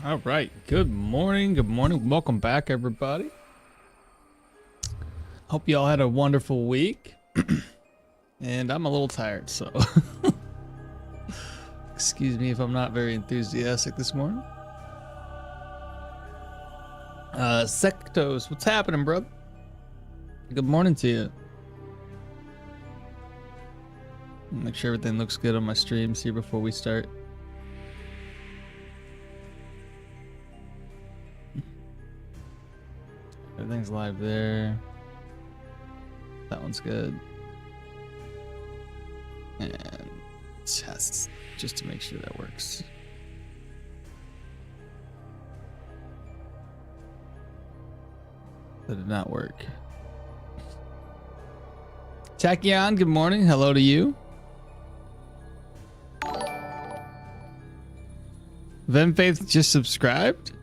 All right. Good morning. Good morning. Welcome back, everybody. Hope you all had a wonderful week. And I'm a little tired, so excuse me if I'm not very enthusiastic this morning. Sectos, what's happening, brother? Good morning to you. Make sure everything looks good on my streams here before we start. Everything's live there. That one's good. And tests, just to make sure that works. That did not work. Tachyon, good morning. Hello to you. Venfaith just subscribed.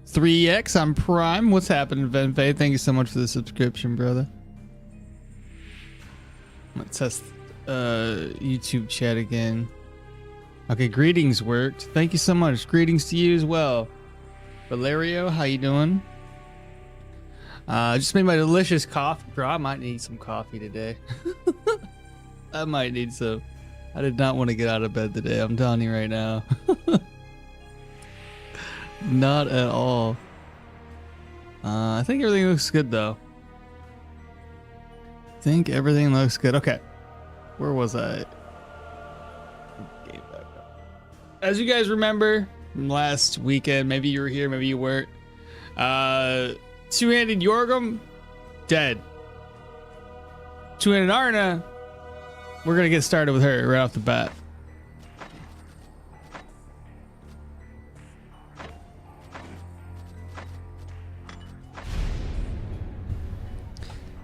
3x on Prime. What's happening, Venfaith? Thank you so much for the subscription, brother. Let's test YouTube chat again. Okay, greetings worked. Thank you so much. Greetings to you as well. Valerio, how you doing? Just made my delicious coffee. Bro, I might need some coffee today. I might need some. I did not want to get out of bed today. I'm telling you right now. Not at all. I think everything looks good though. I think everything looks good. Okay. Where was I? As you guys remember from last weekend, maybe you were here, maybe you weren't. Two-handed Yorgum, dead. Two-handed Arna, we're gonna get started with her right off the bat.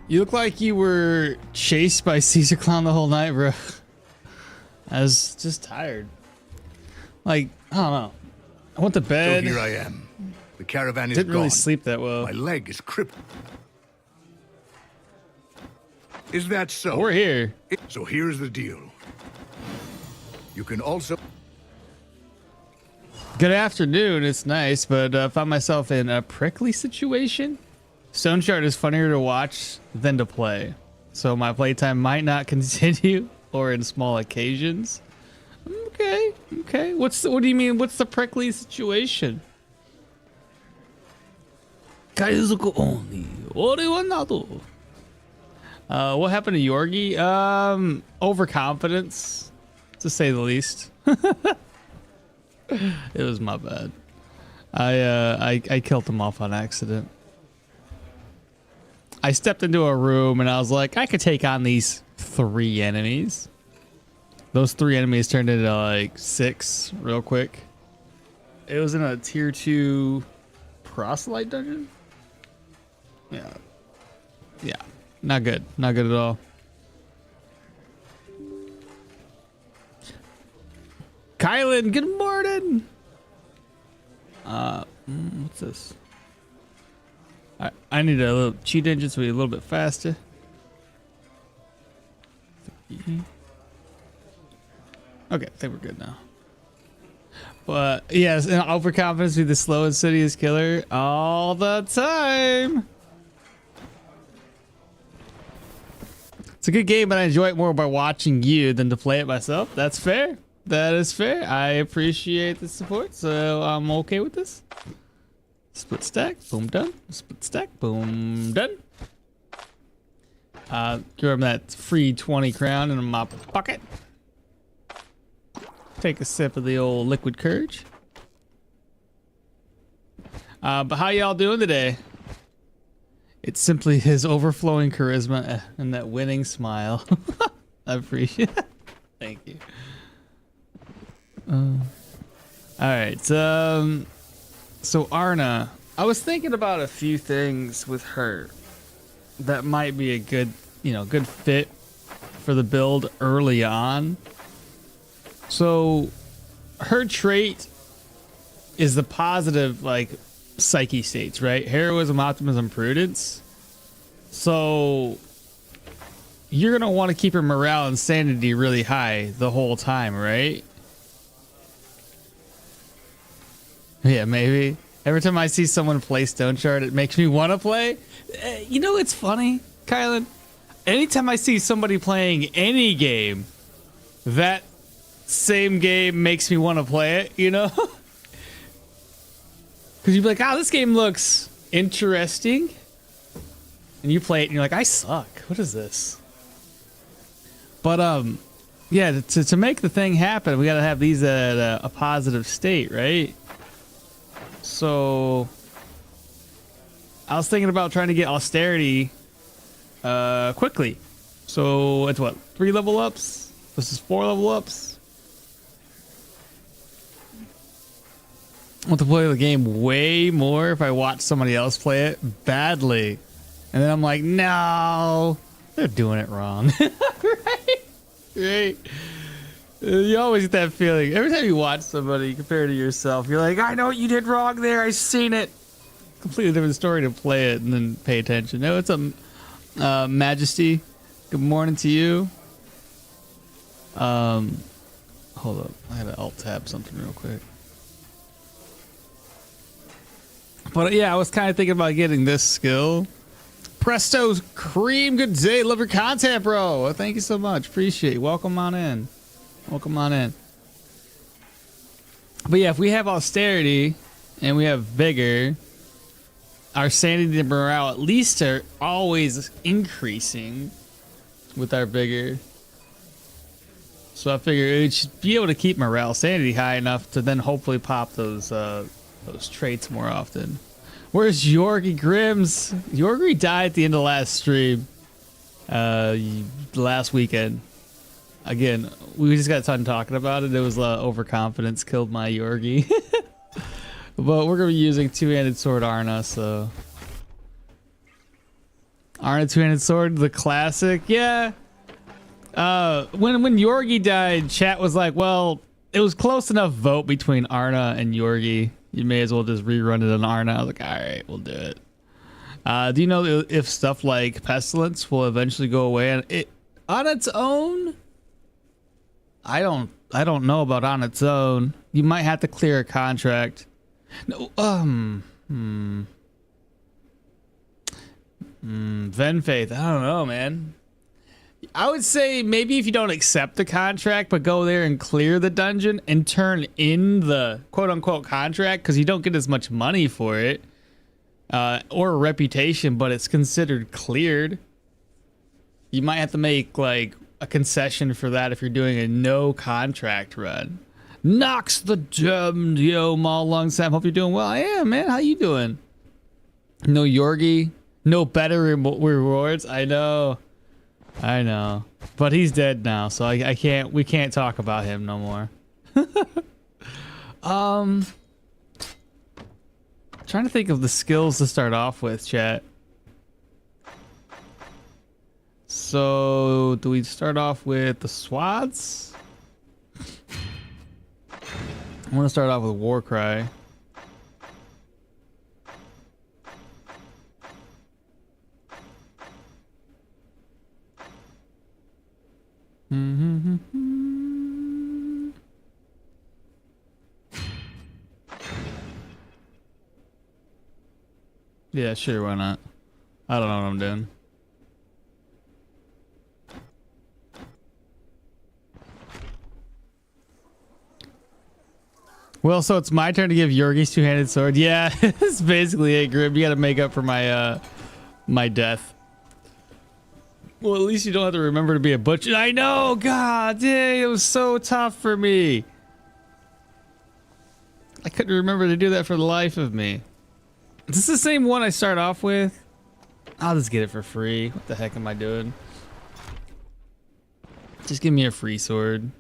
You look like you were chased by Caesar Clown the whole night, bro. I was just tired. Like, I don't know. I went to bed. So here I am. The caravan is Didn't gone. really sleep that well. My leg is crippled. Is that so? We're here. So here's the deal. You can also... Good afternoon. It's nice, but found myself in a prickly situation. Stoneshard is funnier to watch than to play, so my playtime might not continue or in small occasions. Okay. What do you mean? What's the prickly situation? What happened to Yorgi? Overconfidence, to say the least. It was my bad. I killed him off on accident. I stepped into a room and I was like, I could take on these 3 enemies. Those 3 enemies turned into like 6 real quick. It was in a tier 2 proselyte dungeon. Yeah, not good at all. Kylan, good morning. What's this? I need a little cheat engine to be a little bit faster. Okay, I think we're good now. But yes, and overconfidence be the slow, insidious killer all the time. It's a good game, but I enjoy it more by watching you than to play it myself. That's fair. That is fair. I appreciate the support, so I'm okay with this. Split stack, boom, done. Split stack, boom, done. Give him that free 20 crown in my pocket. Take a sip of the old liquid courage. But how y'all doing today? It's simply his overflowing charisma and that winning smile. I appreciate it. Thank you. All right, so Arna, I was thinking about a few things with her that might be a good, good fit for the build early on. So her trait is the positive, like, psyche states, right? Heroism, optimism, prudence. So you're going to want to keep her morale and sanity really high the whole time, right? Yeah, maybe. Every time I see someone play Stoneshard, it makes me want to play. You know, it's funny, Kylan. Anytime I see somebody playing any game, that same game makes me want to play it, you know? Because you'd be like, oh, this game looks interesting. And you play it and you're like, I suck. What is this? But, yeah, to make the thing happen, we got to have these at a positive state, right? So I was thinking about trying to get austerity quickly. So it's what, 3 level ups? This is 4 level ups. I want to play the game way more if I watch somebody else play it badly. And then I'm like, no, they're doing it wrong. Right? Right? You always get that feeling. Every time you watch somebody compared to yourself, you're like, I know what you did wrong there. I seen it. Completely different story to play it and then pay attention. No, it's a Majesty. Good morning to you. Hold up. I had to alt tab something real quick. But yeah, I was kind of thinking about getting this skill. Presto's Cream, good day. Love your content, bro. Well, thank you so much. Appreciate it. Welcome on in. Welcome on in. But yeah, if we have austerity and we have vigor, our sanity and morale at least are always increasing with our vigor. So I figure it should be able to keep morale, sanity high enough to then hopefully pop those traits more often. Where's Yorgi Grims? Yorgi died at the end of last stream. Last weekend. Again, we just got done talking about it. It was overconfidence killed my Yorgi. But we're going to be using two-handed sword Arna, so... Arna two-handed sword, the classic. Yeah. When Yorgi died, chat was like, well, it was close enough vote between Arna and Yorgi. You may as well just rerun it on Arna. I was like, all right, we'll do it. Do you know if stuff like Pestilence will eventually go away on its own? I don't know about on its own. You might have to clear a contract. No, Venfaith, I don't know, man. I would say maybe if you don't accept the contract, but go there and clear the dungeon and turn in the quote-unquote contract, because you don't get as much money for it, or a reputation, but it's considered cleared. You might have to make like a concession for that if you're doing a no contract run. Nox the Damned, yo, Maul Long Sam, hope you're doing well. I am, man. How you doing? No Yorgi, no better rewards. I know, but he's dead now, so I can't. We can't talk about him no more. Trying to think of the skills to start off with, chat. So, do we start off with the swads? I want to start off with War Cry. Yeah, sure, why not? I don't know what I'm doing. Well, so it's my turn to give Yorgi's two-handed sword. Yeah, it's basically it, Grim. You gotta make up for my my death. Well, at least you don't have to remember to be a butcher. I know, god dang, it was so tough for me. I couldn't remember to do that for the life of me. Is this the same one I start off with? I'll just get it for free. What the heck am I doing? Just give me a free sword.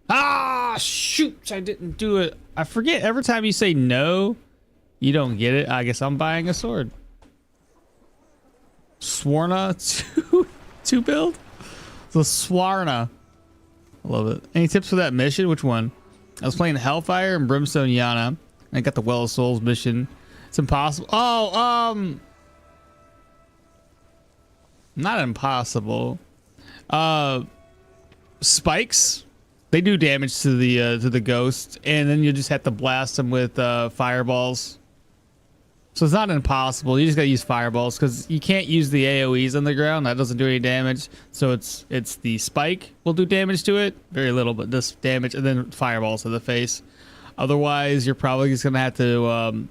Ah, shoot, I didn't do it. I forget every time you say no, you don't get it. I guess I'm buying a sword. Swarna two build? The Swarna. I love it. Any tips for that mission? Which one? I was playing Hellfire and Brimstone Yana. And I got the Well of Souls mission. It's impossible. Oh, not impossible. Spikes They do damage to the ghost, and then you just have to blast them with fireballs. So it's not impossible. You just gotta use fireballs because you can't use the AoEs on the ground. That doesn't do any damage. So it's the spike will do damage to it, very little, but just damage, and then fireballs to the face. Otherwise, you're probably just gonna have to.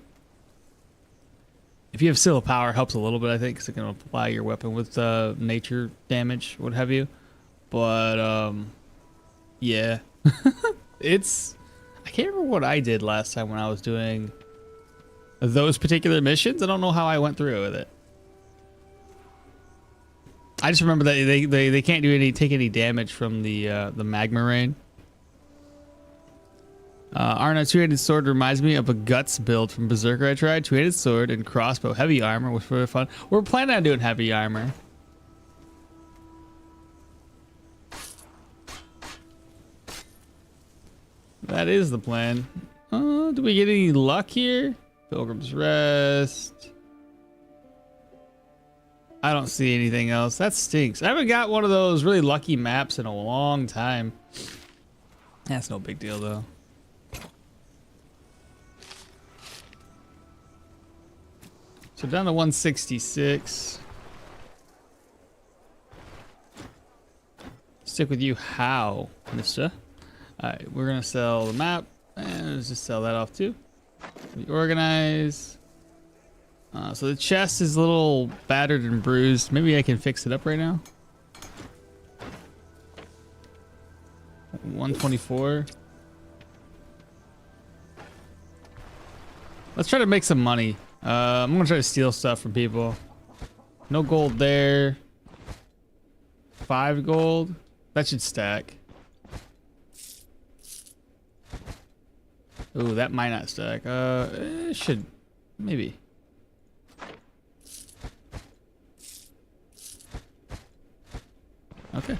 If you have Seal of Power, helps a little bit, I think, because it can apply your weapon with nature damage, what have you. But yeah, it's. I can't remember what I did last time when I was doing those particular missions. I don't know how I went through with it. I just remember that they can't take any damage from the magma rain. Arna, two-handed sword reminds me of a guts build from Berserker I tried. Two-handed sword and crossbow, heavy armor was really fun. We're planning on doing heavy armor. That is the plan. Do we get any luck here? Pilgrim's Rest. I don't see anything else. That stinks. I haven't got one of those really lucky maps in a long time. That's no big deal though. So down to 166. Stick with you how, mister? Alright, we're gonna sell the map and let's just sell that off too. Reorganize. So the chest is a little battered and bruised. Maybe I can fix it up right now. 124. Let's try to make some money. I'm gonna try to steal stuff from people. No gold there. 5 gold. That should stack. Ooh, that might not stack. It should. Maybe. Okay.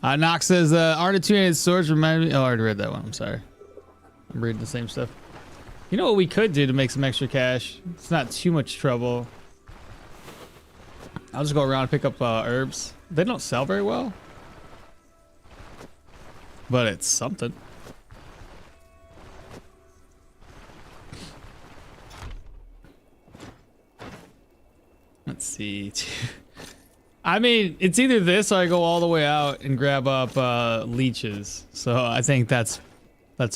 Nox says, Arna two-handed swords remind me. Oh, I already read that one. I'm sorry. I'm reading the same stuff. You know what we could do to make some extra cash? It's not too much trouble. I'll just go around and pick up herbs. They don't sell very well. But it's something. Let's see. I mean, it's either this or I go all the way out and grab up leeches. So I think that's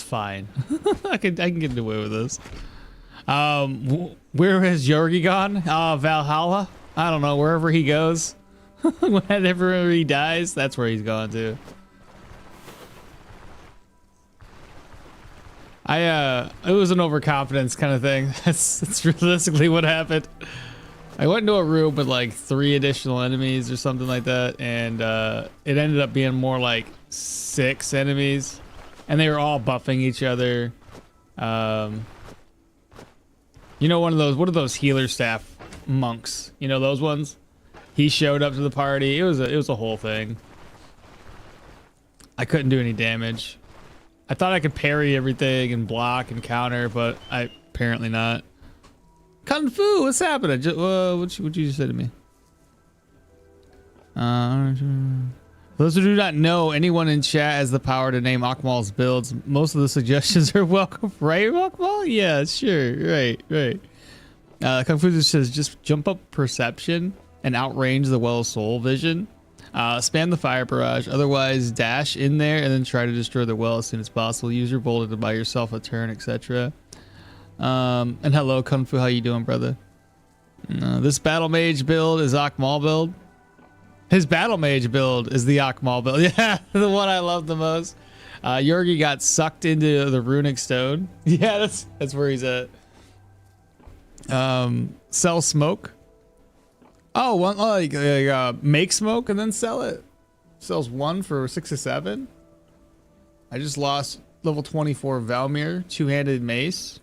fine. I can get away with this. Where has Yorgi gone? Valhalla? I don't know, wherever he goes. Whenever he dies, that's where he's gone to. It was an overconfidence kind of thing. That's realistically what happened. I went into a room with like 3 additional enemies or something like that, and it ended up being more like 6 enemies, and they were all buffing each other. You know, one of those healer staff monks. You know those ones? He showed up to the party. It was a whole thing. I couldn't do any damage. I thought I could parry everything and block and counter, but apparently not. Kung Fu, what's happening? What you just said to me? For those who do not know, anyone in chat has the power to name Akmal's builds. Most of the suggestions are welcome, right, Akmal? Yeah, sure, right. Kung Fu says just jump up perception and outrange the Well of Soul vision. Spam the fire barrage, otherwise dash in there and then try to destroy the well as soon as possible. Use your boulder to buy yourself a turn, etc. And hello, Kung Fu, how you doing, brother? This battle mage build is Akmal build. His battle mage build is the Akmal build. Yeah, the one I love the most. Yorgi got sucked into the runic stone. Yeah, that's where he's at. Sell smoke. Make smoke and then sell it. Sells 1 for 6 or 7. I just lost level 24 Valmir, 2-handed mace.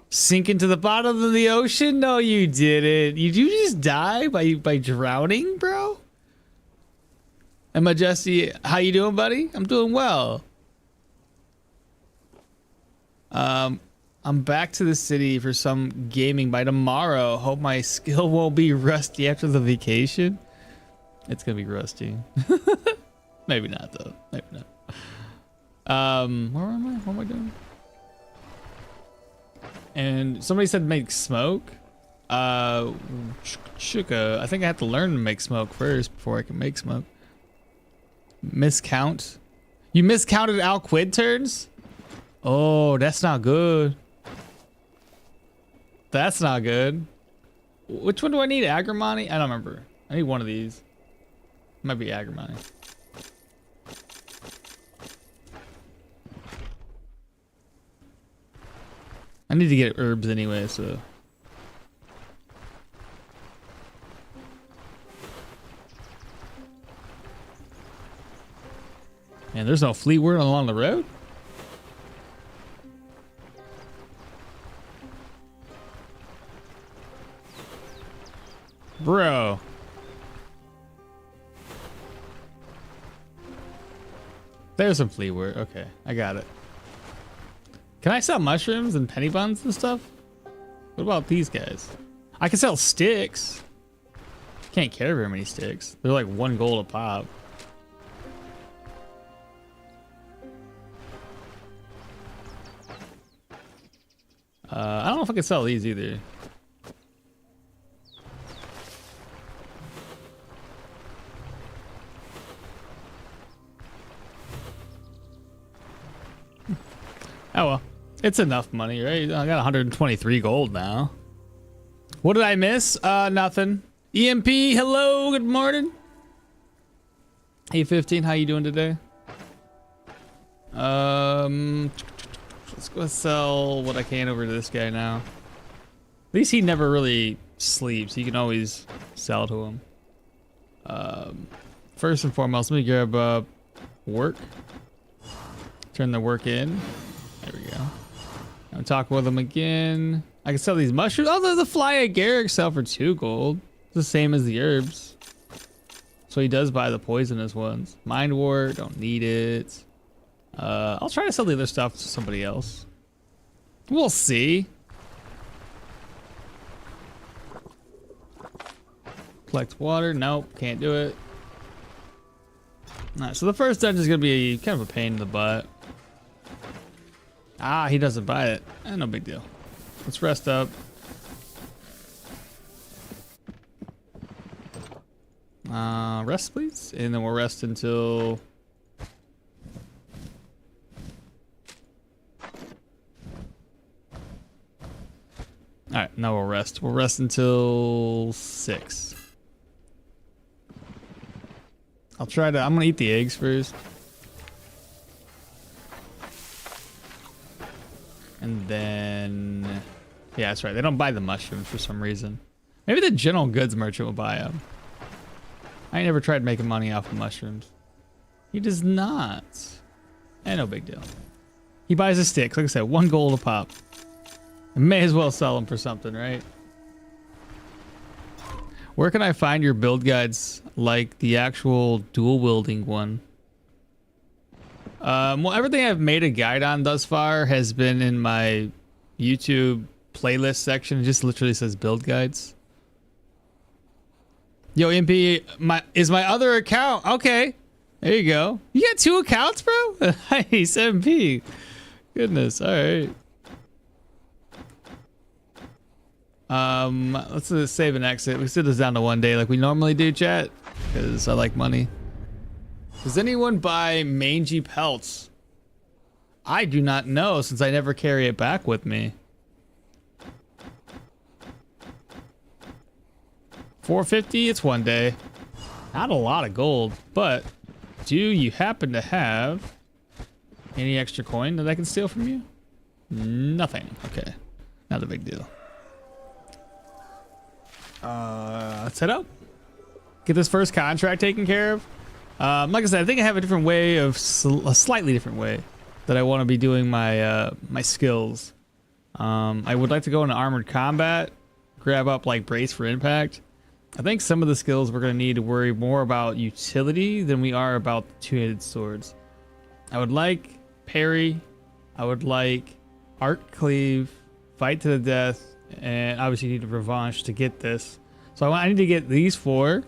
Sink into the bottom of the ocean? No, you didn't. Did you just die by drowning, bro? And Majesty, how you doing, buddy? I'm doing well. I'm back to the city for some gaming by tomorrow. Hope my skill won't be rusty after the vacation. It's gonna be rusty. Maybe not though. Maybe not. Where am I? What am I doing? And somebody said make smoke. Chuka, I think I have to learn to make smoke first before I can make smoke. Miscount. You miscounted Al Quid turns? Oh, that's not good. That's not good. Which one do I need? Agrimony? I don't remember. I need one of these. Might be Agrimony. I need to get herbs anyway, so. And there's no fleet word along the road? Bro. There's some fleet word. Okay, I got it. Can I sell mushrooms and penny buns and stuff? What about these guys? I can sell sticks. Can't carry very many sticks. They're like 1 gold a pop. I don't know if I can sell these either. Oh well, it's enough money, right? I got 123 gold now. What did I miss? Nothing. EMP, hello, good morning. Hey 15, how you doing today? Let's go sell what I can over to this guy now. At least he never really sleeps. You can always sell to him. First and foremost, let me grab work. Turn the work in. There we go. I'm talking with him again. I can sell these mushrooms. Oh, the fly agaric sell for 2 gold. It's the same as the herbs. So he does buy the poisonous ones. Mind wart, don't need it. I'll try to sell the other stuff to somebody else. We'll see. Collect water. Nope, can't do it. Alright, so the first dungeon is gonna be kind of a pain in the butt. Ah, he doesn't buy it. No big deal. Let's rest up. Rest please, and then we'll rest until. All right, now we'll rest. We'll rest until 6. I'm gonna eat the eggs first. And then, yeah, that's right. They don't buy the mushrooms for some reason. Maybe the general goods merchant will buy them. I ain't never tried making money off of mushrooms. He does not. No big deal. He buys a stick. Like I said, 1 gold a pop. I may as well sell them for something, right? Where can I find your build guides, like the actual dual wielding one? Well, everything I've made a guide on thus far has been in my YouTube playlist section. It just literally says build guides. Yo, MP, is my other account. Okay, there you go. You got 2 accounts, bro? Nice, MP. Goodness, all right. Let's save and exit. We sit this down to 1 day like we normally do, chat, because I like money. Does anyone buy mangy pelts? I do not know, since I never carry it back with me. 450, it's 1 day. Not a lot of gold, but do you happen to have any extra coin that I can steal from you? Nothing. Okay, not a big deal. Let's head up. Get this first contract taken care of. Like I said, I think I have a different way of a slightly different way that I want to be doing my my skills. I would like to go into armored combat, grab up like brace for impact. I think some of the skills we're going to need to worry more about utility than we are about the two-handed swords. I would like parry. I would like arc cleave, fight to the death, and obviously need a revanche to get this. So I need to get these 4.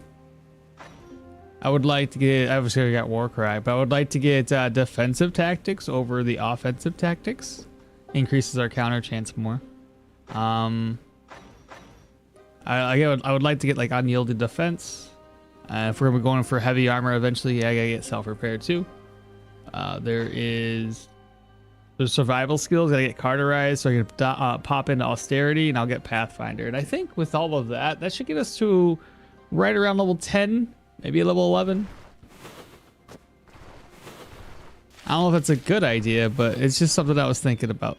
I would like to get, obviously I got Warcry, but I would like to get defensive tactics over the offensive tactics. Increases our counter chance more. I would like to get like unyielded defense. If we're going for heavy armor eventually, I gotta get self-repair too. There's survival skills, gotta get carterized so I can pop into austerity, and I'll get Pathfinder. And I think with all of that, that should get us to right around level 10. Maybe a level 11. I don't know if that's a good idea, but it's just something I was thinking about.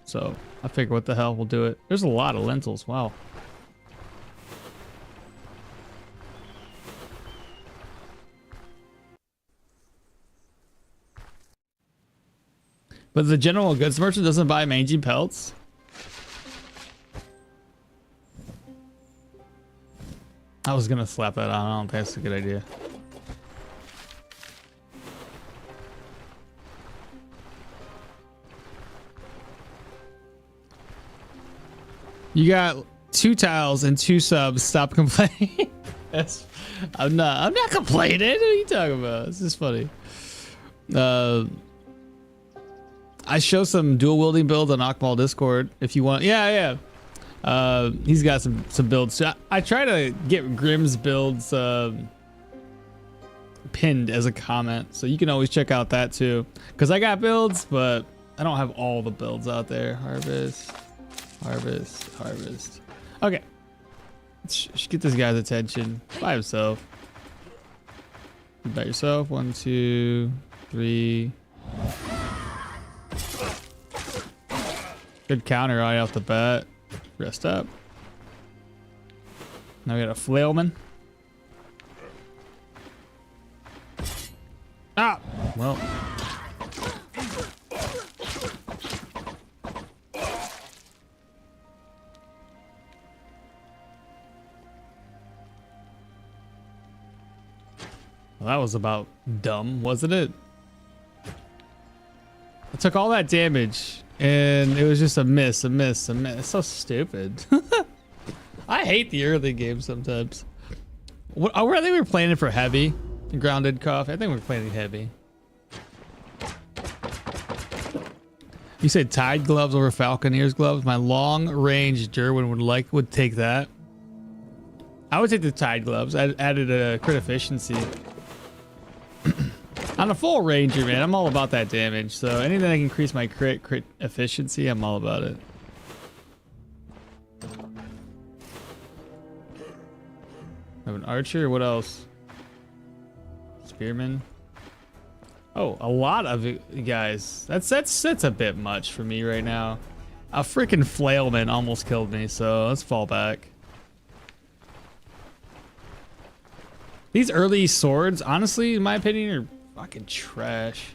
So I figure what the hell, we'll do it. There's a lot of lentils. Wow. But the general goods merchant doesn't buy mangy pelts. I was gonna slap that on. I don't think that's a good idea. You got 2 tiles and 2 subs. Stop complaining. I'm not complaining. What are you talking about? This is funny. I show some dual wielding builds on Akmal Discord if you want. Yeah. He's got some builds. I try to get Grimm's builds pinned as a comment, so you can always check out that too. Because I got builds, but I don't have all the builds out there. Harvest. Okay. Let's get this guy's attention by himself. You by yourself. 1, 2, 3. Good counter right off the bat. Rest up. Now we got a flailman. Ah! Well. Well, that was about dumb, wasn't it? I took all that damage. And it was just a miss. It's so stupid. I hate the early game sometimes. I think we were playing it for heavy. Grounded cough. I think we were playing heavy. You said Tide gloves over Falconeer's gloves. My long range Derwin would take that. I would take the Tide gloves. I added a crit efficiency. On a full ranger, man, I'm all about that damage. So anything that can increase my crit efficiency, I'm all about it. I have an archer. What else? Spearman. Oh, a lot of it, guys. That's a bit much for me right now. A freaking flailman almost killed me, so let's fall back. These early swords, honestly, in my opinion, are fucking trash.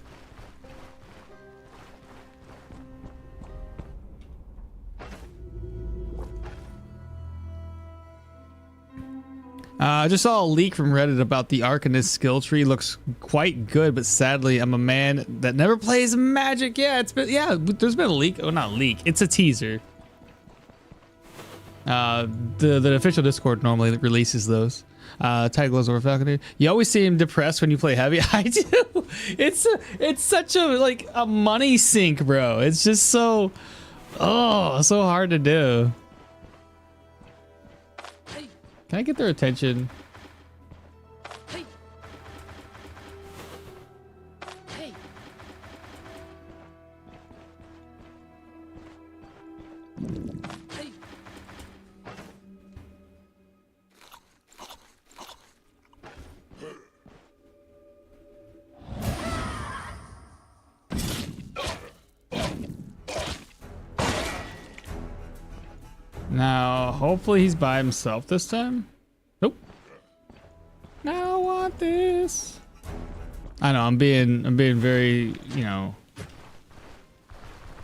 I just saw a leak from Reddit about the Arcanist skill tree. Looks quite good, but sadly, I'm a man that never plays Magic. Yeah, there's been a leak. Oh, not a leak. It's a teaser. The official Discord normally releases those. Tide glows over Falconer. You always seem depressed when you play heavy. I do. It's such a money sink, bro. It's just so hard to do. Can I get their attention? Now, hopefully he's by himself this time. Nope. Now I want this. I know I'm being very,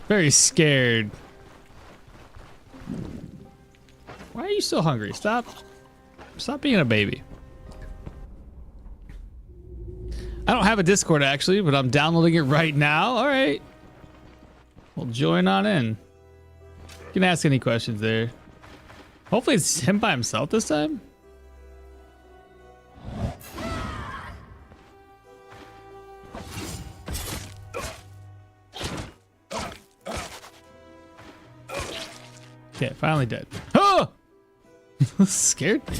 very scared. Why are you so hungry? Stop being a baby. I don't have a Discord actually, but I'm downloading it right now. All right. Well, join on in. You can ask any questions there. Hopefully it's him by himself this time. Okay, finally dead. Oh! Scared me.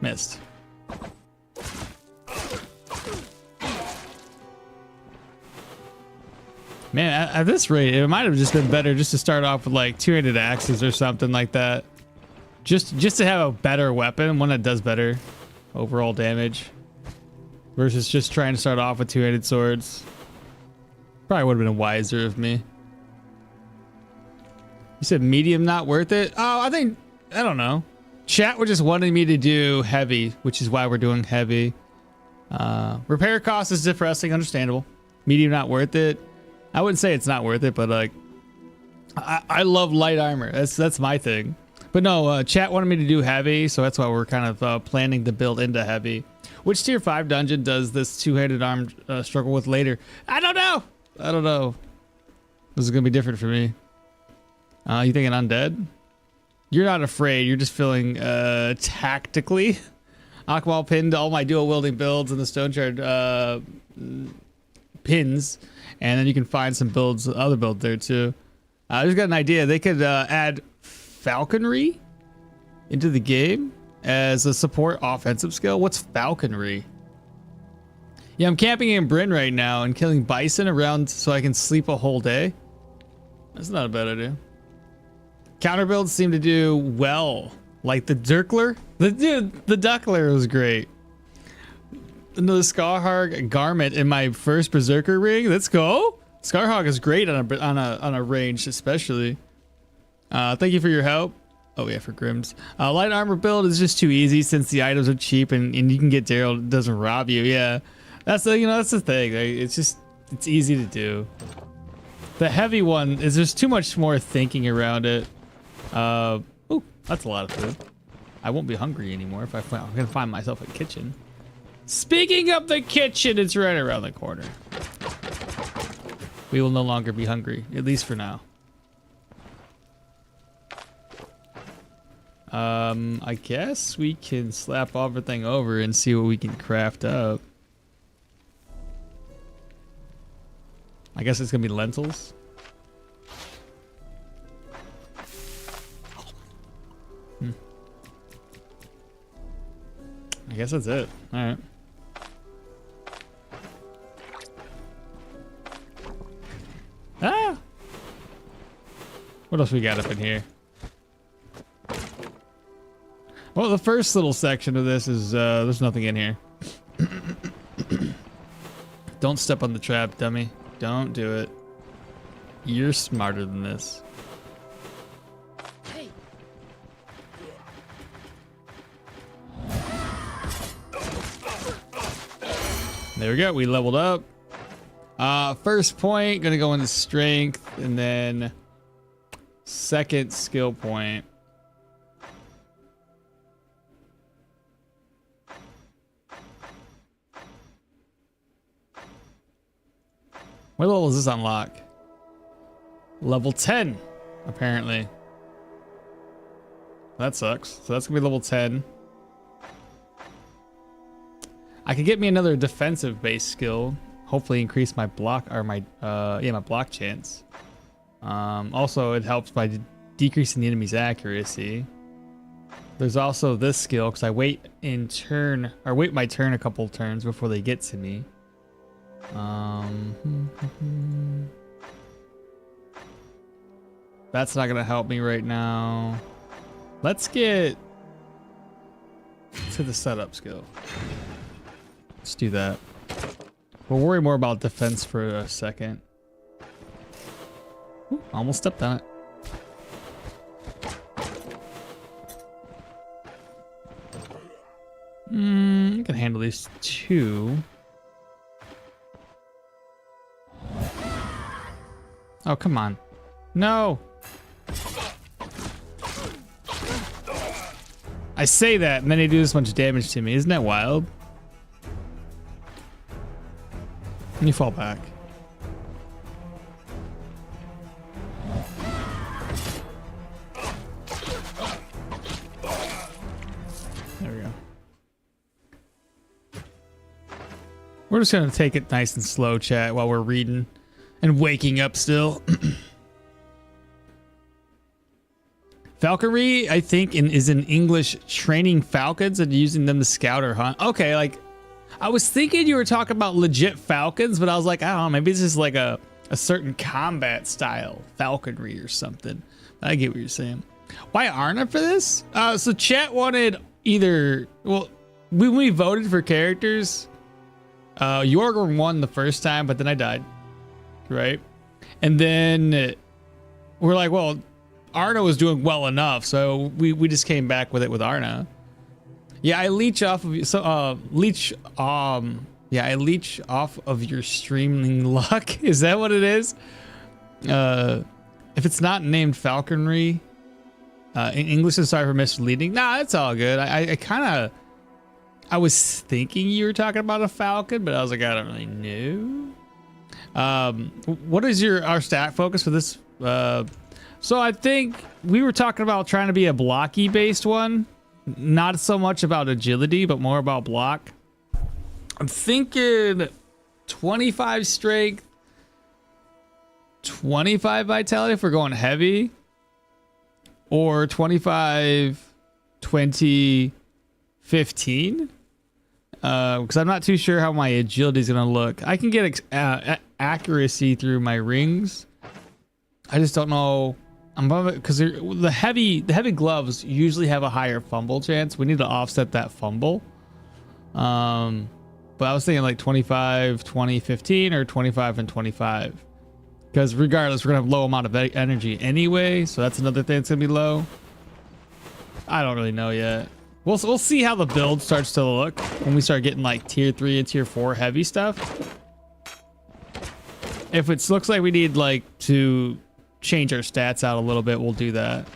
Missed. Man, at this rate, it might have just been better just to start off with like two-handed axes or something like that. Just to have a better weapon, one that does better overall damage. Versus just trying to start off with two-handed swords. Probably would have been wiser of me. You said medium not worth it? Oh, I don't know. Chat were just wanting me to do heavy, which is why we're doing heavy. Repair cost is depressing, understandable. Medium not worth it. I wouldn't say it's not worth it, but like, I love light armor. That's my thing. But no, chat wanted me to do heavy, so that's why we're kind of planning to build into heavy. Which tier 5 dungeon does this two-handed arm struggle with later? I don't know. This is gonna be different for me. You thinking undead? You're not afraid. You're just feeling tactically. Aquamal pinned all my dual wielding builds in the Stoneshard pins, and then you can find some builds, other builds there too. I just got an idea. They could add falconry into the game as a support offensive skill. What's falconry? Yeah, I'm camping in Bryn right now and killing bison around so I can sleep a whole day. That's not a bad idea. Counter builds seem to do well, like the Dirkler. The Duckler was great. The Scarhog garment in my first Berserker ring. Let's go. Scarhog is great on a range, especially. Thank you for your help. Oh yeah, for Grims. Light armor build is just too easy since the items are cheap and you can get Daryl. It doesn't rob you. Yeah, that's the thing. Right? It's easy to do. The heavy one is there's too much more thinking around it. Ooh, that's a lot of food. I won't be hungry anymore if I'm gonna find myself a kitchen. Speaking of the kitchen, it's right around the corner. We will no longer be hungry, at least for now. I guess we can slap everything over and see what we can craft up. I guess it's gonna be lentils. I guess that's it. All right. Ah! What else we got up in here? Well, the first little section of this is, there's nothing in here. Don't step on the trap, dummy. Don't do it. You're smarter than this. There we go. We leveled up. First point, gonna go into strength, and then second skill point. What level does this unlock? Level 10, apparently. That sucks. So that's gonna be level 10. I could get me another defensive base skill. Hopefully increase my block or my block chance. Also it helps by decreasing the enemy's accuracy. There's also this skill because I wait my turn a couple turns before they get to me. That's not gonna help me right now. Let's get to the setup skill. Let's do that. We'll worry more about defense for a second. Ooh, almost stepped on it. I can handle these two. Oh, come on. No! I say that, and then they do this much damage to me. Isn't that wild? And you fall back. There we go. We're just gonna take it nice and slow, chat, while we're reading and waking up still. Falconry, I think, is in English training falcons and using them to scout or hunt. Okay, like I was thinking you were talking about legit falcons, but I was like, I don't know, maybe this is like a certain combat style falconry or something. I get what you're saying. Why Arna for this? So chat wanted either, well, when we voted for characters, Jorgen won the first time, but then I died, right? And then we're like, well, Arna was doing well enough, so we just came back with it with Arna. Yeah, I leech off of you. So yeah, I leech off of your streaming luck. Is that what it is? If it's not named falconry, in English, I'm sorry for misleading. Nah, it's all good. I was thinking you were talking about a falcon, but I was like, I don't really know. What is our stat focus for this? So I think we were talking about trying to be a blocky based one. Not so much about agility, but more about block. I'm thinking 25 strength, 25 vitality if we're going heavy, or 25, 20, 15. Because I'm not too sure how my agility is going to look. I can get accuracy through my rings. I just don't know. I'm above it because the heavy gloves usually have a higher fumble chance. We need to offset that fumble. But I was thinking like 25, 20, 15, or 25 and 25. Because regardless, we're gonna have low amount of energy anyway, so that's another thing that's gonna be low. I don't really know yet. We'll see how the build starts to look when we start getting like tier 3 and tier 4 heavy stuff. If it looks like we need like to change our stats out a little bit, we'll do that.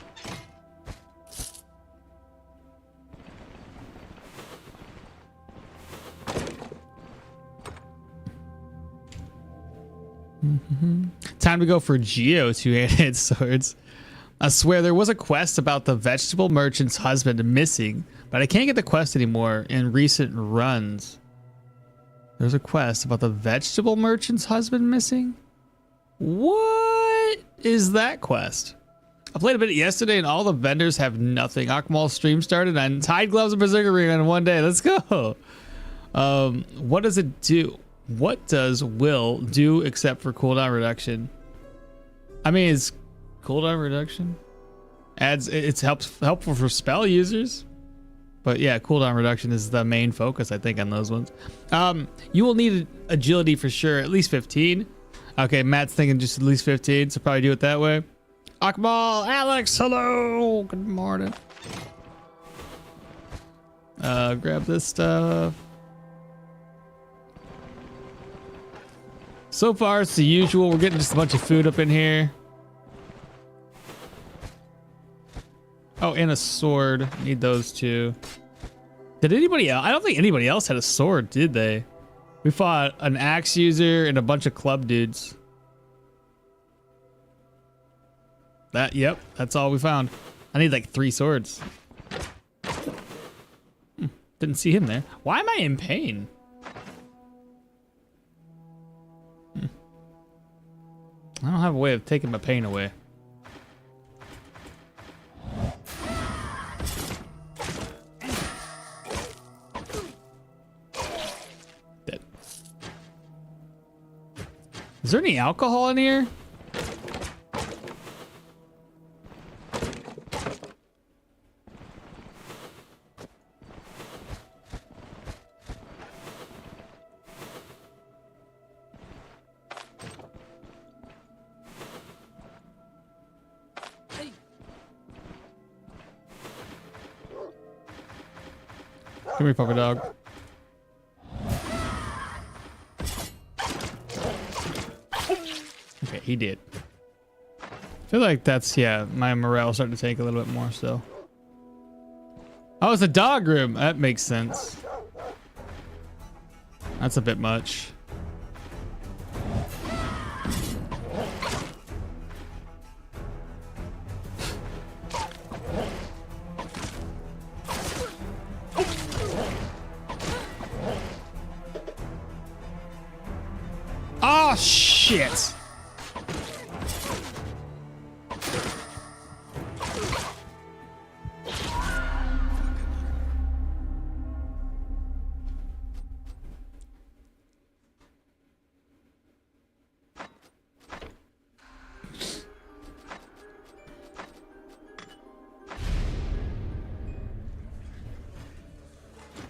Time to go for Geo two-handed swords. I swear there was a quest about the vegetable merchant's husband missing, but I can't get the quest anymore in recent runs. There's a quest about the vegetable merchant's husband missing? What is that quest? I played a bit yesterday and all the vendors have nothing. Akmal's stream started and Tide Gloves and Berserker Ring in one day. Let's go. What does it do? What does will do except for cooldown reduction? I mean, it's cooldown reduction. It's helpful for spell users. But yeah, cooldown reduction is the main focus, I think, on those ones. You will need agility for sure, at least 15. Okay, Matt's thinking just at least 15, so probably do it that way. Akmal, Alex, hello, good morning. Grab this stuff. So far, it's the usual. We're getting just a bunch of food up in here. Oh, and a sword. Need those two. Did anybody else? I don't think anybody else had a sword, did they? We fought an axe user and a bunch of club dudes. Yep, that's all we found. I need like 3 swords. Didn't see him there. Why am I in pain? I don't have a way of taking my pain away. Dead. Is there any alcohol in here? Come here, puppy dog. Okay, he did. I feel like that's, yeah, my morale starting to take a little bit more still. Oh, it's a dog room. That makes sense. That's a bit much. Oh, shit.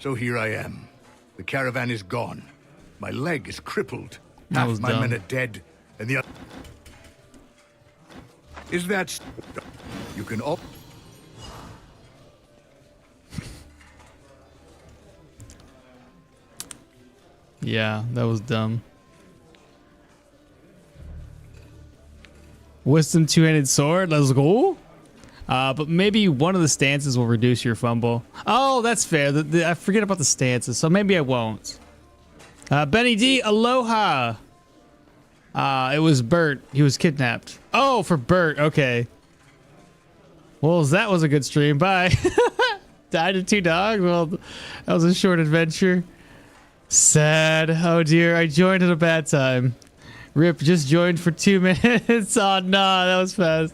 So here I am. The caravan is gone. My leg is crippled. That Half was my dumb. men are dead, and the other... Is that... You can all... Yeah, that was dumb. Wisdom two-handed sword. Let's go. But maybe one of the stances will reduce your fumble. Oh, that's fair. I forget about the stances, so maybe I won't. Benny D, aloha. It was Bert. He was kidnapped. Oh, for Bert. Okay. Well, that was a good stream. Bye. Died to 2 dogs. Well, that was a short adventure. Sad. Oh dear. I joined at a bad time. Rip just joined for 2 minutes. Oh no, that was fast.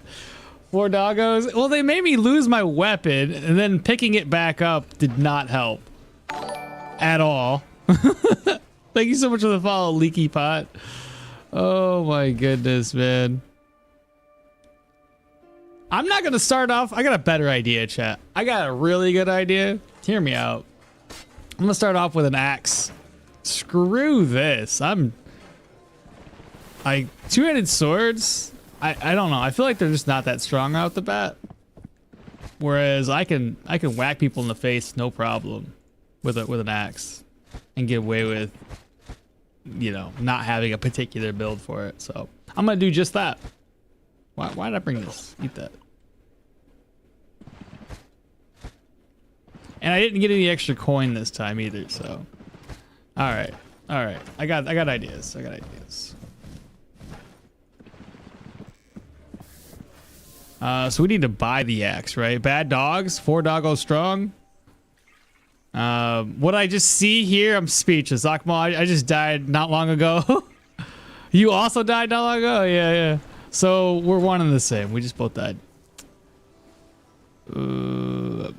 4 doggos. Well, they made me lose my weapon, and then picking it back up did not help at all. Thank you so much for the follow, Leaky Pot. Oh my goodness, man. I'm not gonna start off. I got a better idea, chat. I got a really good idea. Hear me out. I'm gonna start off with an axe. Screw this. Two-handed swords. I don't know. I feel like they're just not that strong out the bat. Whereas I can whack people in the face no problem with an axe and get away with, you know, not having a particular build for it. So I'm gonna do just that. Why did I bring this? Eat that. And I didn't get any extra coin this time either. So, all right. I got ideas. So we need to buy the axe, right? Bad dogs, 4 doggos strong. What I just see here, I'm speechless. Akmal, I just died not long ago. You also died not long ago? Yeah. So we're one and the same. We just both died.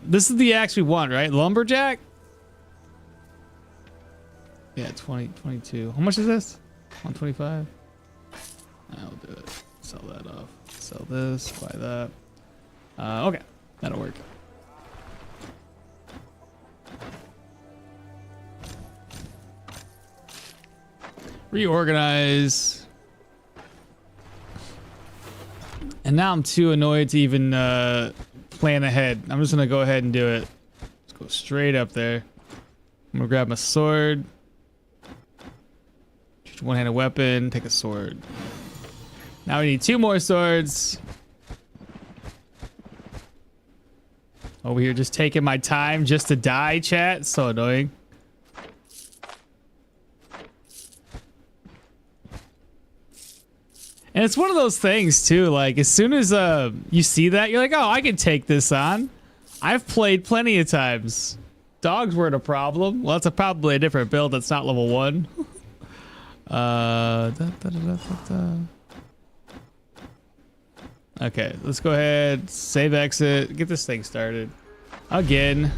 This is the axe we want, right? Lumberjack? Yeah, 22. How much is this? 125? I'll do it. Sell that off. Sell this. Buy that. Okay. That'll work. Reorganize. And now I'm too annoyed to even plan ahead. I'm just gonna go ahead and do it. Let's go straight up there. I'm gonna grab my sword. One-handed weapon. Take a sword. Now we need 2 more swords. Over here just taking my time just to die, chat. So annoying. And it's one of those things too, like as soon as you see that, you're like, oh, I can take this on. I've played plenty of times. Dogs weren't a problem. Well, that's probably a different build that's not level 1. Okay, let's go ahead, save exit, get this thing started. Again.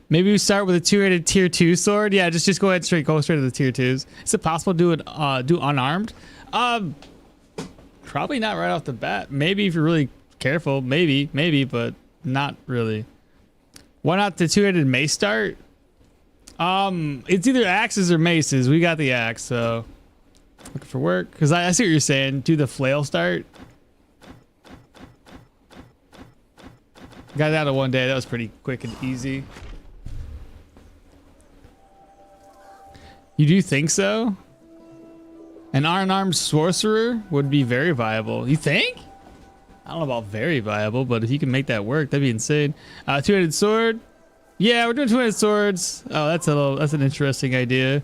Maybe we start with a 2-handed tier 2 sword. Yeah, just go ahead go straight to the tier 2s. Is it possible to do unarmed? Probably not right off the bat. Maybe if you're really careful, maybe, but not really. Why not the 2-handed mace start? It's either axes or maces. We got the axe, so looking for work. Because I see what you're saying. Do the flail start. Got that in one day. That was pretty quick and easy. You do think so? An unarmed sorcerer would be very viable. You think? I don't know about very viable, but if you can make that work, that'd be insane. 2-handed sword. Yeah, we're doing 2-handed swords. Oh, that's an interesting idea.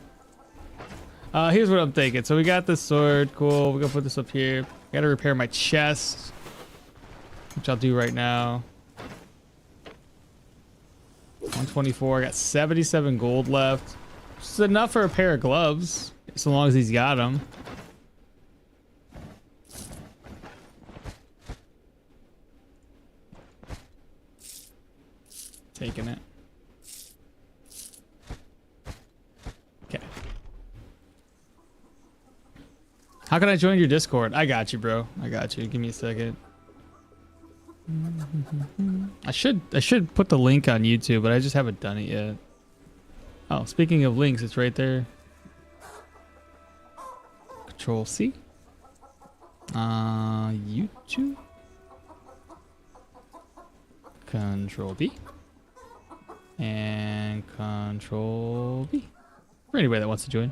Here's what I'm thinking. So we got this sword. Cool. We're gonna put this up here. Gotta repair my chest, which I'll do right now. 124. I got 77 gold left. It's enough for a pair of gloves, so long as he's got them. Taking it. Okay. How can I join your Discord? I got you, bro. I got you. Give me a second. I should put the link on YouTube, but I just haven't done it yet. Oh, speaking of links, it's right there. Control C. YouTube. Control B. And Control V. For anybody that wants to join.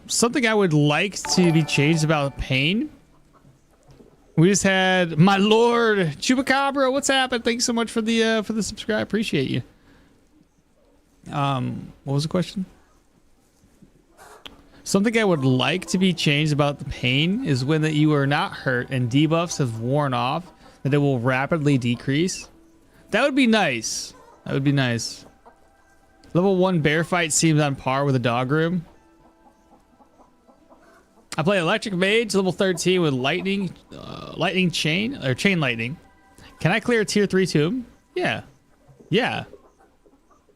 Something I would like to be changed about pain. We just had my lord Chupacabra. What's happened? Thanks so much for the subscribe. Appreciate you. What was the question? Something I would like to be changed about the pain is when that you are not hurt and debuffs have worn off, that it will rapidly decrease. That would be nice. That would be nice. Level 1 bear fight seems on par with a dog room. I play electric mage level 13 with lightning chain or chain lightning. Can I clear a tier 3 tomb? Yeah. Yeah.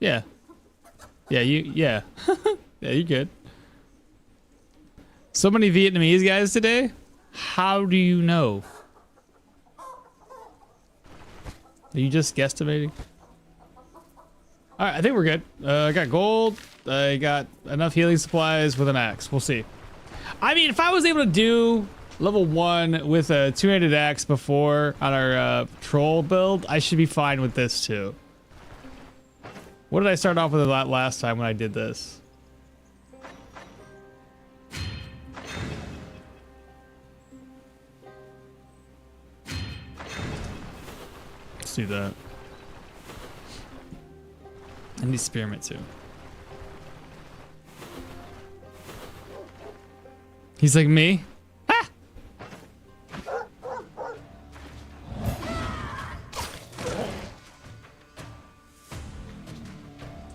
Yeah. Yeah, yeah, you're good. So many Vietnamese guys today. How do you know? Are you just guesstimating? All right, I think we're good. I got gold. I got enough healing supplies with an axe. We'll see. I mean, if I was able to do level 1 with a two-handed axe before on our troll build, I should be fine with this too. What did I start off with last time when I did this? Let's do that. I need spearmint too. He's like me. Ah!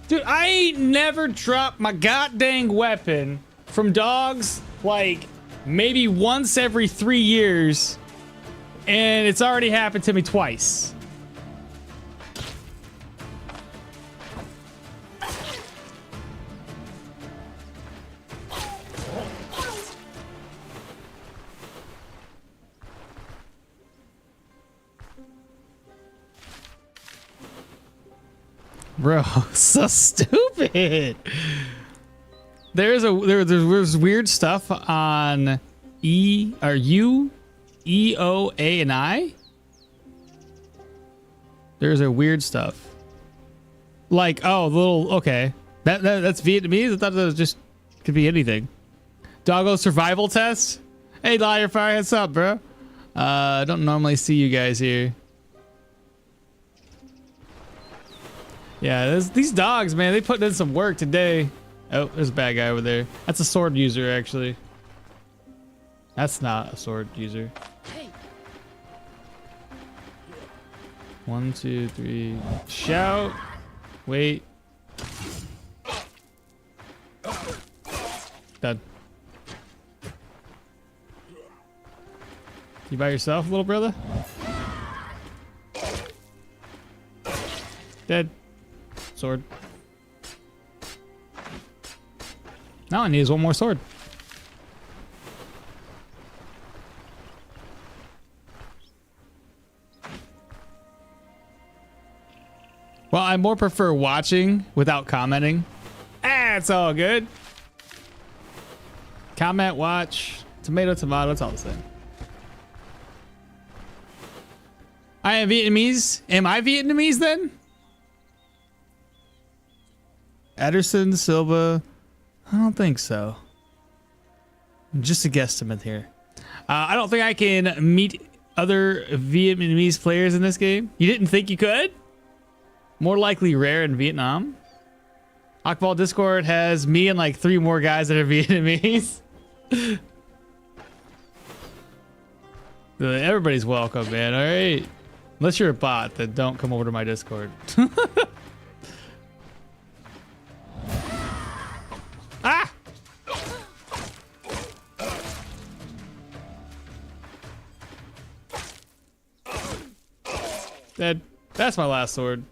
Dude, I ain't never dropped my goddamn weapon from dogs like maybe once every 3 years, and it's already happened to me twice. Bro, so stupid. There's weird stuff on E O A and I. There's a weird stuff. Like, oh, little okay. That's Vietnamese. I thought that was just could be anything. Doggo survival test. Hey, Liar Fire, what's up, bro? I don't normally see you guys here. Yeah, these dogs, man, they put in some work today. Oh, there's a bad guy over there. That's a sword user, actually. That's not a sword user. Hey. 1, 2, 3. Shout. Wait. Done. You by yourself, little brother? Dead. Sword. Now I need is one more sword. Well, I more prefer watching without commenting. Ah, it's all good. Comment, watch, tomato, tomato, it's all the same. I am Vietnamese. Am I Vietnamese then? Ederson, Silva, I don't think so. Just a guesstimate here. I don't think I can meet other Vietnamese players in this game. You didn't think you could? More likely rare in Vietnam. Akbal Discord has me and like 3 more guys that are Vietnamese. Everybody's welcome, man. All right. Unless you're a bot, then don't come over to my Discord. Ah! Dead. That's my last sword.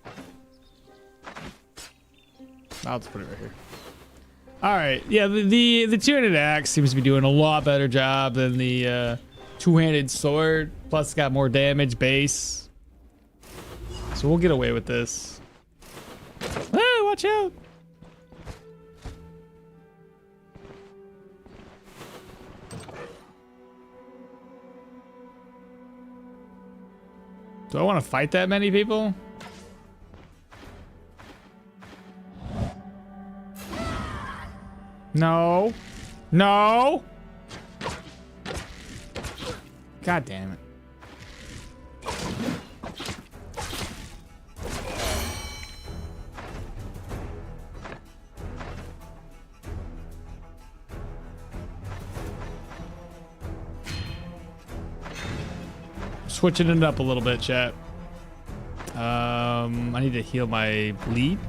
I'll just put it right here. All right, yeah, the two-handed axe seems to be doing a lot better job than the two-handed sword. Plus, it's got more damage base, so we'll get away with this. Ah, watch out! Do I want to fight that many people? No. No. God damn it. Switching it up a little bit, chat. I need to heal my bleed.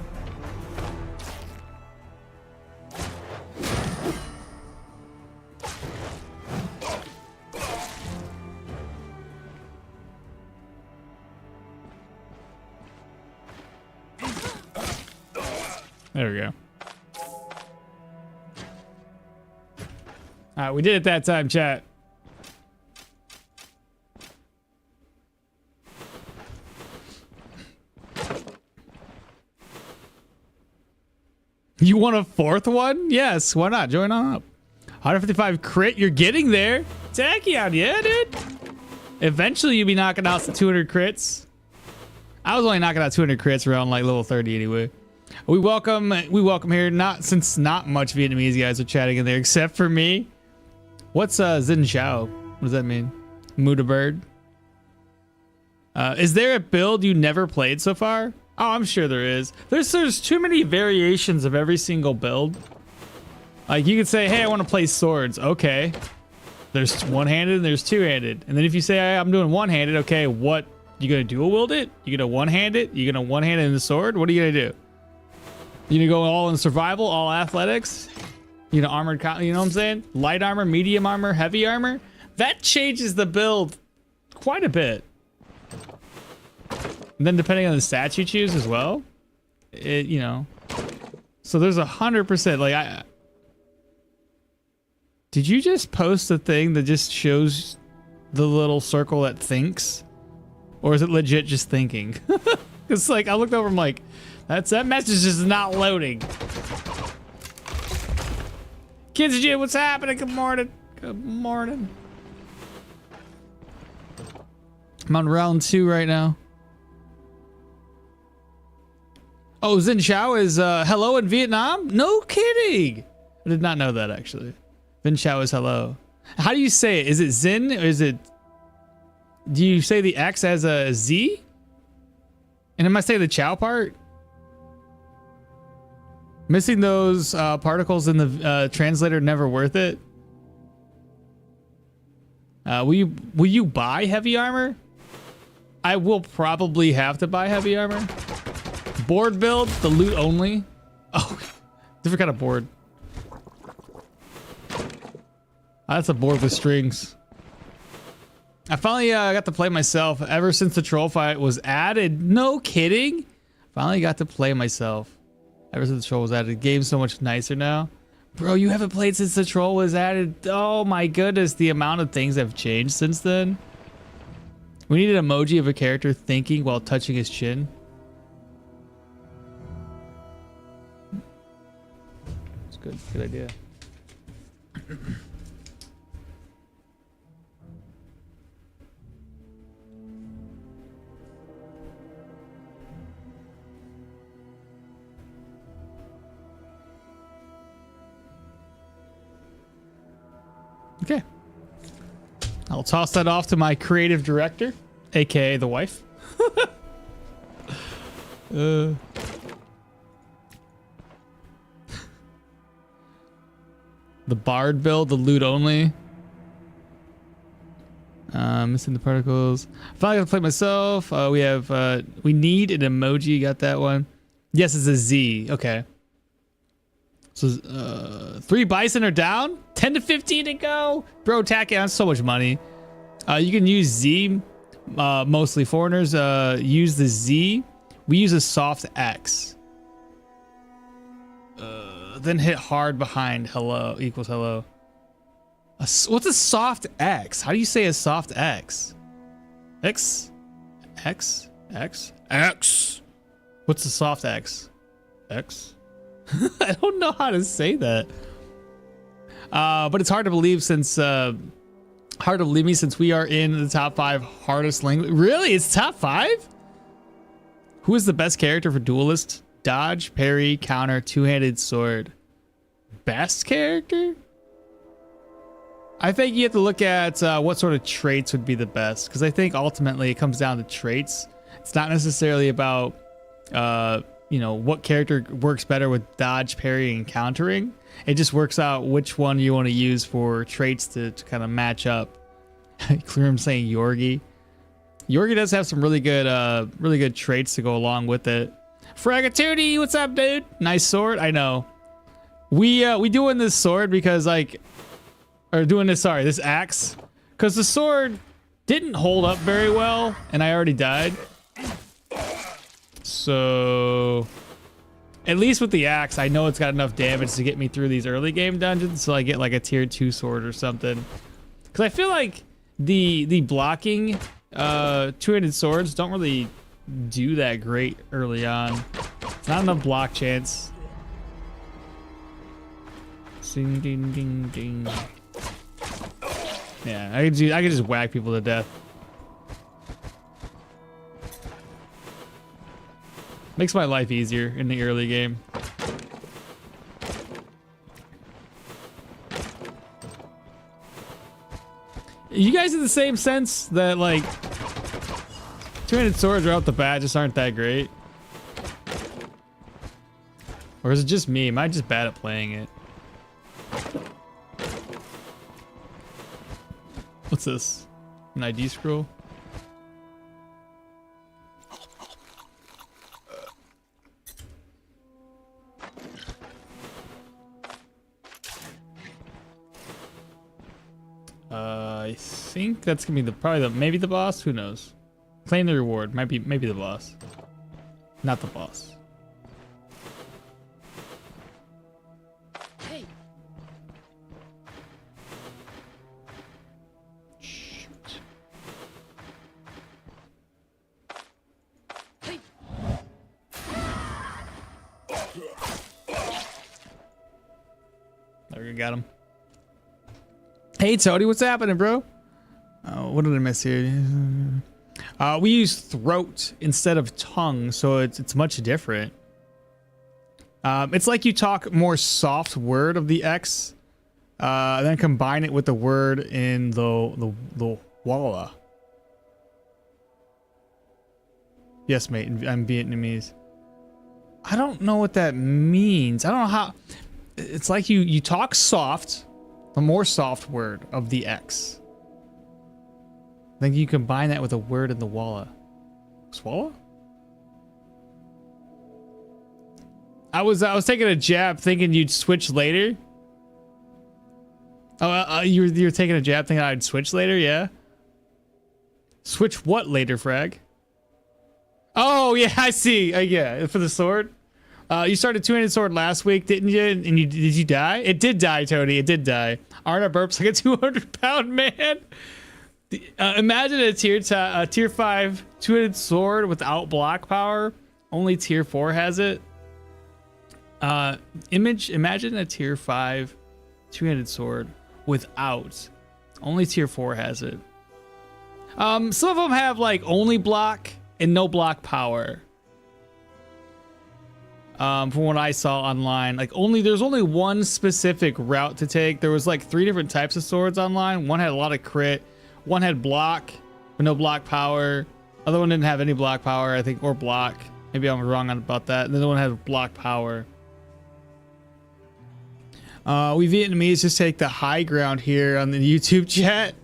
There we go. All right, we did it that time, chat. You want a fourth one? Yes, why not? Join on up. 155 crit, you're getting there. Tachyon, yeah, dude. Eventually you'll be knocking out some 200 crits. I was only knocking out 200 crits around like level 30 anyway. We welcome here, since not much Vietnamese guys are chatting in there except for me. What's Xin Xiao? What does that mean? Muda bird. Is there a build you never played so far? Oh, I'm sure there is. There's too many variations of every single build. Like you could say, hey, I want to play swords. Okay. There's one-handed and there's two-handed. And then if you say, hey, I'm doing one-handed, okay, what? You gonna dual wield it? You gonna one-hand it? You gonna one-hand it in the sword? What are you gonna do? You gonna go all in survival, all athletics? You know, armored, you know what I'm saying? Light armor, medium armor, heavy armor? That changes the build quite a bit. And then depending on the stats you choose as well, you know. So there's 100%, like did you just post a thing that just shows the little circle that thinks? Or is it legit just thinking? It's like, I looked over, I'm like, that message is not loading. Kids, Jim, what's happening? Good morning. Good morning. I'm on round 2 right now. Oh, Xin Xiao is hello in Vietnam? No kidding. I did not know that actually. Xin Xiao is hello. How do you say it? Is it Xin or is it... Do you say the X as a Z? And am I saying the Chow part? Missing those particles in the translator never worth it. Will you buy heavy armor? I will probably have to buy heavy armor. Board build, the loot only. Oh, different kind of board. That's a board with strings. I finally got to play myself ever since the troll fight was added. No kidding. Finally got to play myself ever since the troll was added. The game's so much nicer now. Bro, you haven't played since the troll was added. Oh my goodness, the amount of things have changed since then. We need an emoji of a character thinking while touching his chin. It's good. Good idea. Okay. I'll toss that off to my creative director, aka the wife. The bard build, the loot only. Missing the particles. Finally gonna play myself. We have we need an emoji. Got that one. Yes, it's a Z. Okay. So 3 bison are down. 10 to 15 to go. Bro, Tachyon, that's so much money. You can use Z. Mostly foreigners use the Z. We use a soft X. then hit hard behind hello equals hello. What's a soft X? How do you say a soft X? X? X? X? X? What's a soft X? X? I don't know how to say that. But it's hard to believe since since we are in the top 5 hardest language. Really? It's top 5? Who is the best character for duelist? Dodge, parry, counter, two-handed sword. Best character? I think you have to look at what sort of traits would be the best, because I think ultimately it comes down to traits. It's not necessarily about you know, what character works better with dodge, parry, and countering. It just works out which one you want to use for traits to kind of match up. Clear him saying Yorgi. Yorgi does have some really good traits to go along with it. Fragatooty, what's up, dude? Nice sword. I know. We doing this sword because like, or doing this, sorry, this axe, because the sword didn't hold up very well, and I already died. So, at least with the axe, I know it's got enough damage to get me through these early game dungeons, so I get like a tier 2 sword or something. Because I feel like the blocking two-handed swords don't really do that great early on. It's not enough block chance. Ding ding ding ding. Yeah, I could just whack people to death. Makes my life easier in the early game. You guys in the same sense that like two-handed swords right off the bat just aren't that great? Or is it just me? Am I just bad at playing it? What's this? An ID scroll? I think that's gonna be maybe the boss. Who knows? Claim the reward. Maybe the boss. Not the boss. Hey. Shoot. Hey. There we got him. Hey Tony, what's happening, bro? What did I miss here? We use throat instead of tongue, so it's much different. It's like you talk more soft word of the X, and then combine it with the word in the walla. Yes, mate. I'm Vietnamese. I don't know what that means. I don't know how. It's like you talk soft. The more soft word of the X. Then you combine that with a word in the walla. Swallow? I was taking a jab thinking you'd switch later. Oh, you were taking a jab thinking I'd switch later, yeah? Switch what later, Frag? Oh yeah, I see. Yeah, for the sword. You started two-handed sword last week, didn't you? And did you die? It did die, Tony. It did die. Arna burps like a 200-pound man. Imagine a tier 5 two-handed sword without block power. Only tier 4 has it. Imagine a tier 5 two-handed sword without. Only tier 4 has it. Some of them have like only block and no block power. From what I saw online, like there's only one specific route to take. There was like 3 different types of swords online. One had a lot of crit, one had block but no block power. Other one didn't have any block power, I think, or block. Maybe I'm wrong about that. And then the one had block power. We Vietnamese just take the high ground here on the YouTube chat.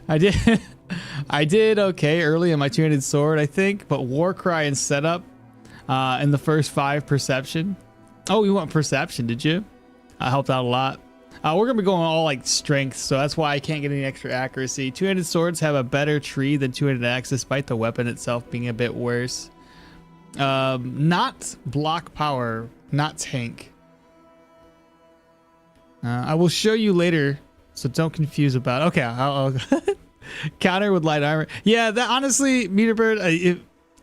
I did okay early in my two-handed sword, I think, but Warcry and setup. In the first 5 perception. Oh, you want perception, did you? I helped out a lot. We're gonna be going all like strength, so that's why I can't get any extra accuracy. Two-handed swords have a better tree than two-handed axe, despite the weapon itself being a bit worse. Not block power, not tank. I will show you later, so don't confuse about it. Okay, I'll counter with light armor. Yeah, that honestly, Meter Bird,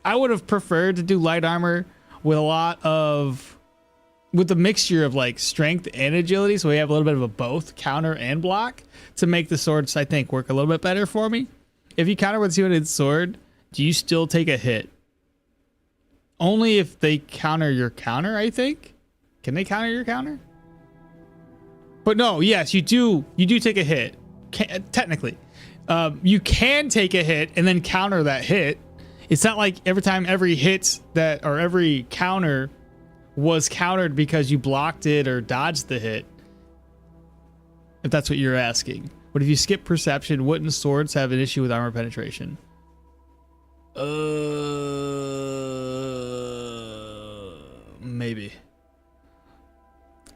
I would have preferred to do light armor with with the mixture of like strength and agility, so we have a little bit of a both counter and block to make the swords, I think, work a little bit better for me. If you counter with a two-handed sword, do you still take a hit? Only if they counter your counter, I think. Can they counter your counter? But no, yes, you do. You do take a hit. Technically, you can take a hit and then counter that hit. It's not like every hit that or every counter was countered because you blocked it or dodged the hit. If that's what you're asking. But if you skip perception, wouldn't swords have an issue with armor penetration? Maybe.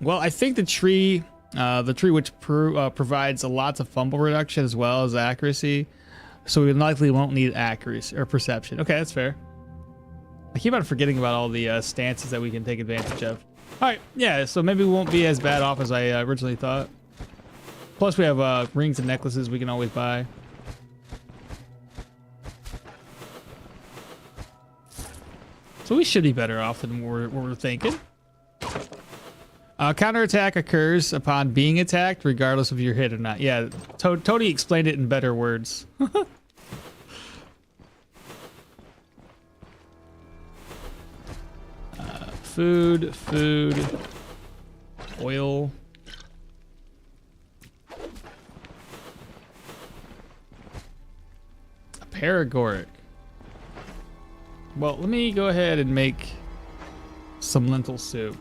Well, I think the tree which provides a lots of fumble reduction as well as accuracy, so we likely won't need accuracy or perception. Okay, that's fair. I keep on forgetting about all the stances that we can take advantage of. All right, yeah, so maybe we won't be as bad off as I originally thought. Plus, we have rings and necklaces we can always buy. So we should be better off than we're thinking. Counterattack occurs upon being attacked, regardless of your hit or not. Yeah, Tony explained it in better words. Food, oil. A Paragoric. Well, let me go ahead and make some lentil soup.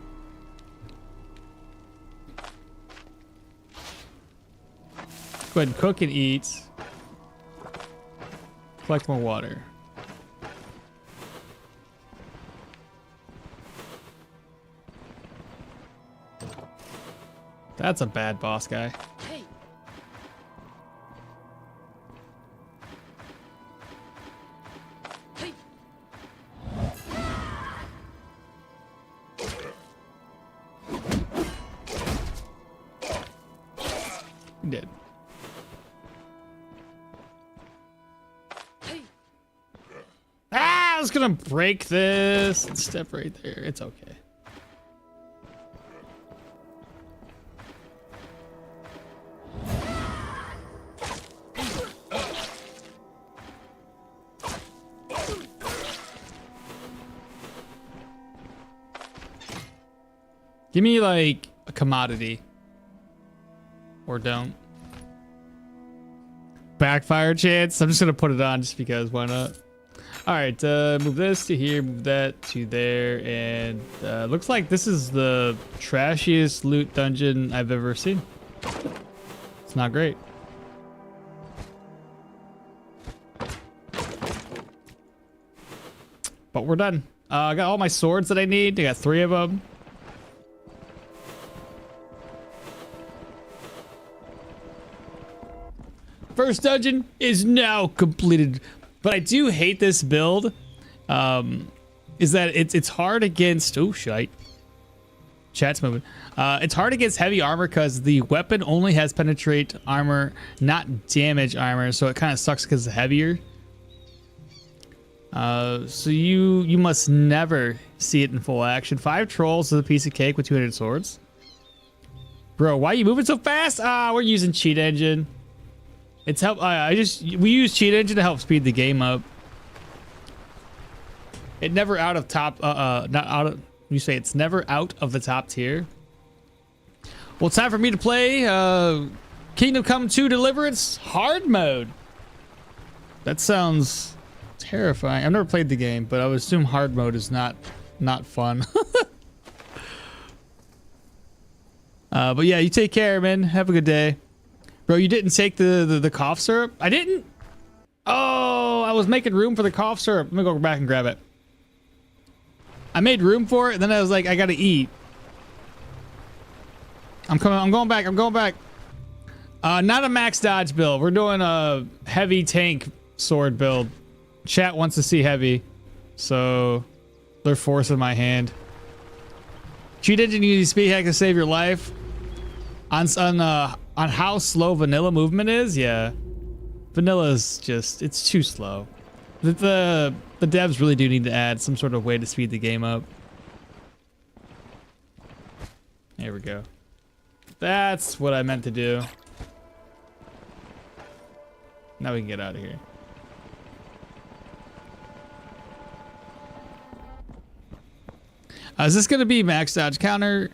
Go ahead and cook and eat. Collect more water. That's a bad boss guy. Hey. Hey. He did. Hey. Ah, I was gonna break this and step right there. It's okay. Give me like a commodity. Or don't. Backfire chance. I'm just gonna put it on just because, why not? Alright, move this to here, move that to there, and looks like this is the trashiest loot dungeon I've ever seen. It's not great. But we're done. I got all my swords that I need. I got 3 of them. First dungeon is now completed. But I do hate this build. Is that it's hard against... Oh, shite. Chat's moving. It's hard against heavy armor because the weapon only has penetrate armor, not damage armor. So it kind of sucks because it's heavier. So you must never see it in full action. 5 trolls is a piece of cake with 200 swords. Bro, why are you moving so fast? We're using cheat engine. It's help. We use cheat engine to help speed the game up. It never out of top. Not out of. You say it's never out of the top tier. Well, it's time for me to play Kingdom Come 2 Deliverance hard mode. That sounds terrifying. I've never played the game, but I would assume hard mode is not fun. But yeah, you take care, man. Have a good day. Bro, you didn't take the cough syrup? I didn't? Oh, I was making room for the cough syrup. Let me go back and grab it. I made room for it, and then I was like, I gotta eat. I'm going back. Not a max dodge build. We're doing a heavy tank sword build. Chat wants to see heavy, so they're forcing my hand. Cheat engine, you need speed hack to save your life. On how slow vanilla movement is, yeah. Vanilla's just, it's too slow. The devs really do need to add some sort of way to speed the game up. There we go. That's what I meant to do. Now we can get out of here. Is this gonna be max dodge counter?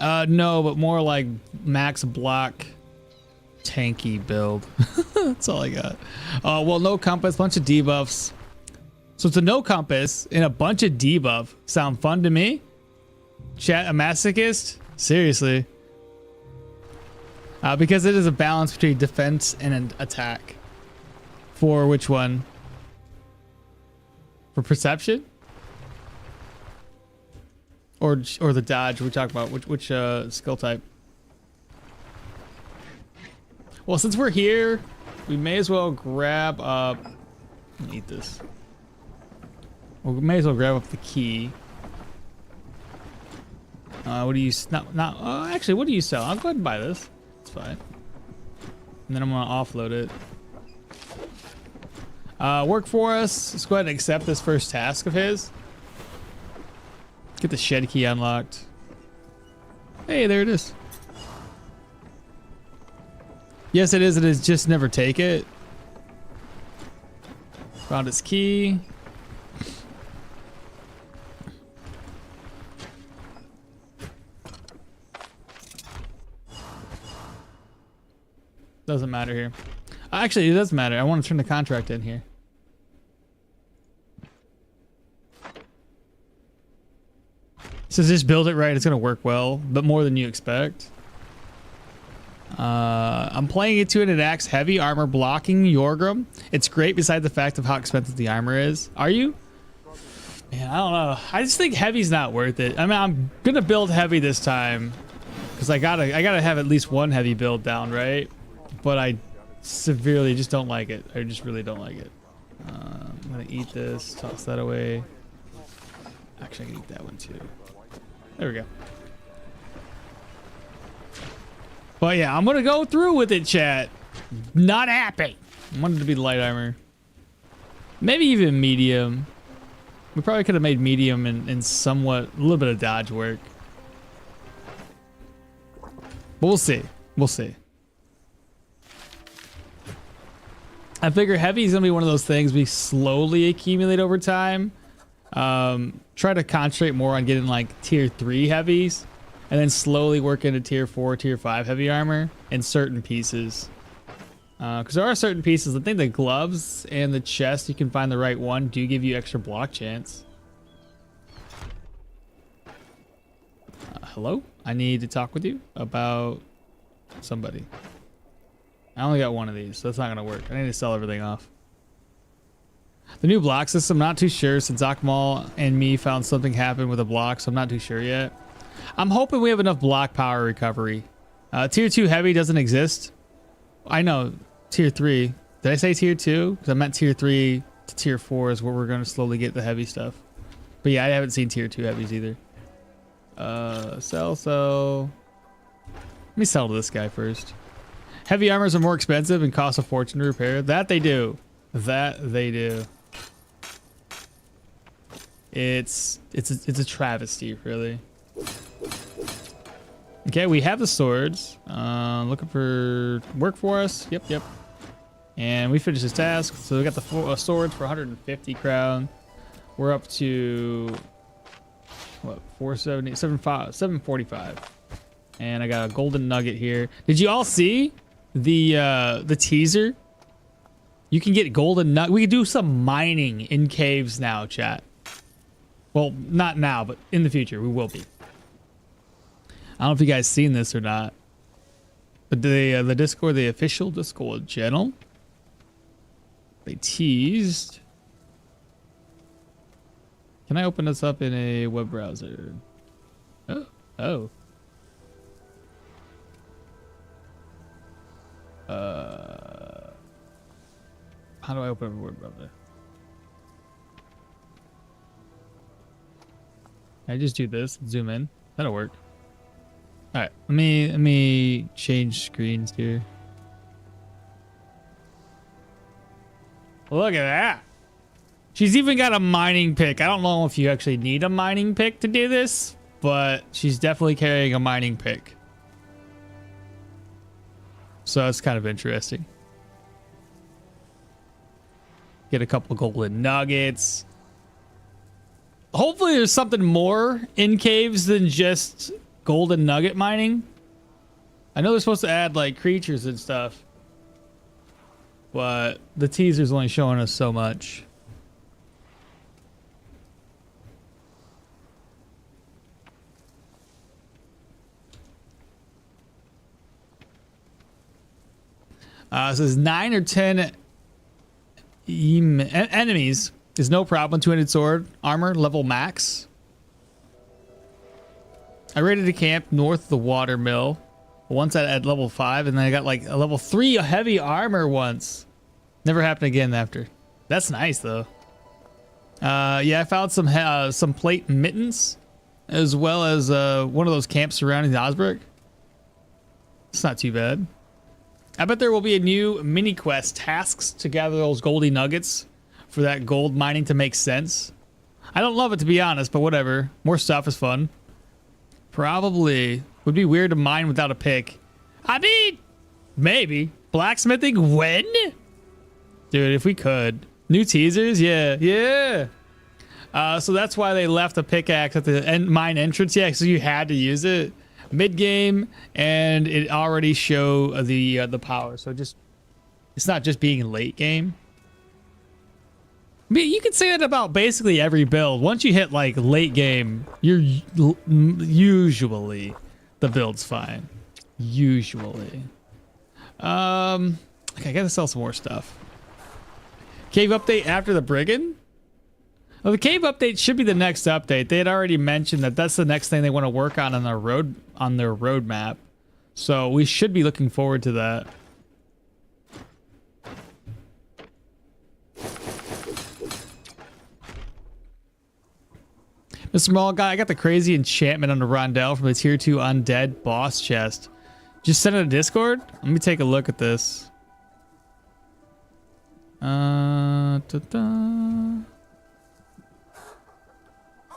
No, but more like max block tanky build. That's all I got. Well, no compass, bunch of debuffs. So it's a no compass and a bunch of debuff. Sound fun to me? Chat, a masochist? Seriously. Because it is a balance between defense and an attack. For which one? For perception? Or the dodge we talk about, which skill type? Well, since we're here, we may as well grab up. Eat this. We may as well grab up the key. What do you actually, what do you sell? I'll go ahead and buy this. It's fine. And then I'm gonna offload it. Work for us. Let's go ahead and accept this first task of his. Get the shed key unlocked. Hey, there it is. Yes, it is. It is. Just never take it. Found its key. Doesn't matter here. Actually, it does matter. I want to turn the contract in here. So just build it right. It's going to work well, but more than you expect. I'm playing it to an axe heavy armor blocking Yorgrim. It's great beside the fact of how expensive the armor is. Are you? Man, I don't know. I just think heavy's not worth it. I mean, I'm going to build heavy this time because I gotta have at least one heavy build down, right? But I severely just don't like it. I just really don't like it. I'm going to eat this, toss that away. Actually, I can eat that one too. There we go. But yeah, I'm gonna go through with it, chat. Not happy. I wanted it to be light armor. Maybe even medium. We probably could have made medium and somewhat, a little bit of dodge work. But we'll see. We'll see. I figure heavy is gonna be one of those things we slowly accumulate over time. Try to concentrate more on getting like tier 3 heavies and then slowly work into tier 4, tier 5 heavy armor in certain pieces. Because there are certain pieces, I think the gloves and the chest, you can find the right one, do give you extra block chance. Hello? I need to talk with you about somebody. I only got one of these, so that's not gonna work. I need to sell everything off. The new block system, not too sure since Akmal and me found something happened with a block, so I'm not too sure yet. I'm hoping we have enough block power recovery. Tier 2 heavy doesn't exist. I know, tier 3. Did I say tier 2? Because I meant tier 3 to tier 4 is where we're going to slowly get the heavy stuff. But yeah, I haven't seen tier 2 heavies either. Sell. Let me sell to this guy first. Heavy armors are more expensive and cost a fortune to repair. That they do. That they do. It's a travesty, really. Okay, we have the swords. Looking for work for us. Yep. And we finished this task. So we got the swords for 150 crown. We're up to what? 470, 745. And I got a golden nugget here. Did you all see the teaser? You can get golden nugget. We can do some mining in caves now, chat. Well, not now, but in the future, we will be. I don't know if you guys seen this or not, but the Discord, the official Discord channel, they teased. Can I open this up in a web browser? Oh. How do I open a web browser? I just do this, zoom in. That'll work. All right, let me change screens here. Look at that. She's even got a mining pick. I don't know if you actually need a mining pick to do this, but she's definitely carrying a mining pick. So it's kind of interesting. Get a couple golden nuggets. Hopefully there's something more in caves than just golden nugget mining. I know they're supposed to add like creatures and stuff, but the teaser's only showing us so much. It says 9 or 10 enemies is no problem. 200 sword armor level max. I raided a camp north of the water mill once at level 5, and then I got like a level 3 heavy armor once. Never happened again after. That's nice though. Yeah, I found some plate mittens as well as one of those camps surrounding the Osberg. It's not too bad. I bet there will be a new mini quest, tasks to gather those goldy nuggets for that gold mining to make sense. I don't love it, to be honest, but whatever. More stuff is fun. Probably would be weird to mine without a pick. I mean, maybe. Blacksmithing when? Dude, if we could. New teasers? Yeah. So that's why they left a pickaxe at the mine entrance. Yeah, so you had to use it mid-game, and it already show the power. So just, it's not just being late game. I mean, you can say that about basically every build. Once you hit like late game, you're usually the build's fine. Usually. Okay, I gotta sell some more stuff. Cave update after the Brigand? Well, the cave update should be the next update. They had already mentioned that that's the next thing they want to work on their roadmap. So we should be looking forward to that. Mr. Small Guy, I got the crazy enchantment on the Rondell from the tier 2 undead boss chest. Just send it to Discord? Let me take a look at this.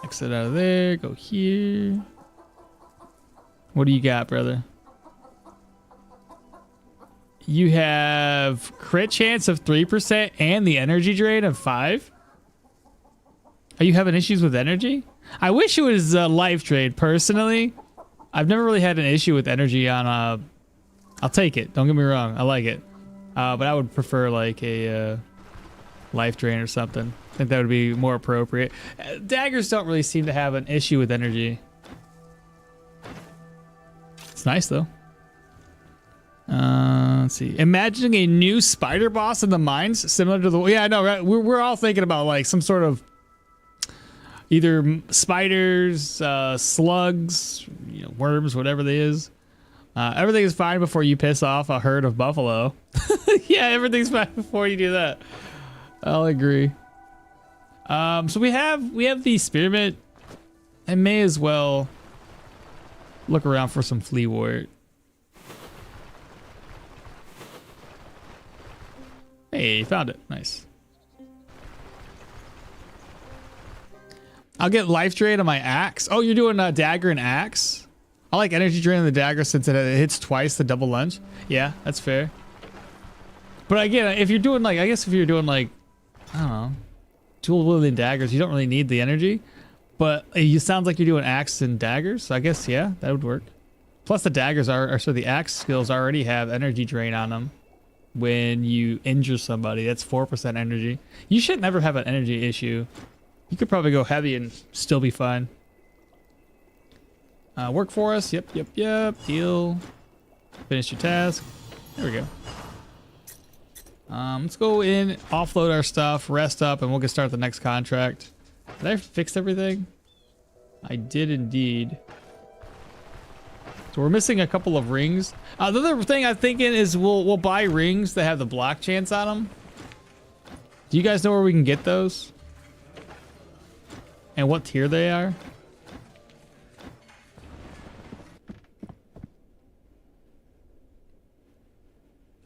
Exit out of there, go here. What do you got, brother? You have crit chance of 3% and the energy drain of 5. Are you having issues with energy? I wish it was life drain, personally. I've never really had an issue with energy on I'll take it, don't get me wrong, I like it. But I would prefer like a life drain or something. I think that would be more appropriate. Daggers don't really seem to have an issue with energy. It's nice though. Let's see. Imagining a new spider boss in the mines, similar to the... Yeah, I know, right? We're all thinking about like some sort of either spiders, slugs, you know, worms, whatever they is. Everything is fine before you piss off a herd of buffalo. Yeah, everything's fine before you do that. I'll agree. So we have the spearmint. I may as well look around for some flea wort. Hey, found it. Nice. I'll get life drain on my axe. Oh, you're doing a dagger and axe? I like energy drain on the dagger since it hits twice the double lunge. Yeah, that's fair. But again, if you're doing like, I guess if you're doing like, I don't know, dual wielding daggers, you don't really need the energy. But it sounds like you're doing axe and daggers. So I guess, yeah, that would work. Plus the daggers so the axe skills already have energy drain on them. When you injure somebody, that's 4% energy. You should never have an energy issue. You could probably go heavy and still be fine. Work for us. Yep. Deal. Finish your task. There we go. Let's go in, offload our stuff, rest up, and we'll get started the next contract. Did I fix everything? I did indeed. So we're missing a couple of rings. The other thing I'm thinking is we'll buy rings that have the block chance on them. Do you guys know where we can get those? And what tier they are?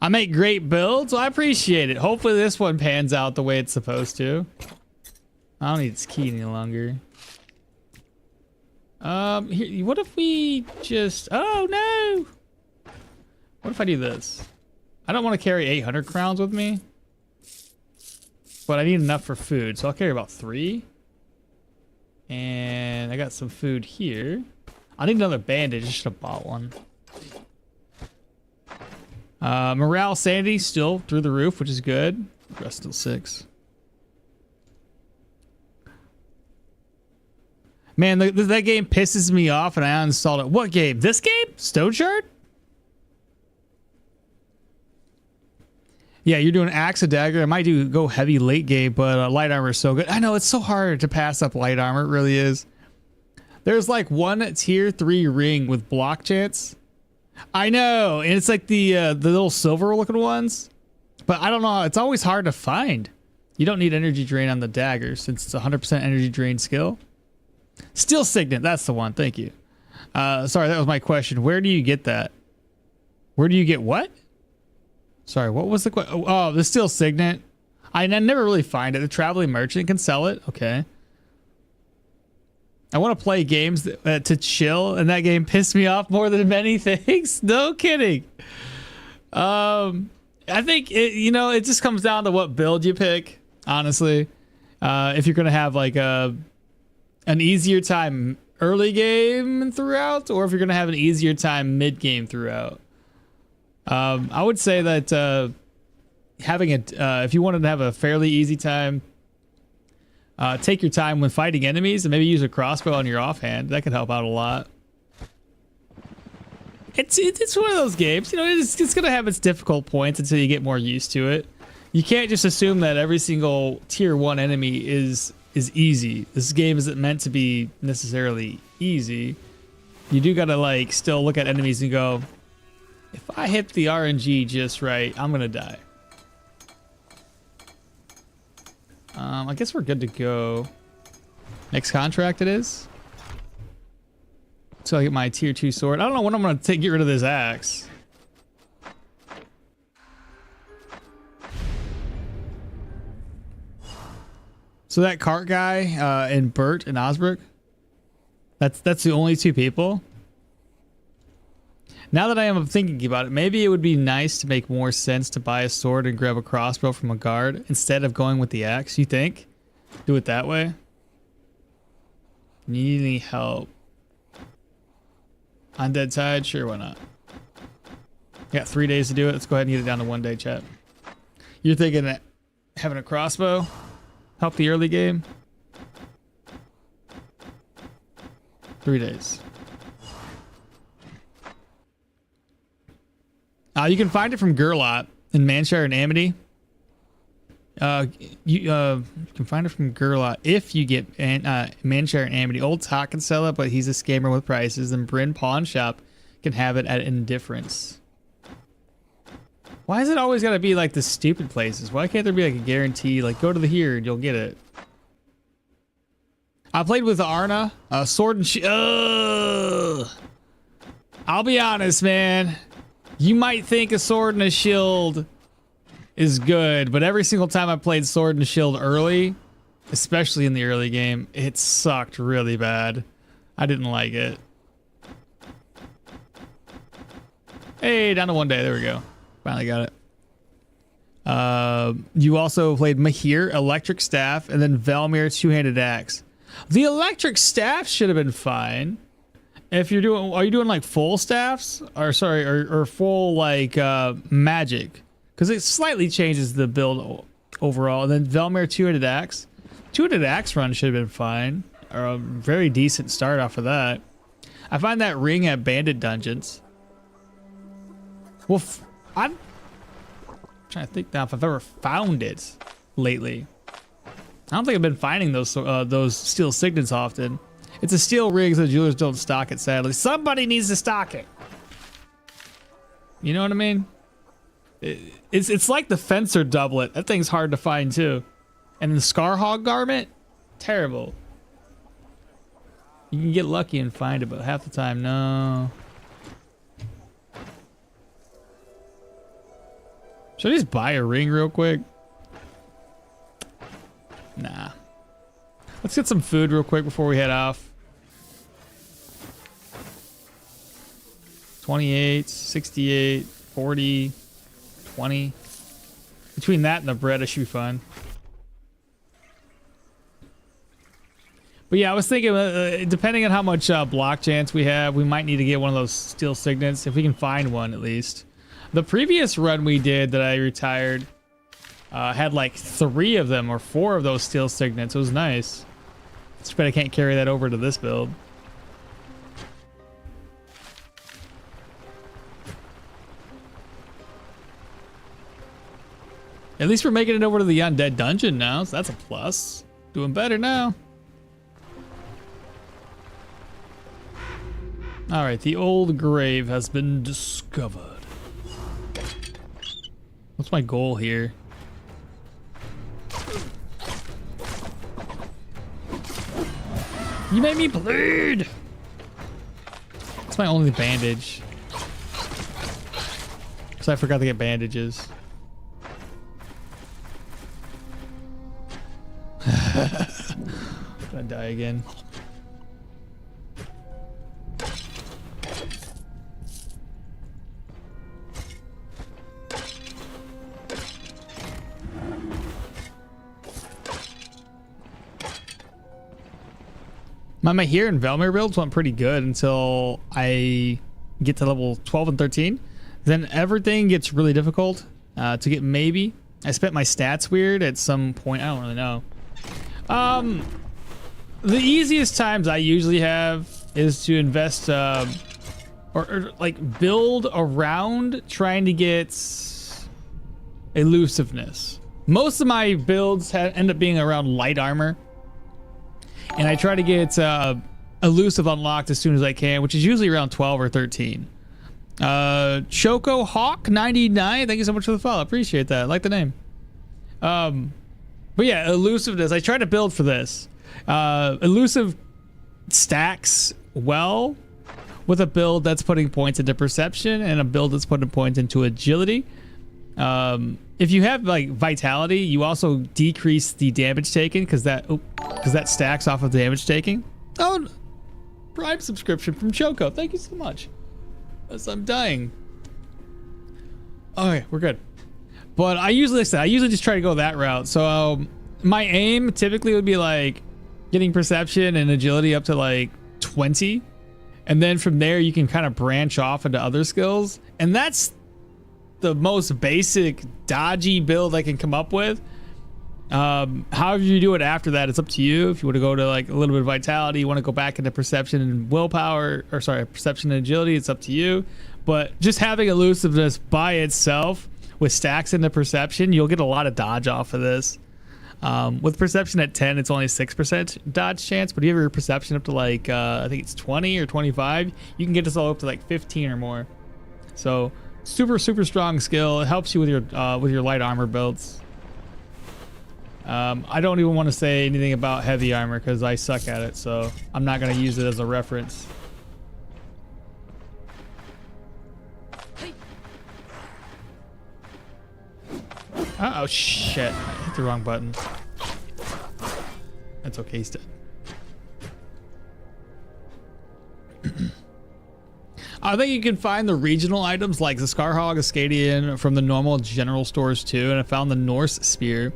I make great builds. Well, I appreciate it. Hopefully this one pans out the way it's supposed to. I don't need this key any longer. Here, what if we just... Oh, no! What if I do this? I don't want to carry 800 crowns with me. But I need enough for food, so I'll carry about 3. And I got some food here. I need another bandage. I should have bought one. Morale, sanity still through the roof, which is good. Rest still 6. Man, that game pisses me off, and I uninstalled it. What game? This game? Stoneshard? Yeah, you're doing axe and dagger. I might go heavy late game, but light armor is so good. I know it's so hard to pass up light armor. It really is. There's like one tier 3 ring with block chance. I know, and it's like the little silver looking ones, but I don't know. It's always hard to find. You don't need energy drain on the dagger since it's 100% energy drain skill. Steel Signet, that's the one. Thank you. Sorry, that was my question. Where do you get that? Where do you get what? Sorry, what was the question? Oh, the Steel Signet. I never really find it. The traveling merchant can sell it. Okay. I want to play games to chill, and that game pissed me off more than many things. No kidding. I think it just comes down to what build you pick. Honestly, if you're gonna have like an easier time early game throughout, or if you're gonna have an easier time mid game throughout. I would say that having it, if you wanted to have a fairly easy time, take your time when fighting enemies and maybe use a crossbow on your offhand. That could help out a lot. It's one of those games, it's gonna have its difficult points until you get more used to it. You can't just assume that every single tier 1 enemy is easy. This game isn't meant to be necessarily easy. You do gotta like still look at enemies and go, if I hit the RNG just right, I'm gonna die. I guess we're good to go. Next contract it is. So I get my tier 2 sword. I don't know when I'm gonna get rid of this axe. So that cart guy and Bert and Osbrook, that's the only 2 people. Now that I am thinking about it, maybe it would be nice to make more sense to buy a sword and grab a crossbow from a guard instead of going with the axe. You think? Do it that way? Need any help? Undead Tide? Sure, why not? Got 3 days to do it. Let's go ahead and get it down to 1 day, chat. You're thinking that having a crossbow help the early game? 3 days. You can find it from Gerlot in Manshire and Amity. You can find it from Gerlot if you get Manshire and Amity. Old Tot can sell it, but he's a scammer with prices. And Bryn Pawn Shop can have it at Indifference. Why is it always got to be like the stupid places? Why can't there be like a guarantee? Like go to the here and you'll get it. I played with Arna, Sword and Shield. I'll be honest, man. You might think a sword and a shield is good, but every single time I played sword and shield early, especially in the early game, it sucked really bad. I didn't like it. Hey, down to 1 day. There we go. Finally got it. You also played Mahir, Electric Staff, and then Velmir, Two-Handed Axe. The Electric Staff should have been fine. If you're doing, are you doing like full staffs or sorry, or full like magic? Because it slightly changes the build overall. And then Velmir Two-Handed Axe. Two-Handed Axe run should have been fine. Or a very decent start off of that. I find that ring at bandit dungeons. Well, I'm trying to think now if I've ever found it lately. I don't think I've been finding those steel signets often. It's a steel rig, so the jewelers don't stock it, sadly. Somebody needs to stock it. You know what I mean? It's like the fencer doublet. That thing's hard to find too. And the Scarhog garment, terrible. You can get lucky and find it, but half the time, no. Should I just buy a ring real quick? Nah. Let's get some food real quick before we head off. 28, 68, 40, 20. Between that and the bread, it should be fun. But yeah, I was thinking, depending on how much block chance we have, we might need to get one of those steel signets, if we can find one at least. The previous run we did that I retired had like 3 of them or 4 of those steel signets. It was nice. It's bad I can't carry that over to this build. At least we're making it over to the undead dungeon now, so that's a plus. Doing better now. Alright, the old grave has been discovered. What's my goal here? You made me bleed! That's my only bandage. Because I forgot to get bandages. Gonna die again. My Mahir and Velmir builds went pretty good until I get to level 12 and 13. Then everything gets really difficult to get maybe. I spent my stats weird at some point. I don't really know. The easiest times I usually have is to invest or like build around trying to get elusiveness. Most of my builds end up being around light armor. And I try to get elusive unlocked as soon as I can, which is usually around 12 or 13. Choco Hawk 99, thank you so much for the follow. Appreciate that. I like the name. But yeah, elusiveness. I try to build for this. Elusive stacks well with a build that's putting points into perception and a build that's putting points into agility. If you have like vitality, you also decrease the damage taken because that stacks off of the damage taking. Oh, Prime subscription from Choco. Thank you so much. As I'm dying. Okay, we're good. But I usually just try to go that route. So my aim typically would be like getting perception and agility up to like 20. And then from there you can kind of branch off into other skills. And that's the most basic dodgy build I can come up with. However you do it after that, it's up to you. If you want to go to like a little bit of vitality, you want to go back into perception and willpower, or sorry, perception and agility, it's up to you. But just having elusiveness by itself with stacks into perception, you'll get a lot of dodge off of this. With perception at 10, it's only 6% dodge chance, but if you have your perception up to like I think it's 20 or 25, you can get this all up to like 15 or more. So super strong skill. It helps you with your light armor builds. I don't even want to say anything about heavy armor because I suck at it, so I'm not going to use it as a reference. Oh shit, I hit the wrong button. That's okay, he's dead. I think you can find the regional items like the Scarhog Ascadian from the normal general stores too, and I found the Norse Spear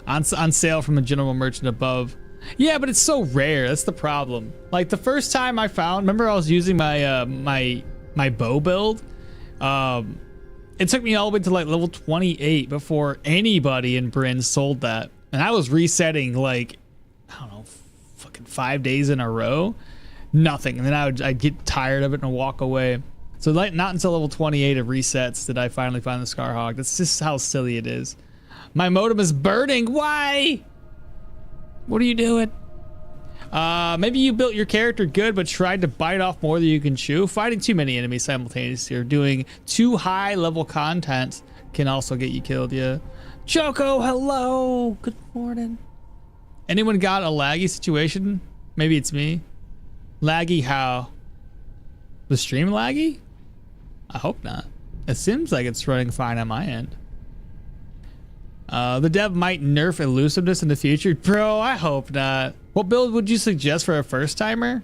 on sale from a general merchant above. Yeah, but it's so rare. That's the problem. Like the first time I found, remember I was using my my bow build. It took me all the way to like level 28 before anybody in Bryn sold that, and I was resetting like I don't know, fucking 5 days in a row, nothing, and then I'd get tired of it and walk away. So like not until level 28 of resets did I finally find the Scarhog. That's just how silly it is. My modem is burning. Why? What are you doing? Maybe you built your character good, but tried to bite off more than you can chew. Fighting too many enemies simultaneously or doing too high level content can also get you killed. Yeah. Choco, hello. Good morning. Anyone got a laggy situation? Maybe it's me. Laggy how? The stream laggy? I hope not. It seems like it's running fine on my end. The dev might nerf elusiveness in the future. Bro, I hope not. What build would you suggest for a first timer?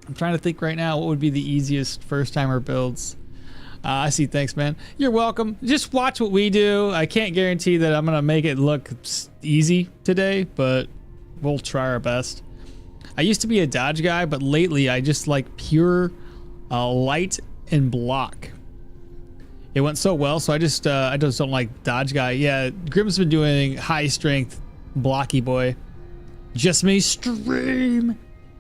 I'm trying to think right now what would be the easiest first timer builds. I see. Thanks, man. You're welcome. Just watch what we do. I can't guarantee that I'm going to make it look easy today, but we'll try our best. I used to be a dodge guy, but lately I just like pure light and block. It went so well, so I just don't like dodge guy. Yeah, Grim's been doing high strength blocky boy. Just me stream.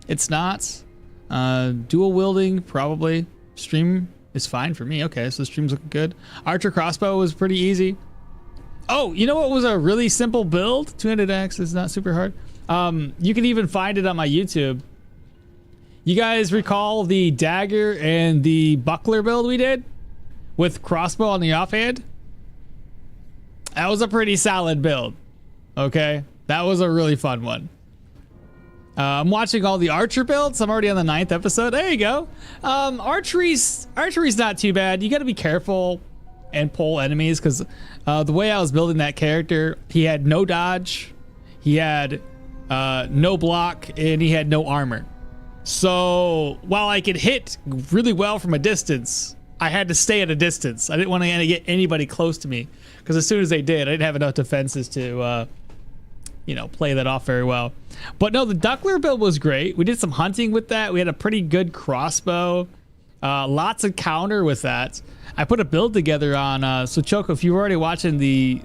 It's not. Dual wielding probably. Stream is fine for me. Okay, so the stream's looking good. Archer crossbow was pretty easy. Oh, you know what was a really simple build? 200x is not super hard. You can even find it on my YouTube. You guys recall the dagger and the buckler build we did with crossbow on the offhand? That was a pretty solid build. Okay, that was a really fun one. I'm watching all the archer builds. I'm already on the 9th episode. There you go. Archery's not too bad. You got to be careful and pull enemies because the way I was building that character, he had no dodge, he had no block, and he had no armor. So while I could hit really well from a distance, I had to stay at a distance. I didn't want to get anybody close to me because as soon as they did, I didn't have enough defenses to play that off very well. But no, the Duckler build was great. We did some hunting with that. We had a pretty good crossbow. Lots of counter with that. I put a build together on so Choco, if you were already watching the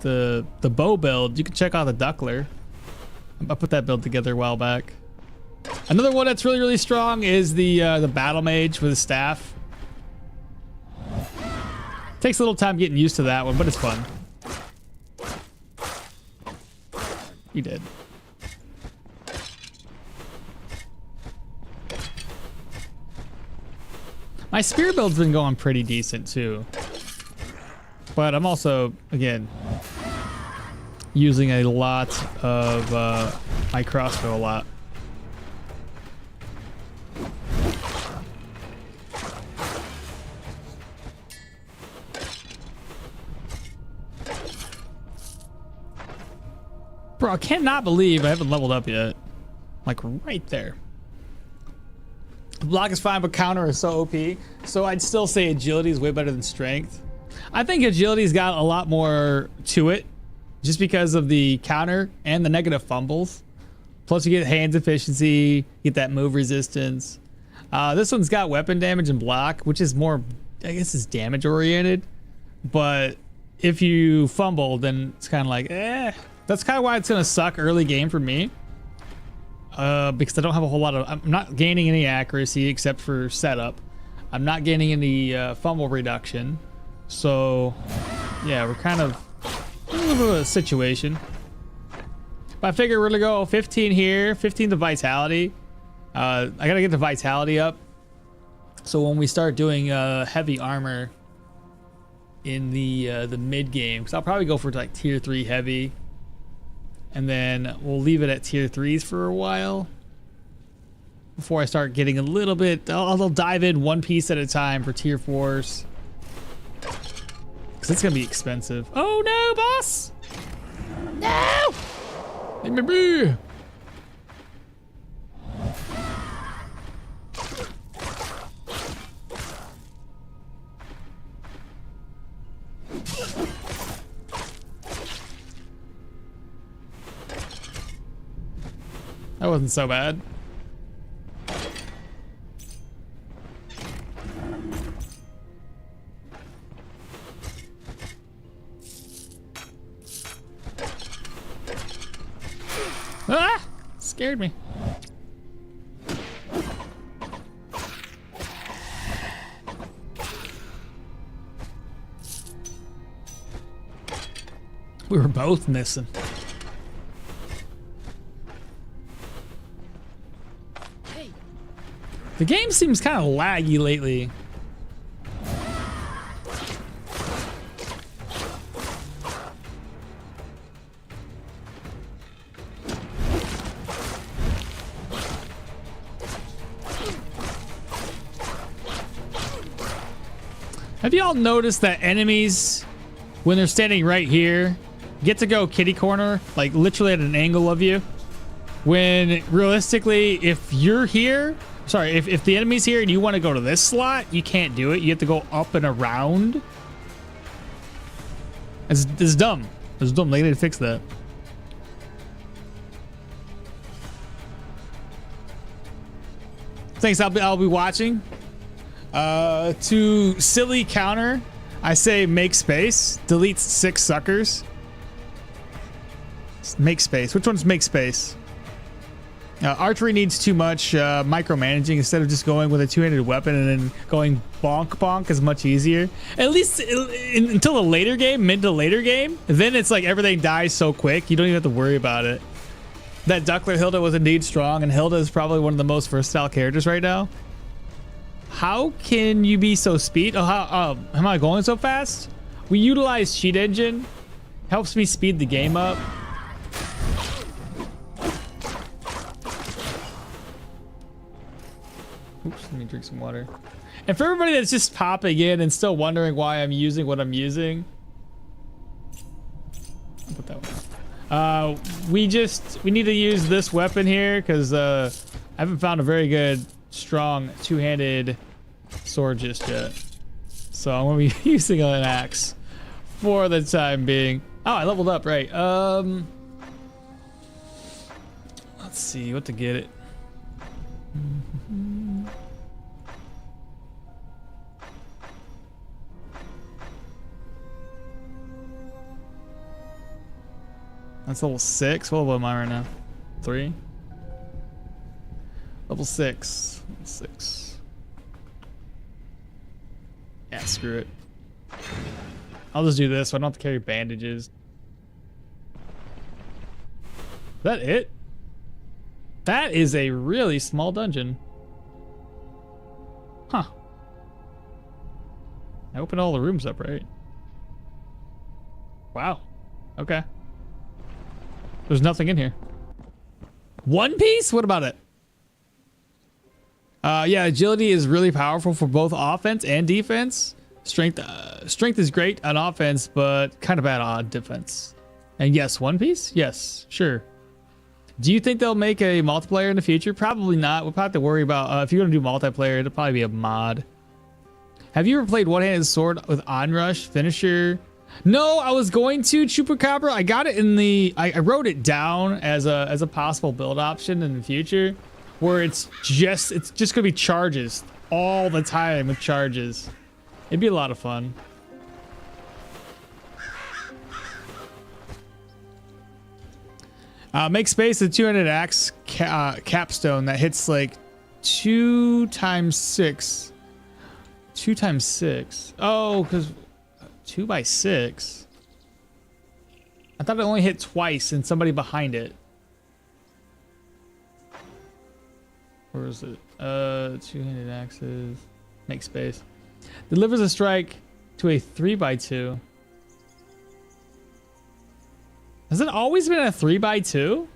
bow build, you can check out the Duckler. I put that build together a while back. Another one that's really, really strong is the battle mage with the staff. Takes a little time getting used to that one, but it's fun. You did. My spear build's been going pretty decent too. But I'm also, again, using a lot of my crossbow a lot. Bro, I cannot believe I haven't leveled up yet. Like right there. Block is fine, but counter is so OP. So I'd still say agility is way better than strength. I think agility's got a lot more to it just because of the counter and the negative fumbles. Plus you get hands efficiency, get that move resistance. This one's got weapon damage and block, which is more, I guess it's damage oriented. But if you fumble, then it's kind of like, eh. That's kind of why it's going to suck early game for me. Because I don't have a whole lot of, I'm not gaining any accuracy except for setup. I'm not gaining any fumble reduction. So yeah, we're kind of in a little bit of a situation. But I figure we're going to go 15 here, 15 to vitality. I got to get the vitality up. So when we start doing heavy armor in the mid game, because I'll probably go for like tier 3 heavy. And then we'll leave it at tier 3s for a while before I start getting a little bit. I'll dive in one piece at a time for tier 4s because it's gonna be expensive. Oh no, boss! No! Let me be. That wasn't so bad. Ah! Scared me. We were both missing. The game seems kind of laggy lately. Have y'all noticed that enemies when they're standing right here, get to go kitty corner, like literally at an angle of you. When realistically, if you're here, sorry, if the enemy's here and you want to go to this slot, you can't do it. You have to go up and around. It's dumb. It's dumb. They need to fix that. Thanks. I'll be watching. To silly counter, I say make space. Deletes 6 suckers. Make space. Which one's make space? Archery needs too much micromanaging. Instead of just going with a two-handed weapon and then going bonk bonk is much easier. At least until the later game, mid to later game, then it's like everything dies so quick you don't even have to worry about it. That Duckler Hilda was indeed strong, and Hilda is probably one of the most versatile characters right now. How can you be so speed? Oh, how am I going so fast? We utilize cheat engine. Helps me speed the game up. Oops, let me drink some water. And for everybody that's just popping in and still wondering why I'm using what I'm using, I'll put that one. We need to use this weapon here because I haven't found a very good, strong, two-handed sword just yet. So I'm gonna be using an axe for the time being. Oh, I leveled up, right? Let's see what to get it. That's level 6. What level am I right now? 3? Level 6. Level 6. Yeah, screw it. I'll just do this so I don't have to carry bandages. Is that it? That is a really small dungeon. Huh. I opened all the rooms up, right? Wow. Okay. There's nothing in here. One Piece? What about it? Yeah, agility is really powerful for both offense and defense. Strength is great on offense, but kind of bad on defense. And yes, One Piece? Yes, sure. Do you think they'll make a multiplayer in the future? Probably not. We'll probably have to worry about, if you're going to do multiplayer, it'll probably be a mod. Have you ever played one-handed sword with onrush, finisher? No, I was going to Chupacabra. I got it in the, I wrote it down as a possible build option in the future, where it's just gonna be charges all the time with charges. It'd be a lot of fun. Make space, a 200 axe capstone that hits like 2 times 6. 2 times 6. Oh, because 2 by 6. I thought it only hit twice and somebody behind it. Where is it? 2-handed axes. Make space. Delivers a strike to a 3 by 2. Has it always been a 3 by 2?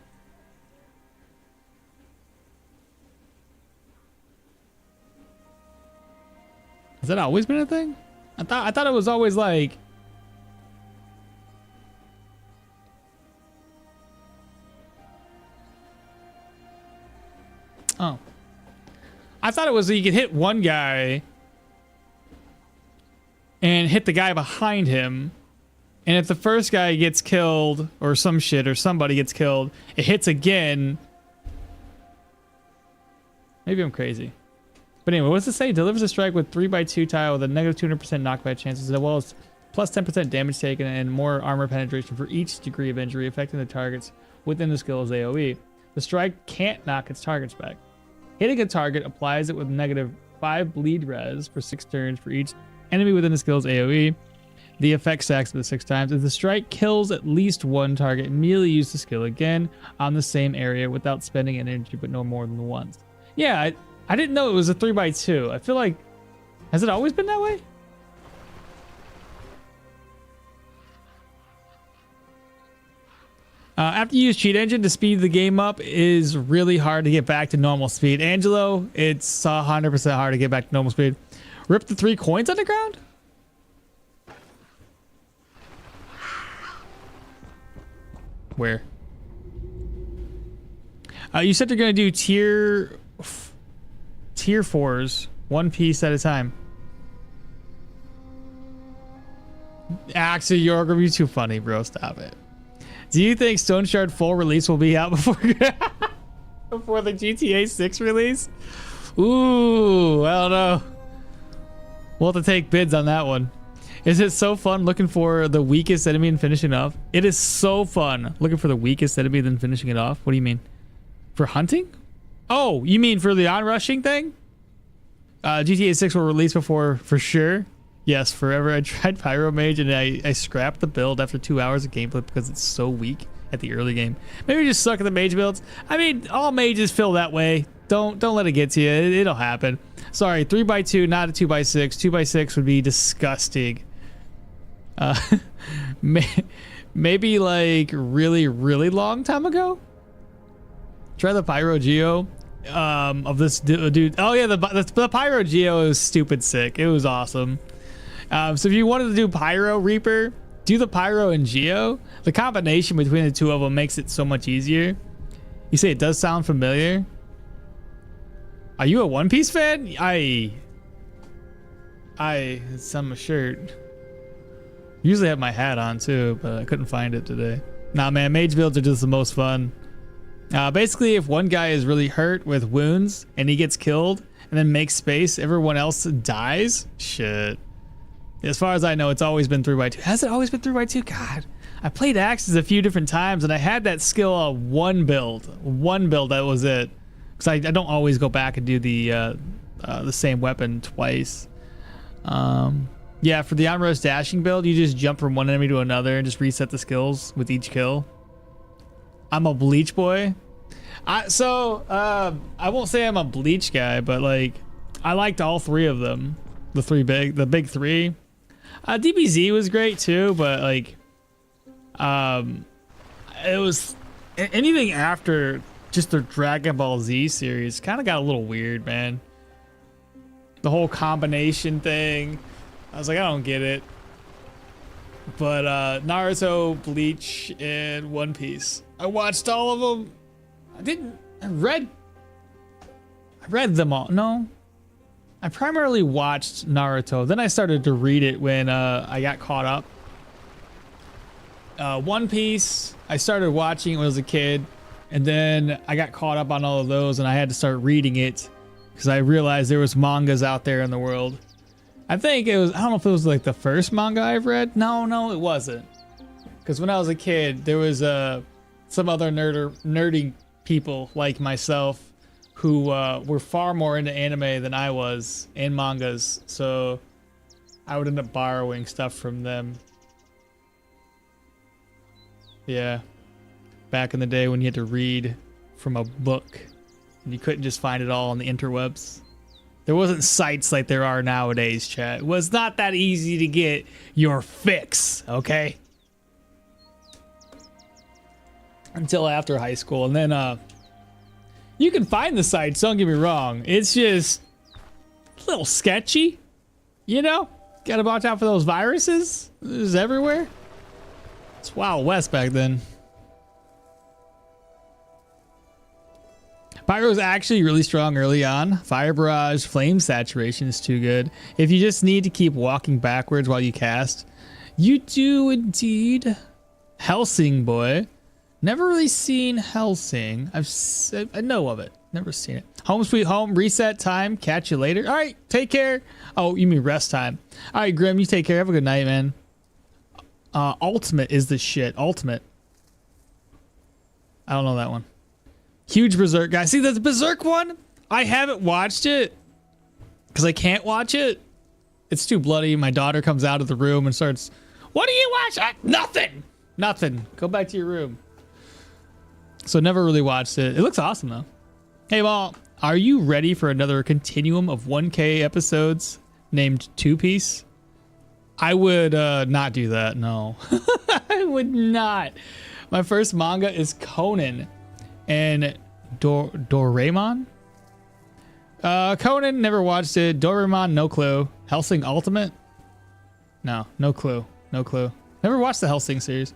Has that always been a thing? I thought it was always like, oh, I thought it was that you could hit one guy and hit the guy behind him, and if the first guy gets killed or some shit or somebody gets killed, it hits again. Maybe I'm crazy. But anyway, what's it say? Delivers a strike with 3 by 2 tile with a negative 200% knockback chances, as well as plus 10% damage taken and more armor penetration for each degree of injury affecting the targets within the skill's AoE. The strike can't knock its targets back. Hitting a target applies it with negative 5 bleed res for 6 turns for each enemy within the skill's AoE. The effect stacks with 6 times. If the strike kills at least one target, immediately use the skill again on the same area without spending energy, but no more than once. Yeah, I didn't know it was a 3 by 2. I feel like, has it always been that way? After you use cheat engine to speed the game up is really hard to get back to normal speed. Angelo, it's 100% hard to get back to normal speed. Rip the 3 coins on the ground? Where? You said they're gonna do tier 4s, one piece at a time. Actually, you're too funny, bro. Stop it. Do you think Stoneshard full release will be out before before the GTA 6 release? Ooh, I don't know. We'll have to take bids on that one. Is it so fun looking for the weakest enemy and finishing it off? It is so fun looking for the weakest enemy then finishing it off. What do you mean? For hunting? Oh, you mean for the onrushing thing? GTA 6 will release before, for sure. Yes, forever. I tried Pyro Mage and I scrapped the build after 2 hours of gameplay because it's so weak at the early game. Maybe just suck at the mage builds. I mean, all mages feel that way. Don't let it get to you. It'll happen. Sorry, 3x2, not a 2x6. 2x6 would be disgusting. Maybe like really long time ago. Try the Pyro Geo of this dude. Oh yeah, the Pyro Geo is stupid sick. It was awesome. So if you wanted to do Pyro Reaper, do the Pyro and Geo. The combination between the two of them makes it so much easier. You say it does sound familiar. Are you a One Piece fan? It's on my shirt. Usually have my hat on too, but I couldn't find it today. Nah, man, mage builds are just the most fun. Basically, if one guy is really hurt with wounds and he gets killed and then makes space, everyone else dies. Shit. As far as I know, it's always been 3x2. Has it always been 3x2? God, I played Axes a few different times and I had that skill on one build. One build, that was it. Because I don't always go back and do the same weapon twice. Yeah, for the onrush dashing build, you just jump from one enemy to another and just reset the skills with each kill. I'm a Bleach boy. I won't say I'm a Bleach guy, but like I liked all three of them. The big three. DBZ was great too, but like it was anything after just the Dragon Ball Z series kind of got a little weird, man. The whole combination thing, I was like, I don't get it. But Naruto, Bleach, and One Piece, I watched all of them. I read them all. No, I primarily watched Naruto. Then I started to read it when I got caught up. One Piece, I started watching when I was a kid, and then I got caught up on all of those, and I had to start reading it because I realized there was mangas out there in the world. I think it was, I don't know if it was like the first manga I've read. No, it wasn't. Because when I was a kid, there was some other nerdy people like myself who were far more into anime than I was and mangas. So I would end up borrowing stuff from them. Yeah. Back in the day when you had to read from a book and you couldn't just find it all on the interwebs. There wasn't sites like there are nowadays, chat. It was not that easy to get your fix, okay? Until after high school. And then you can find the sites, don't get me wrong. It's just a little sketchy, you know? Gotta watch out for those viruses. It was everywhere. It's Wild West back then. Pyro is actually really strong early on. Fire Barrage, Flame Saturation is too good. If you just need to keep walking backwards while you cast, you do indeed. Helsing boy. Never really seen Helsing. I know of it. Never seen it. Home Sweet Home, Reset Time. Catch you later. All right, take care. Oh, you mean rest time. All right, Grim, you take care. Have a good night, man. Ultimate is the shit. Ultimate. I don't know that one. Huge Berserk guy. See, the Berserk one? I haven't watched it because I can't watch it. It's too bloody. My daughter comes out of the room and starts, what do you watch? Nothing. Go back to your room. So never really watched it. It looks awesome though. Hey, Mal, are you ready for another continuum of 1K episodes named Two Piece? I would not do that. No, I would not. My first manga is Conan. And Doraemon? Conan, never watched it. Doraemon, no clue. Helsing Ultimate? No clue. Never watched the Helsing series.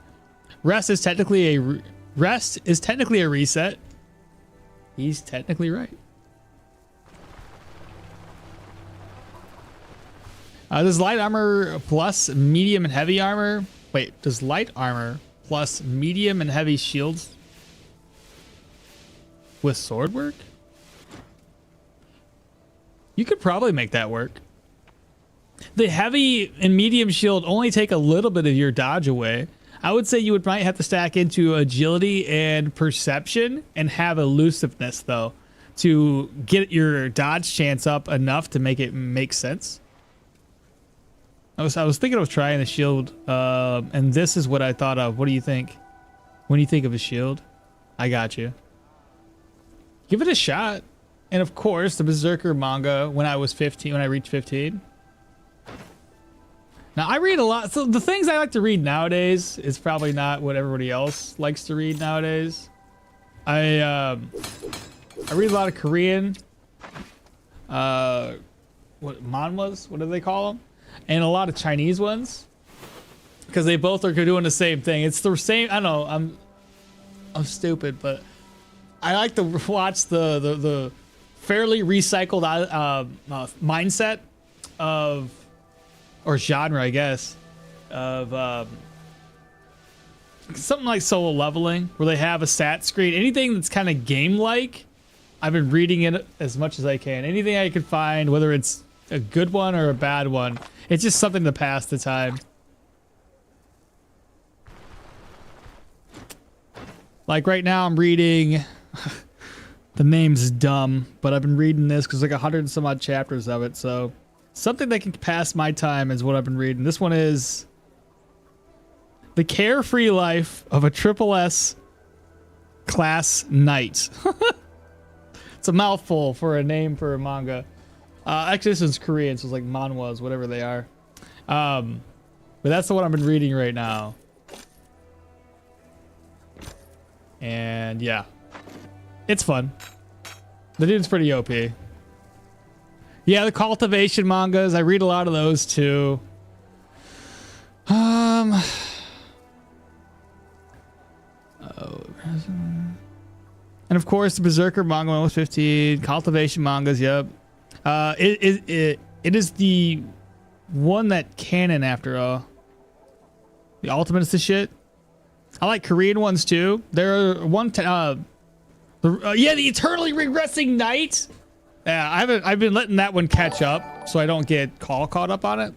Rest is technically a reset. He's technically right. Does light armor plus medium and heavy armor? Wait, does light armor plus medium and heavy shields with sword work? You could probably make that work. The heavy and medium shield only take a little bit of your dodge away. I would say you might have to stack into agility and perception and have elusiveness though to get your dodge chance up enough to make it make sense. I was thinking of trying a shield, and this is what I thought of. What do you think? When you think of a shield, I got you. Give it a shot. And of course, the Berserker manga when I was 15, when I reached 15. Now I read a lot. So the things I like to read nowadays is probably not what everybody else likes to read nowadays. I read a lot of Korean. What manhwas? What do they call them? And a lot of Chinese ones, because they both are doing the same thing. It's the same. I don't know. I'm stupid, but I like to watch the fairly recycled mindset of, or genre, I guess, of something like solo leveling, where they have a stat screen. Anything that's kind of game-like, I've been reading it as much as I can. Anything I can find, whether it's a good one or a bad one. It's just something to pass the time. Like right now I'm reading, the name's dumb, but I've been reading this because like 100 and some odd chapters of it. So something that can pass my time is what I've been reading. This one is The Carefree Life of a Triple S Class Knight. It's a mouthful for a name for a manga. Actually, this is Korean, so it's like manhwas, whatever they are. But that's the one I've been reading right now. And yeah, it's fun. The dude's pretty OP. Yeah, the cultivation mangas, I read a lot of those too. And of course, the Berserker manga when I was 15, cultivation mangas, yep. It is the one that canon after all. The ultimate is the shit. I like Korean ones too. There are the eternally regressing knight. Yeah, I've been letting that one catch up so I don't get caught up on it.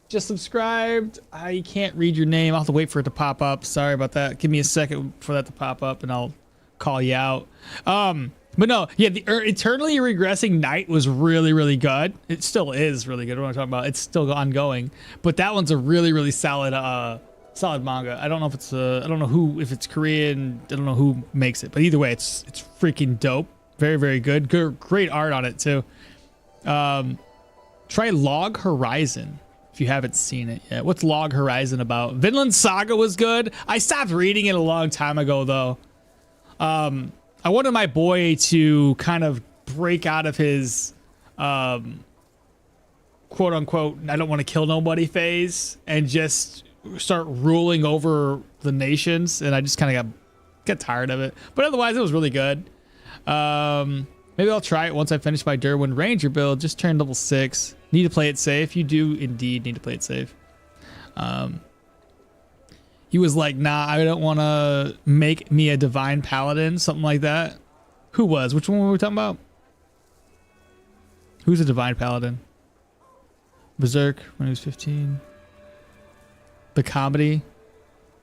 Just subscribed. I can't read your name. I'll have to wait for it to pop up. Sorry about that. Give me a second for that to pop up and I'll call you out. But no, yeah, the eternally regressing knight was really, really good. It still is really good. What am I talking about? It's still ongoing, but that one's a really, really solid, solid manga. I don't know if it's, I don't know if it's Korean. I don't know who makes it, but either way, it's freaking dope. Very, very good. Great art on it too. Try Log Horizon if you haven't seen it yet. What's Log Horizon about? Vinland Saga was good. I stopped reading it a long time ago though. I wanted my boy to kind of break out of his quote unquote I don't want to kill nobody phase and just start ruling over the nations, and I just kind of got tired of it. But otherwise it was really good. Maybe I'll try it once I finish my Derwin Ranger build. Just turned level 6. Need to play it safe. You do indeed need to play it safe. He was like, nah, I don't want to make me a divine paladin, something like that. Who was? Which one were we talking about? Who's a divine paladin? Berserk when he was 15. The comedy.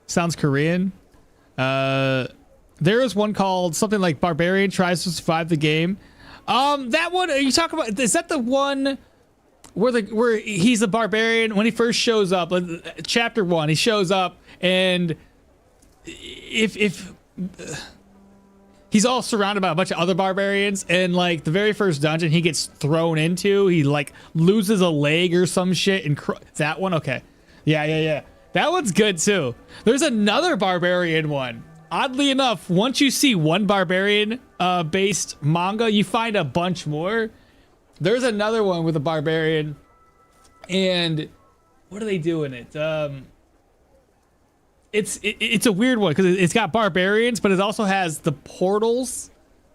Sounds Korean. There is one called something like Barbarian Tries to Survive the Game. That one, are you talking about, is that the one where he's a barbarian when he first shows up, chapter 1, he shows up and if he's all surrounded by a bunch of other barbarians, and like the very first dungeon he gets thrown into, he like loses a leg or some shit, and that one, okay. Yeah. That one's good too. There's another barbarian one. Oddly enough, once you see one barbarian based manga, you find a bunch more. There's another one with a barbarian, and what do they do in it? it's a weird one because it's got barbarians, but it also has the portals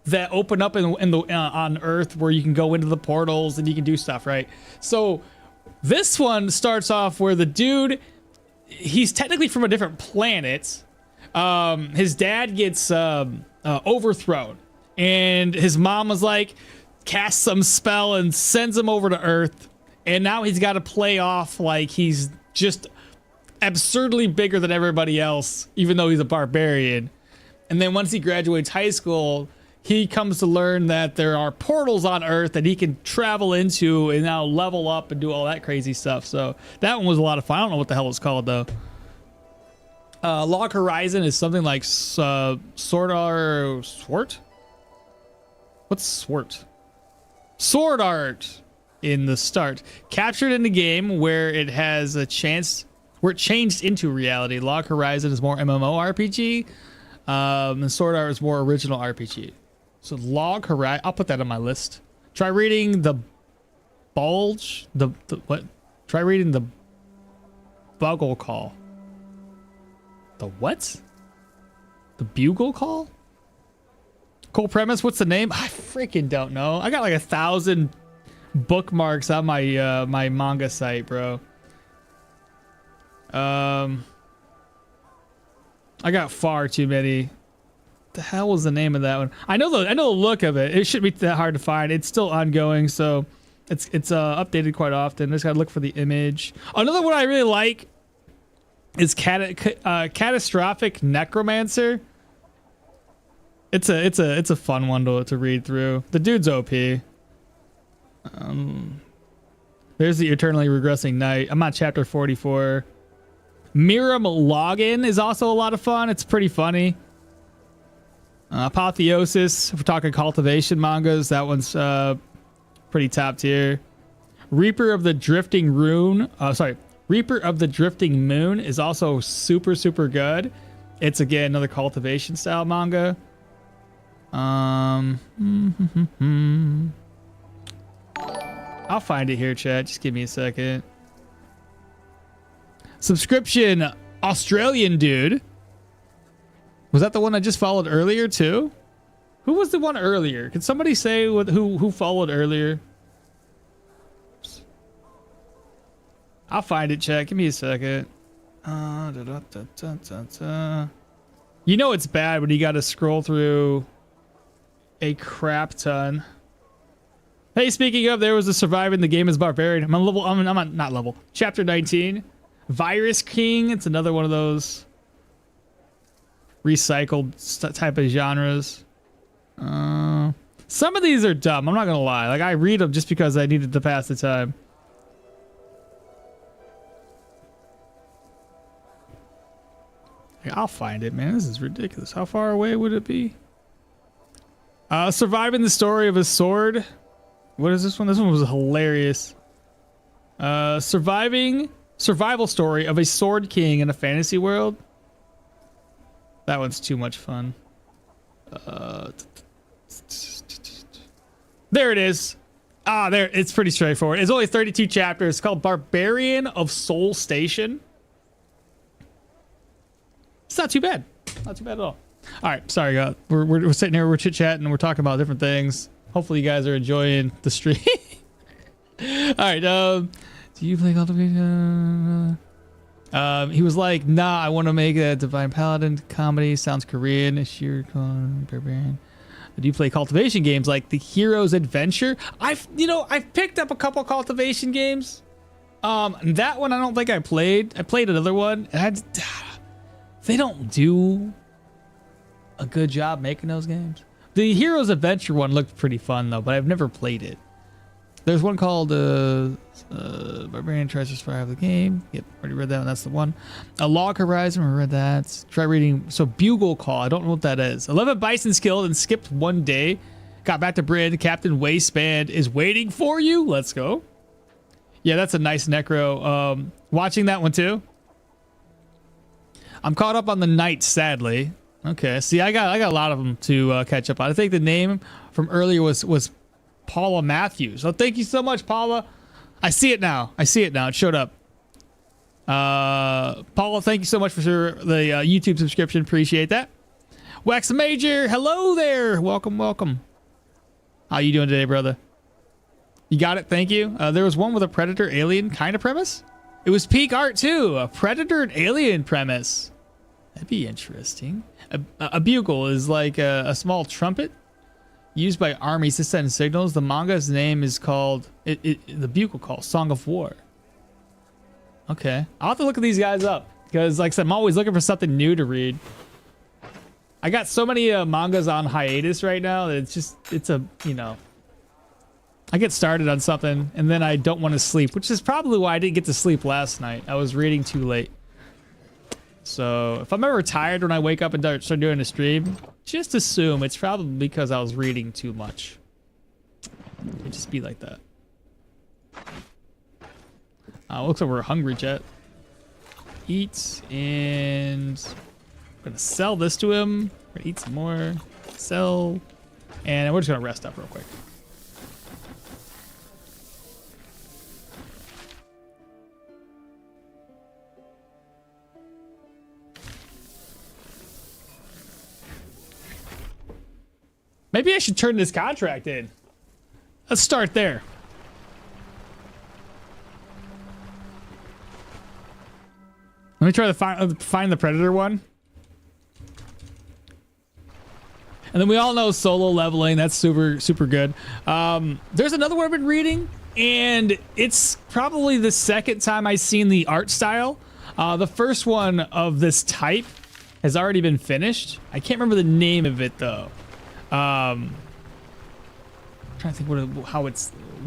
that open up in the on Earth where you can go into the portals and you can do stuff, right? So this one starts off where the dude, he's technically from a different planet. His dad gets overthrown, and his mom was like, casts some spell and sends him over to Earth, and now he's got to play off like he's just absurdly bigger than everybody else, even though he's a barbarian. And then once he graduates high school, he comes to learn that there are portals on Earth that he can travel into and now level up and do all that crazy stuff. So that one was a lot of fun. I don't know what the hell it's called though. Log Horizon is something like Sword Swart? What's Swart? Sword Art in the start. Captured in the game where it has a chance, where it changed into reality. Log Horizon is more MMORPG. And Sword Art is more original RPG. So Log Horizon, I'll put that on my list. Try reading the Bulge, the what? Try reading the Bugle Call. The what? The Bugle Call? Cool premise. What's the name? I freaking don't know. I got like 1,000 bookmarks on my my manga site, bro. I got far too many. The hell was the name of that one? I know the look of it. It shouldn't be that hard to find. It's still ongoing, so it's updated quite often. Just gotta look for the image. Another one I really like is Catastrophic Necromancer. It's a fun one to read through. The dude's OP. There's the Eternally Regressing Knight. I'm on chapter 44. Miram Login is also a lot of fun. It's pretty funny. Apotheosis, if we're talking cultivation mangas, that one's pretty top tier. Reaper of the Drifting Reaper of the Drifting Moon is also super, super good. It's again another cultivation style manga. I'll find it here, chat. Just give me a second. Subscription Australian dude. Was that the one I just followed earlier too? Who was the one earlier? Can somebody say who followed earlier? I'll find it, chat. Give me a second. You know it's bad when you got to scroll through a crap ton. Hey, speaking of, there was a surviving the game as barbarian. I'm on level. I'm on not level. Chapter 19. Virus King. It's another one of those recycled type of genres. Some of these are dumb. I'm not gonna lie. Like I read them just because I needed to pass the time. I'll find it, man. This is ridiculous. How far away would it be? Surviving the story of a sword. What is this one? This one was hilarious. Survival story of a sword king in a fantasy world. That one's too much fun. There it is. There. It's pretty straightforward. It's only 32 chapters. It's called Barbarian of Soul Station. It's not too bad. Not too bad at all. All right. Sorry, guys. We're sitting here. We're chit-chatting. And we're talking about different things. Hopefully, you guys are enjoying the stream. All right. Do you play cultivation? He was like, nah, I want to make a Divine Paladin comedy. Sounds Korean. Is your barbarian? Do you play cultivation games like The Hero's Adventure? I've picked up a couple cultivation games. That one I don't think I played. I played another one, and they don't do a good job making those games. The Hero's Adventure one looked pretty fun though, but I've never played it. There's one called Barbarian Tries to Survive the Game. Yep, already read that one. That's the one. A Log Horizon, we read that. Try reading. So Bugle Call, I don't know what that is. 11 bison skilled and skipped one day. Got back to Bryn. Captain Waistband is waiting for you. Let's go. Yeah, that's a nice necro. Watching that one too. I'm caught up on the Knight, sadly. Okay, see, I got a lot of them to catch up on. I think the name from earlier was Paula Matthews. Oh, thank you so much, Paula. I see it now. It showed up. Paula, thank you so much for the YouTube subscription. Appreciate that. Wax Major, hello there. Welcome, welcome. How you doing today, brother? You got it, thank you. There was one with a predator alien kind of premise. It was peak art too, a predator and alien premise. That'd be interesting. A bugle is like a small trumpet used by armies to send signals. The manga's name is called the bugle call Song of War. Okay, I'll have to look at these guys up because, like I said, I'm always looking for something new to read. I got so many mangas on hiatus right now that it's a, you know, I get started on something and then I don't want to sleep, which is probably why I didn't get to sleep last night. I was reading too late. So if I'm ever tired when I wake up and start doing a stream, just assume it's probably because I was reading too much. It just be like that. Looks like we're hungry, chat. Eat, and I'm gonna sell this to him. We're gonna eat some more. Sell, and we're just gonna rest up real quick. Maybe I should turn this contract in. Let's start there. Let me try to find the predator one. And then we all know solo leveling. That's super, super good. There's another one I've been reading, and it's probably the second time I've seen the art style. The first one of this type has already been finished. I can't remember the name of it though. I'm trying to think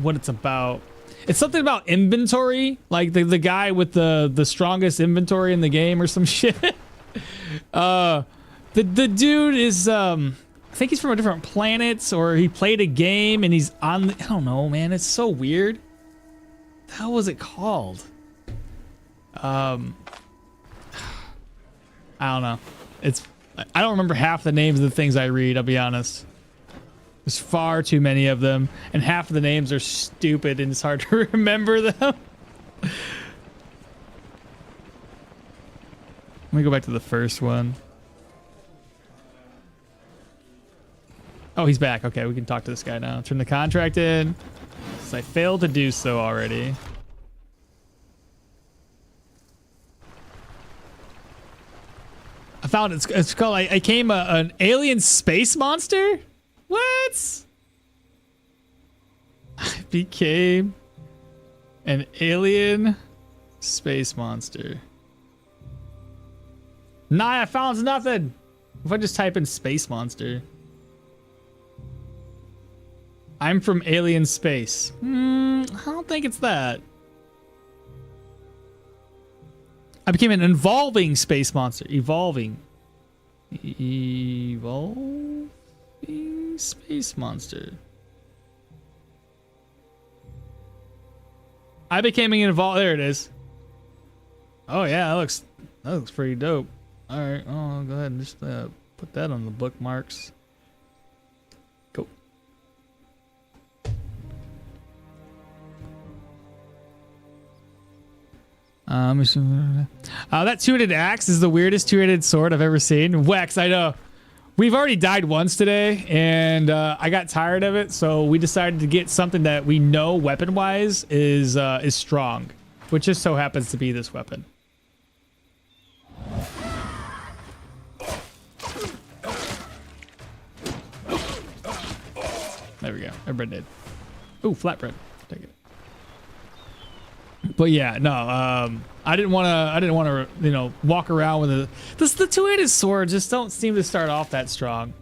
what it's about. It's something about inventory, like the guy with the strongest inventory in the game or some shit. The dude is I think he's from a different planet, or he played a game and he's on I don't know, man, it's so weird. How was it called? I don't know. I don't remember half the names of the things I read, I'll be honest. There's far too many of them, and half of the names are stupid and it's hard to remember them. Let me go back to the first one. Oh, he's back. Okay, we can talk to this guy now. Turn the contract in. So I failed to do so already. I found it's called I came an alien space monster? What? I became an alien space monster. Nah, I found nothing. If I just type in space monster. I'm from alien space. I don't think it's that. I became an evolving space monster. Evolving space monster. I became an evolved. There it is. Oh yeah, that looks pretty dope. All right, I'll go ahead and just put that on the bookmarks. Go. That two-headed axe is the weirdest two-headed sword I've ever seen. Wex, I know. We've already died once today, and I got tired of it, so we decided to get something that we know weapon-wise is strong, which just so happens to be this weapon. There we go. Everybody did. Ooh, flatbread. Take it. But yeah, no. I didn't want to, you know, walk around with the two-handed sword. Just don't seem to start off that strong.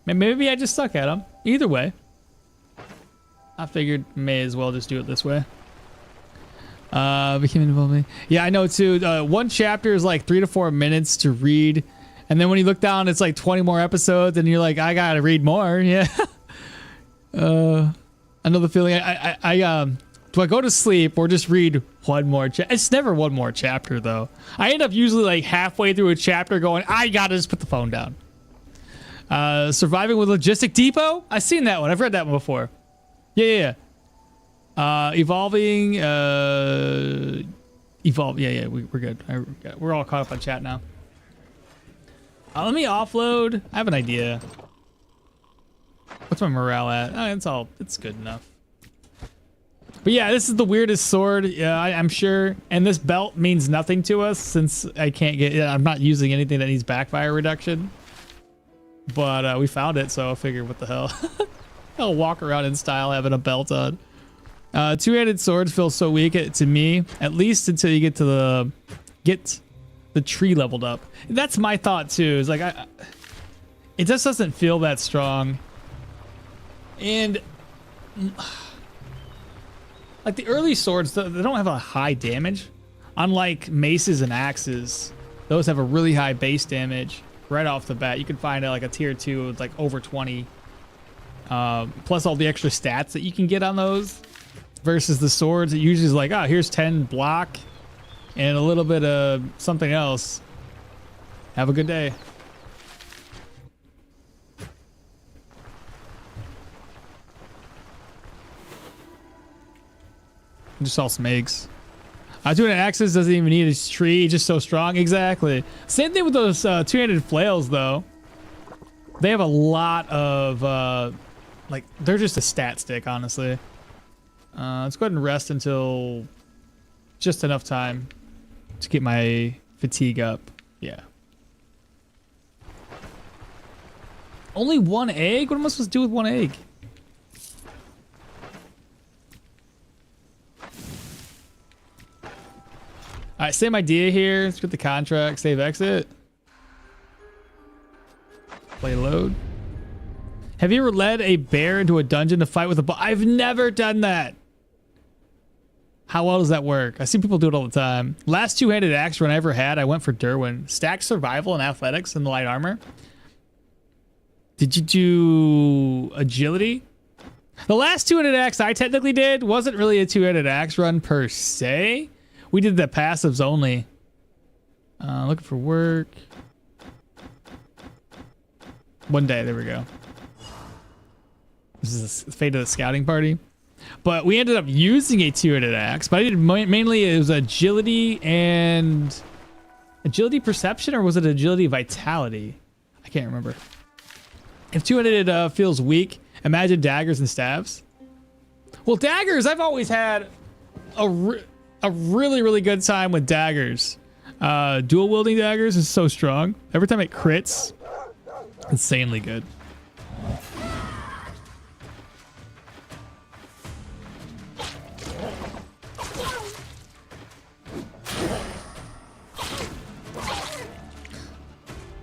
Maybe I just suck at them. Either way, I figured may as well just do it this way. Became involved. Yeah, I know too. One chapter is like 3 to 4 minutes to read. And then when you look down, it's like 20 more episodes, and you're like, I gotta read more. Yeah. I know the feeling. Do I go to sleep or just read one more chapter? It's never one more chapter, though. I end up usually like halfway through a chapter going, I gotta just put the phone down. Surviving with Logistic Depot? I've seen that one. I've read that one before. Yeah. Evolving. Evolve. Yeah, we're good. We're all caught up on chat now. Let me offload. I have an idea. What's my morale at? Oh, it's good enough. But yeah, this is the weirdest sword. Yeah, I'm sure. And this belt means nothing to us since I can't get. I'm not using anything that needs backfire reduction. But we found it, so I figured, what the hell? I'll walk around in style having a belt on. Two-handed swords feel so weak to me, at least until you get to the tree leveled up. That's my thought too. Is like it just doesn't feel that strong. And like the early swords, they don't have a high damage. Unlike maces and axes, those have a really high base damage right off the bat. You can find like a tier 2 with like over 20. Plus all the extra stats that you can get on those. Versus the swords, it usually is like, oh, here's 10 block and a little bit of something else. Have a good day. Just saw some eggs. Two-handed axes doesn't even need a tree, just so strong. Exactly. Same thing with those two-handed flails, though. They have a lot of like, they're just a stat stick, honestly. Let's go ahead and rest until just enough time to get my fatigue up. Yeah. Only one egg? What am I supposed to do with one egg? All right, same idea here. Let's get the contract, save exit. Play load. Have you ever led a bear into a dungeon to fight with a boss? I've never done that. How well does that work? I see people do it all the time. Last two-handed axe run I ever had, I went for Derwin. Stacked survival and athletics in the light armor. Did you do agility? The last two-handed axe I technically did wasn't really a two-handed axe run per se. We did the passives only. Looking for work. One day, there we go. This is the fate of the scouting party. But we ended up using a two-handed axe. But I did mainly, it was agility and... Agility perception, or was it agility vitality? I can't remember. If two-handed feels weak, imagine daggers and staves. Well, daggers, I've always had a really, really good time with daggers. Dual wielding daggers is so strong. Every time it crits, insanely good.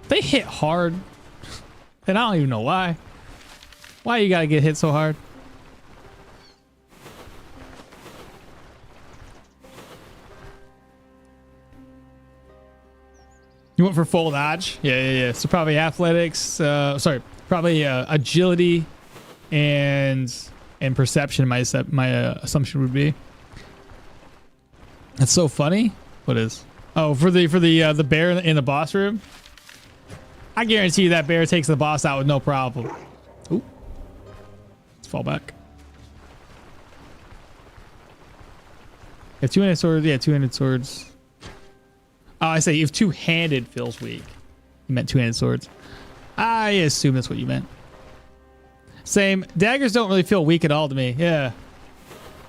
They hit hard, and I don't even know why. Why you gotta get hit so hard? You went for full dodge? Yeah. So probably athletics. Probably agility and perception. My assumption would be. That's so funny. What is? Oh, for the bear in the boss room. I guarantee you that bear takes the boss out with no problem. Ooh. Let's fall back. Yeah, two-handed swords. Yeah, two-handed swords. Oh, I say if two-handed feels weak. You meant two-handed swords. I assume that's what you meant. Same. Daggers don't really feel weak at all to me. Yeah.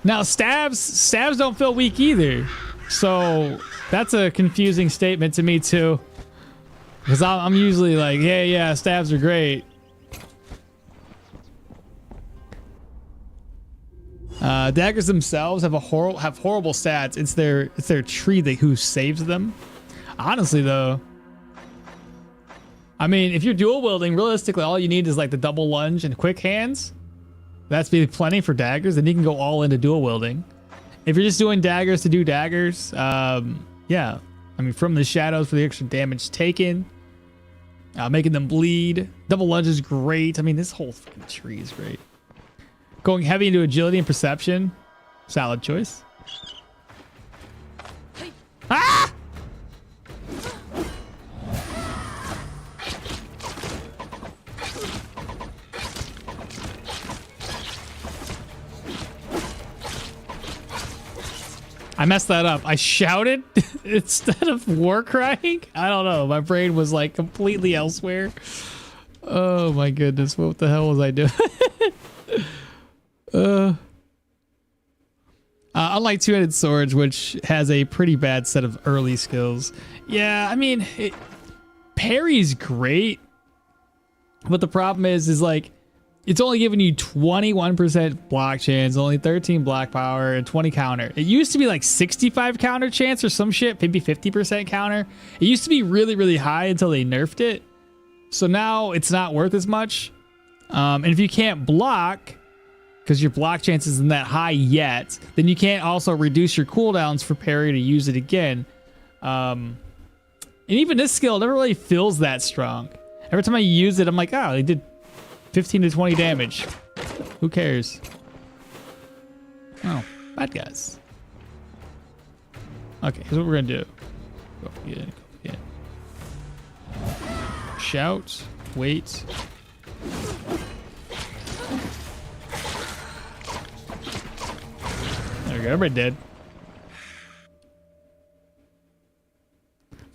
Now stabs don't feel weak either. So that's a confusing statement to me too. Because I'm usually like, yeah, stabs are great. Daggers themselves have horrible stats. It's their tree who saves them. Honestly, though, I mean, if you're dual wielding, realistically, all you need is like the double lunge and quick hands. That's be plenty for daggers. Then you can go all into dual wielding. If you're just doing daggers to do daggers, yeah. I mean, from the shadows for the extra damage taken, making them bleed. Double lunge is great. I mean, this whole fucking tree is great. Going heavy into agility and perception, solid choice. Ah! I messed that up. I shouted instead of war crying. I don't know. My brain was like completely elsewhere. Oh my goodness. What the hell was I doing? Unlike two-handed swords, which has a pretty bad set of early skills. Yeah, I mean, parry's great. But the problem is like, it's only giving you 21% block chance, only 13 block power, and 20 counter. It used to be like 65 counter chance or some shit, maybe 50% counter. It used to be really, really high until they nerfed it. So now it's not worth as much. And if you can't block, because your block chance isn't that high yet, then you can't also reduce your cooldowns for parry to use it again. And even this skill never really feels that strong. Every time I use it, I'm like, oh, they did 15 to 20 damage. Who cares? Oh, bad guys. Okay, here's what we're gonna do. Go again, go again. Shout, wait. There we go, everybody dead.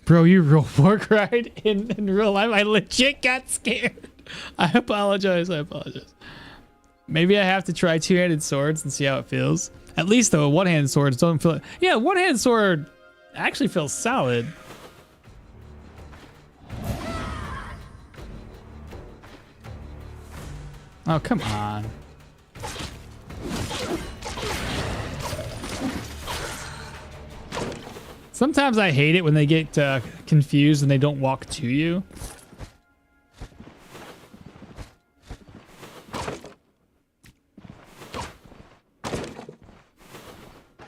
Bro, you real war cried in real life? I legit got scared. I apologize. Maybe I have to try two-handed swords and see how it feels. At least though, one-handed swords don't feel... Yeah, one-handed sword actually feels solid. Oh, come on. Sometimes I hate it when they get confused and they don't walk to you.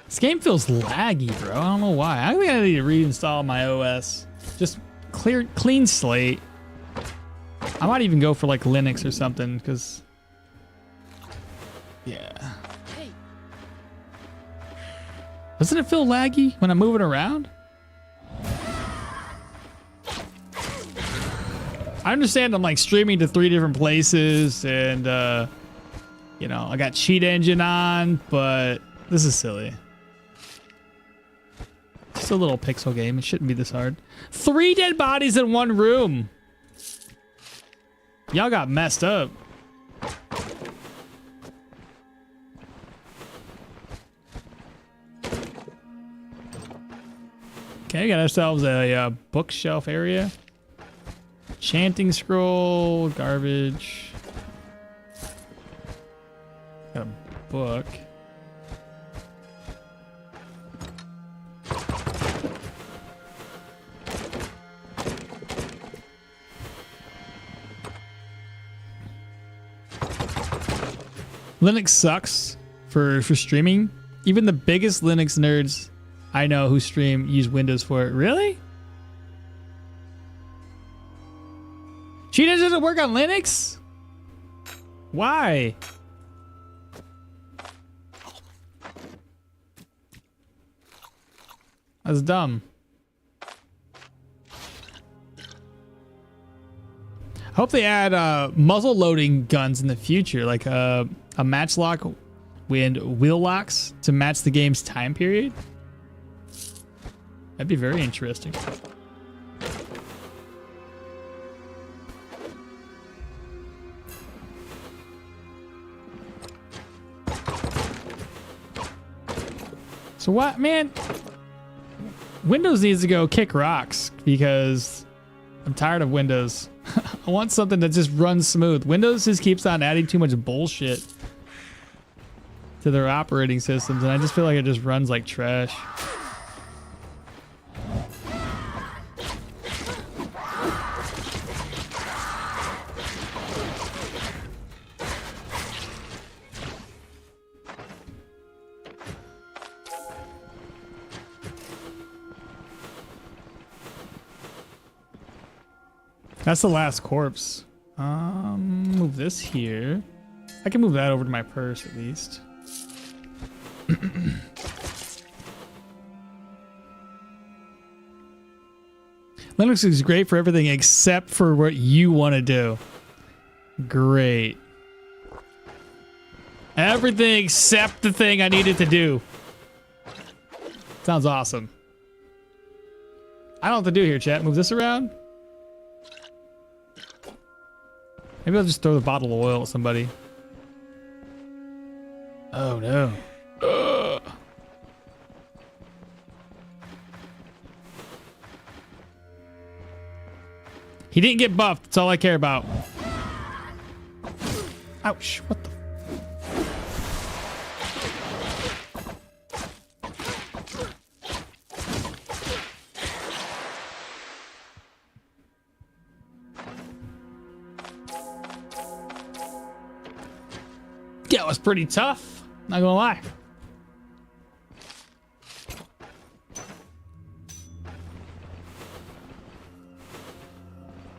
This game feels laggy, bro. I don't know why. I think I need to reinstall my OS. Just clean slate. I might even go for like Linux or something, because... Yeah. Doesn't it feel laggy when I'm moving around? I understand I'm like streaming to 3 different places and, you know, I got cheat engine on, but this is silly. Just a little pixel game. It shouldn't be this hard. 3 dead bodies in one room. Y'all got messed up. Okay, got ourselves a bookshelf area. Chanting scroll, garbage. Got a book. Linux sucks for streaming. Even the biggest Linux nerds I know who stream use Windows for it. Really? Cheetah doesn't work on Linux? Why? That's dumb. I hope they add muzzle loading guns in the future, like a matchlock and wheel locks to match the game's time period. That'd be very interesting. So what, man? Windows needs to go kick rocks because I'm tired of Windows. I want something that just runs smooth. Windows just keeps on adding too much bullshit to their operating systems, and I just feel like it just runs like trash. That's the last corpse. Move this here. I can move that over to my purse at least. Linux is great for everything except for what you want to do. Great. Everything except the thing I needed to do. Sounds awesome. I don't know what to do here, chat. Move this around. Maybe I'll just throw the bottle of oil at somebody. Oh no. Ugh. He didn't get buffed. That's all I care about. Ouch. What the? That was pretty tough. Not gonna lie.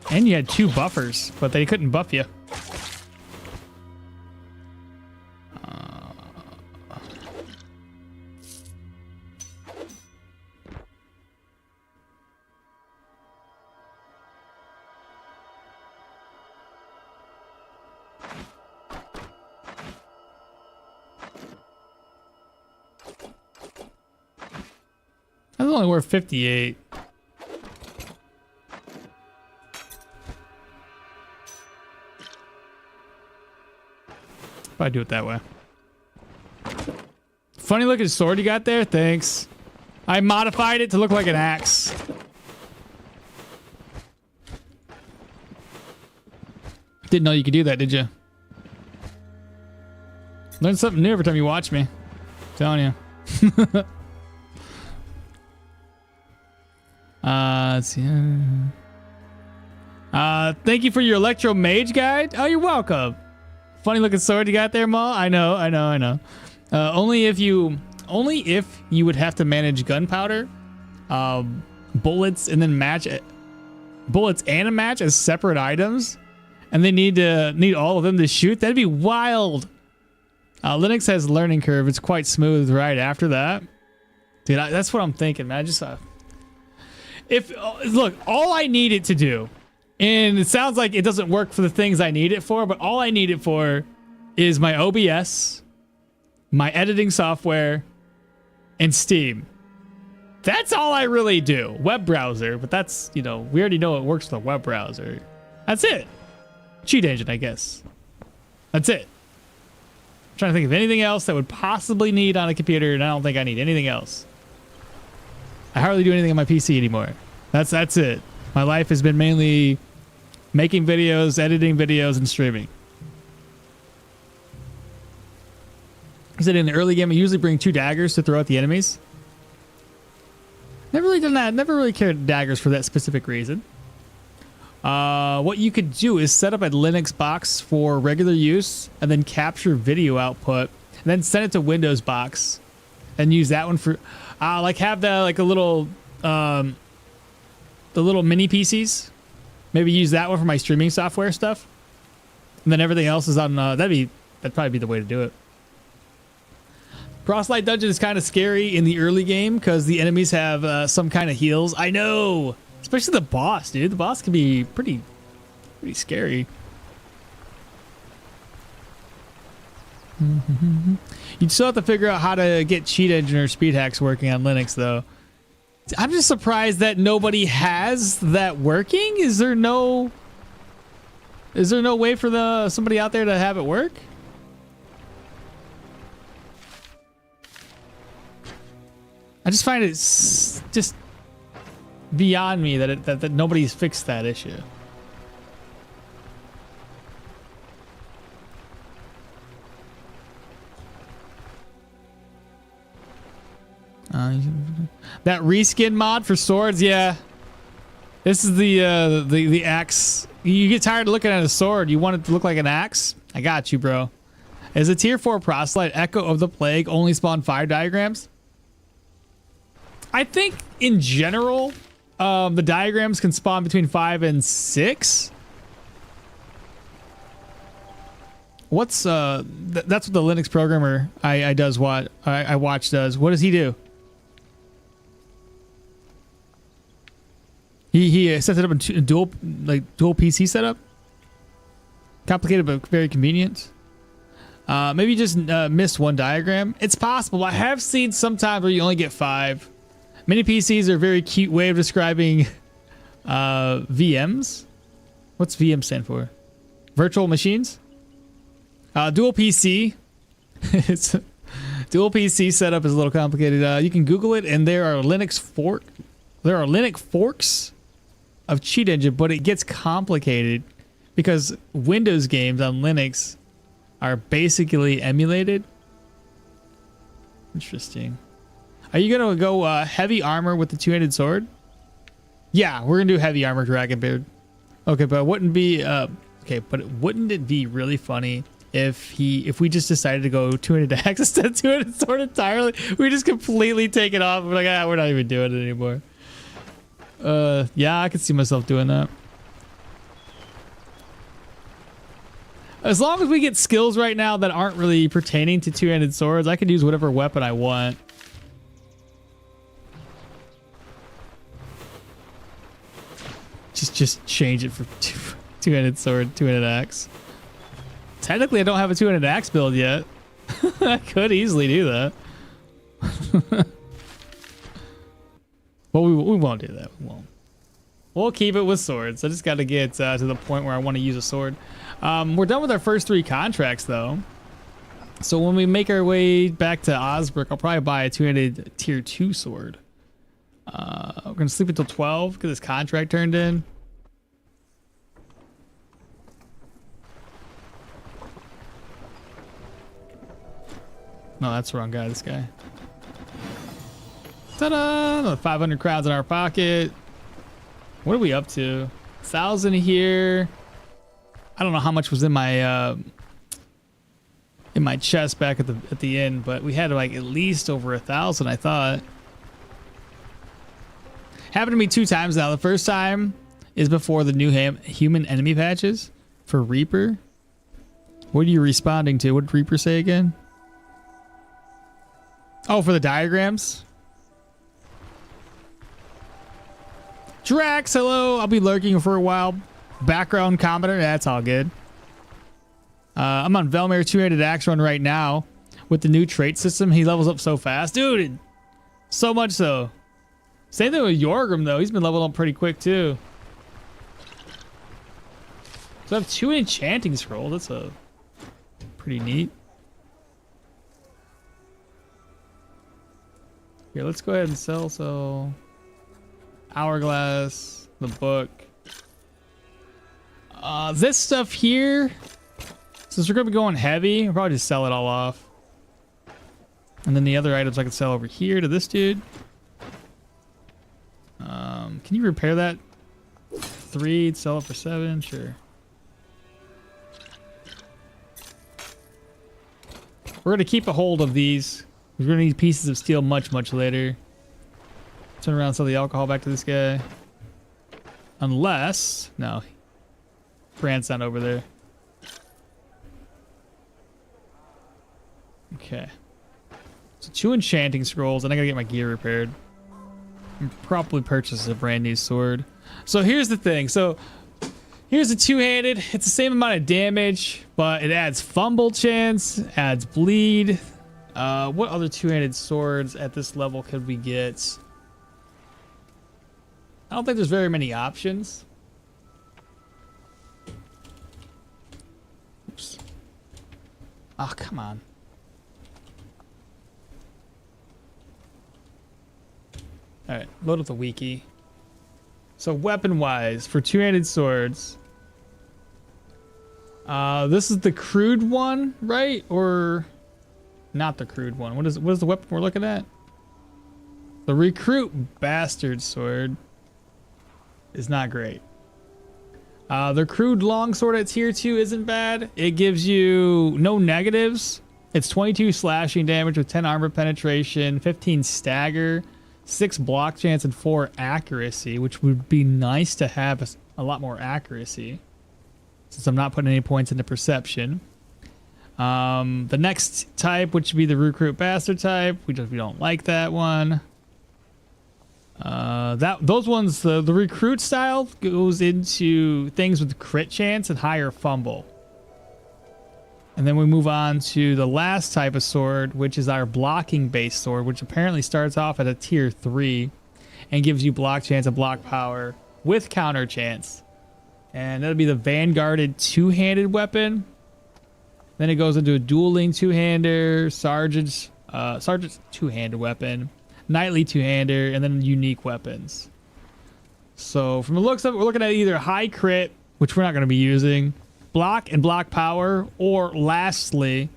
And you had 2 buffers, but they couldn't buff you. That's only worth 58. Probably do it that way. Funny looking sword you got there. Thanks. I modified it to look like an axe. Didn't know you could do that, did you? Learn something new every time you watch me. I'm telling you. Let's see. Thank you for your electro mage guide. Oh, you're welcome. Funny looking sword you got there, Ma. I know. Only if you would have to manage gunpowder, bullets, and then match it. Bullets and a match as separate items, and they need all of them to shoot. That'd be wild. Linux has learning curve. It's quite smooth right after that. Dude, that's what I'm thinking, man. I just look, all I need it to do, and it sounds like it doesn't work for the things I need it for, but all I need it for is my OBS, my editing software, and Steam. That's all I really do. Web browser, but that's, we already know it works with a web browser. That's it. Cheat engine, I guess. That's it. I'm trying to think of anything else that would possibly need on a computer, and I don't think I need anything else. I hardly do anything on my PC anymore. That's it. My life has been mainly making videos, editing videos, and streaming. He said in the early game, I usually bring 2 daggers to throw at the enemies. Never really done that. Never really cared daggers for that specific reason. What you could do is set up a Linux box for regular use, and then capture video output, and then send it to Windows box, and use that one for, have the little, the little mini PCs. Maybe use that one for my streaming software stuff, and then everything else is on. That'd probably be the way to do it. Crosslight Dungeon is kind of scary in the early game because the enemies have some kind of heals. I know, especially the boss, dude. The boss can be pretty scary. You still have to figure out how to get cheat engine or speed hacks working on Linux, though. I'm just surprised that nobody has that working. Is there no way for somebody out there to have it work? I just find it just beyond me that nobody's fixed that issue. That reskin mod for swords, yeah. This is the axe. You get tired of looking at a sword. You want it to look like an axe? I got you, bro. Is a tier 4 proselyte Echo of the Plague only spawn 5 diagrams? I think in general, the diagrams can spawn between 5 and 6. What's that's what the Linux programmer I watch does. What does he do? He sets it up in dual PC setup. Complicated but very convenient. Maybe you just missed one diagram. It's possible. I have seen sometimes where you only get 5. Mini PCs are a very cute way of describing VMs. What's VM stand for? Virtual machines? Dual PC. It's dual PC setup is a little complicated. You can Google it, and there are Linux forks of Cheat Engine, but it gets complicated because Windows games on Linux are basically emulated. Interesting. Are you gonna go heavy armor with the two-handed sword? Yeah, we're gonna do heavy armor Dragonbeard. Okay, but wouldn't it be really funny if we just decided to go two-handed axe instead of two-handed sword entirely? We just completely take it off. We're like, we're not even doing it anymore. Yeah, I could see myself doing that. As long as we get skills right now that aren't really pertaining to two-handed swords, I can use whatever weapon I want. Just change it for two-handed sword, two-handed axe. Technically, I don't have a two-handed axe build yet. I could easily do that. Well, we won't do that. We won't. We'll keep it with swords. I just got to get to the point where I want to use a sword. We're done with our first 3 contracts, though. So when we make our way back to Osbrook, I'll probably buy a two-handed tier 2 sword. We're going to sleep until 12, get this contract turned in. No, that's the wrong guy, this guy. Ta-da! Another 500 crowns in our pocket. What are we up to? 1,000 here. I don't know how much was in my chest back at the end, but we had like at least over 1,000, I thought. Happened to me 2 times now. The first time is before the new human enemy patches for Reaper. What are you responding to? What did Reaper say again? Oh, for the diagrams? Drax, hello. I'll be lurking for a while. Background commenter, that's all good. I'm on Velmir two-handed axe run right now with the new trait system. He levels up so fast. Dude, so much so. Same thing with Yorgrim, though. He's been leveling up pretty quick, too. So I have 2 enchanting scrolls. That's a pretty neat. Here, let's go ahead and sell. So, Hourglass, the book. This stuff here, since we're going to be going heavy, I'll probably just sell it all off. And then the other items I can sell over here to this dude. Can you repair that? 3, sell it for 7, sure. We're going to keep a hold of these. We're going to need pieces of steel much, much later. Turn around and sell the alcohol back to this guy. Unless... No. Brand's not over there. Okay. So 2 enchanting scrolls, and I gotta get my gear repaired. And probably purchase a brand new sword. So here's the thing. So here's a two-handed. It's the same amount of damage, but it adds fumble chance, adds bleed. What other two-handed swords at this level could we get? I don't think there's very many options. Oops. Oh, come on. Alright, load up the wiki. So weapon-wise, for two-handed swords, this is the crude one, right? Or not the crude one? What is the weapon we're looking at? The recruit bastard sword is not great. The crude longsword at tier 2 isn't bad. It gives you no negatives. It's 22 slashing damage with 10 armor penetration, 15 stagger, 6 block chance, and 4 accuracy, which would be nice to have a lot more accuracy, since I'm not putting any points into perception. The next type, which would be the recruit bastard type, we don't like that one. Those ones, the recruit style goes into things with crit chance and higher fumble. And then we move on to the last type of sword, which is our blocking based sword, which apparently starts off at a tier 3 and gives you block chance and block power with counter chance. And that'll be the Vanguarded two-handed weapon. Then it goes into a dueling two-hander, Sergeant's two-handed weapon, Knightly two-hander, and then unique weapons. So from the looks of it, we're looking at either high crit, which we're not going to be using, block and block power, or lastly,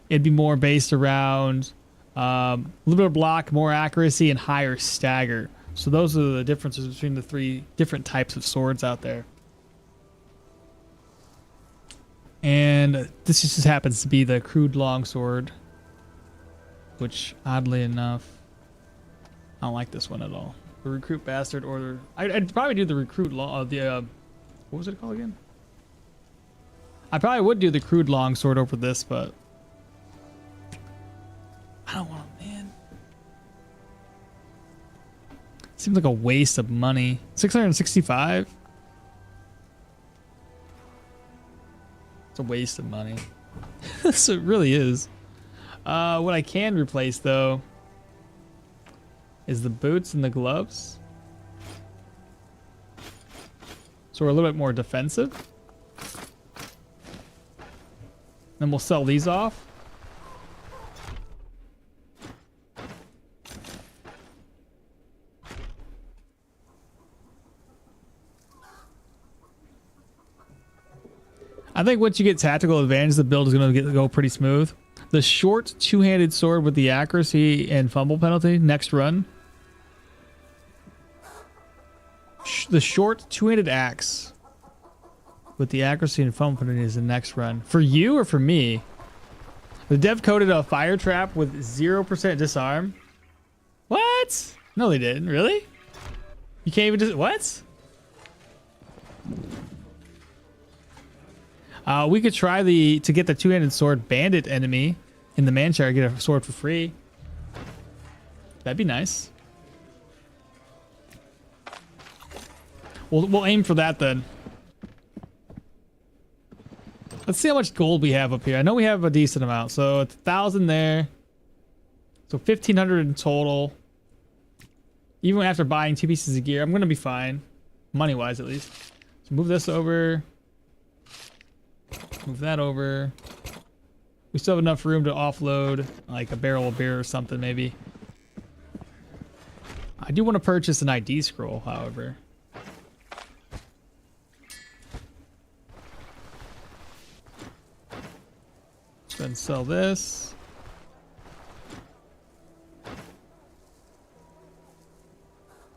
it'd be more based around a little bit of block, more accuracy, and higher stagger. So those are the differences between the 3 different types of swords out there. And this just happens to be the crude longsword, which oddly enough, I don't like this one at all. The recruit bastard or I'd probably do the recruit what was it called again? I probably would do the crude longsword over this, but I don't want to, man. Seems like a waste of money. 665. It's a waste of money. So it really is. What I can replace though is the boots and the gloves. So we're a little bit more defensive. Then we'll sell these off. I think once you get tactical advantage, the build is going to go pretty smooth. The short two-handed sword with the accuracy and fumble penalty next run. The short two-handed axe with the accuracy and fumble penalty is the next run. For you or for me? The dev coded a fire trap with 0% disarm. What? No, they didn't. Really? You can't even just... What? We could try to get the two-handed sword bandit enemy in the Manchar, get a sword for free. That'd be nice. We'll aim for that then. Let's see how much gold we have up here. I know we have a decent amount, so it's 1,000 there. So 1,500 in total. Even after buying 2 pieces of gear, I'm gonna be fine, money-wise at least. So move this over. Move that over. We still have enough room to offload like a barrel of beer or something maybe. I do want to purchase an ID scroll, however. Then sell this.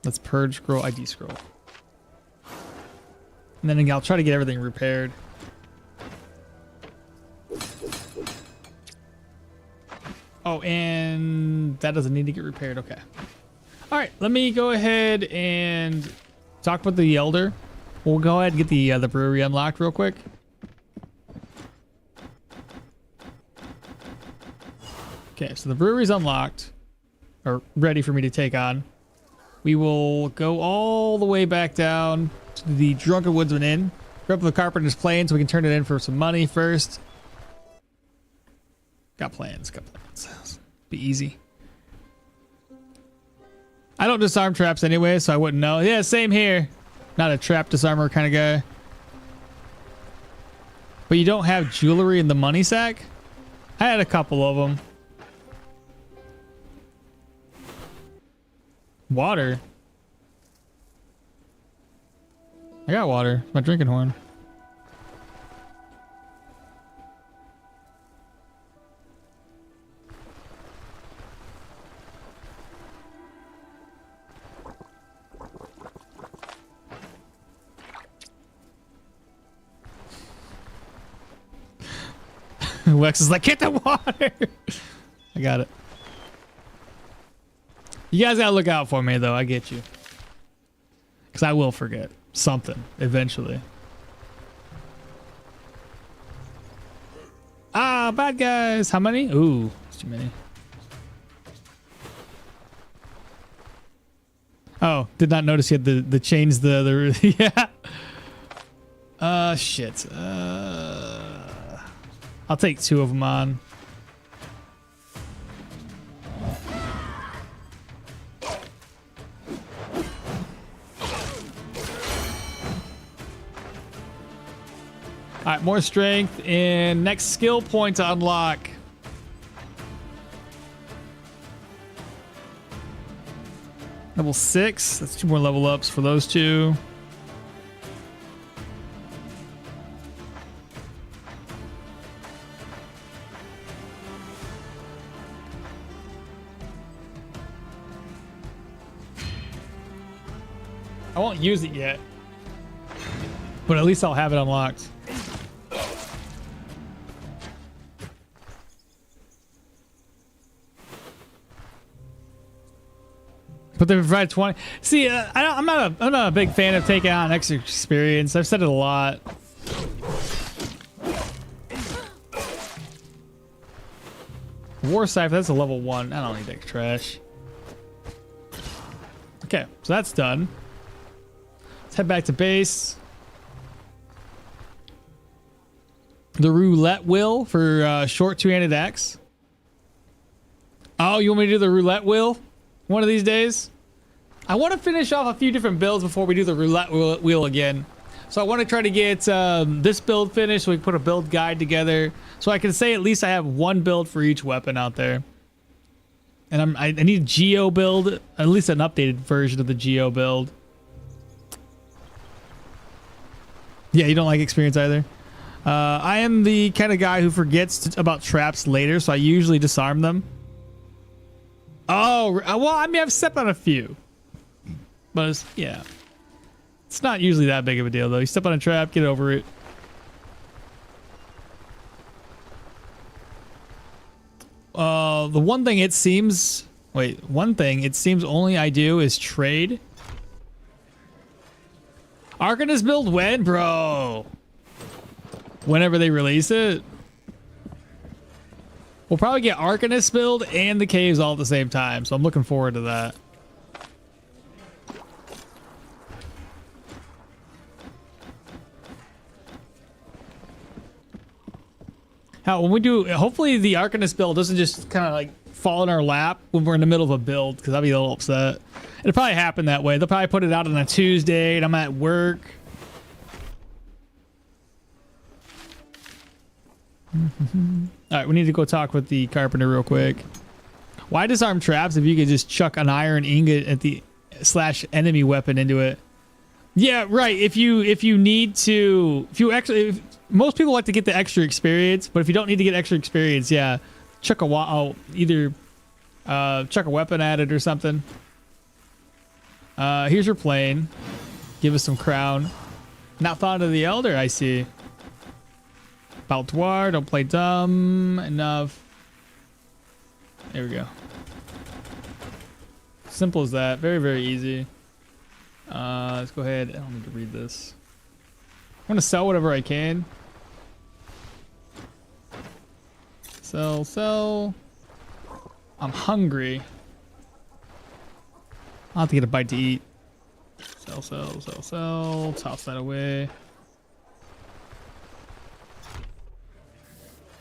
Let's purge scroll, ID scroll. And then I'll try to get everything repaired. Oh, and that doesn't need to get repaired. Okay. All right, let me go ahead and talk with the Elder. We'll go ahead and get the brewery unlocked real quick. Okay, so the brewery's unlocked, or ready for me to take on. We will go all the way back down to the Drunken Woodsman Inn. Grab the Carpenter's plane so we can turn it in for some money first. Got plans, got plans. Be easy. I don't disarm traps anyway, so I wouldn't know. Yeah, same here. Not a trap disarmer kind of guy. But you don't have jewelry in the money sack? I had a couple of them. Water. I got water. My drinking horn. Wex is like, get the water. I got it. You guys gotta look out for me, though. I get you. Because I will forget something eventually. Ah, bad guys. How many? Ooh, it's too many. Oh, did not notice yet the chains, the yeah. Shit. I'll take 2 of them on. All right, more strength and next skill point to unlock. Level 6. That's 2 more level ups for those 2. I won't use it yet, but at least I'll have it unlocked. But they provide 20. See, I'm not a big fan of taking on extra experience. I've said it a lot. War Scythe, that's a level 1. I don't need that trash. Okay, so that's done. Let's head back to base. The roulette wheel for short two-handed axe. Oh, you want me to do the roulette wheel one of these days? I want to finish off a few different builds before we do the roulette wheel again. So I want to try to get this build finished so we can put a build guide together. So I can say at least I have 1 build for each weapon out there. And I need a Geo build, at least an updated version of the Geo build. Yeah, you don't like experience either? I am the kind of guy who forgets about traps later, so I usually disarm them. Oh, well, I mean, I've stepped on a few. But it's, yeah. It's not usually that big of a deal, though. You step on a trap, get over it. The one thing it seems... Wait, one thing it seems only I do is trade. Arcanist build when, bro? Whenever they release it. We'll probably get Arcanist build and the caves all at the same time, so I'm looking forward to that. How when we do, hopefully the Arcanist build doesn't just kind of like fall in our lap when we're in the middle of a build, because I'll be a little upset. It'll probably happen that way. They'll probably put it out on a Tuesday and I'm at work. All right, we need to go talk with the carpenter real quick. Why disarm traps if you could just chuck an iron ingot at the / enemy weapon into it? Yeah, right. If you need to, most people like to get the extra experience, but if you don't need to get extra experience, yeah, chuck either chuck a weapon at it or something. Here's your plane. Give us some crown. Not fond of the elder, I see. Baltoir, don't play dumb enough. There we go. Simple as that. Very, very easy. Let's go ahead. I don't need to read this. I'm gonna sell whatever I can. Sell. I'm hungry. I'll have to get a bite to eat. Sell. Toss that away.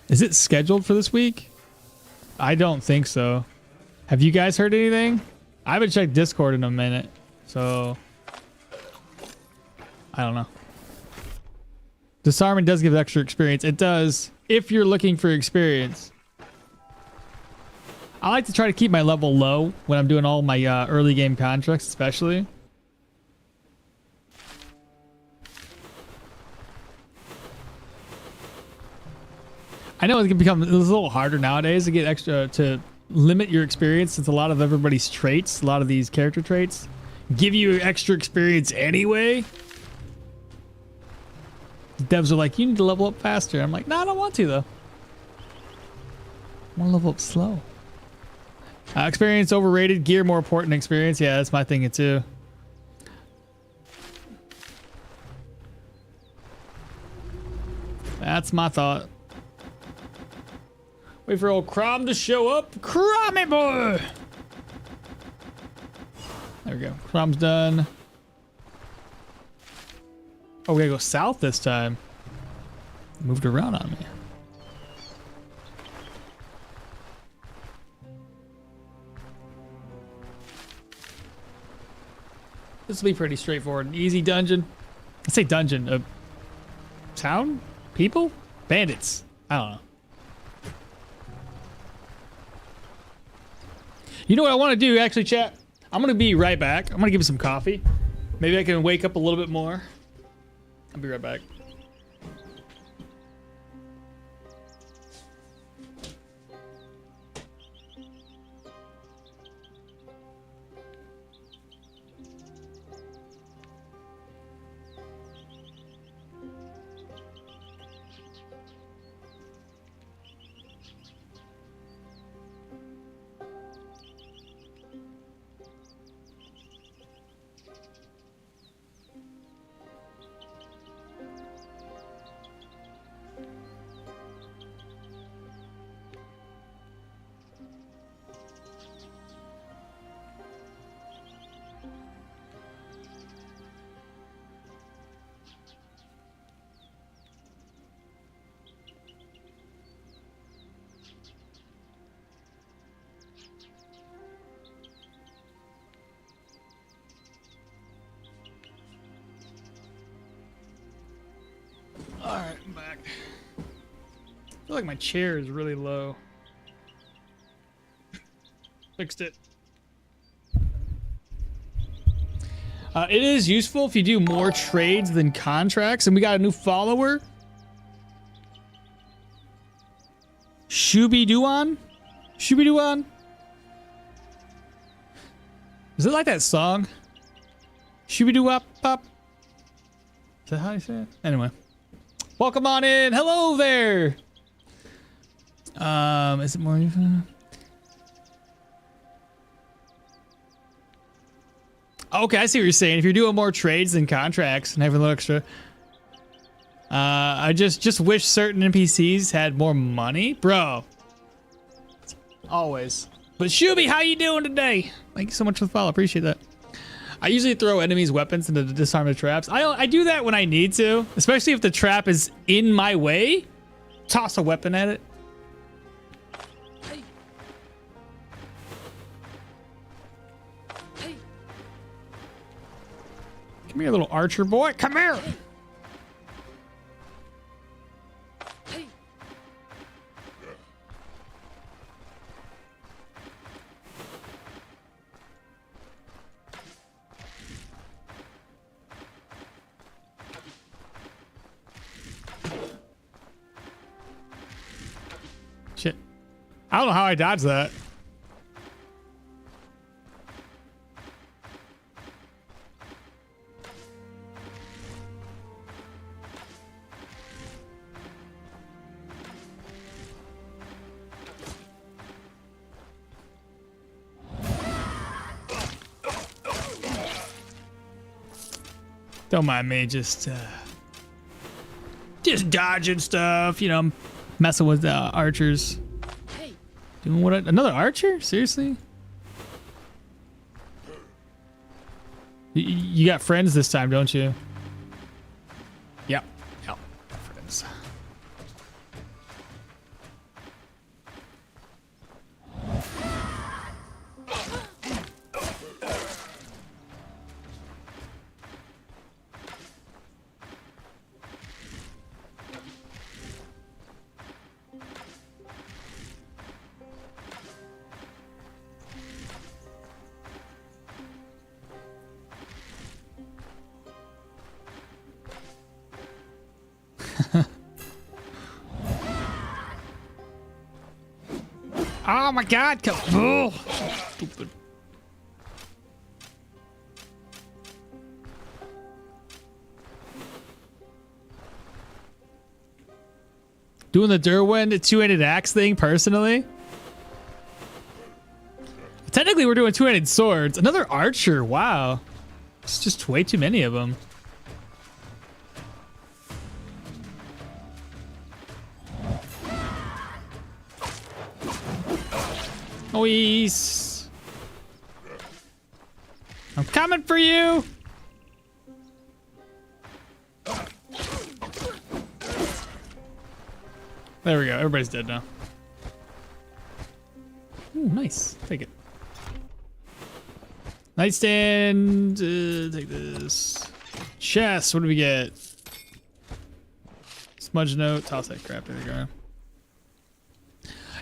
Is it scheduled for this week? I don't think so. Have you guys heard anything? I haven't checked Discord in a minute, so I don't know. Disarming does give extra experience. It does if you're looking for experience. I like to try to keep my level low when I'm doing all my early game contracts, especially. I know it can become a little harder nowadays to get extra, to limit your experience, since a lot of everybody's traits, a lot of these character traits, give you extra experience anyway. The devs are like, you need to level up faster. I'm like, no, I don't want to though. I want to level up slow. Experience overrated, gear more important than experience. Yeah, that's my thinking too. That's my thought. Wait for old Crom to show up. Crommy boy! There we go. Crom's done. Oh, we gotta go south this time. Moved around on me. This will be pretty straightforward. An easy dungeon. I say dungeon. Town? People? Bandits. I don't know. You know what I want to do, actually, chat? I'm going to be right back. I'm going to give you some coffee. Maybe I can wake up a little bit more. I'll be right back. Alright, I'm back. I feel like my chair is really low. Fixed it. It is useful if you do more trades than contracts, and we got a new follower. Shubi-Duan? Shubi-Duan? Is it like that song? Shubi-Doo-Wop-Pop? Is that how you say it? Anyway. Welcome on in. Hello there. Is it more? Okay, I see what you're saying. If you're doing more trades than contracts and having a little extra. I just wish certain NPCs had more money, bro. Always. But Shubi, how you doing today? Thank you so much for the follow. Appreciate that. I usually throw enemies' weapons into the disarm the traps. I do that when I need to, especially if the trap is in my way. Toss a weapon at it. Hey. Hey. Come here, little archer boy. Come here. Hey. Shit. I don't know how I dodged that. Don't mind me, just dodging stuff, you know, messing with archers. Hey. Doing what? Another archer? Seriously? You got friends this time, don't you? Yep. Yep. Friends. Oh my god, oh, stupid. Doing the Derwin two-handed axe thing personally. Technically we're doing two-handed swords. Another archer, wow. It's just way too many of them. Oh, he's... I'm coming for you. There we go. Everybody's dead now. Ooh, nice. Take it. Nightstand. Take this. Chest. What do we get? Smudge note. Toss that crap. There we go.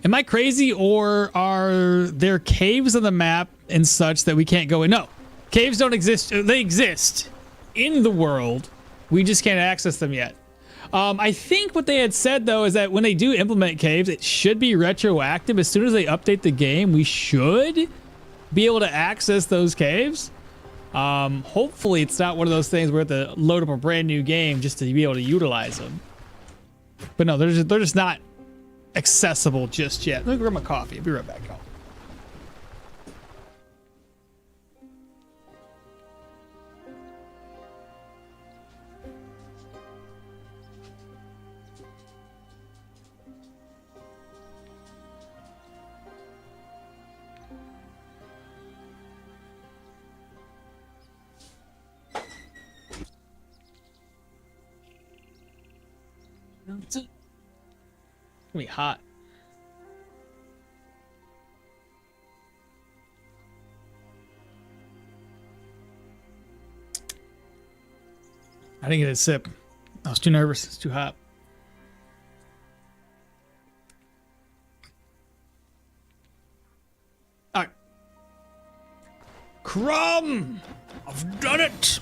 Am I crazy, or are there caves on the map and such that we can't go in? No, caves don't exist. They exist in the world. We just can't access them yet. I think what they had said, though, is that when they do implement caves, it should be retroactive. As soon as they update the game, we should be able to access those caves. Hopefully, it's not one of those things where we have to load up a brand new game just to be able to utilize them. But no, they're just not accessible just yet. Let me grab my coffee. I'll be right back, y'all. It's gonna be hot. I didn't get a sip. I was too nervous. It's too hot. All right. Crumb! I've done it!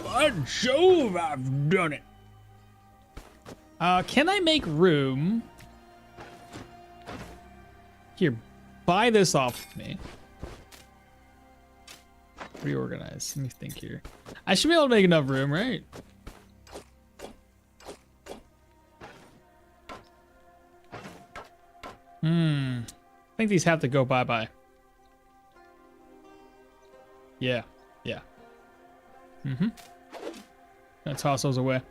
By Jove, I've done it! Can I make room? Here, buy this off of me. Reorganize. Let me think here. I should be able to make enough room, right? I think these have to go bye-bye. Yeah. Gonna toss those away.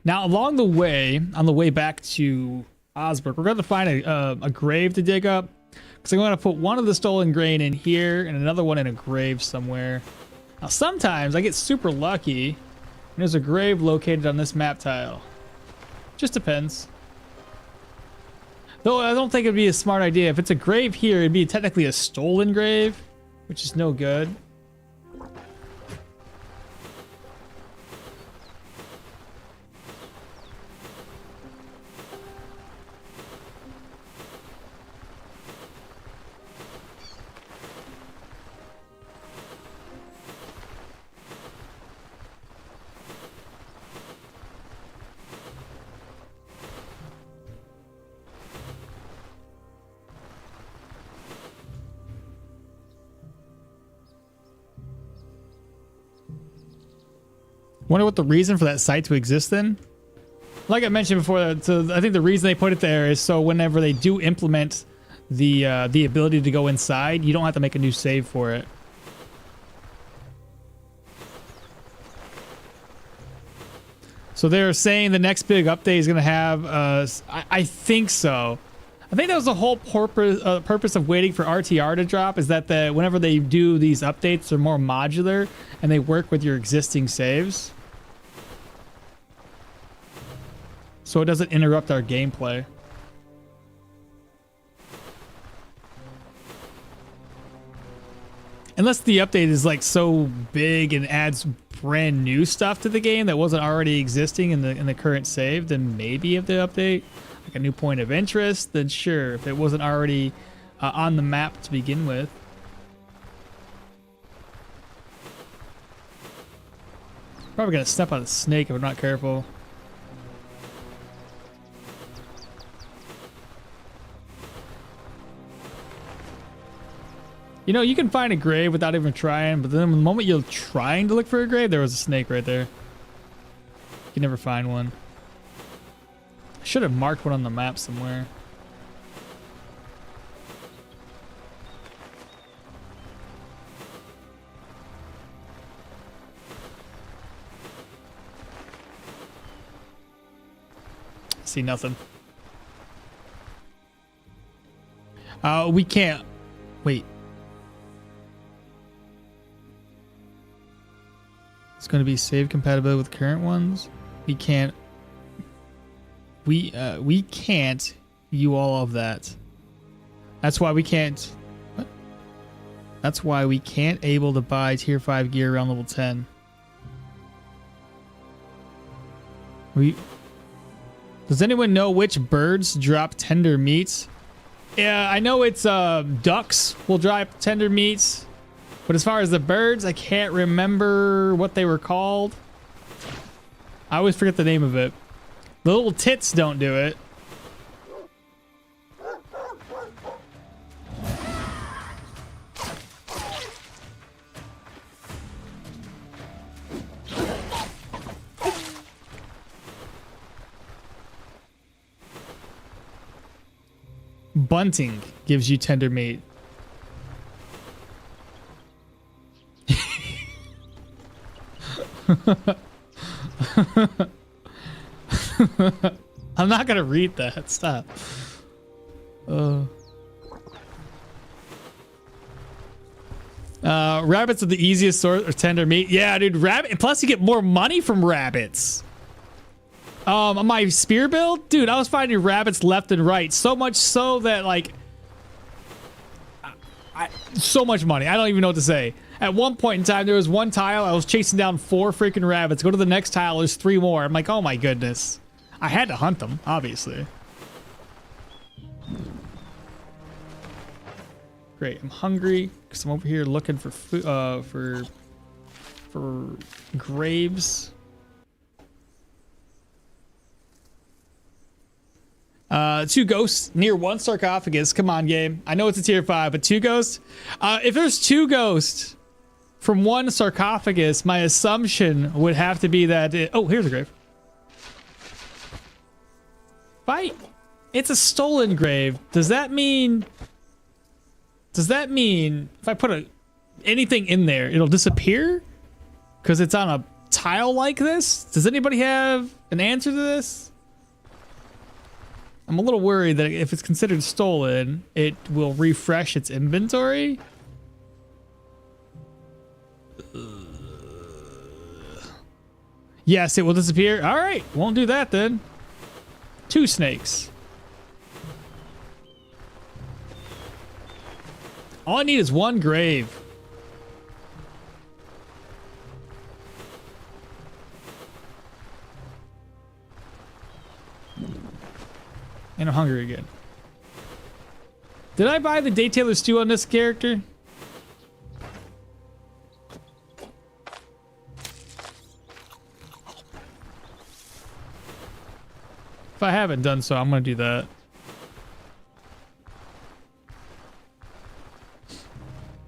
Now, along the way, on the way back to Osberg, we're going to find a grave to dig up. Because I'm going to put one of the stolen grain in here and another one in a grave somewhere. Now, sometimes I get super lucky and there's a grave located on this map tile. Just depends. Though I don't think it'd be a smart idea. If it's a grave here, it'd be technically a stolen grave, which is no good. Wonder what the reason for that site to exist then? Like I mentioned before, so I think the reason they put it there is so whenever they do implement the ability to go inside, you don't have to make a new save for it. So they're saying the next big update is going to have, I think so. I think that was the whole purpose of waiting for RTR to drop, is that whenever they do these updates, they're more modular and they work with your existing saves. So it doesn't interrupt our gameplay. Unless the update is like so big and adds brand new stuff to the game that wasn't already existing in the current save, then maybe if they update like a new point of interest, then sure. If it wasn't already on the map to begin with. Probably gonna step on a snake if I'm not careful. You know, you can find a grave without even trying, but then the moment you're trying to look for a grave, there was a snake right there. You can never find one. I should have marked one on the map somewhere. See nothing. We can't. Wait. It's going to be save compatible with current ones. We can't. We can't you all of that. That's why we can't. What? That's why we can't able to buy tier 5 gear around level 10. Does anyone know which birds drop tender meats? Yeah, I know it's ducks will drop tender meats, but as far as the birds, I can't remember what they were called. I always forget the name of it. The little tits don't do it. Bunting gives you tender meat. I'm not gonna read that. Stop. Rabbits are the easiest source of tender meat. Yeah, dude. Rabbit. Plus, you get more money from rabbits. On my spear build, dude, I was finding rabbits left and right. So much so that, like, so much money. I don't even know what to say. At one point in time, there was one tile. I was chasing down 4 freaking rabbits. Go to the next tile. There's 3 more. I'm like, oh my goodness. I had to hunt them, obviously. Great. I'm hungry because I'm over here looking for food, for graves. 2 ghosts near 1 sarcophagus. Come on, game. I know it's a tier 5, but 2 ghosts. If there's 2 ghosts from 1 sarcophagus, my assumption would have to be that oh, here's a grave. Fight. It's a stolen grave. Does that mean if I put anything in there, it'll disappear? Because it's on a tile like this? Does anybody have an answer to this? I'm a little worried that if it's considered stolen, it will refresh its inventory. Yes, it will disappear. All right, won't do that then. 2 snakes. All I need is 1 grave. And I'm hungry again. Did I buy the Day Tailor stew on this character? If I haven't done so, I'm going to do that.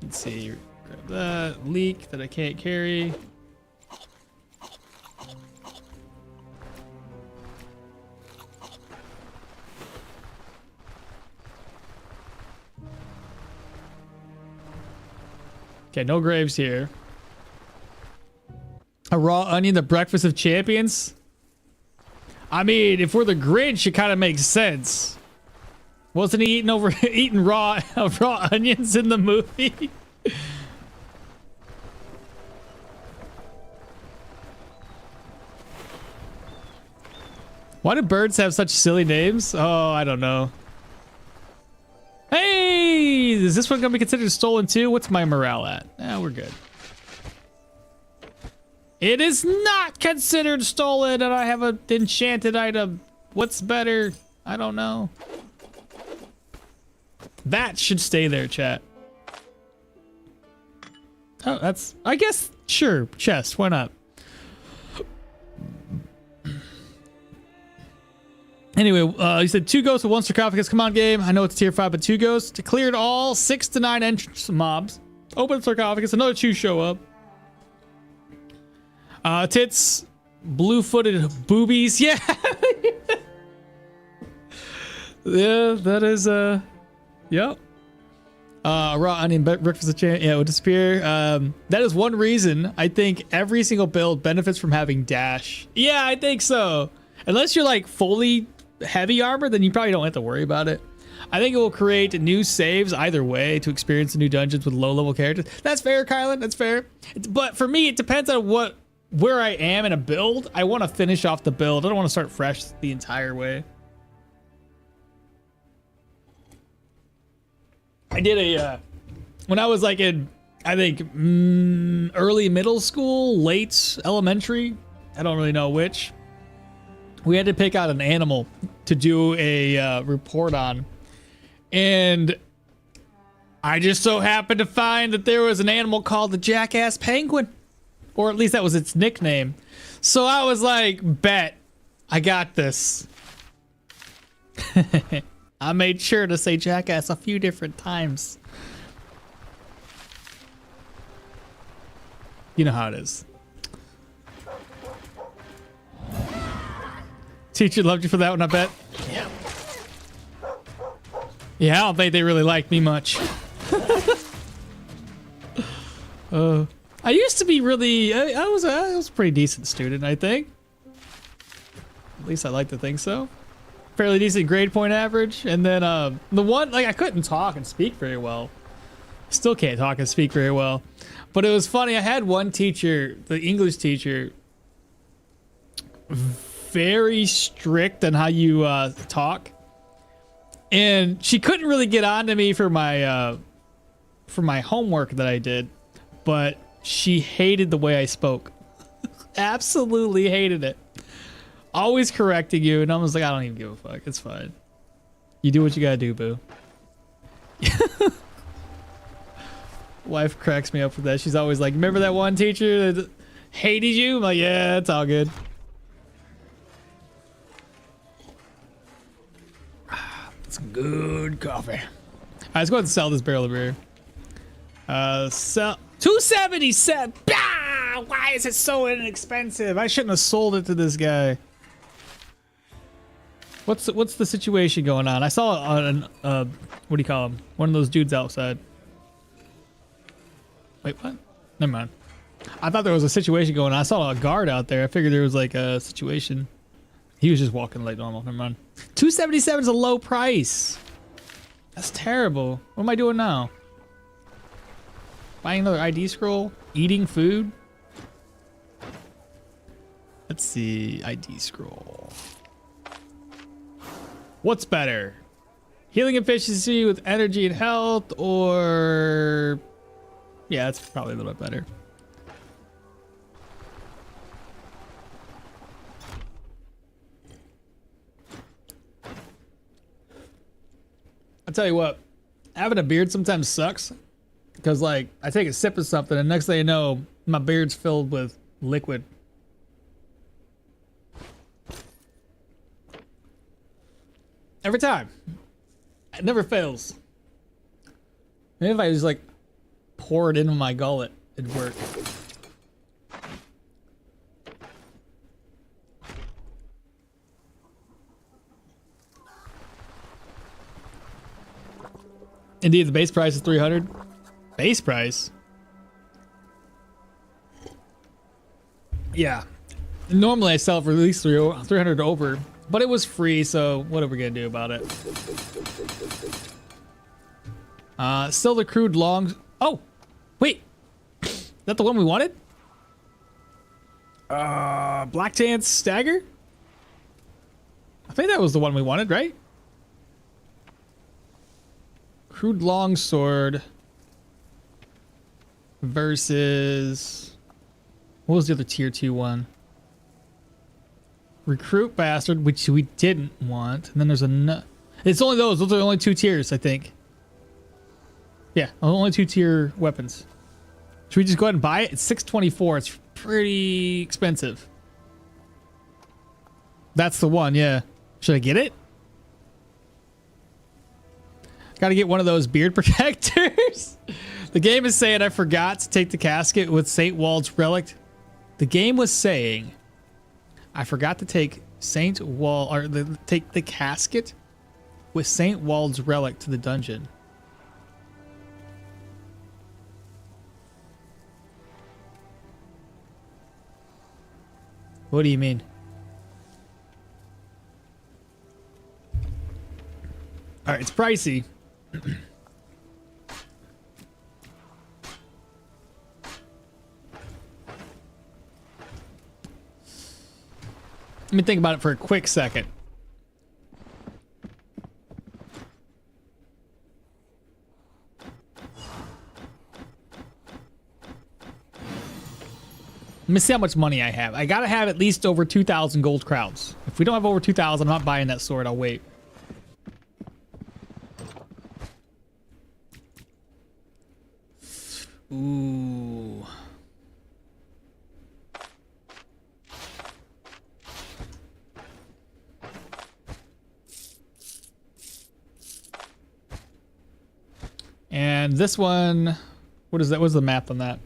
Let's see. Grab that. Leek that I can't carry. Okay, no graves here. A raw onion, the breakfast of champions? I mean, if we're the Grinch, it kind of makes sense. Wasn't he eating raw onions in the movie? Why do birds have such silly names? Oh, I don't know. Hey, is this one gonna be considered stolen too? What's my morale at? We're good. It is not considered stolen, and I have an enchanted item. What's better? I don't know. That should stay there, chat. Oh, that's, I guess, sure, chest, why not? Anyway, you said 2 ghosts with 1 sarcophagus. Come on, game. I know it's tier 5, but 2 ghosts. Cleared all 6 to 9 entrance mobs. Open sarcophagus. Another 2 show up. Tits. Blue-footed boobies. Yeah. Yeah, that is, yep. Raw onion breakfast of champ. Yeah, it would disappear. That is one reason I think every single build benefits from having dash. Yeah, I think so. Unless you're like fully heavy armor, then you probably don't have to worry about it. I think it will create new saves either way to experience the new dungeons with low level characters. That's fair, Kylan. That's fair. But for me, it depends on where I am in a build. I want to finish off the build. I don't want to start fresh the entire way. I did a when I was like in, I think early middle school, late elementary, I don't really know which. We had to pick out an animal to do a report on, and I just so happened to find that there was an animal called the jackass penguin, or at least that was its nickname. So I was like, bet, I got this. I made sure to say jackass a few different times. You know how it is. Teacher loved you for that one, I bet. Yeah. Yeah, I don't think they really liked me much. I used to be really, I was a pretty decent student, I think. At least I like to think so. Fairly decent grade point average. And then the one, like I couldn't talk and speak very well. Still can't talk and speak very well. But it was funny, I had one teacher, the English teacher, very strict on how you talk. And she couldn't really get on to me for my homework that I did, but she hated the way I spoke. Absolutely hated it. Always correcting you, and I was like, I don't even give a fuck. It's fine. You do what you gotta do, boo. Wife cracks me up with that. She's always like, remember that one teacher that hated you? I'm like, yeah, it's all good. It's good coffee. All right, let's go ahead and sell this barrel of beer. Sell 277. Bah! Why is it so inexpensive? I shouldn't have sold it to this guy. What's the situation going on? I saw an what do you call him? One of those dudes outside. Wait, what? Never mind. I thought there was a situation going on. I saw a guard out there. I figured there was like a situation. He was just walking like normal. Never mind. 277 is a low price. That's terrible. What am I doing now? Buying another ID scroll? Eating food? Let's see. ID scroll. What's better? Healing efficiency with energy and health, or... Yeah, that's probably a little bit better. I'll tell you what, having a beard sometimes sucks, because like I take a sip of something and next thing you know, my beard's filled with liquid. Every time. It never fails. Maybe if I just like pour it into my gullet, it'd work. Indeed, the base price is 300. Base price? Yeah. Normally I sell it for at least 300 over, but it was free, so what are we gonna do about it? Still the crude long. Oh, wait. Is that the one we wanted? Black Chance Stagger? I think that was the one we wanted, right? Crude longsword versus, what was the other tier 2 one? Recruit bastard, which we didn't want. And then there's a, it's only those are the only 2 tiers, I think. Yeah, only 2 tier weapons. Should we just go ahead and buy it? It's 624. It's pretty expensive. That's the one, yeah. Should I get it? Gotta get one of those beard protectors. The game is saying I forgot to take the casket with St. Wald's relic. The game was saying I forgot to take take the casket with St. Wald's relic to the dungeon. What do you mean? All right, it's pricey. Let me think about it for a quick second. me see how much money I have. I gotta have at least over 2,000 gold crowns. If we don't have over 2,000, I'm not buying that sword. I'll wait. Ooh. And this one, what is that? What's the math on that?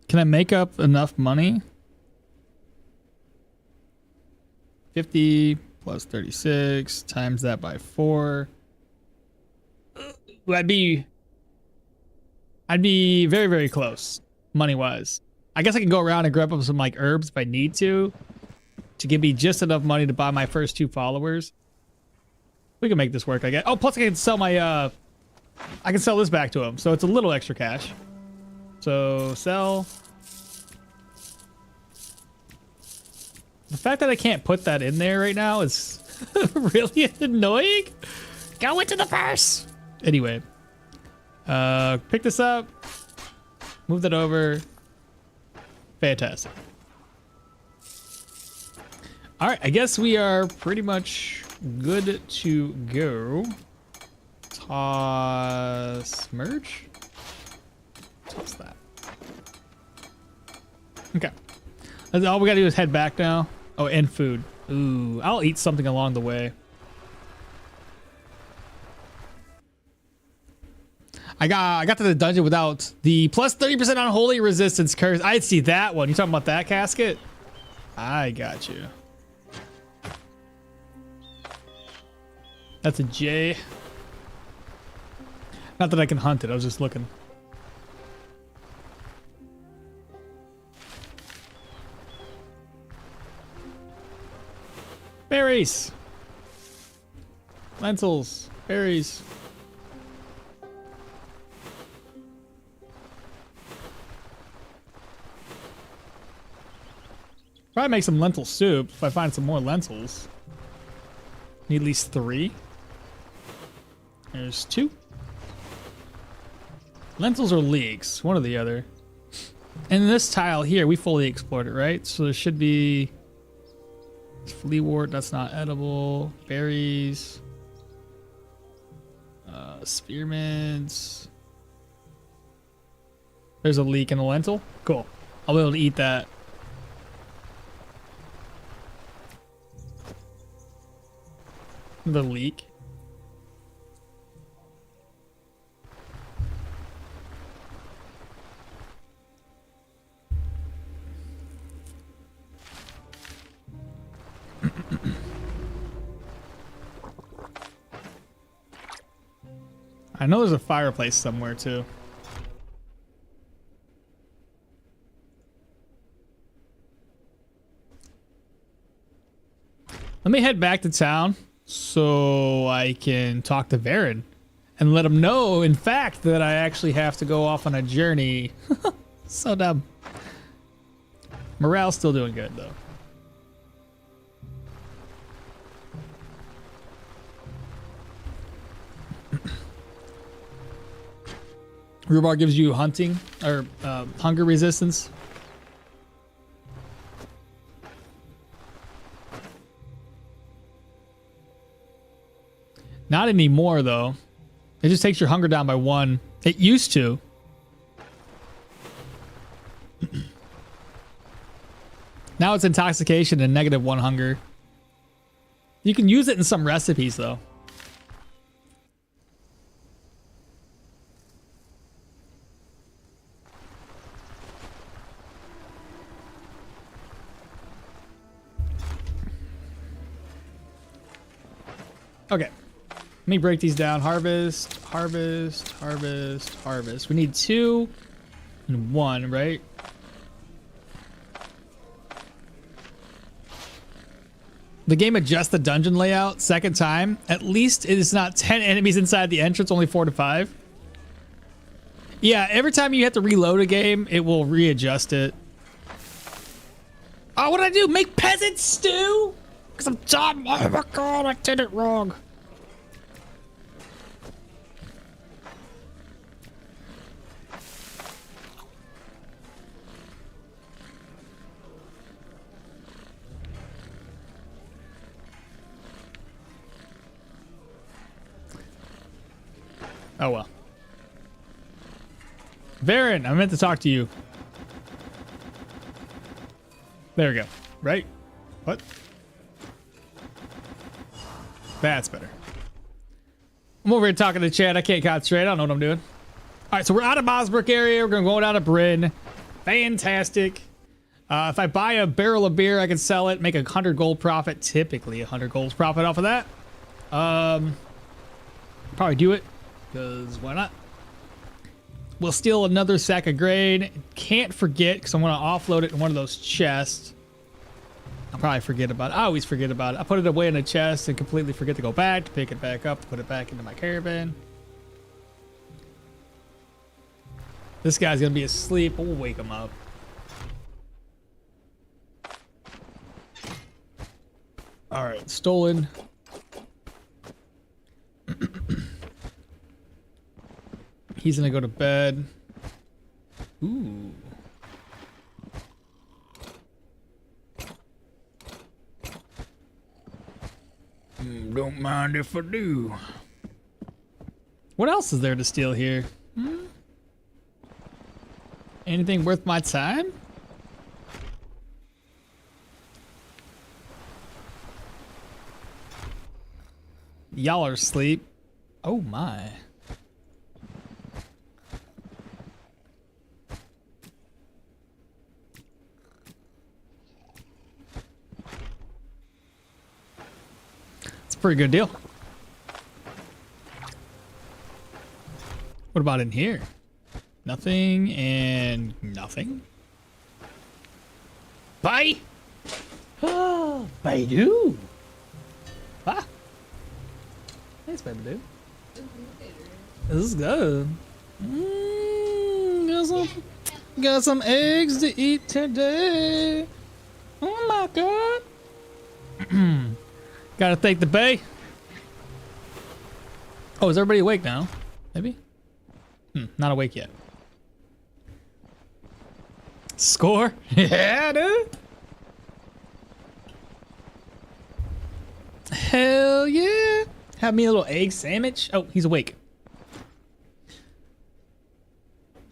Can I make up enough money? 50 plus 36 times that by 4. I'd be very, very close money-wise. I guess I can go around and grab up some like herbs if I need to give me just enough money to buy my first 2 followers. We can make this work, I guess. Oh, plus I can sell my I can sell this back to him, so it's a little extra cash. So sell. The fact that I can't put that in there right now is really annoying. Go into the purse. Anyway, pick this up, move that over. Fantastic. All right, I guess we are pretty much good to go. Toss merge. Toss that. Okay. All we gotta do is head back now. Oh, and food. Ooh, I'll eat something along the way. I got to the dungeon without the plus 30% on holy resistance curse. I'd see that one. You talking about that casket? I got you. That's a J. Not that I can hunt it, I was just looking. Berries! Lentils, berries. Probably make some lentil soup if I find some more lentils. Need at least 3. There's 2. Lentils or leeks, one or the other. And this tile here, we fully explored it, right? So there should be fleawort, that's not edible. Berries. Spearmints. There's a leek and a lentil. Cool. I'll be able to eat that. The leek. I know there's a fireplace somewhere too. Let me head back to town so I can talk to Varen and let him know, in fact, that I actually have to go off on a journey. So dumb. Morale's still doing good though. Rhubarb gives you hunting or hunger resistance. Not anymore though. It just takes your hunger down by 1. It used to. Now it's intoxication and -1 hunger. You can use it in some recipes though. Okay, let me break these down. Harvest, harvest, harvest, harvest. We need 2 and 1, right? The game adjusts the dungeon layout second time. At least it is not 10 enemies inside the entrance, only 4 to 5. Yeah, every time you have to reload a game, it will readjust it. Oh, what did I do? Make peasant stew? Because I'm dumb. Oh my god, I did it wrong. Oh well. Varen, I meant to talk to you. There we go. Right? What? That's better. I'm over here talking to chat. I can't concentrate. I don't know what I'm doing. All right, so we're out of Bosbrook area. We're going to go down to Bryn. Fantastic. If I buy a barrel of beer, I can sell it, make 100 gold profit. Typically 100 gold profit off of that. Probably do it, because why not? We'll steal another sack of grain. Can't forget, because I'm going to offload it in one of those chests. I'll probably forget about it. I always forget about it. I put it away in a chest and completely forget to go back, to pick it back up, to put it back into my caravan. This guy's going to be asleep. We'll wake him up. All right, stolen. He's going to go to bed. Ooh. Don't mind if I do. What else is there to steal here? Anything worth my time? Y'all are asleep. Oh my. It's a pretty good deal. What about in here? Nothing and nothing. Bye. Oh, Baidu. Ah. Thanks, Baidu. This is good. Got some eggs to eat today. Oh my god. Gotta thank the bay. Oh, is everybody awake now? Maybe? Not awake yet. Score? Yeah, dude. Hell yeah. Have me a little egg sandwich. Oh, he's awake.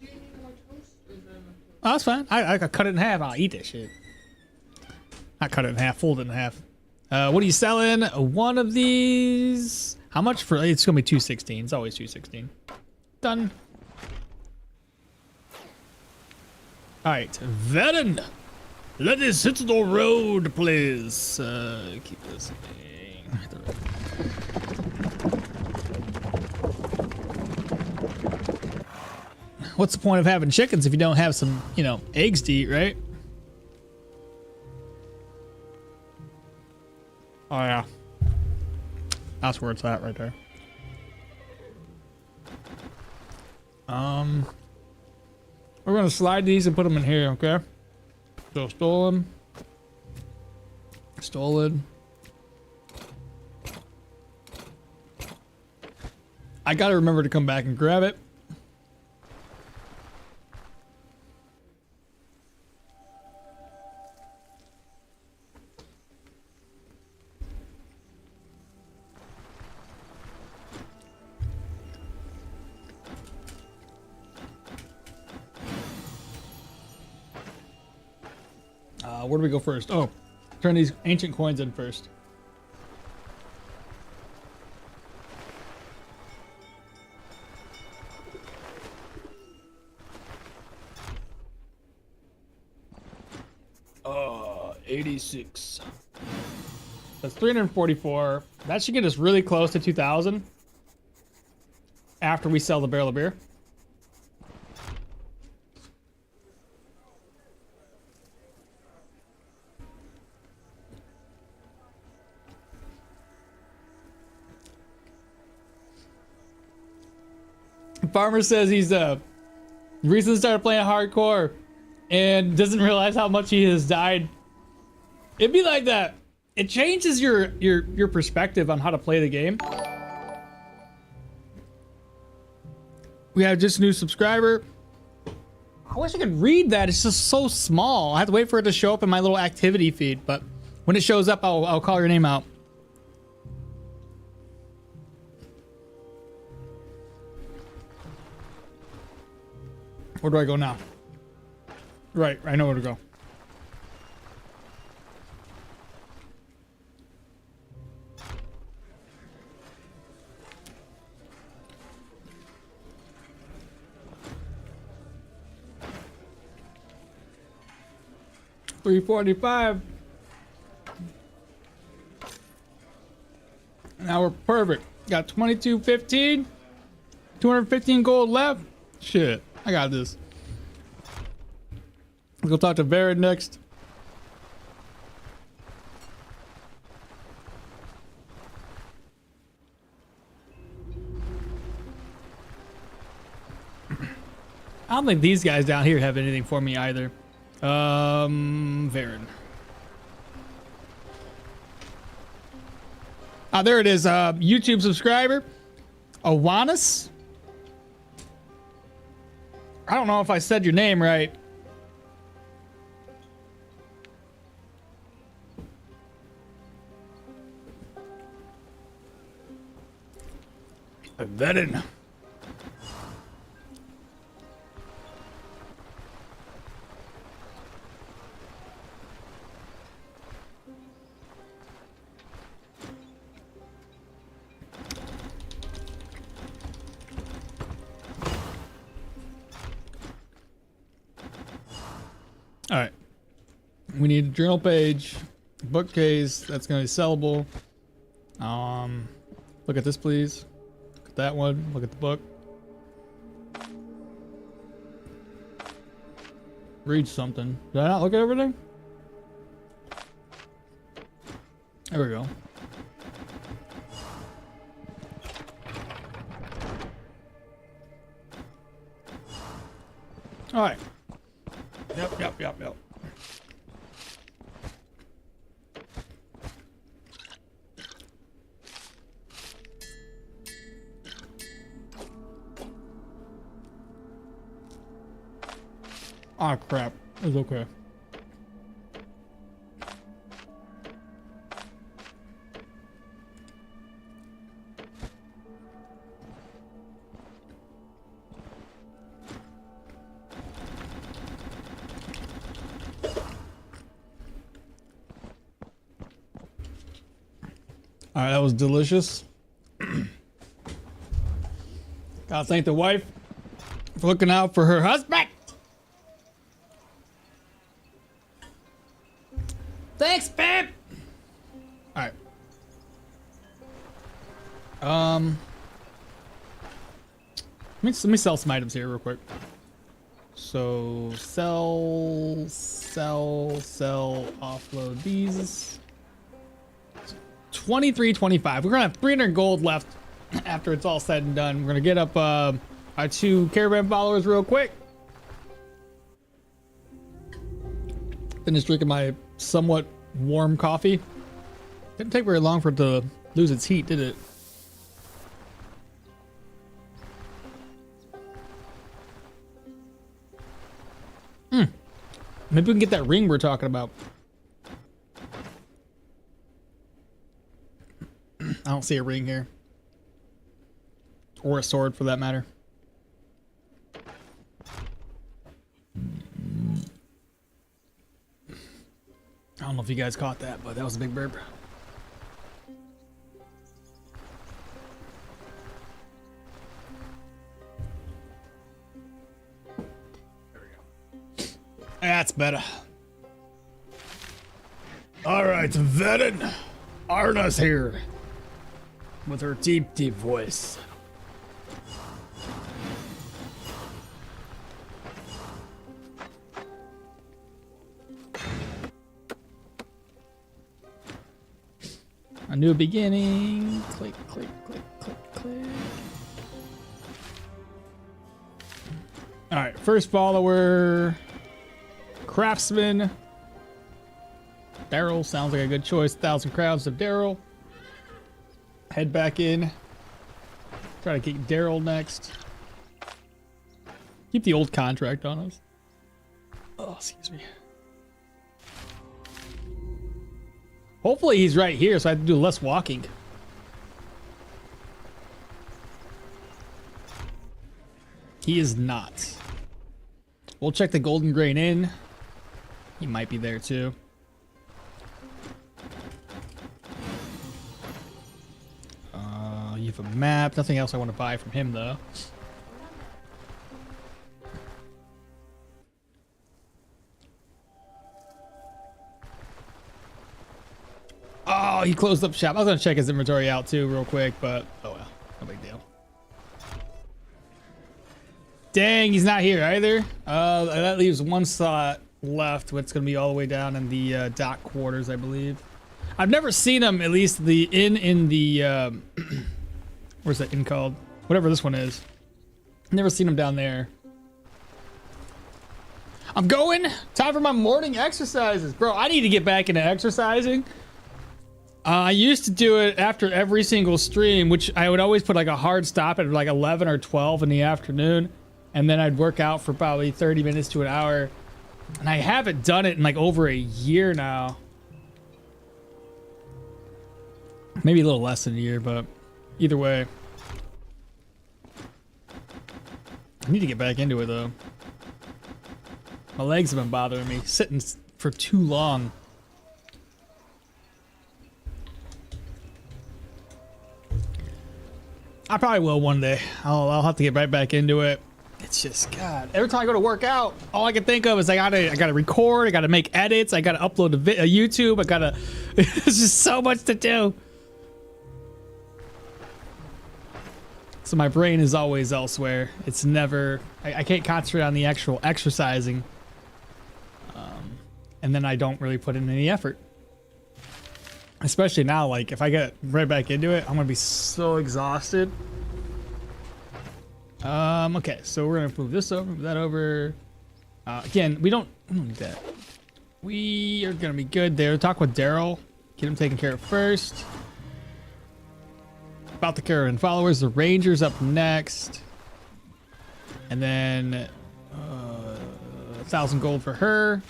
Do you need more toast? Oh, that's fine. I cut it in half. I'll eat that shit. I cut it in half, fold it in half. What are you selling? One of these. How much for? It's gonna be 216. It's always 216. Done. All right, Varen. Let us hit the road, please. Keep this thing. What's the point of having chickens if you don't have some, you know, eggs to eat, right? Oh yeah, that's where it's at right there. We're gonna slide these and put them in here, okay? So stolen. I gotta remember to come back and grab it. Where do we go first? Oh, turn these ancient coins in first. Oh, 86. That's 344. That should get us really close to 2,000 after we sell the barrel of beer. Farmer says he's recently started playing hardcore and doesn't realize how much he has died. It'd be like that. It changes your perspective on how to play the game. We have just a new subscriber. I wish I could read that. It's just so small. I have to wait for it to show up in my little activity feed, but when it shows up, I'll call your name out. Where do I go now? Right, I know where to go. $345. Now we're perfect. Got 2215. 215 gold left. Shit, I got this. Let's go talk to Verid next. I don't think these guys down here have anything for me either. Verid. Ah, there it is. YouTube subscriber. Awanis. I don't know if I said your name right. Verin. All right. We need a journal page, bookcase. That's going to be sellable. Look at this, please. Look at that one. Look at the book. Read something. Did I not look at everything? There we go. All right. Yep. Ah, crap. It's okay. All right, that was delicious. Gotta thank the wife for looking out for her husband. Thanks, babe. All right. Let me sell some items here real quick. So sell, offload these. 23.25. We're gonna have 300 gold left after it's all said and done. We're gonna get up our 2 caravan followers real quick. Finish drinking my somewhat warm coffee. Didn't take very long for it to lose its heat, did it? Maybe we can get that ring we're talking about. I don't see a ring here. Or a sword for that matter. I don't know if you guys caught that, but that was a big burp. There we go. That's better. All right, Verin. Arna's here with her deep, deep voice. A new beginning. Click, click, click, click, click. All right, first follower. Craftsman. Daryl sounds like a good choice. 1,000 crowns of Daryl. Head back in. Try to keep Daryl next. Keep the old contract on us. Oh, excuse me. Hopefully he's right here so I have to do less walking. He is not. We'll check the Golden Grain Inn. He might be there too. You have a map. Nothing else I want to buy from him though. Oh, he closed up shop. I was gonna check his inventory out too real quick, but oh well, no big deal. Dang, he's not here either. That leaves one slot left, which is gonna be all the way down in the dock quarters, I believe. I've never seen him, at least the inn in the where's that inn called? Whatever this one is. Never seen him down there. I'm going. Time for my morning exercises, bro. I need to get back into exercising. I used to do it after every single stream, which I would always put like a hard stop at like 11 or 12 in the afternoon. And then I'd work out for probably 30 minutes to an hour. And I haven't done it in like over a year now. Maybe a little less than a year, but either way. I need to get back into it though. My legs have been bothering me, sitting for too long. I probably will one day. I'll have to get right back into it. It's just, God, every time I go to work out, all I can think of is I gotta record, I gotta make edits, I gotta upload to YouTube, it's just so much to do. So my brain is always elsewhere. It's never, I can't concentrate on the actual exercising. And then I don't really put in any effort. Especially now, like if I get right back into it, I'm gonna be so exhausted. Okay, so we're gonna move this over, move that over. Again, we don't need that. We are gonna be good there. Talk with Daryl, get him taken care of first. About the Caravan followers, the Rangers up next. And then 1,000 gold for her.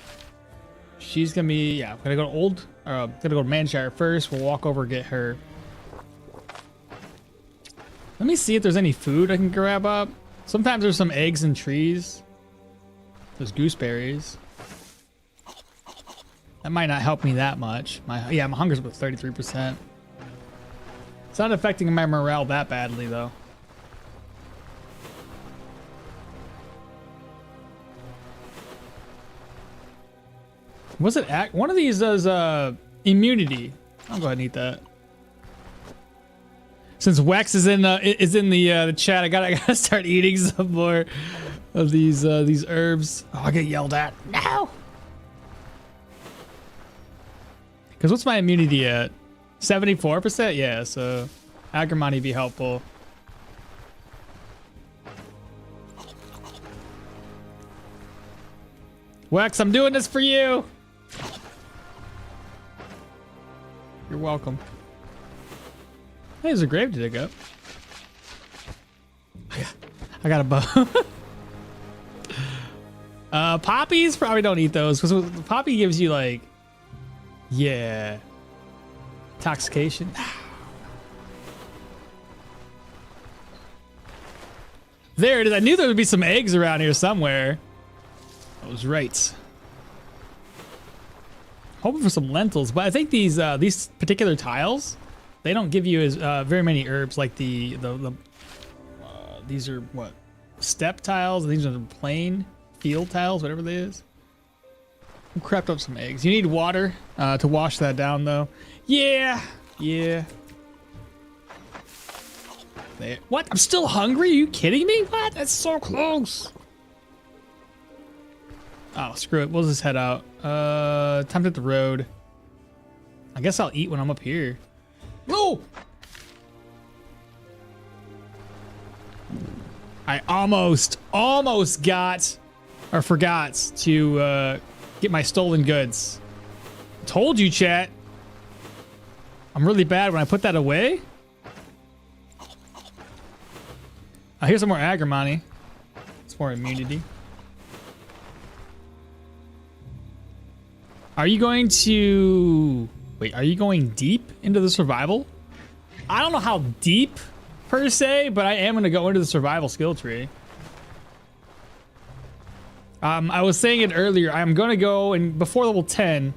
She's gonna be, yeah, I'm gonna go to gonna go to Manshire first. We'll walk over and get her. Let me see if there's any food I can grab up. Sometimes there's some eggs and trees. There's gooseberries. That might not help me that much. My hunger's about 33%. It's not affecting my morale that badly though. Was it one of these does immunity? I'll go ahead and eat that. Since Wex is in the chat, I gotta start eating some more of these herbs. Oh, I get yelled at. No. Because what's my immunity at? 74%? Yeah, so Agramani would be helpful. Wex, I'm doing this for you. You're welcome. Hey, there's a grave to dig up. I got a bow. Poppies? Probably don't eat those because poppy gives you like, yeah, intoxication. There it is. I knew there would be some eggs around here somewhere. I was right. Hoping for some lentils, but I think these particular tiles, they don't give you as very many herbs like these are what, step tiles, and these are the plain field tiles, whatever they is. I crapped up some eggs. You need water to wash that down though. Yeah. There. What? I'm still hungry? Are you kidding me? What? That's so close. Oh, screw it. We'll just head out. Time to hit the road. I guess I'll eat when I'm up here. Whoa! I almost got or forgot to get my stolen goods. Told you, chat. I'm really bad when I put that away. Here's some more agrimony. It's more immunity. Are you going to... Wait, are you going deep into the survival? I don't know how deep, per se, but I am going to go into the survival skill tree. I was saying it earlier. I'm going to go and before level 10,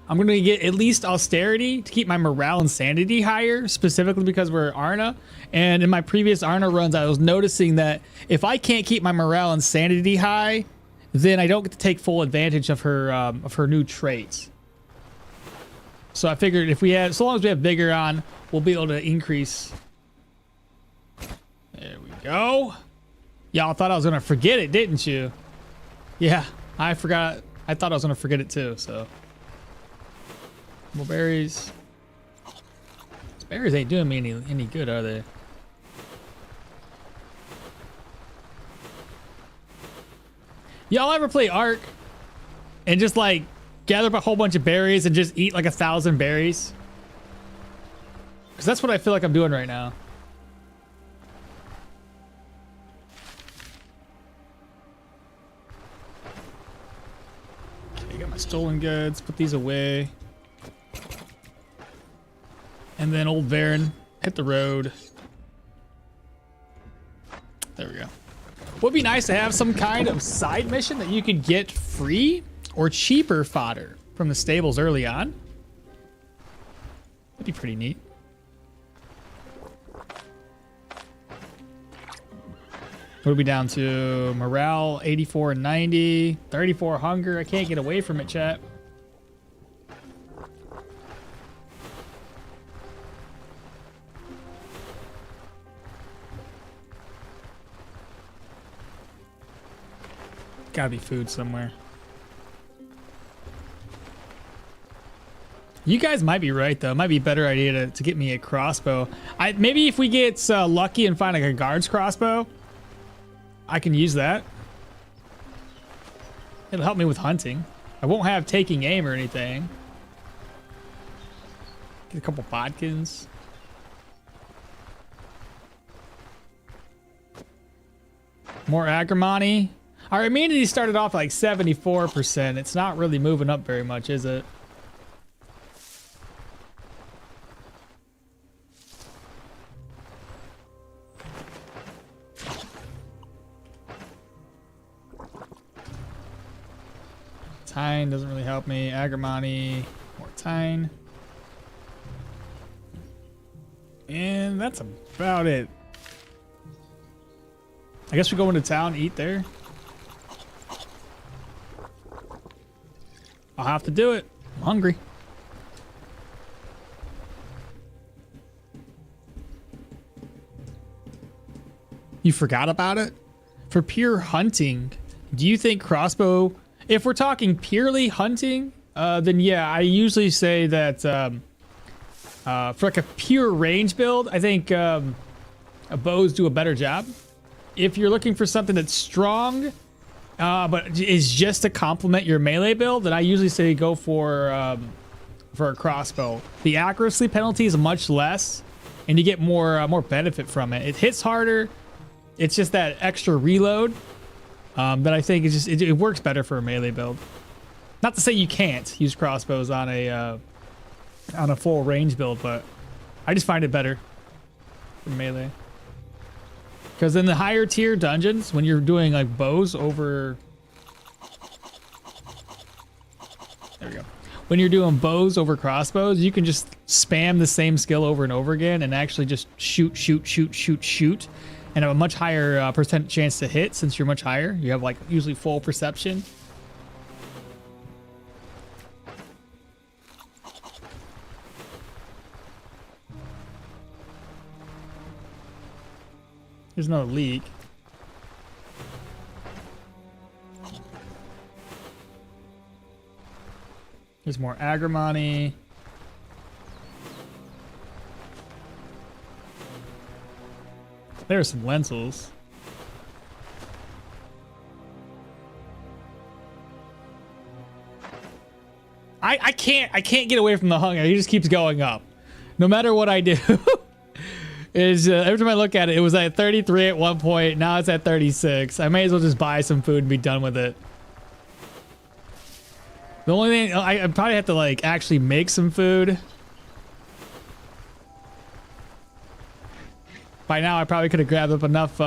I'm going to get at least austerity to keep my morale and sanity higher, specifically because we're Arna. And in my previous Arna runs, I was noticing that if I can't keep my morale and sanity high, then I don't get to take full advantage of her new traits. So I figured if we had, so long as we have vigor on, we'll be able to increase. There we go. Y'all thought I was gonna forget it, didn't you? Yeah, I forgot. I thought I was gonna forget it too. So, more berries. These berries ain't doing me any good, are they? Y'all ever play Ark and just like gather up a whole bunch of berries and just eat like 1,000 berries? Because that's what I feel like I'm doing right now. Okay, got my stolen goods. Put these away. And then old Varen, hit the road. There we go. Would be nice to have some kind of side mission that you could get free or cheaper fodder from the stables early on. That'd be pretty neat. What are we down to? Morale 84 and 90, 34 hunger. I can't get away from it, chat. Gotta be food somewhere. You guys might be right though. It might be a better idea to get me a crossbow. Maybe if we get lucky and find like a guard's crossbow, I can use that. It'll help me with hunting. I won't have taking aim or anything. Get a couple bodkins. More agrimony. Our immunity started off like 74%. It's not really moving up very much, is it? Tine doesn't really help me. Agrimony, more tine. And that's about it. I guess we go into town, eat there. I'll have to do it. I'm hungry. You forgot about it? For pure hunting, do you think crossbow... If we're talking purely hunting, then yeah, I usually say that for like a pure range build, I think bows do a better job. If you're looking for something that's strong, but is just to complement your melee build, then I usually say go for a crossbow. The accuracy penalty is much less, and you get more benefit from it. It hits harder. It's just that extra reload that I think is just it works better for a melee build. Not to say you can't use crossbows on a full range build, but I just find it better for melee. Because in the higher tier dungeons, when you're doing like bows over... There we go. When you're doing bows over crossbows, you can just spam the same skill over and over again and actually just shoot, shoot, shoot, shoot, shoot. And have a much higher percent chance to hit since you're much higher. You have like usually full perception. There's another leak. There's more agrimony. There's some lentils. I can't get away from the hunger. He just keeps going up. No matter what I do. Is every time I look at it, it was at 33 at one point. Now it's at 36. I may as well just buy some food and be done with it. The only thing I probably have to like actually make some food. By now, I probably could have grabbed up enough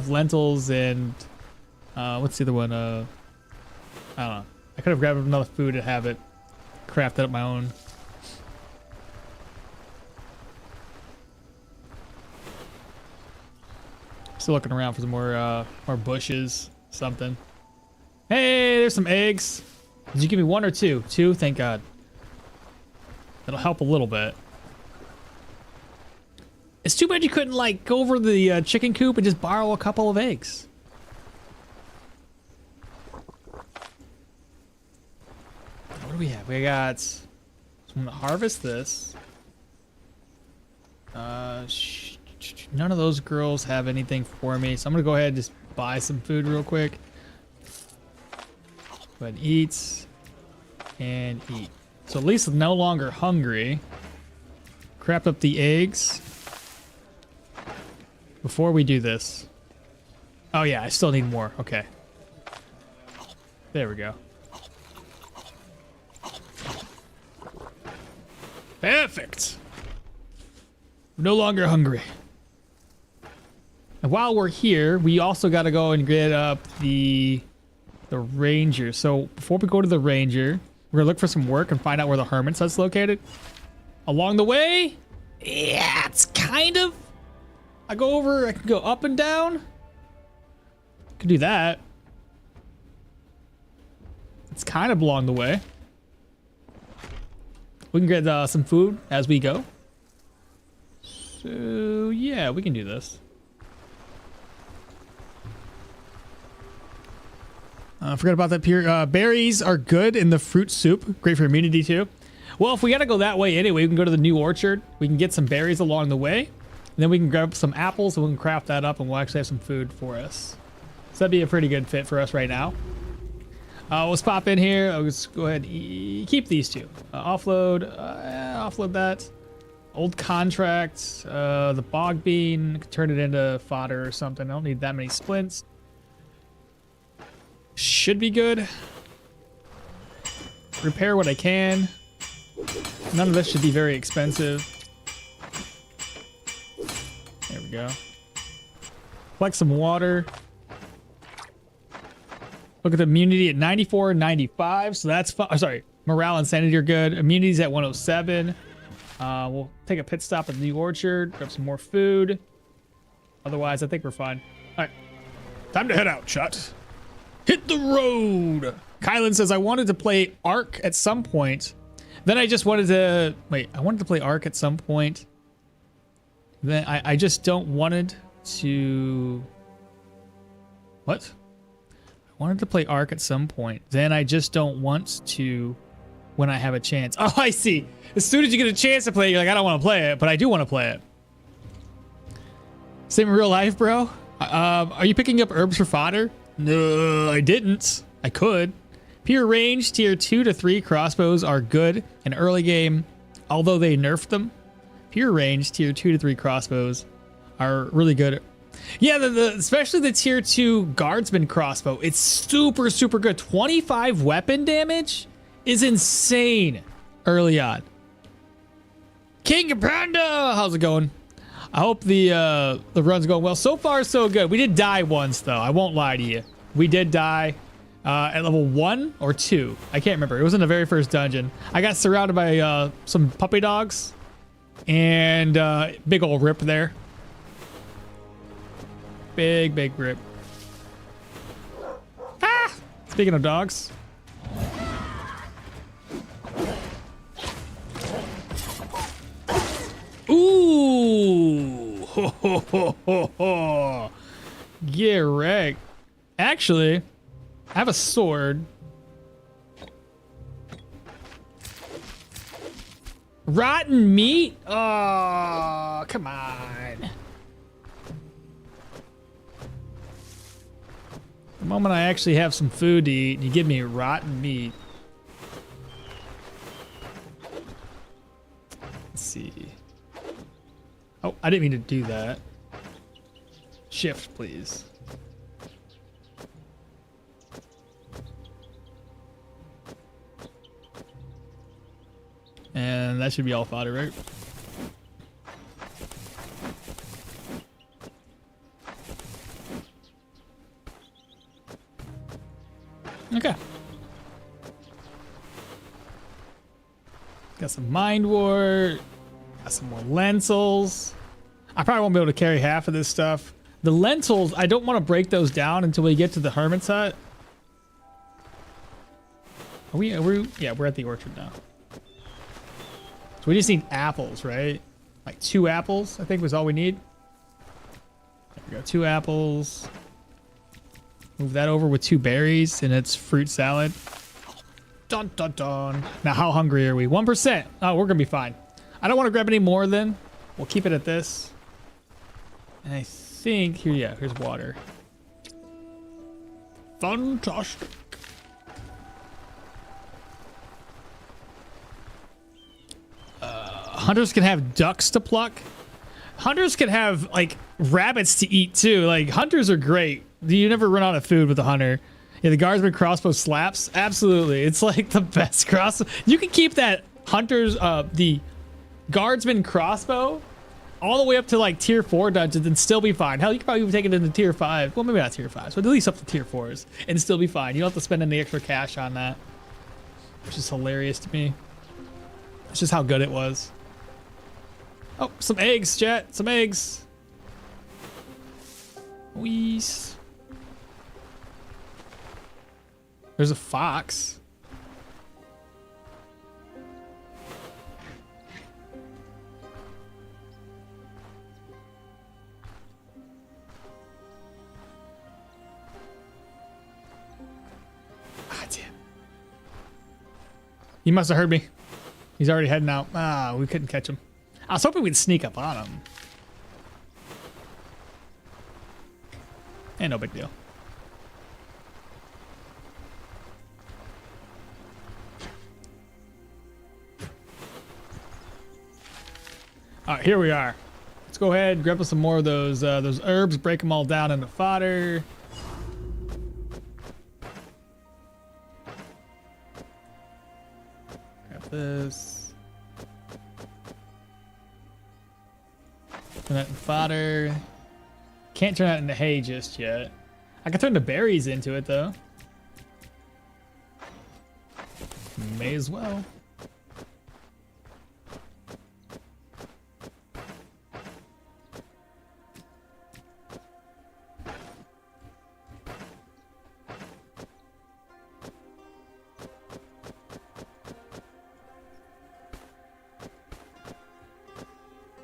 lentils and What's the other one? I don't know. I could have grabbed another food to have it crafted up my own. Still looking around for some more bushes, something. Hey, there's some eggs. Did you give me 1 or 2? 2, thank God. That'll help a little bit. It's too bad you couldn't like go over the chicken coop and just borrow a couple of eggs. What do we have? We got. So I'm gonna harvest this. None of those girls have anything for me, so I'm gonna go ahead and just buy some food real quick. Go ahead and eat and eat. So at least no longer hungry. Crap up the eggs before we do this. Oh yeah, I still need more. Okay. There we go. Perfect. No longer hungry. And while we're here, we also got to go and get up the ranger. So before we go to the ranger, we're gonna look for some work and find out where the hermit's hut's located. Along the way, yeah, it's kind of. I can go up and down. Could do that. It's kind of along the way. We can get some food as we go. So yeah, we can do this. Forgot about that. Pure berries are good in the fruit soup. Great for immunity too. Well, if we gotta go that way anyway, we can go to the new orchard. We can get some berries along the way. And then we can grab some apples and we can craft that up and we'll actually have some food for us. So that'd be a pretty good fit for us right now. Let's pop in here. I'll just go ahead and keep these two. Offload. Offload that. Old contract. The bog bean. Turn it into fodder or something. I don't need that many splints. Should be good. Repair what I can. None of this should be very expensive. There we go. Collect some water. Look at the immunity at 94 and 95, so that's fine. Sorry, morale and sanity are good. Immunity's at 107. We'll take a pit stop at the new orchard, grab some more food. Otherwise, I think we're fine. All right, time to head out, Chut. Hit the road. Kylan says, I wanted to play Ark at some point. Then I just wanted to, wait, I wanted to play Ark at some point. Then I just don't wanted to, what? I wanted to play Ark at some point. Then I just don't want to when I have a chance. Oh, I see. As soon as you get a chance to play, you're like, I don't want to play it, but I do want to play it. Same in real life, bro. Are you picking up herbs for fodder? No, I didn't. I could. Pure range, tier 2 to 3 crossbows are good in early game, although they nerfed them. Pure range, tier 2 to 3 crossbows are really good. Yeah, especially the tier 2 guardsman crossbow. It's super, super good. 25 weapon damage is insane early on. King Panda, how's it going? I hope the run's going well. So far, so good. We did die once, though. I won't lie to you. We did die at level 1 or 2. I can't remember. It was in the very first dungeon. I got surrounded by some puppy dogs and big old rip there. Big, big rip. Ah! Speaking of dogs. Ooh! Ho, ho, ho, ho, ho. Get wrecked. Actually, I have a sword. Rotten meat? Oh, come on. The moment I actually have some food to eat, you give me rotten meat. Let's see. Oh, I didn't mean to do that. Shift, please. And that should be all fodder, right? Okay. Got some mind wart. Got some more lentils. I probably won't be able to carry half of this stuff. The lentils, I don't want to break those down until we get to the hermit's hut. Yeah, we're at the orchard now. So we just need apples, right? Like 2 apples, I think was all we need. There we go, 2 apples. Move that over with 2 berries, and it's fruit salad. Dun dun dun. Now, how hungry are we? 1%. Oh, we're gonna be fine. I don't want to grab any more then. We'll keep it at this. And I think here, yeah, here's water. Fantastic. Hunters can have ducks to pluck. Hunters can have like rabbits to eat too. Like hunters are great. You never run out of food with a hunter. Yeah, the guardsman crossbow slaps. Absolutely, it's like the best crossbow. You can keep that hunter's the guardsman crossbow all the way up to like tier 4 dungeons and still be fine. Hell, you could probably even take it into tier 5. Well, maybe not tier 5s, but at least up to tier 4s and still be fine. You don't have to spend any extra cash on that, which is hilarious to me. It's just how good it was. Oh, some eggs, chat. Some eggs. Wheeze. There's a fox. Ah, damn. He must have heard me. He's already heading out. Ah, we couldn't catch him. I was hoping we'd sneak up on him. Ain't no big deal. All right, here we are. Let's go ahead and grab us some more of those herbs, break them all down into fodder. Grab this. Turn that into fodder. Can't turn that into hay just yet. I can turn the berries into it though. May as well.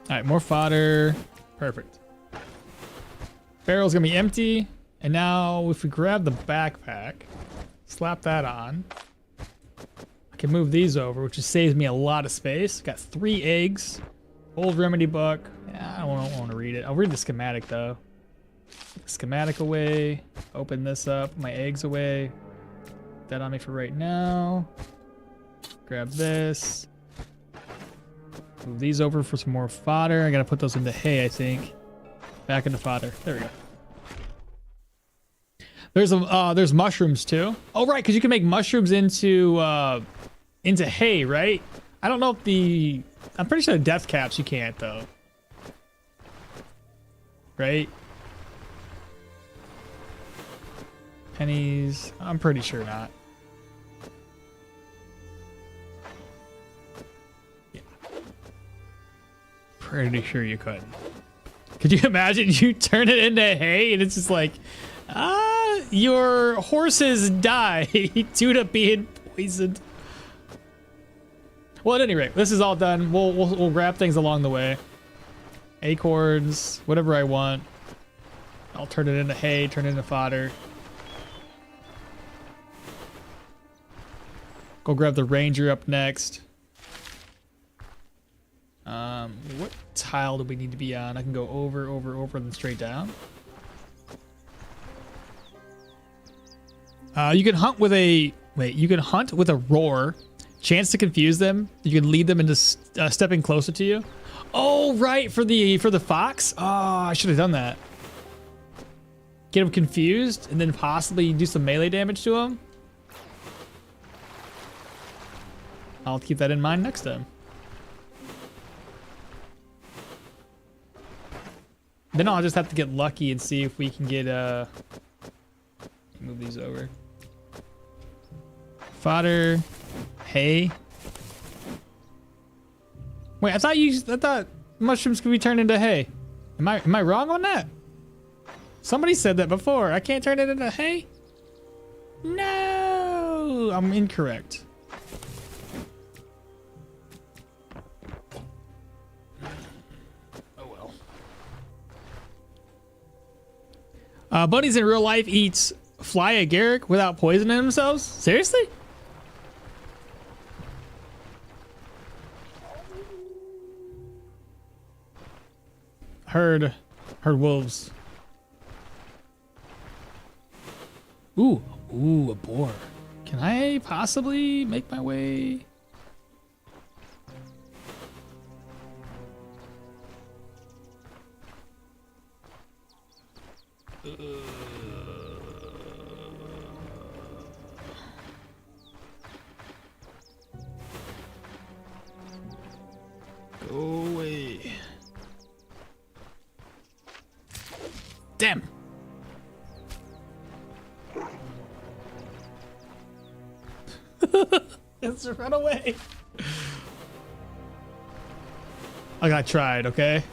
All right, more fodder. Perfect. Barrel's gonna be empty. And now if we grab the backpack, slap that on. I can move these over, which just saves me a lot of space. Got 3 eggs. Old remedy book. Yeah, I don't want to read it. I'll read the schematic though. Put the schematic away. Open this up. My eggs away. Put that on me for right now. Grab this. Move these over for some more fodder. I gotta put those into hay, I think. Back into fodder. There we go. There's mushrooms too. Oh right, because you can make mushrooms into hay, right? I don't know if I'm pretty sure the death caps you can't though. Right? Pennies. I'm pretty sure not. Pretty sure you could. Could you imagine you turn it into hay and it's just like, your horses die due to being poisoned. Well, at any rate, this is all done. We'll grab things along the way. Acorns, whatever I want. I'll turn it into hay, turn it into fodder. Go grab the ranger up next. What tile do we need to be on? I can go over, and then straight down. You can hunt with a roar. Chance to confuse them. You can lead them into stepping closer to you. Oh, right, for the fox. Oh, I should have done that. Get them confused, and then possibly do some melee damage to them. I'll keep that in mind next time. Then I'll just have to get lucky and see if we can get move these over. Fodder. Hay. Wait, I thought mushrooms could be turned into hay. Am I wrong on that? Somebody said that before. I can't turn it into hay? No, I'm incorrect. Oh well. Bunnies in real life eats fly agaric without poisoning themselves? Seriously? Heard wolves. Ooh, a boar. Can I possibly make my way? Go away. Damn. Let's run away. I got tried, okay?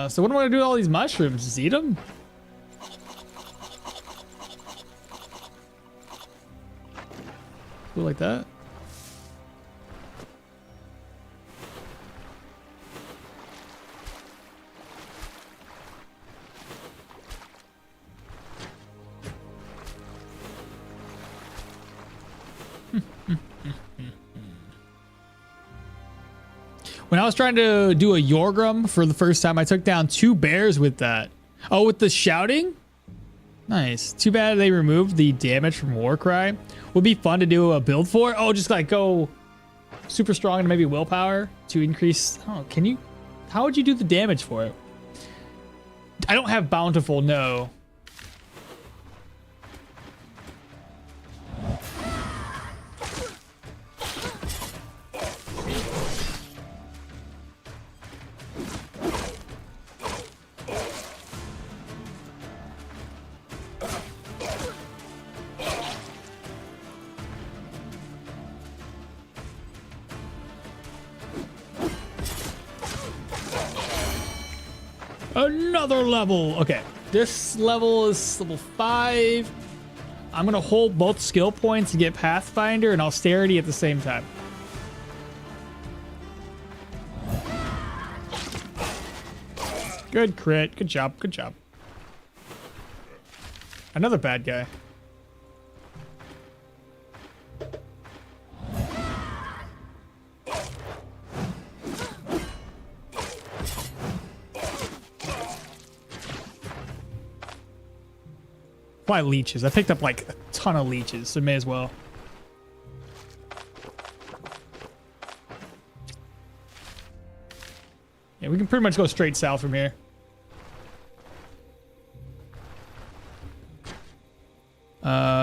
So what am I gonna do with all these mushrooms? Just eat them? Go like that? When I was trying to do a Yorgrim for the first time, I took down 2 bears with that. Oh, with the shouting? Nice. Too bad they removed the damage from Warcry. Would be fun to do a build for. Oh, just like go super strong and maybe willpower to increase. Oh, can you? How would you do the damage for it? I don't have bountiful, no. Another level. Okay, this level is level 5. I'm gonna hold both skill points to get Pathfinder and Austerity at the same time. Good crit. Good job. Good job. Another bad guy. Why leeches? I picked up like a ton of leeches, so may as well. Yeah, we can pretty much go straight south from here.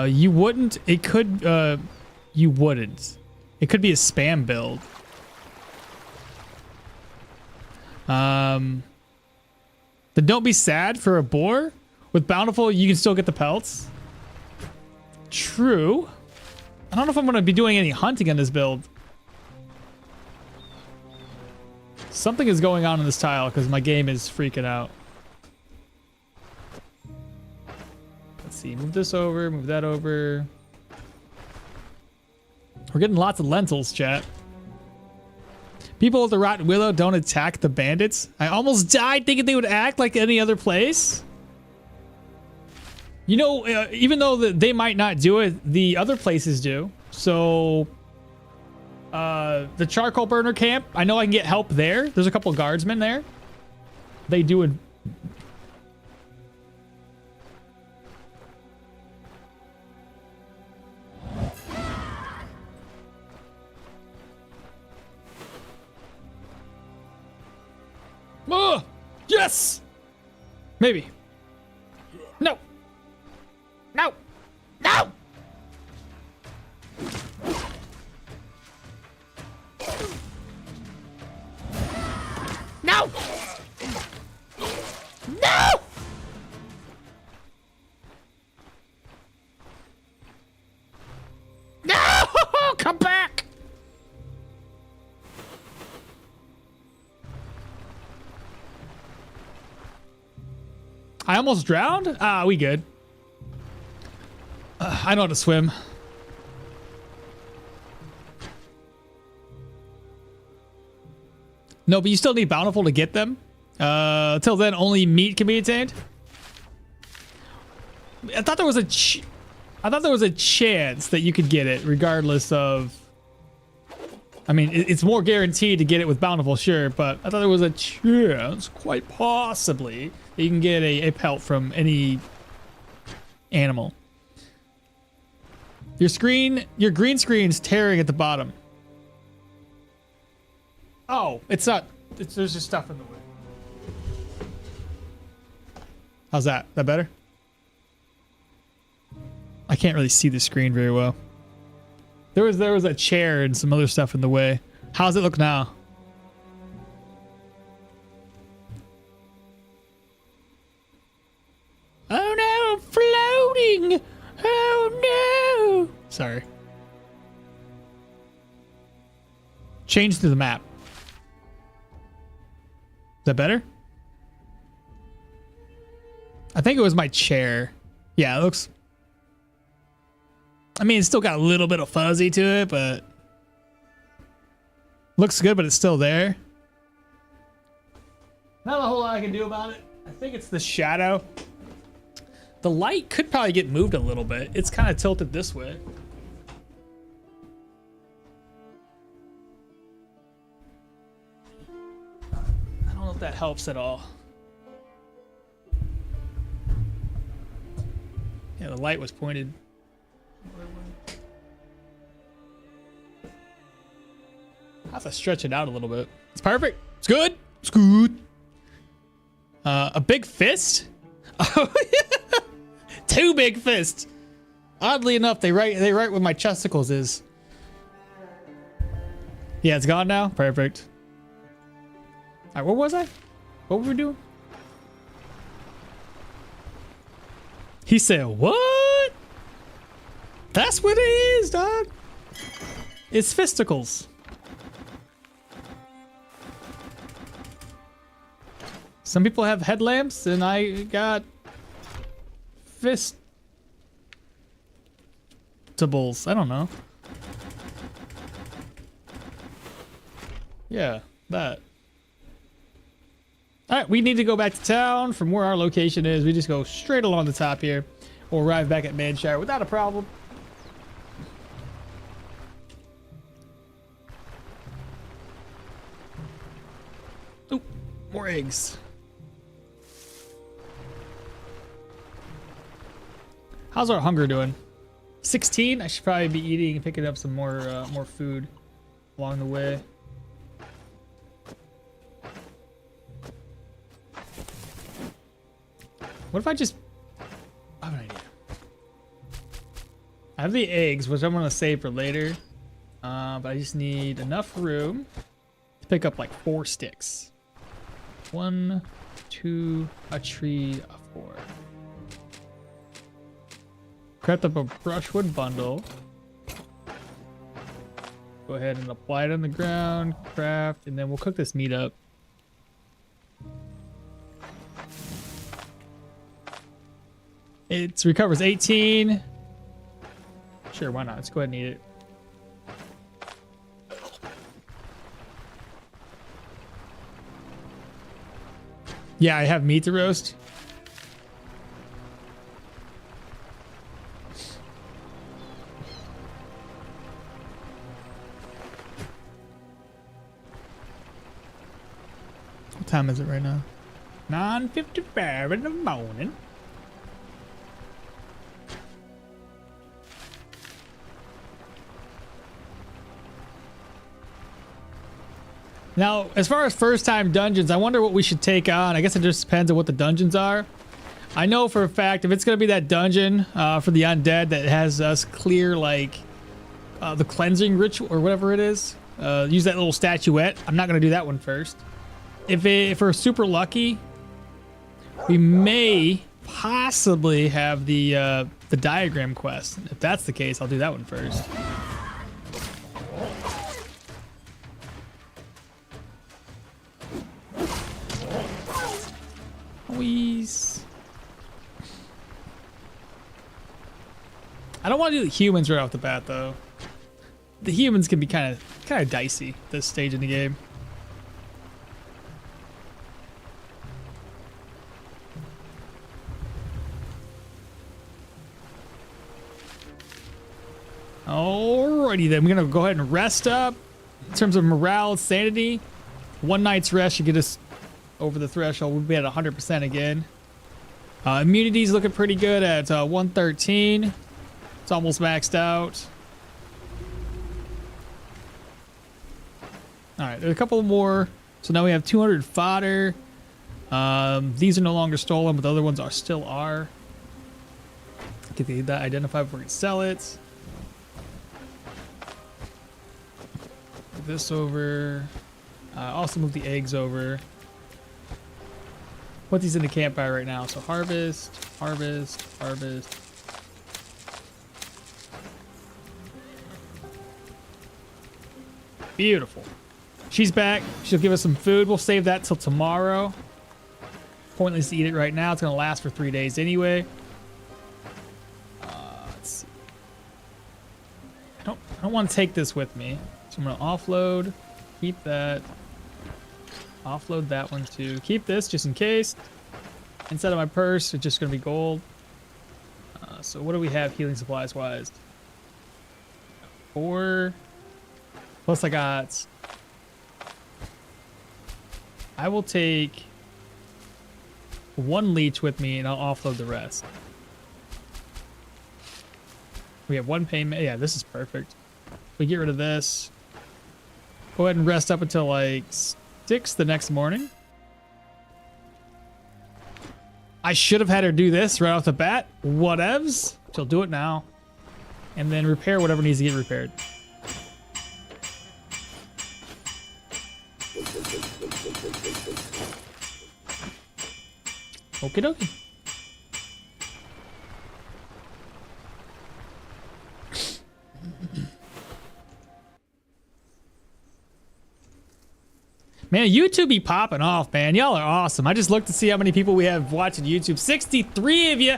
You wouldn't. It could. You wouldn't. It could be a spam build. Then don't be sad for a boar. With Bountiful, you can still get the pelts. True. I don't know if I'm going to be doing any hunting on this build. Something is going on in this tile because my game is freaking out. Let's see. Move this over. Move that over. We're getting lots of lentils, chat. People at the Rotten Willow don't attack the bandits. I almost died thinking they would act like any other place. You know, even though they might not do it, the other places do. So, the charcoal burner camp, I know I can get help there. There's a couple of guardsmen there. They do it. Oh, yes! Maybe. No. No! No! No! No! Come back! I almost drowned? Ah, we good. I know how to swim. No, but you still need Bountiful to get them. Until then, only meat can be attained. I thought there was a chance that you could get it, regardless of. I mean, it's more guaranteed to get it with Bountiful, sure, but I thought there was a chance, quite possibly, that you can get a pelt from any animal. Your green screen's tearing at the bottom. Oh, it's not. There's just stuff in the way. How's that? That better? I can't really see the screen very well. There was a chair and some other stuff in the way. How's it look now? Oh no, I'm floating! Oh no! Sorry. Change to the map. Is that better? I think it was my chair. Yeah, it looks... I mean, it's still got a little bit of fuzzy to it, but... Looks good, but it's still there. Not a whole lot I can do about it. I think it's the shadow. The light could probably get moved a little bit. It's kind of tilted this way. I don't know if that helps at all. Yeah, the light was pointed. I have to stretch it out a little bit. It's perfect. It's good. It's good. A big fist? Oh, yeah. 2 big fists. Oddly enough, they right where my chesticles is. Yeah, it's gone now. Perfect. All right, where was I? What were we doing? He said, what? That's what it is, dog. It's fisticles. Some people have headlamps, and I got fistables. I don't know. Yeah, that. All right, we need to go back to town from where our location is. We just go straight along the top here. We'll arrive back at Manshire without a problem. Oop, more eggs. How's our hunger doing? 16? I should probably be eating and picking up some more food along the way. What if I just... I have an idea. I have the eggs, which I'm going to save for later. But I just need enough room to pick up like 4 sticks. 1, 2, a tree, a 4. Craft up a brushwood bundle. Go ahead and apply it on the ground, craft, and then we'll cook this meat up. It recovers 18. Sure, why not? Let's go ahead and eat it. Yeah, I have meat to roast. What time is it right now? 9:55 in the morning. Now, as far as first-time dungeons, I wonder what we should take on. I guess it just depends on what the dungeons are. I know for a fact if it's going to be that dungeon for the undead that has us clear, like, the cleansing ritual or whatever it is, use that little statuette. I'm not going to do that one first. If we're super lucky, we may possibly have the diagram quest. If that's the case, I'll do that one first. Wheeze. I don't want to do the humans right off the bat though. The humans can be kind of dicey this stage in the game. Alrighty then, we're gonna go ahead and rest up. In terms of morale, sanity, one night's rest should get us over the threshold. We'll be at 100% again. Immunity's looking pretty good at 113. It's almost maxed out. Alright, there's a couple more. So now we have 200 fodder. These are no longer stolen, but the other ones still are. Get that identified before we can sell it. Move this over. Also move the eggs over. Put these in the campfire right now. So harvest, harvest, harvest. Beautiful. She's back. She'll give us some food. We'll save that till tomorrow. Pointless to eat it right now. It's going to last for 3 days anyway. Let's see. I don't want to take this with me. So I'm going to offload. Keep that. Offload that one too. Keep this just in case. Instead of my purse, it's just going to be gold. So what do we have healing supplies wise? 4. Plus I got... I will take 1 leech with me and I'll offload the rest. We have 1 payment. Yeah, this is perfect. We get rid of this. Go ahead and rest up until like 6 the next morning. I should have had her do this right off the bat. Whatevs. She'll do it now. And then repair whatever needs to get repaired. Okie dokie. Man, YouTube be popping off, man. Y'all are awesome. I just looked to see how many people we have watching YouTube. 63 of you.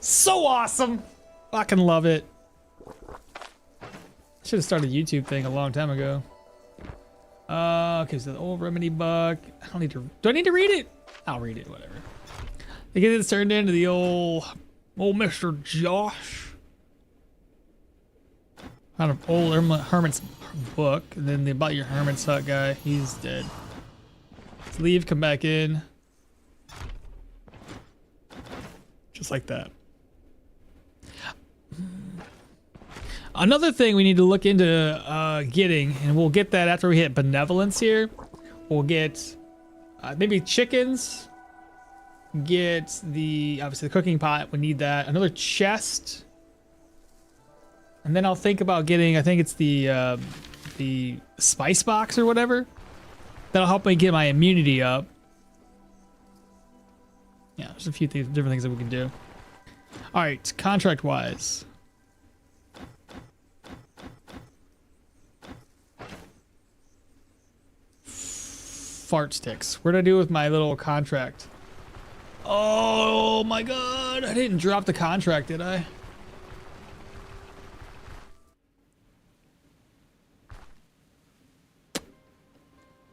So awesome. Fucking love it. Should have started a YouTube thing a long time ago. Okay, so the old remedy book. I don't need to. Do I need to read it? I'll read it, whatever. They get it turned into the old Mr. Josh. Kind of old hermit's book, and then about your hermit's hut guy, he's dead. Let's leave, come back in. Just like that. Another thing we need to look into getting, and we'll get that after we hit benevolence here. We'll get maybe chickens. Get the, obviously the cooking pot, we need that. Another chest. And then I'll think about getting, I think it's the spice box or whatever. That'll help me get my immunity up. Yeah, there's a few things, different things that we can do. All right, contract wise. Fart sticks. What did I do with my little contract? Oh my god, I didn't drop the contract, did I?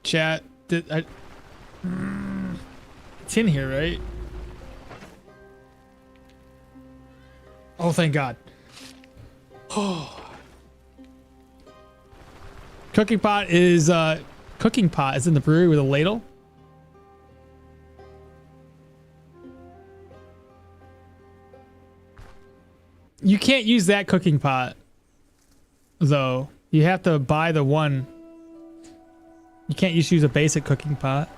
Chat, did I? It's in here, right? Oh, thank God. Oh. Cooking pot is in the brewery with a ladle. You can't use that cooking pot, though. You have to buy the one. You can't just use a basic cooking pot.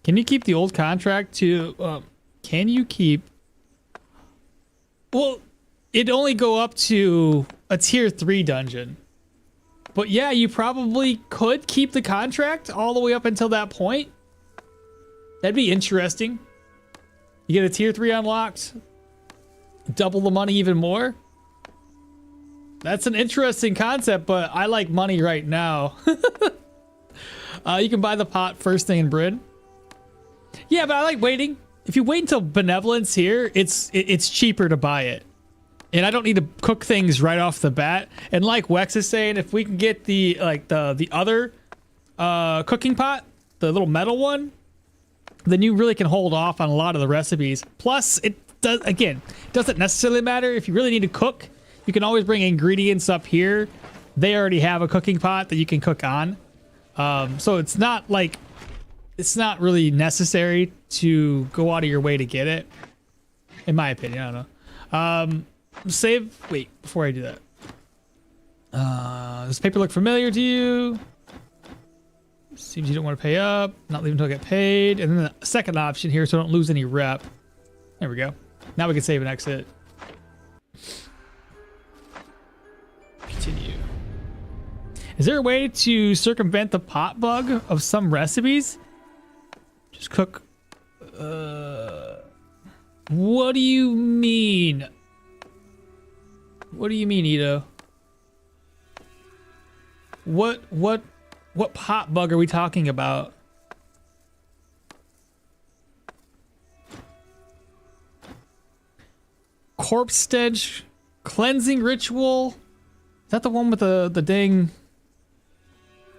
Can you keep the old contract to, can you keep Well, it'd only go up to a tier 3 dungeon. But yeah, you probably could keep the contract all the way up until that point. That'd be interesting. You get a tier 3 unlocked, double the money even more. That's an interesting concept, but I like money right now. You can buy the pot first thing in Bryn. Yeah, but I like waiting. If you wait until Benevolence here, it's cheaper to buy it. And I don't need to cook things right off the bat. And like Wex is saying, if we can get the other cooking pot, the little metal one, then you really can hold off on a lot of the recipes. Plus, it doesn't necessarily matter if you really need to cook. You can always bring ingredients up here. They already have a cooking pot that you can cook on. So it's not really necessary to go out of your way to get it. In my opinion, I don't know. Wait, before I do that. Does paper look familiar to you? Seems you don't want to pay up. Not leave until I get paid. And then the second option here, so I don't lose any rep. There we go. Now we can save and exit. Continue. Is there a way to circumvent the pot bug of some recipes? Just cook. What do you mean? What do you mean, Ito? What pot bug are we talking about? Corpse stench, cleansing ritual. Is that the one with the dang?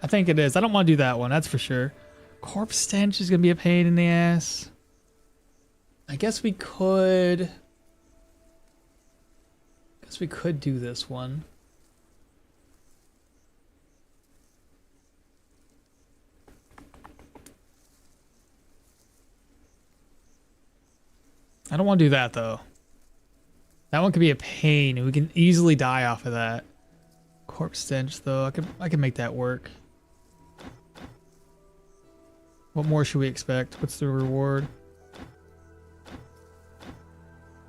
I think it is. I don't want to do that one. That's for sure. Corpse stench is gonna be a pain in the ass. I guess we could. We could do this one. I don't want to do that though. That one could be a pain, and we can easily die off of that. Corpse stench though, I can make that work. What more should we expect? What's the reward?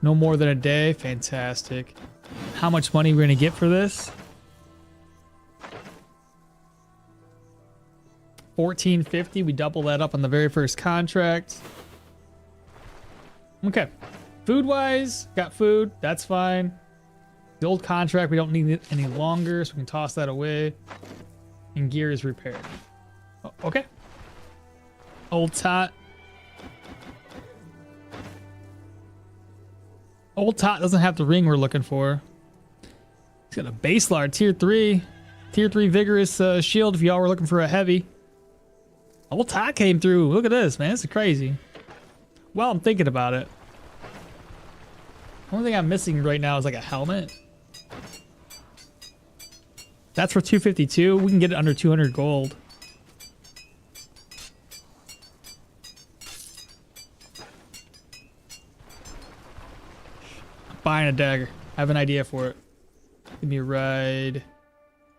No more than a day. Fantastic. How much money we're gonna get for this? 1450. We double that up on the very first contract. Okay. Food wise, got food. That's fine. The old contract, we don't need it any longer, so we can toss that away. And gear is repaired. Oh, okay. Old tot. Old tot doesn't have the ring we're looking for. He's got a base lard, tier 3. Tier 3 vigorous shield if y'all were looking for a heavy. Old tot came through. Look at this, man. This is crazy. Well, I'm thinking about it. The only thing I'm missing right now is like a helmet. That's for 252. We can get it under 200 gold. Buying a dagger. I have an idea for it. Give me a ride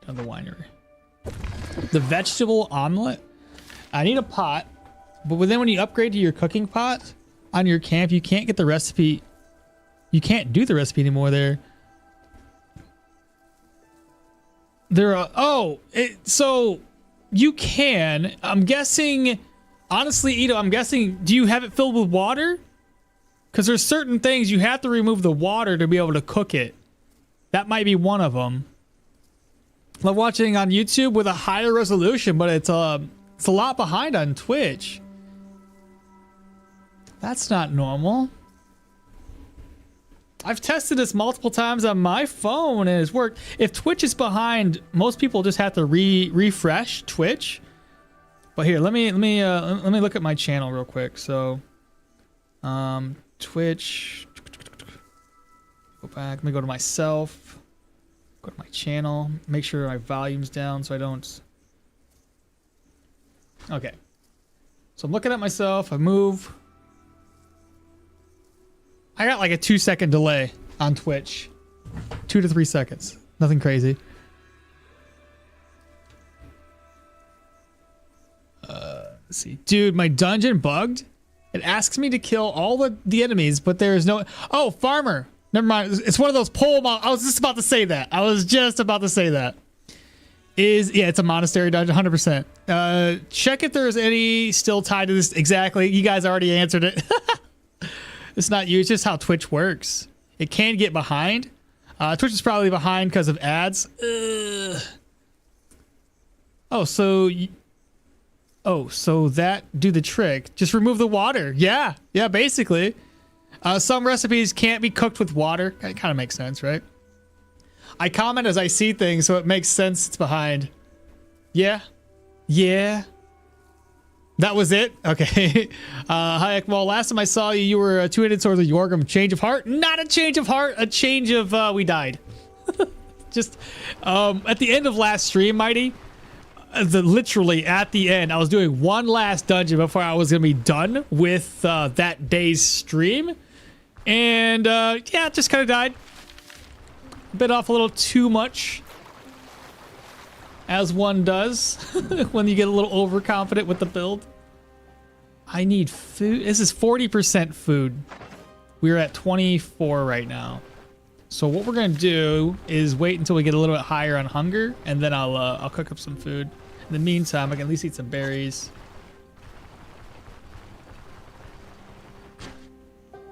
down the winery. The vegetable omelet. I need a pot, but then when you upgrade to your cooking pot on your camp, you can't get the recipe. You can't do the recipe anymore there. So you can. I'm guessing, honestly, Ito, I'm guessing, do you have it filled with water? Because there's certain things you have to remove the water to be able to cook it. That might be one of them. Love watching on YouTube with a higher resolution, but it's a lot behind on Twitch. That's not normal. I've tested this multiple times on my phone and it's worked. If Twitch is behind, most people just have to refresh Twitch. But here, let me look at my channel real quick. So, Twitch. Go back. Let me go to myself. Go to my channel. Make sure my volume's down so I don't. Okay. So I'm looking at myself. I move. I got like a 2-second delay on Twitch. 2 to 3 seconds. Nothing crazy. Let's see. Dude, my dungeon bugged. It asks me to kill all the enemies, but there is no... Oh, farmer. Never mind. It's one of those pole. I was just about to say that. Yeah, it's a monastery dungeon, 100%. Check if there's any still tied to this. Exactly. You guys already answered it. It's not you. It's just how Twitch works. It can get behind. Twitch is probably behind because of ads. So that do the trick. Just remove the water. Yeah, basically. Some recipes can't be cooked with water. It kind of makes sense, right? I comment as I see things, so it makes sense it's behind. Yeah. That was it? Okay. Hi, Ekmal. Last time I saw you, you were two-handed swords of Yorgrim. Change of heart? Not a change of heart. A change of, we died. Just, at the end of last stream, Mighty, literally at the end, I was doing one last dungeon before I was going to be done with that day's stream. And, yeah, just kind of died. Bit off a little too much. As one does when you get a little overconfident with the build. I need food. This is 40% food. We're at 24 right now. So what we're gonna do is wait until we get a little bit higher on hunger, and then I'll cook up some food. In the meantime, I can at least eat some berries.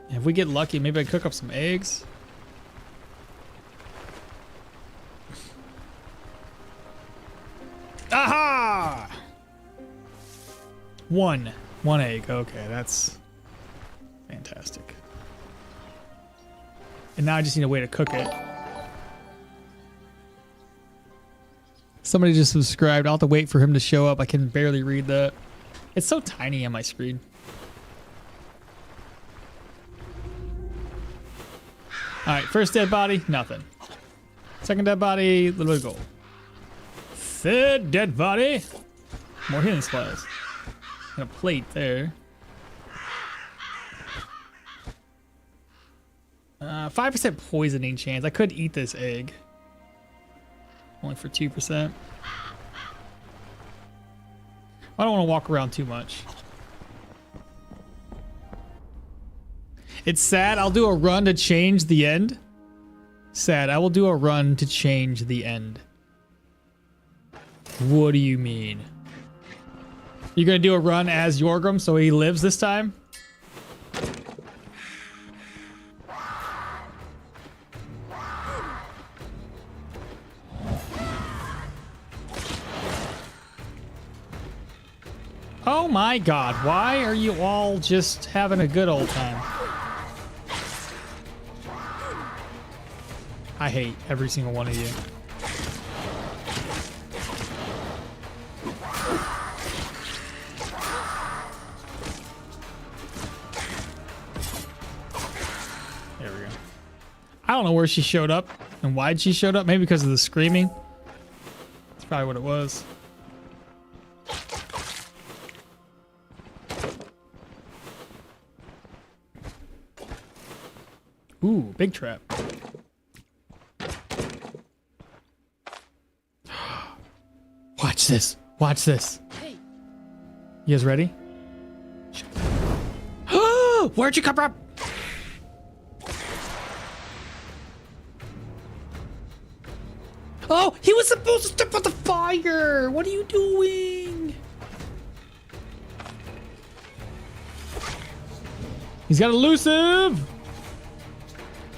If we get lucky, maybe I cook up some eggs. Aha! One egg. Okay, that's fantastic. And now I just need a way to cook it. Somebody just subscribed. I'll have to wait for him to show up. I can barely read that. It's so tiny on my screen. All right, first dead body, nothing. Second dead body, a little bit of gold. Third dead body, more healing supplies. And a plate there. 5% poisoning chance. I could eat this egg. Only for 2%. I don't want to walk around too much. It's sad. I'll do a run to change the end. Sad. I will do a run to change the end. What do you mean? You're gonna do a run as Yorgrim so he lives this time? Oh my god, why are you all just having a good old time? I hate every single one of you. There we go. I don't know where she showed up and why she showed up. Maybe because of the screaming. That's probably what it was. Ooh, big trap. Watch this. Watch this. Hey. You guys ready? Where'd you come from? Oh, he was supposed to step on the fire. What are you doing? He's got elusive.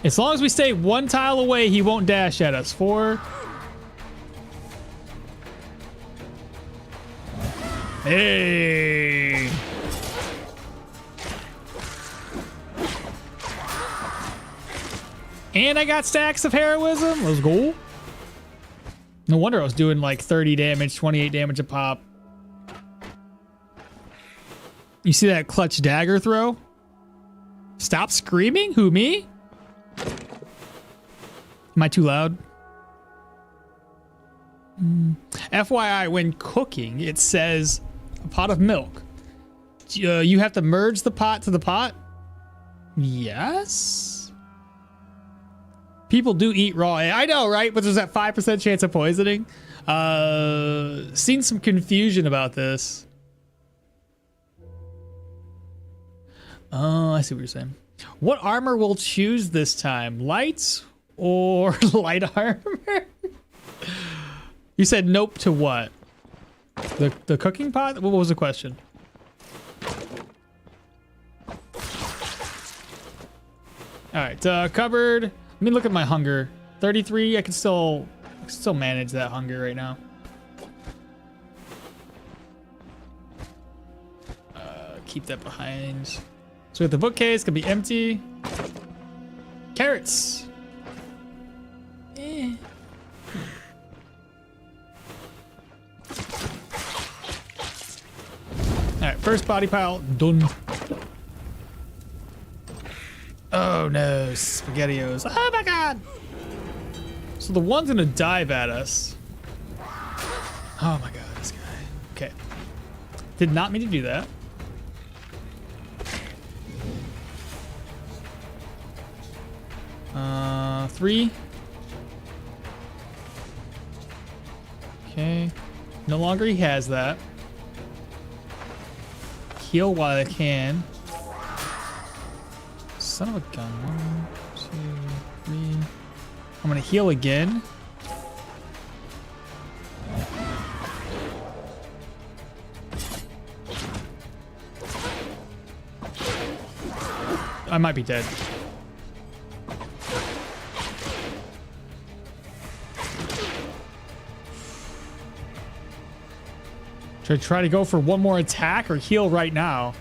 As long as we stay one tile away, he won't dash at us. 4. Hey. And I got stacks of heroism. Let's go. No wonder I was doing like 30 damage, 28 damage a pop. You see that clutch dagger throw? Stop screaming? Who, me? Am I too loud? FYI, when cooking, it says a pot of milk. You have to merge the pot to the pot? Yes? People do eat raw egg. I know, right? But there's that 5% chance of poisoning. Seen some confusion about this. Oh, I see what you're saying. What armor will choose this time? Light or light armor? You said nope to what? The cooking pot? What was the question? Alright, cupboard. Let me look at my hunger. 33, I can still manage that hunger right now. Keep that behind. So we got the bookcase, gonna be empty. Carrots. Eh. Alright, first body pile, done. Oh no, SpaghettiOs. Oh my god! So the one's gonna dive at us. Oh my god, this guy. Okay. Did not mean to do that. Three. Okay. No longer he has that. Heal while I can. Son of a gun. 1, 2, 3. I'm gonna heal again. I might be dead. Should I try to go for one more attack or heal right now?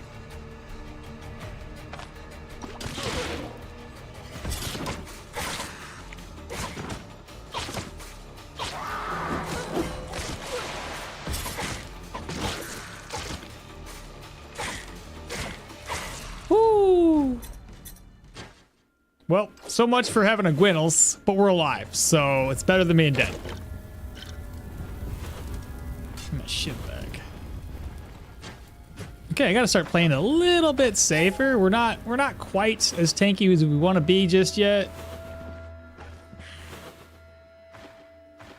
Woo! Well, so much for having a Gwinnels, but we're alive, so it's better than being dead. Get my shit back. Okay, I gotta start playing a little bit safer. We're not quite as tanky as we want to be just yet.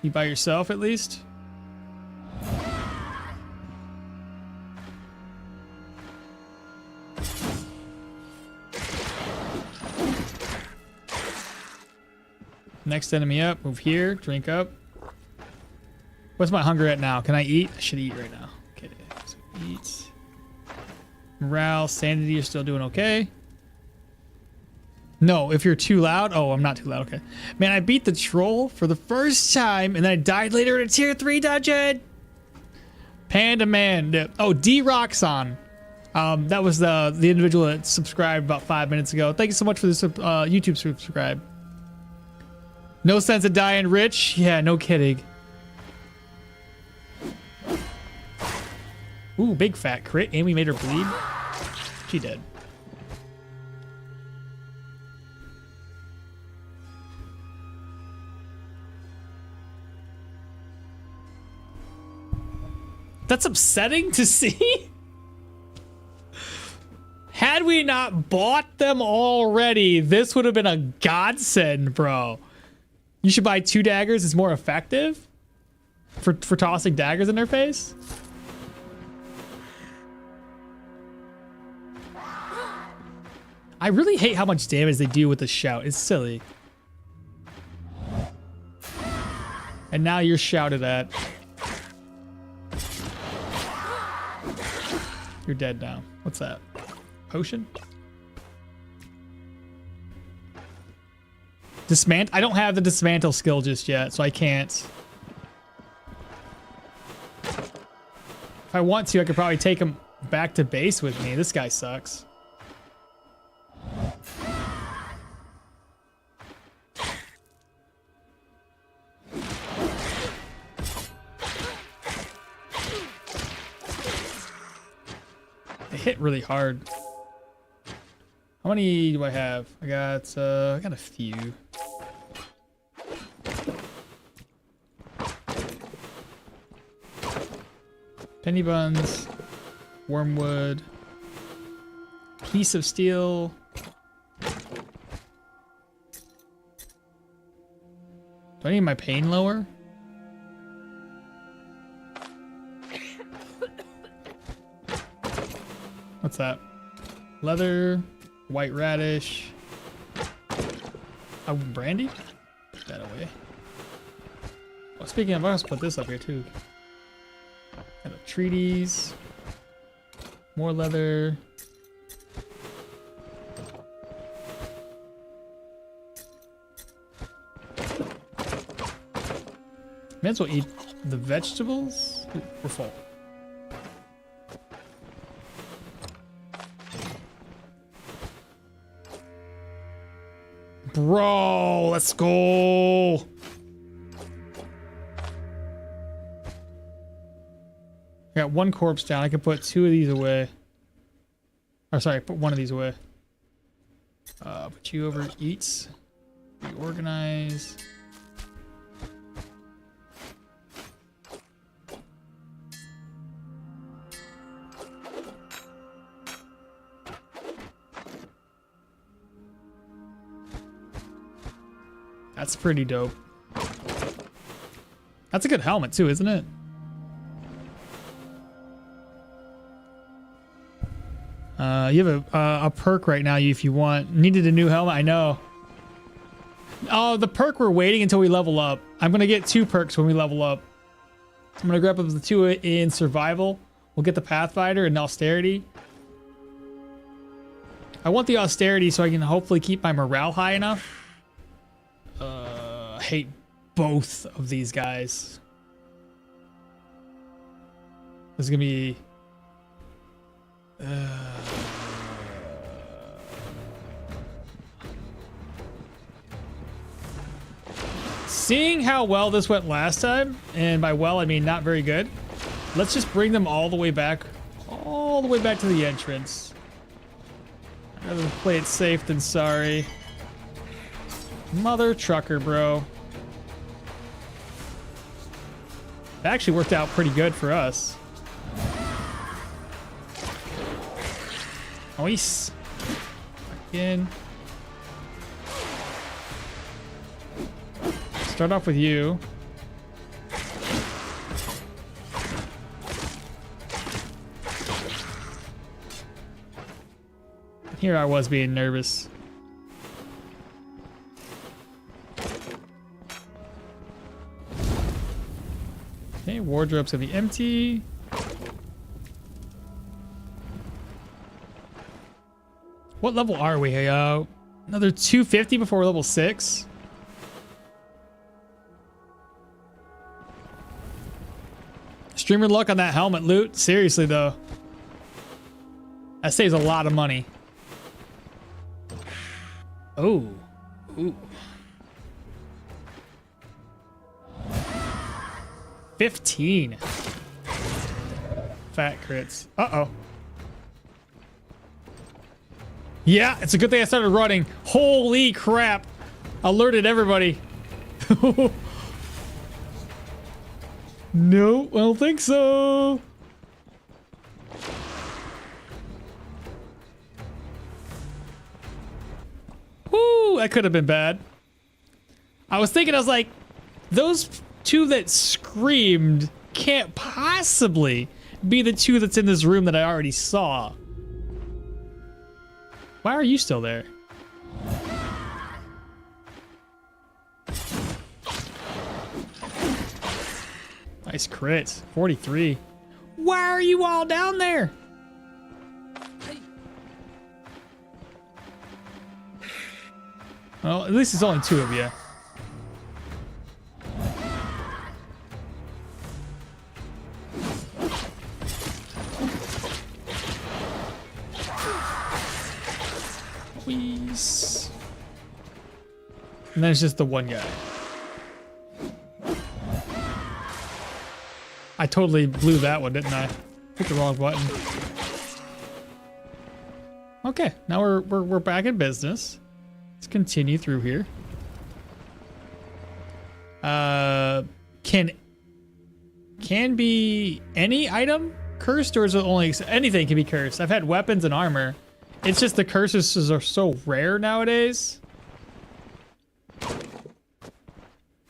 You by yourself at least? Next enemy up. Move here. Drink up. What's my hunger at now? Can I eat? I should eat right now. Okay, so eat. Morale, sanity, you're still doing okay. No, if you're too loud. Oh, I'm not too loud. Okay. Man, I beat the troll for the first time and then I died later in a tier 3 dungeon. Panda Man. Oh, D-Roxon. That was the individual that subscribed about 5 minutes ago. Thank you so much for this YouTube subscribe. No sense of dying rich? Yeah, no kidding. Ooh, big fat crit. And we made her bleed. She dead. That's upsetting to see. Had we not bought them already, this would have been a godsend, bro. You should buy 2 daggers. It's more effective for tossing daggers in their face. I really hate how much damage they do with the shout. It's silly. And now you're shouted at. You're dead now. What's that? Potion? Dismantle? I don't have the dismantle skill just yet, so I can't. If I want to, I could probably take him back to base with me. This guy sucks. They hit really hard. How many do I have? I got a few. Penny buns, wormwood, piece of steel. Do I need my pain lower? What's that? Leather. White radish. Oh, brandy? Put that away. Oh, speaking of, I'll just put this up here too. Got a treaties. More leather. May as well eat the vegetables. Ooh, we're full. Bro, let's go. I got one corpse down. I can put 2 of these away. Or sorry, put 1 of these away. Put you over eats. Reorganize. That's pretty dope. That's a good helmet too, isn't it? You have a perk right now if you want. Needed a new helmet, I know. Oh, the perk we're waiting until we level up. I'm gonna get 2 perks when we level up. I'm gonna grab up the 2 in survival. We'll get the Pathfinder and austerity. I want the austerity so I can hopefully keep my morale high enough. I hate both of these guys. This is gonna be seeing how well this went last time, and by well I mean not very good, let's just bring them all the way back to the entrance. I'd rather play it safe than sorry. Mother trucker, bro. That actually worked out pretty good for us. Nice. Again. Start off with you. Here I was being nervous. Okay, wardrobe's gonna be empty. What level are we? Another 250 before we're level 6. Streamer luck on that helmet loot. Seriously though. That saves a lot of money. Oh. Ooh. 15. Fat crits. Uh-oh. Yeah, it's a good thing I started running. Holy crap. Alerted everybody. No, I don't think so. Woo, that could have been bad. I was like, those 2 that screamed can't possibly be the 2 that's in this room that I already saw. Why are you still there? Nice crit. 43. Why are you all down there? Well, at least it's only 2 of you. Please. And then it's just the one guy. I totally blew that one, didn't I? Hit the wrong button. Okay, now we're back in business. Let's continue through here. Can be any item cursed, or is it only anything can be cursed? I've had weapons and armor. It's just the curses are so rare nowadays. Is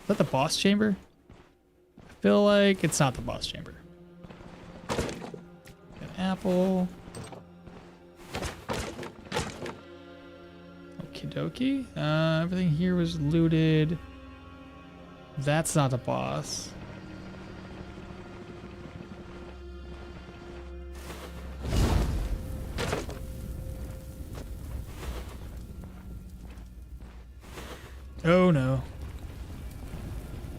that the boss chamber? I feel like it's not the boss chamber. An apple. Okie dokie. Everything here was looted. That's not the boss. Oh no.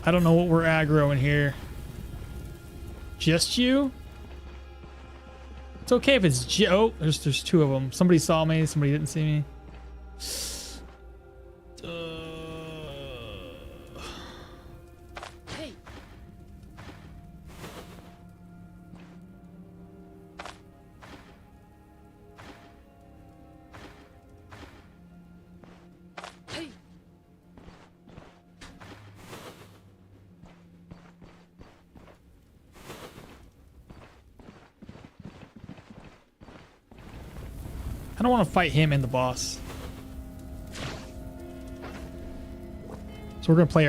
I don't know what we're aggroing here. Just you? It's okay if it's oh, there's two of them. Somebody saw me, somebody didn't see me. Hey. Hey. I don't want to fight him and the boss. So we're gonna play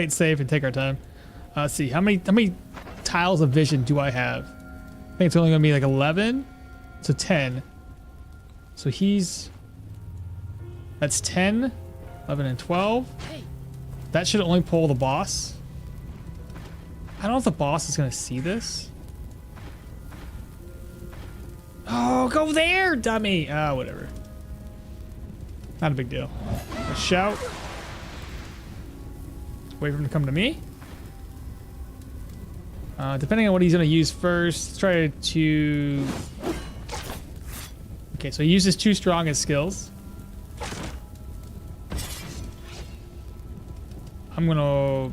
it safe and take our time. Let's see how many tiles of vision do I have? I think it's only gonna be like 11 to 10. So that's 10, 11, and 12. Hey. That should only pull the boss. I don't know if the boss is gonna see this. Oh, go there, dummy! Ah, whatever. Not a big deal. A shout. Wait for him to come to me. Depending on what he's gonna use first, let's try to. Okay, so he uses 2 strongest skills. I'm gonna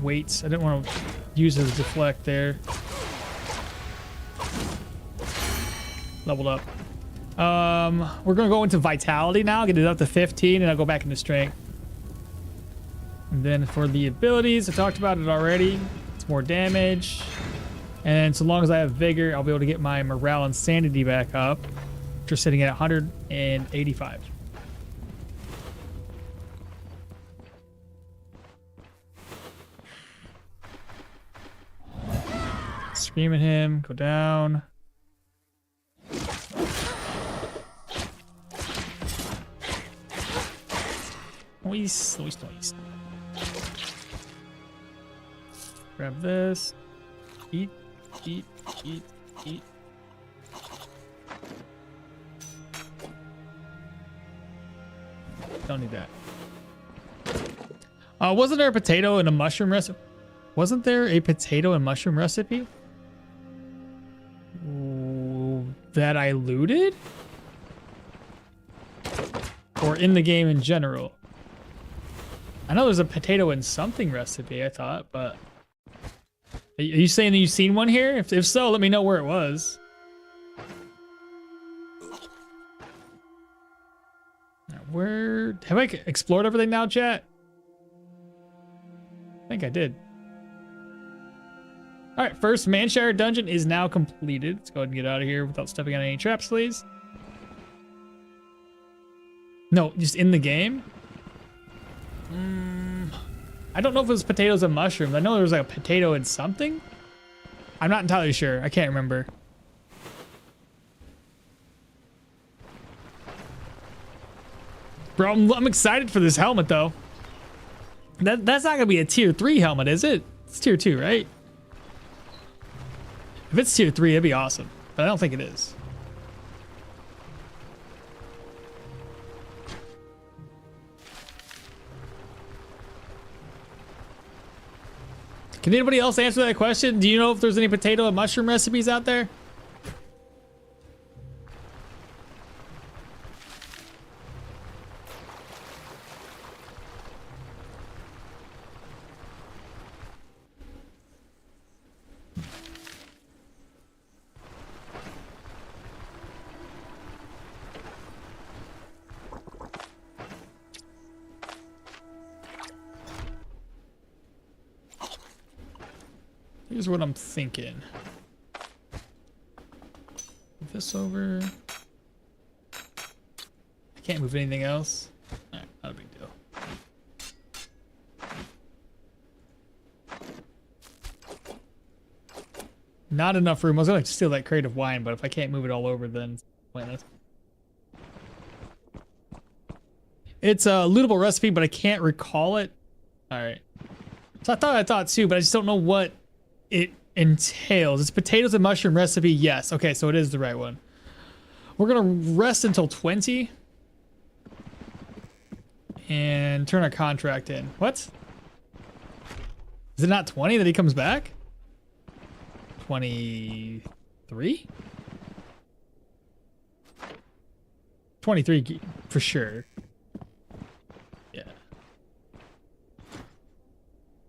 wait. I didn't want to use his deflect there. Leveled up. We're gonna go into vitality now, get it up to 15, and I'll go back into strength. And then for the abilities, I talked about it already. It's more damage. And so long as I have vigor, I'll be able to get my morale and sanity back up, which are sitting at 185. Scream at him, go down. Noise. Grab this. Eat. Don't need that. Wasn't there a potato and a mushroom recipe? Wasn't there a potato and mushroom recipe? Ooh, that I looted? Or in the game in general? I know there's a potato and something recipe, I thought, but... Are you saying that you've seen one here? If so, let me know where it was. Where... Have I explored everything now, chat? I think I did. Alright, first Manshire dungeon is now completed. Let's go ahead and get out of here without stepping on any traps, please. No, just in the game? I don't know if it was potatoes and mushrooms. I know there was like a potato and something. I'm not entirely sure. I can't remember. Bro, I'm excited for this helmet though. That's not gonna be a tier 3 helmet, is it? It's tier 2, right? If it's tier 3, it'd be awesome. But I don't think it is. Can anybody else answer that question? Do you know if there's any potato and mushroom recipes out there? Here's what I'm thinking. Move this over. I can't move anything else. Alright, not a big deal. Not enough room. I was gonna steal that crate of wine, but if I can't move it all over, then it's pointless. It's a lootable recipe, but I can't recall it. All right. So I thought too, but I just don't know what it entails. It's potatoes and mushroom recipe. Yes. Okay, so it is the right one. We're gonna rest until 20 and turn our contract in. What? Is it not 20 that he comes back? 23? 23 for sure. Yeah.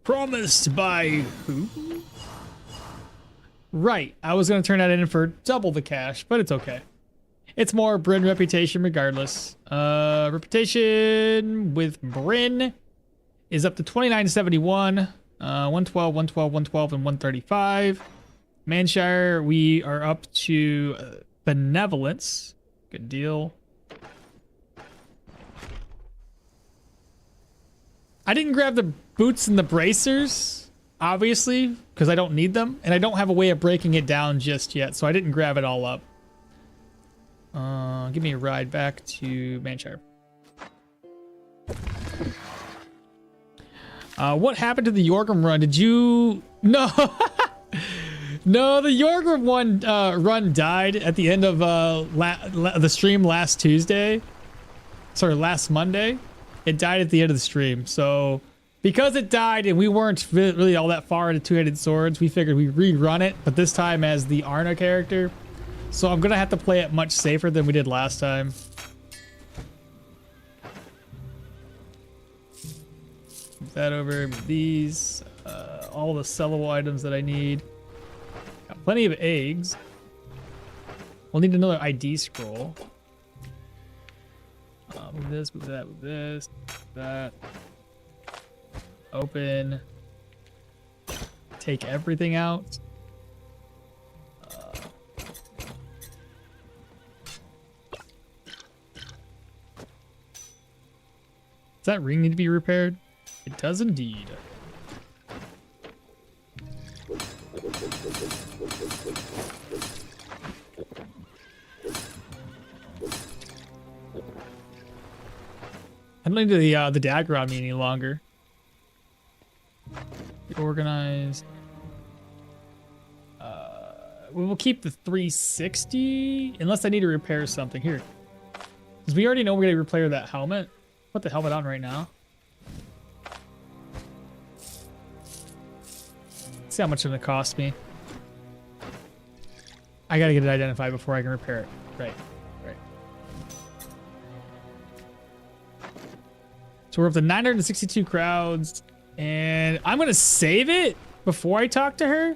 Promised by who? Right. I was going to turn that in for double the cash, but it's okay. It's more Bryn reputation regardless. Reputation with Bryn is up to 2971, 112, 112, 112, and 135. Manshire, we are up to benevolence. Good deal. I didn't grab the boots and the bracers, obviously, because I don't need them, and I don't have a way of breaking it down just yet, so I didn't grab it all up. Give me a ride back to Manshire. What happened to the Yorgrim run? Did you... No! No, the Yorgrim one run died at the end of the stream last Tuesday. Sorry, last Monday. It died at the end of the stream. So because it died and we weren't really all that far into two-handed swords, we figured we'd rerun it, but this time as the Arna character. So I'm gonna have to play it much safer than we did last time. Move that over, move these, all the sellable items that I need. Got plenty of eggs. We'll need another ID scroll. Move this, move that, move this, that. Open. Take everything out. Does that ring need to be repaired? It does indeed. I don't need the dagger on me any longer. Get organized. We will keep the 360 unless I need to repair something here. Because we already know we're gonna repair that helmet. Put the helmet on right now. See how much it's gonna cost me. I gotta get it identified before I can repair it. Right. So we're up to 962 crowds, and I'm gonna save it before I talk to her.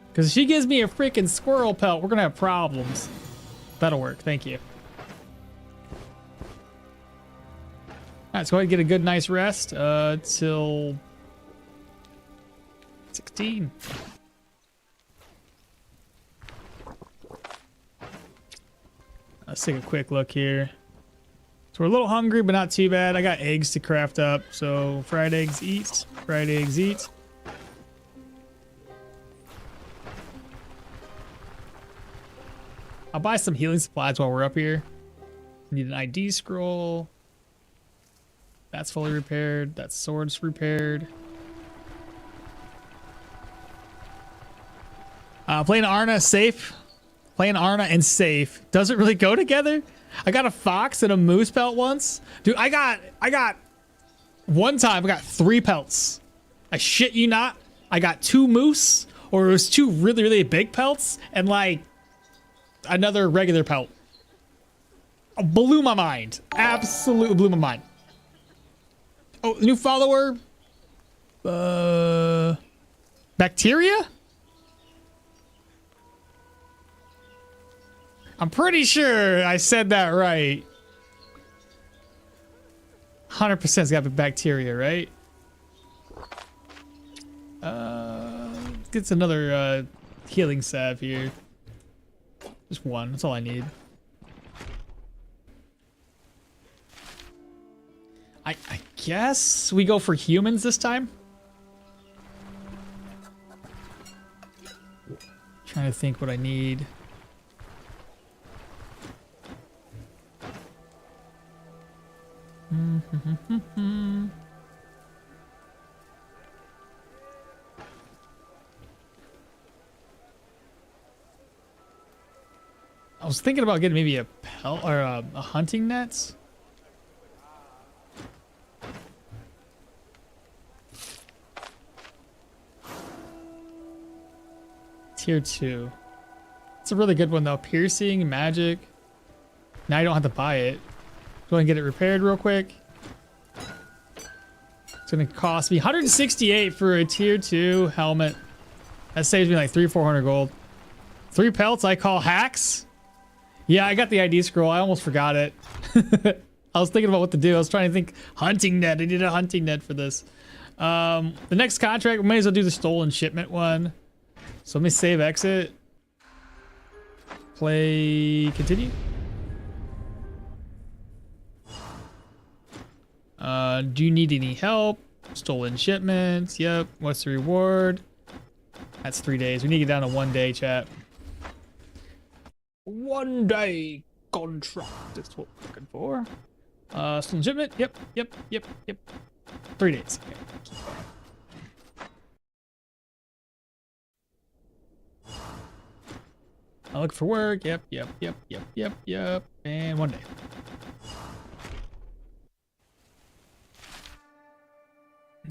Because if she gives me a freaking squirrel pelt, we're gonna have problems. That'll work, thank you. All right, let's go ahead and get a good, nice rest till 16. Let's take a quick look here. So we're a little hungry, but not too bad. I got eggs to craft up, so fried eggs eat, fried eggs eat. I'll buy some healing supplies while we're up here. Need an ID scroll. That's fully repaired. That sword's repaired. Playing Arna safe. Playing Arna and safe doesn't really go together. I got a fox and a moose pelt once. Dude, I got one time I got 3 pelts. I shit you not. I got 2 moose, or it was 2 really, really big pelts and like another regular pelt. Blew my mind. Absolutely blew my mind. Oh, new follower. Bacteria? I'm pretty sure I said that right. 100% it's got to be bacteria, right? Gets another healing salve here. Just one, that's all I need. I guess we go for humans this time. Trying to think what I need. I was thinking about getting maybe a pelt or a hunting net. Tier 2. It's a really good one though. Piercing, magic. Now you don't have to buy it. Go ahead and get it repaired real quick. It's gonna cost me 168 for a tier 2 helmet. That saves me like 300-400 gold. 3 pelts I call hacks. Yeah, I got the ID scroll. I almost forgot it. I was thinking about what to do. I was trying to think hunting net. I need a hunting net for this. The next contract, we may as well do the stolen shipment one. So let me save exit. Play continue. Do you need any help? Stolen shipments. Yep. What's the reward? That's 3 days. We need to get down to 1 day, chat. 1 day contract. That's what we're looking for. Stolen shipment. Yep. 3 days. Okay. I look for work. Yep. And 1 day.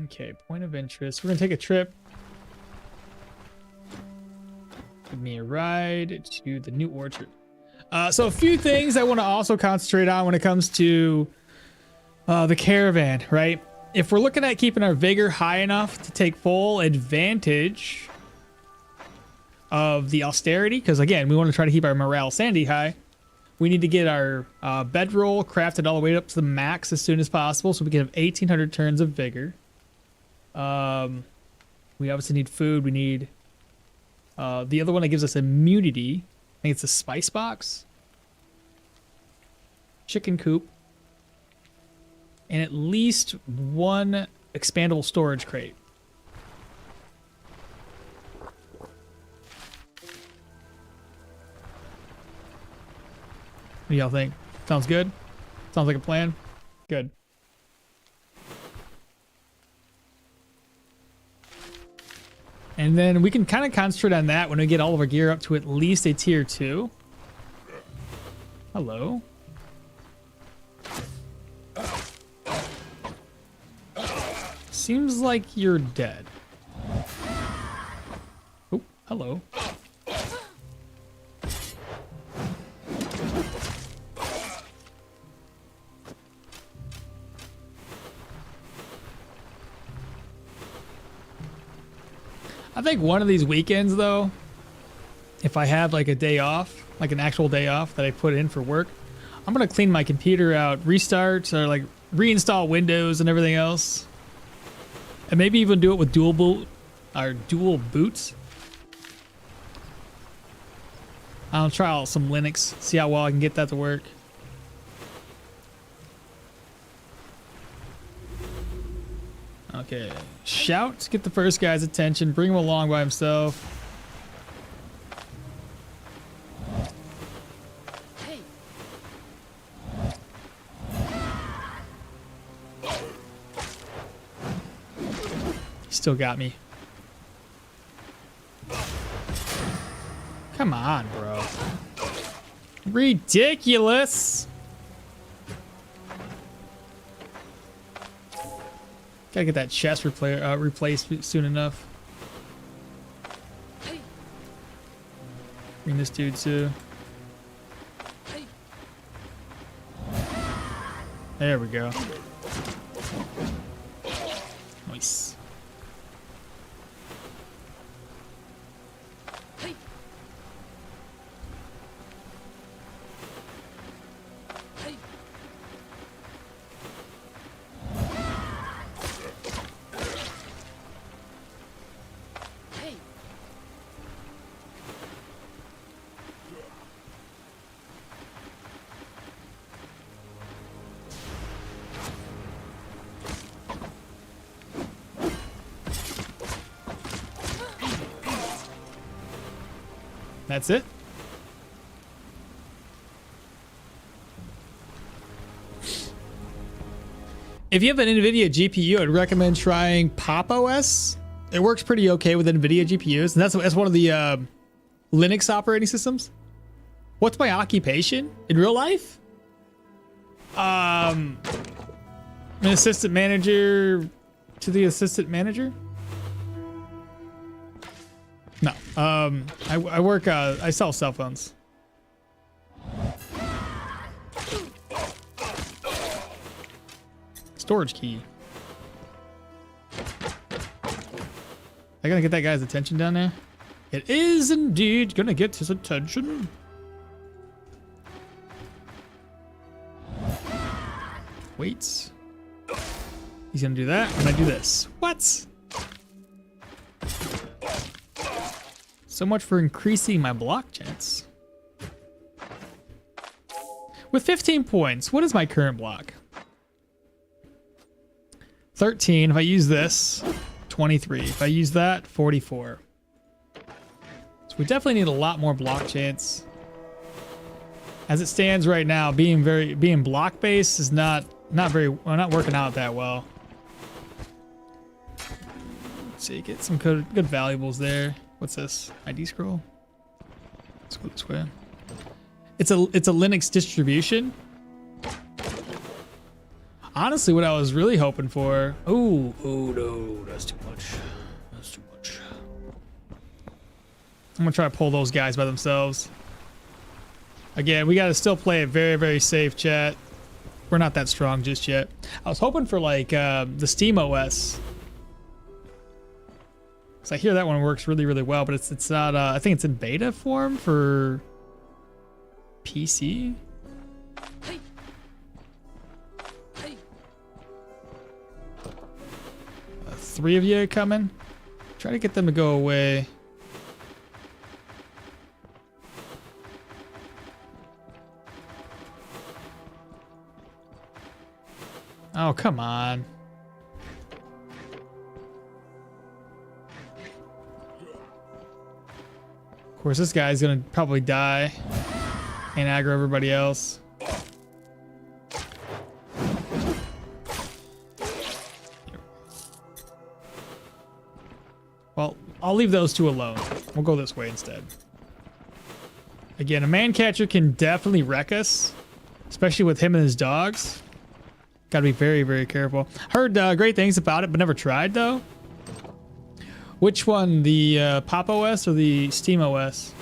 Okay, point of interest. We're gonna take a trip. Give me a ride to the new orchard. So a few things I want to also concentrate on when it comes to the caravan, right? If we're looking at keeping our vigor high enough to take full advantage of the austerity, because again, we want to try to keep our morale sandy high. We need to get our bedroll crafted all the way up to the max as soon as possible, so we can have 1,800 turns of vigor. We obviously need food. We need the other one that gives us immunity. I think it's a spice box, chicken coop, and at least 1 expandable storage crate. What do y'all think? Sounds good? Sounds like a plan? Good. And then we can kind of concentrate on that when we get all of our gear up to at least a tier 2. Hello. Seems like you're dead. Oh, hello. I think one of these weekends though, if I have like a day off, like an actual day off that I put in for work, I'm gonna clean my computer out, restart, or like reinstall Windows and everything else. And maybe even do it with dual boots. I'll try out some Linux, see how well I can get that to work. Okay, shout, get the first guy's attention, bring him along by himself. Hey. Still got me. Come on, bro. Ridiculous. Gotta get that chest replaced soon enough. Hey. Bring this dude too. Hey. There we go. Nice. Hey. Hey. Hey. That's it. If you have an NVIDIA GPU, I'd recommend trying Pop! OS. It works pretty okay with NVIDIA GPUs, and that's one of the Linux operating systems. What's my occupation in real life? I'm an assistant manager to the assistant manager. No, I work. I sell cell phones. Storage key. I gotta get that guy's attention down there. It is indeed gonna get his attention. Wait. He's gonna do that, and I do this. What? So much for increasing my block chance. With 15 points, what is my current block? 13. If I use this, 23. If I use that, 44. So we definitely need a lot more block chance. As it stands right now, being block based is not working out that well. Let's see, get some good valuables there. What's this? ID scroll? Let's go this way. It's a Linux distribution. Honestly, what I was really hoping for. Oh no, that's too much. That's too much. I'm gonna try to pull those guys by themselves. Again, we gotta still play it very, very safe, chat. We're not that strong just yet. I was hoping for like the Steam OS. So I hear that one works really, really well, but it's not. I think it's in beta form for PC. Hey. Hey. 3 of you coming. Try to get them to go away. Oh, come on. Of course, this guy's gonna probably die and aggro everybody else. Well, I'll leave those two alone. We'll go this way instead. Again, a man catcher can definitely wreck us, especially with him and his dogs. Gotta be very, very careful. Heard great things about it, but never tried though. Which one, the Pop! OS or the Steam OS?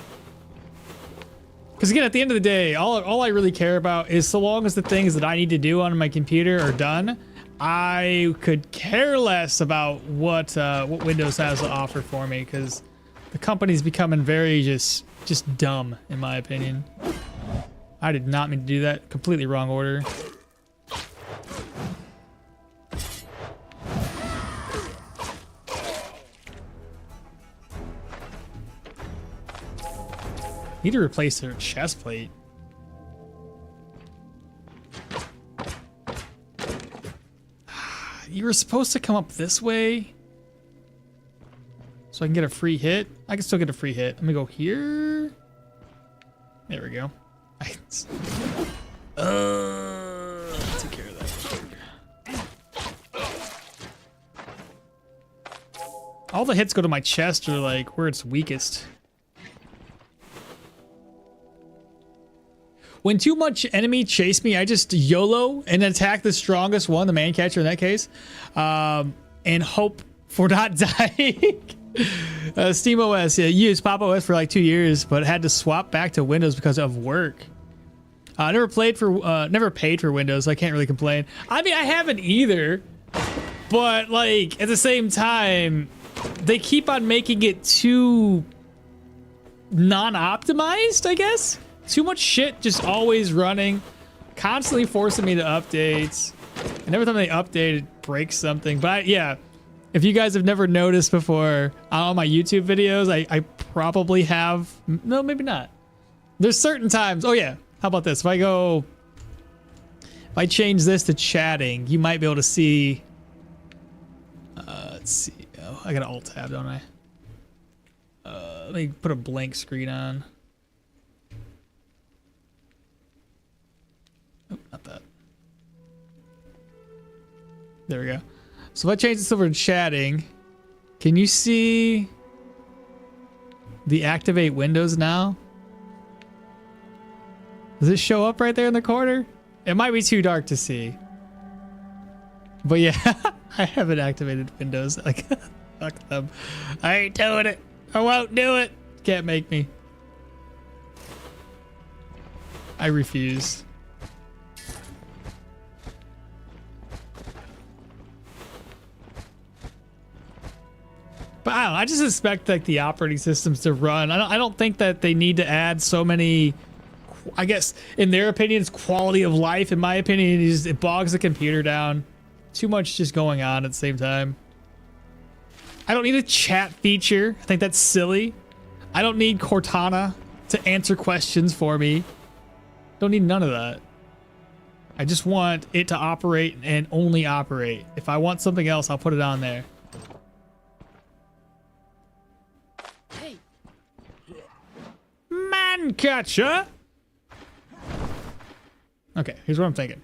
Because again, at the end of the day, all I really care about is so long as the things that I need to do on my computer are done, I could care less about what Windows has to offer for me, because the company's becoming very just dumb, in my opinion. I did not mean to do that. Completely wrong order. Need to replace their chest plate. You were supposed to come up this way so I can get a free hit. I can still get a free hit. Let me go here. There we go. Take care of that. All the hits go to my chest or like where it's weakest. When too much enemy chase me, I just YOLO and attack the strongest one, the man catcher in that case, and hope for not dying. Steam OS, yeah, used Pop! OS for like 2 years, but had to swap back to Windows because of work. Never paid for Windows, so I can't really complain. I mean, I haven't either, but like at the same time, they keep on making it too non-optimized, I guess. Too much shit just always running, constantly forcing me to update, and every time they update, it breaks something. But yeah, if you guys have never noticed before on my YouTube videos, I probably have. No, maybe not. There's certain times. Oh yeah, how about this? If I change this to chatting, you might be able to see. Let's see. Oh, I got an alt tab, don't I? Let me put a blank screen on. Oh, not that. There we go. So if I change this over to chatting, can you see the activate windows now? Does it show up right there in the corner? It might be too dark to see. But yeah, I haven't activated windows. Like, fuck them. I ain't doing it. I won't do it. Can't make me. I refuse. But I don't know, I just expect like the operating systems to run. I don't think that they need to add so many. I guess in their opinion, it's quality of life. In my opinion, it bogs the computer down. Too much just going on at the same time. I don't need a chat feature. I think that's silly. I don't need Cortana to answer questions for me. Don't need none of that. I just want it to operate and only operate. If I want something else, I'll put it on there. Hey. Man catcher. Okay, here's what I'm thinking.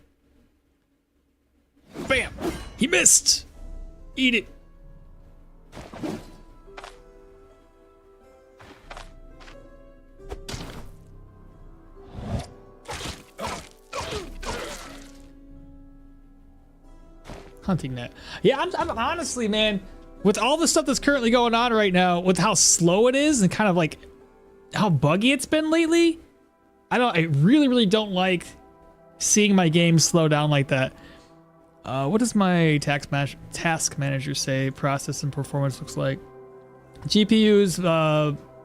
Bam! He missed! Eat it! Hunting net. Yeah, I'm honestly, man, with all the stuff that's currently going on right now, with how slow it is and kind of like how buggy it's been lately, I really don't like seeing my game slow down like that. What does my task manager say process and performance looks like? GPU's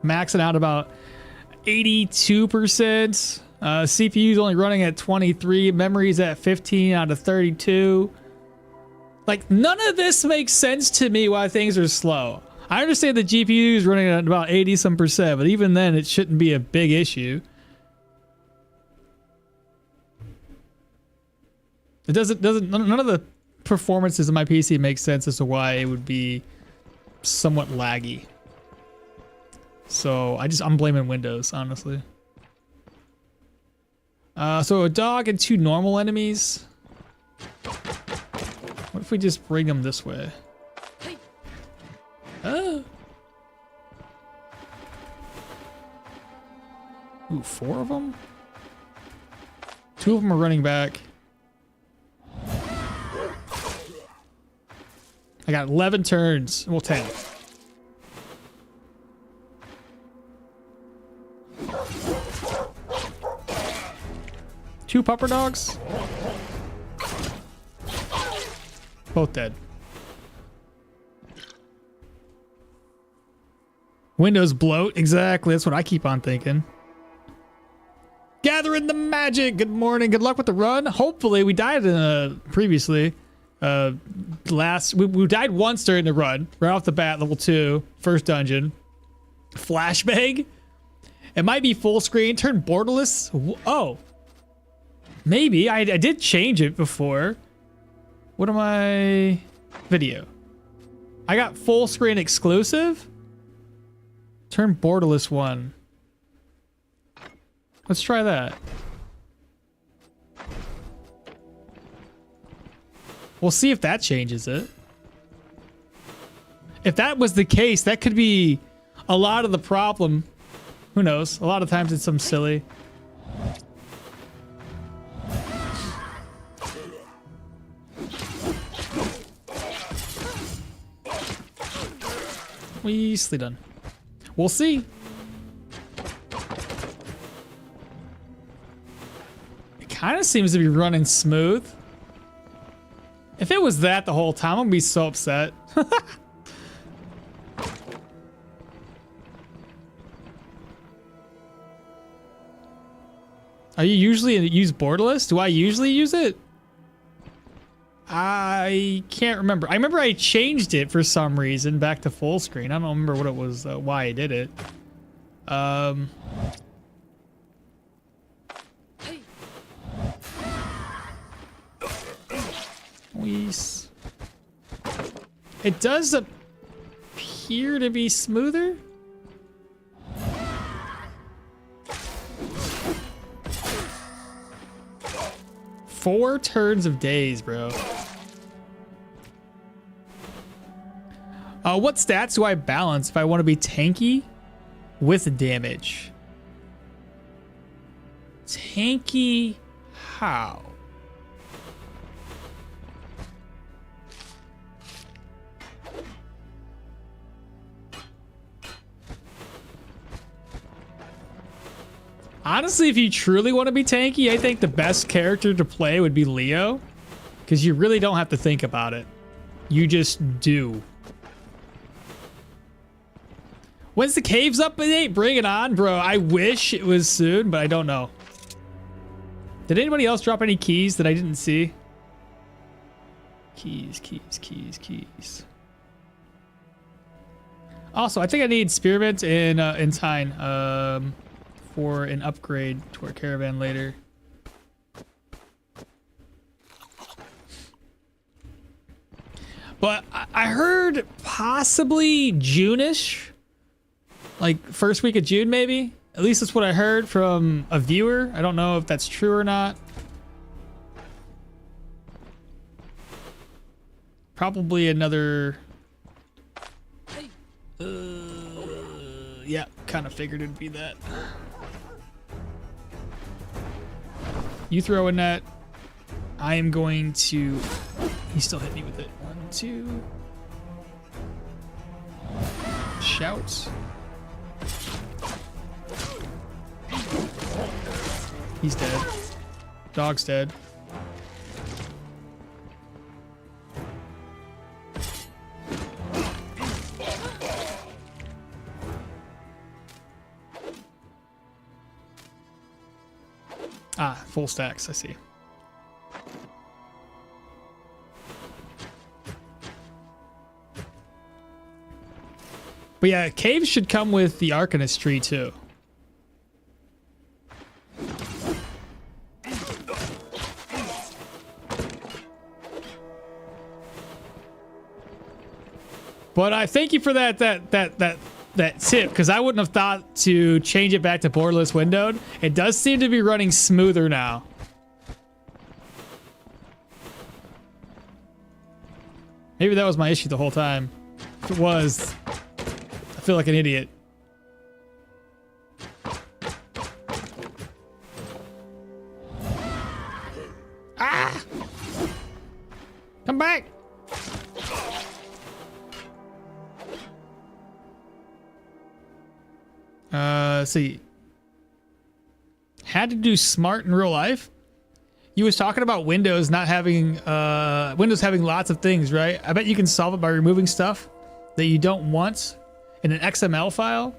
maxing out about 82%. CPU's only running at 23. Memory's at 15 out of 32. Like, none of this makes sense to me why things are slow. I understand the GPU is running at about 80-some%, but even then, it shouldn't be a big issue. It doesn't, none of the performances of my PC make sense as to why it would be somewhat laggy. So, I'm blaming Windows, honestly. So a dog and 2 normal enemies. What if we just bring them this way? Oh. Ooh, 4 of them? 2 of them are running back. I got 11 turns. Well, 10. Two pupper dogs. Both dead. Windows bloat. Exactly. That's what I keep on thinking. Gathering the magic. Good morning. Good luck with the run. Hopefully, we died previously. We died once during the run. Right off the bat, level 2, first dungeon. Flashbang. It might be full screen. Turn borderless. Oh. Maybe. I did change it before. What am I? Video. I got full screen exclusive. Turn borderless 1. Let's try that. We'll see if that changes it. If that was the case, that could be a lot of the problem. Who knows? A lot of times it's some silly. Easily done. We'll see. It kind of seems to be running smooth. If it was that the whole time, I'm gonna be so upset. Are you usually use borderless? Do I usually use it? I can't remember. I remember I changed it for some reason back to full screen. I don't remember what it was, why I did it. Hey. It does appear to be smoother. Four turns of days, bro. What stats do I balance if I want to be tanky with damage? Tanky how? Honestly, if you truly want to be tanky, I think the best character to play would be Leo, because you really don't have to think about it. You just do. When's the caves update? Bring it on, bro. I wish it was soon, but I don't know. Did anybody else drop any keys that I didn't see? Keys. Also, I think I need spearmint and Tyne for an upgrade to our caravan later. But I heard possibly June-ish, like first week of June maybe. At least that's what I heard from a viewer. I don't know if that's true or not. Probably another. Yeah, kind of figured it'd be that. You throw a net. I am going to. He still hit me with it. 1, 2. Shouts. He's dead. Dog's dead. Ah, full stacks, I see. But yeah, caves should come with the Arcanist tree too. But I thank you for that tip, because I wouldn't have thought to change it back to borderless windowed. It does seem to be running smoother now. Maybe that was my issue the whole time. If it was, I feel like an idiot. Ah! Come back! Let's see. Had to do smart in real life. You was talking about Windows not having Windows having lots of things, right? I bet you can solve it by removing stuff that you don't want in an XML file.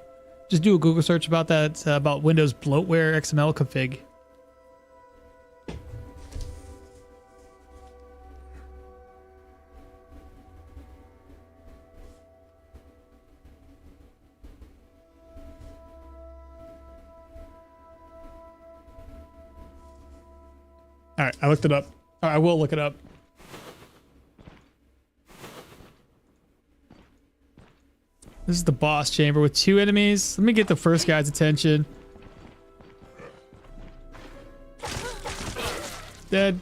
Just do a Google search about that, about Windows bloatware XML config. All right, I looked it up. I will look it up. This is the boss chamber with 2 enemies. Let me get the first guy's attention. Dead.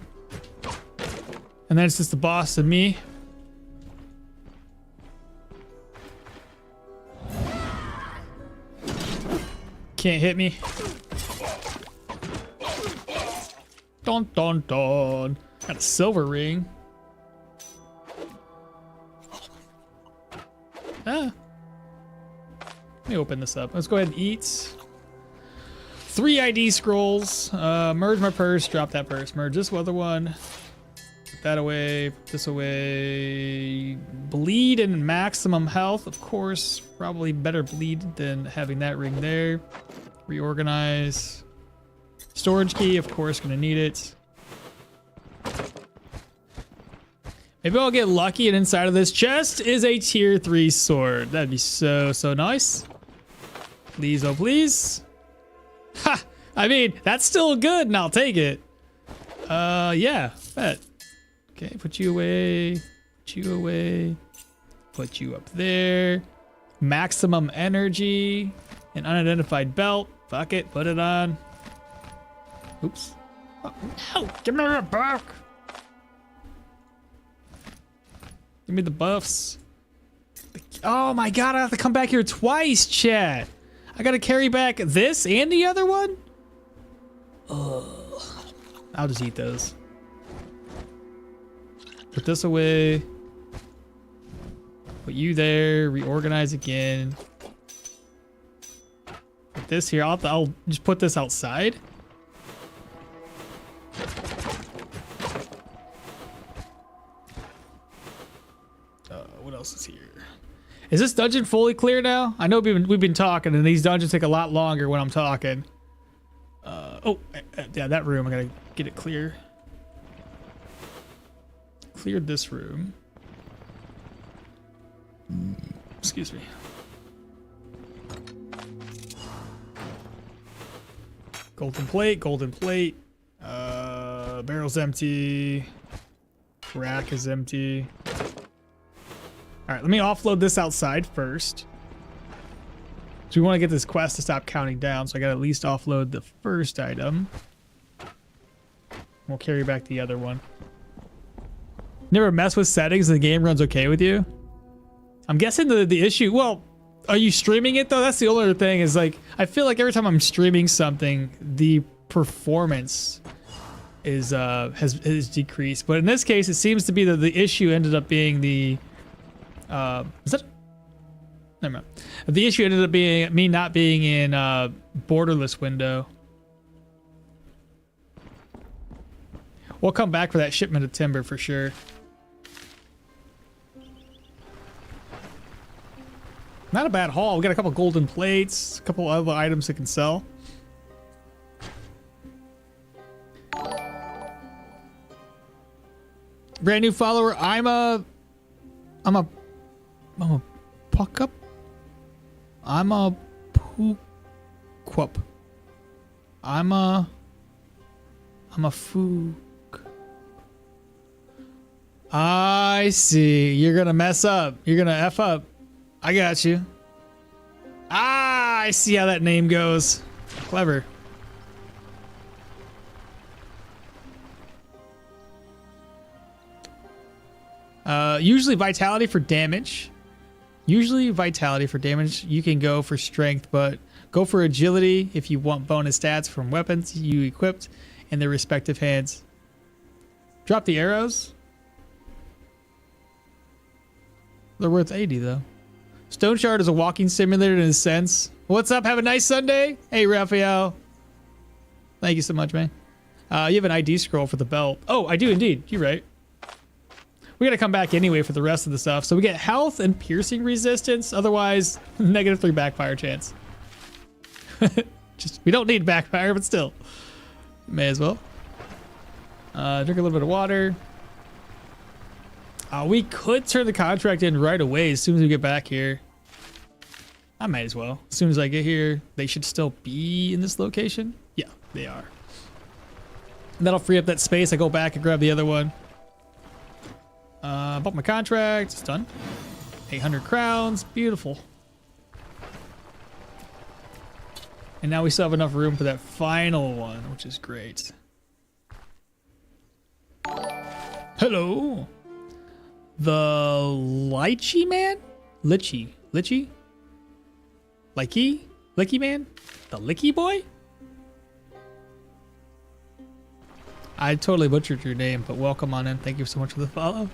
And then it's just the boss and me. Can't hit me. Dun dun dun. Got a silver ring. Ah. Let me open this up. Let's go ahead and eat. 3 ID scrolls. Merge my purse. Drop that purse. Merge this other one. Put that away. Put this away. Bleed and maximum health. Of course. Probably better bleed than having that ring there. Reorganize. Storage key, of course, gonna need it. Maybe I'll get lucky and inside of this chest is a tier 3 sword. That'd be so nice. Please, oh please. Ha! I mean, that's still good and I'll take it. Yeah, bet. Okay, put you away. Put you away. Put you up there. Maximum energy. An unidentified belt. Fuck it, put it on. Oops. Oh, no! Give me that back! Give me the buffs. The Oh my god, I have to come back here twice, chat. I gotta carry back this and the other one? Ugh. I'll just eat those. Put this away. Put you there. Reorganize again. Put this here. I'll just put this outside. What else is here? Is this dungeon fully clear now? I know we've been talking, and these dungeons take a lot longer when I'm talking. Yeah, that room. I gotta get it clear. Cleared this room. Excuse me. Golden plate, golden plate. Barrel's empty. Rack is empty. All right, let me offload this outside first. So we want to get this quest to stop counting down, so I got to at least offload the first item. We'll carry back the other one. Never mess with settings and the game runs okay with you? I'm guessing the issue, well, are you streaming it though? That's the only other thing is like, I feel like every time I'm streaming something, the performance is has decreased. But in this case, it seems to be that the issue ended up being the, is that? Never mind. The issue ended up being me not being in borderless window. We'll come back for that shipment of timber for sure. Not a bad haul. We got a couple golden plates, a couple other items that can sell. Brand new follower. I'm a puck up. I'm a pooquup. I'm a fook. I see. You're gonna mess up. You're gonna F up. I got you. Ah, I see how that name goes. Clever. Usually vitality for damage. Usually vitality for damage. You can go for strength, but go for agility if you want bonus stats from weapons you equipped in their respective hands. Drop the arrows. They're worth 80 though. Stoneshard is a walking simulator in a sense. What's up? Have a nice Sunday. Hey, Raphael. Thank you so much, man. You have an ID scroll for the belt. Oh, I do indeed. You're right. We gotta come back anyway for the rest of the stuff. So we get health and piercing resistance. Otherwise, -3 backfire chance. We don't need backfire, but still. May as well. Drink a little bit of water. We could turn the contract in right away as soon as we get back here. I might as well. As soon as I get here, they should still be in this location. Yeah, they are. And that'll free up that space. I go back and grab the other one. Bought my contract. It's done. 800 crowns. Beautiful. And now we still have enough room for that final one, which is great. Hello. The Lychee Man? Licky Man? The Licky Boy? I totally butchered your name, but welcome on in. Thank you so much for the follow.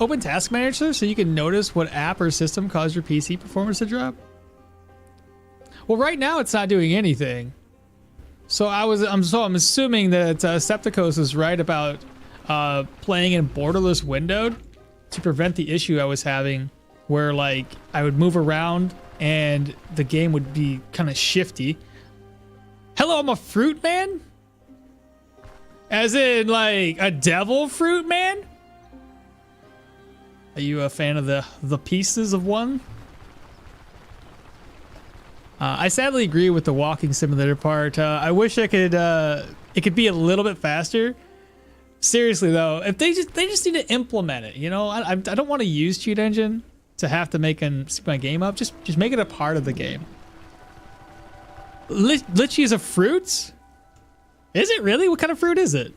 Open Task Manager so you can notice what app or system caused your PC performance to drop. Well, right now it's not doing anything. So I'm assuming that Septicos is right about playing in borderless windowed to prevent the issue I was having where like I would move around and the game would be kind of shifty. Hello, I'm a fruit man? As in like a devil fruit man? Are you a fan of the pieces of one? I sadly agree with the walking simulator part. I wish I could it could be a little bit faster. Seriously though, if they just need to implement it, you know. I don't want to use cheat engine to have to make my game up. Just make it a part of the game. Lychee is a fruit? Is it really? What kind of fruit is it?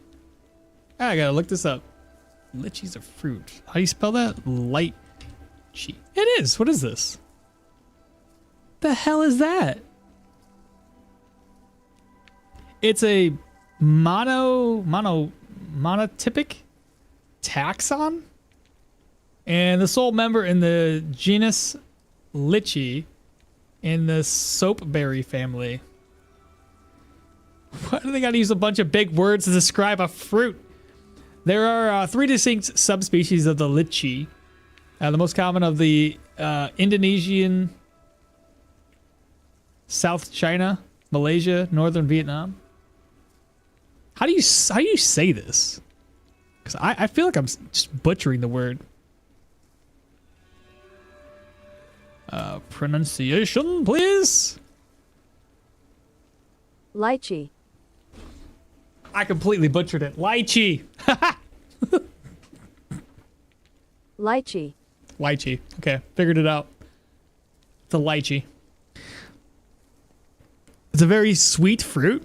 I gotta look this up. Lychee's a fruit. How do you spell that? lychee. It is. What is this? The hell is that? It's a monotypic taxon, and the sole member in the genus Lychee in the soapberry family. Why do they gotta use a bunch of big words to describe a fruit? There are 3 distinct subspecies of the lychee. The most common of the Indonesian, South China, Malaysia, Northern Vietnam. How do you say this? Because I feel like I'm just butchering the word. Pronunciation, please. Lychee. I completely butchered it. Lychee. Lychee. Lychee. Okay, figured it out. It's a lychee. It's a very sweet fruit.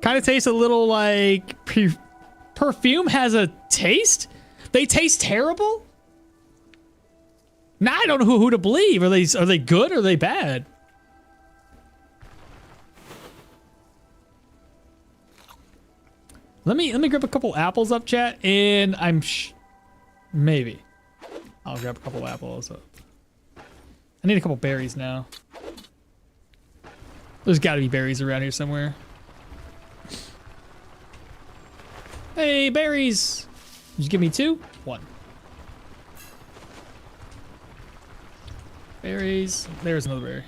Kind of tastes a little like perfume has a taste. They taste terrible. Now I don't know who to believe. Are they good or are they bad? Let me grab a couple apples up, chat, and maybe I'll grab a couple apples. I need a couple berries now. There's got to be berries around here somewhere. Hey, berries! Just give me 2? 1. Berries. There's another berry.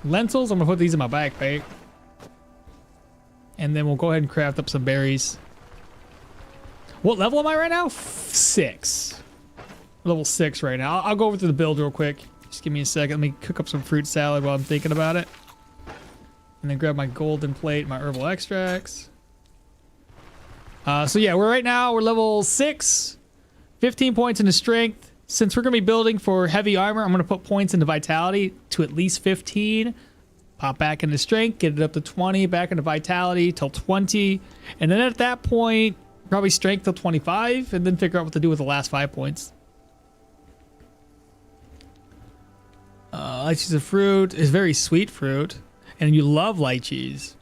Lentils. I'm gonna put these in my backpack. And then we'll go ahead and craft up some berries. What level am I right now? 6. Level 6 right now. I'll go over to the build real quick. Just give me a second. Let me cook up some fruit salad while I'm thinking about it. And then grab my golden plate, my herbal extracts. So yeah, we're level 6. 15 points into strength. Since we're going to be building for heavy armor, I'm going to put points into vitality to at least 15. Pop back into strength, get it up to 20, back into vitality till 20. And then at that point, probably strength till 25, and then figure out what to do with the last 5 points. Lychee's a fruit. It's very sweet fruit. And you love lychees.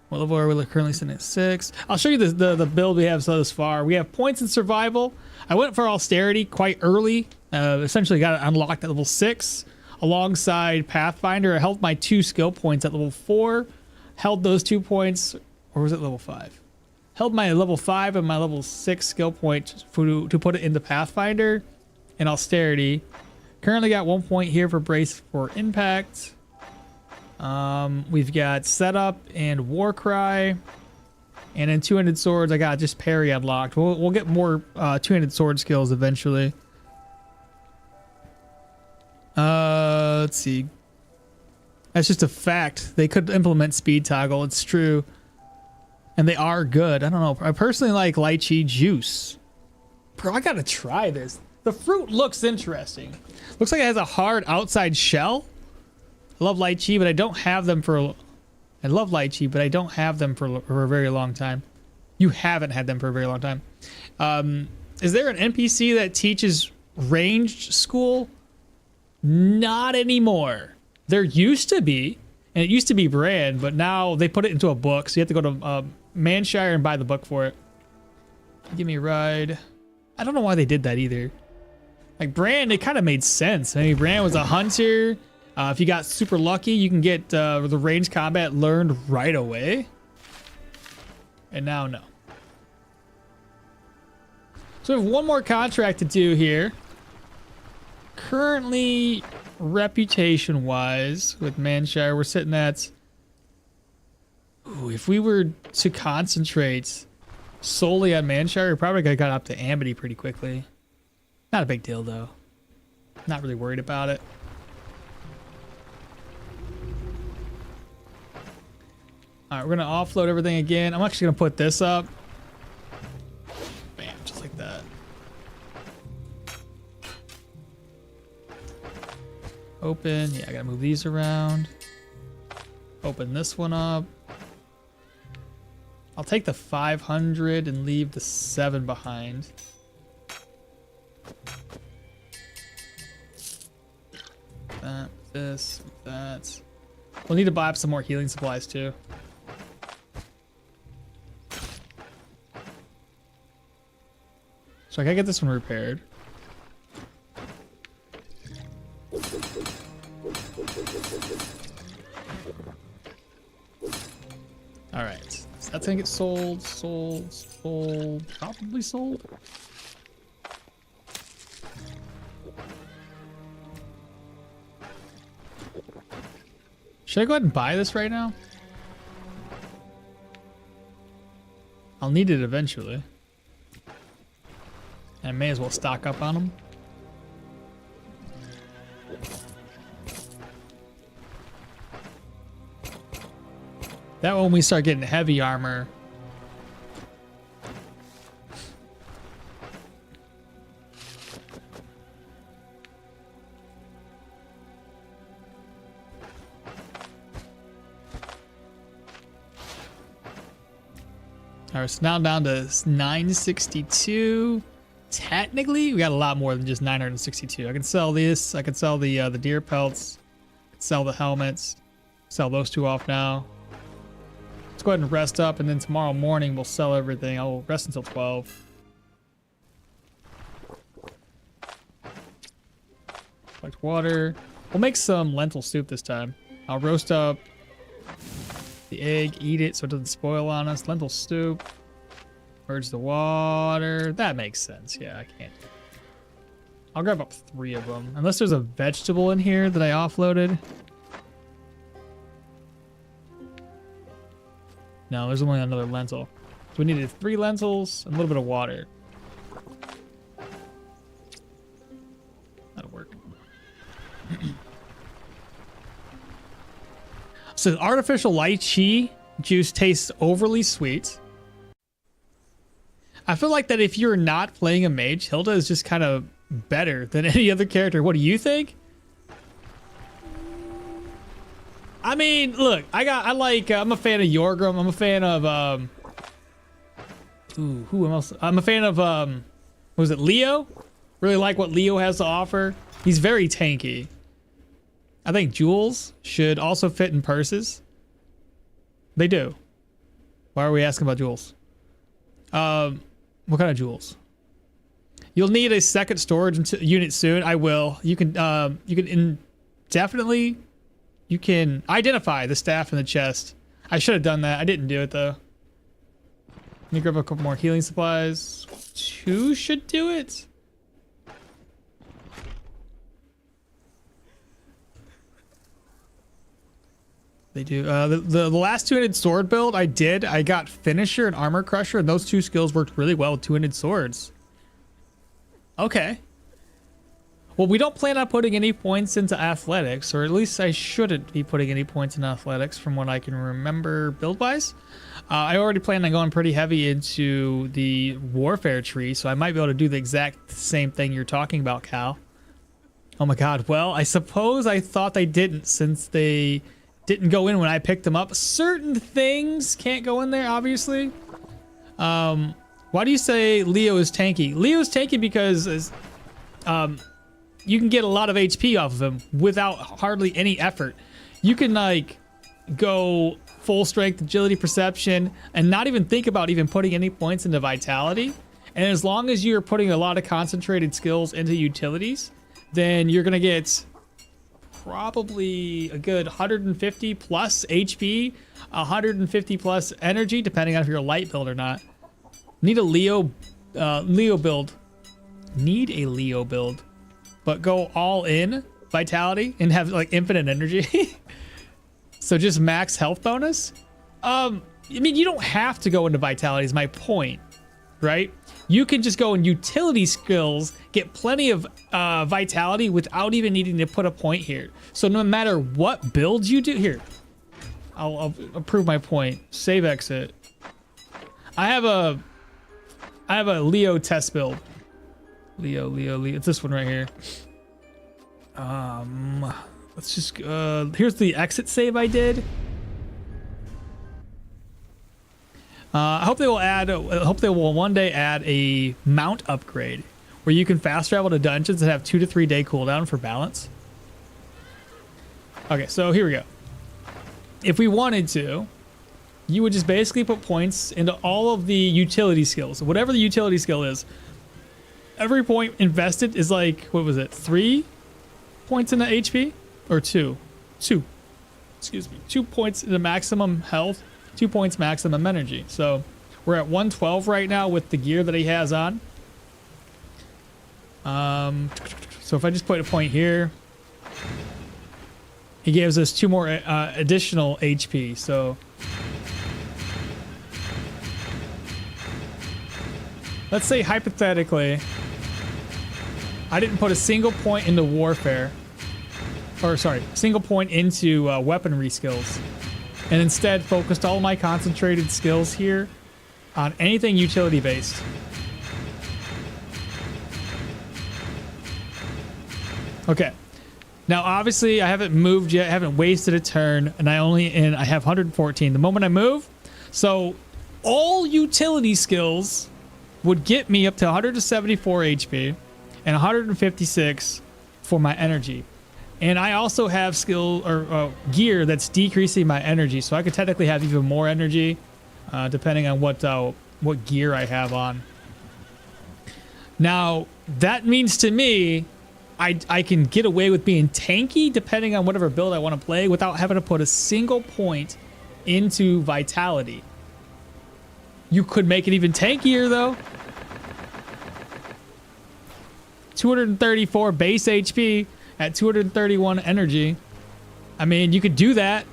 What level are we currently sitting at? 6. I'll show you the build we have thus far. We have points in survival. I went for austerity quite early. Essentially got it unlocked at level 6. Alongside Pathfinder, I held my 2 skill points at level 4. Held those 2 points, or was it level 5? Held my level 5 and my level 6 skill point to put it into Pathfinder and austerity. Currently got 1 point here for brace for impact. We've got setup and war cry, and in two-handed swords I got just parry unlocked. We'll get more two-handed sword skills eventually. Let's see. That's just a fact. They could implement speed toggle. It's true, and they are good. I don't know. I personally like lychee juice. Bro, I gotta try this. The fruit looks interesting. Looks like it has a hard outside shell. I love lychee, but I don't have them for. I love lychee, but I don't have them for a very long time. You haven't had them for a very long time. Is there an NPC that teaches ranged school? Not anymore. There used to be, and it used to be Brand, but now they put it into a book, so you have to go to Manshire and buy the book for it. Give me a ride. I don't know why they did that either. Like Brand, it kind of made sense. I mean, Brand was a hunter. If you got super lucky, you can get the ranged combat learned right away. And now, no. So we have one more contract to do here. Currently, reputation-wise, with Manshire, we're sitting at... Ooh, if we were to concentrate solely on Manshire, we probably could have got up to Amity pretty quickly. Not a big deal, though. Not really worried about it. Alright, we're going to offload everything again. I'm actually going to put this up. Bam, just like that. Open. Yeah, I got to move these around. Open this one up. I'll take the 500 and leave the 7 behind. that, this, that. We'll need to buy up some more healing supplies too. So I gotta get this one repaired. All right, so that's gonna get sold, probably sold. Should I go ahead and buy this right now? I'll need it eventually. And I may as well stock up on them. That way when we start getting heavy armor. All right, so now down to 962. Technically, we got a lot more than just 962. I can sell this. I can sell the deer pelts. Sell the helmets. Sell those two off now. Let's go ahead and rest up, and then tomorrow morning we'll sell everything. I'll rest until 12. Collect water. We'll make some lentil soup this time. I'll roast up the egg, eat it so it doesn't spoil on us. Lentil soup. Merge the water. That makes sense. Yeah, I can't. I'll grab up 3 of them. Unless there's a vegetable in here that I offloaded. No, there's only another lentil. So we needed 3 lentils and a little bit of water. That'll work. So artificial lychee juice tastes overly sweet. I feel like that if you're not playing a mage, Hilda is just kind of better than any other character. What do you think? I mean, look, I'm a fan of Yorgrim. I'm a fan of, who else? I'm a fan of, was it Leo? Really like what Leo has to offer. He's very tanky. I think jewels should also fit in purses. They do. Why are we asking about jewels? What kind of jewels? You'll need a second storage unit soon. I will. You can definitely. You can identify the staff in the chest. I should have done that. I didn't do it though. Let me grab a couple more healing supplies. 2 should do it. They do. The last 2-handed sword build I did, I got Finisher and Armor Crusher, and those 2 skills worked really well with 2-handed swords. Okay. Well, we don't plan on putting any points into athletics, or at least I shouldn't be putting any points in athletics from what I can remember build-wise. I already plan on going pretty heavy into the warfare tree, so I might be able to do the exact same thing you're talking about, Cal. Oh my god, well, I suppose I thought they didn't, since they didn't go in when I picked them up. Certain things can't go in there, obviously. Why do you say Leo is tanky? Leo's tanky because you can get a lot of HP off of him without hardly any effort. You can like go full strength, agility, perception, and not even think about even putting any points into vitality. And as long as you're putting a lot of concentrated skills into utilities, then you're gonna get probably a good 150 plus HP, 150 plus energy, depending on if you're a light build or not. Need a Leo build. Need a Leo build, but go all in vitality and have like infinite energy. So just max health bonus. I mean, you don't have to go into vitality is my point, right? You can just go in utility skills, get plenty of vitality without even needing to put a point here. So no matter what build you do, here, I'll prove my point. Save exit. I have a Leo test build. Leo. It's this one right here. Let's just, here's the exit save I did. I hope they will one day add a mount upgrade where you can fast travel to dungeons that have 2 to 3 day cooldown for balance. Okay, so here we go. If we wanted to, you would just basically put points into all of the utility skills. Whatever the utility skill is, every point invested is like, what was it, 3 points in the HP? Or 2? 2. Excuse me. 2 points in the maximum health, 2 points maximum energy. So we're at 112 right now with the gear that he has on. So if I just put a point here, he gives us 2 more additional HP. So let's say hypothetically, I didn't put a single point into warfare, or sorry, single point into weaponry skills, and instead focused all my concentrated skills here on anything utility based. Okay. Now, obviously, I haven't moved yet. I haven't wasted a turn, and I have 114. The moment I move, so all utility skills would get me up to 174 HP and 156 for my energy. And I also have skill or gear that's decreasing my energy, so I could technically have even more energy, depending on what gear I have on. Now, that means to me, I can get away with being tanky depending on whatever build I want to play without having to put a single point into vitality. You could make it even tankier though. 234 base HP at 231 energy. I mean, you could do that.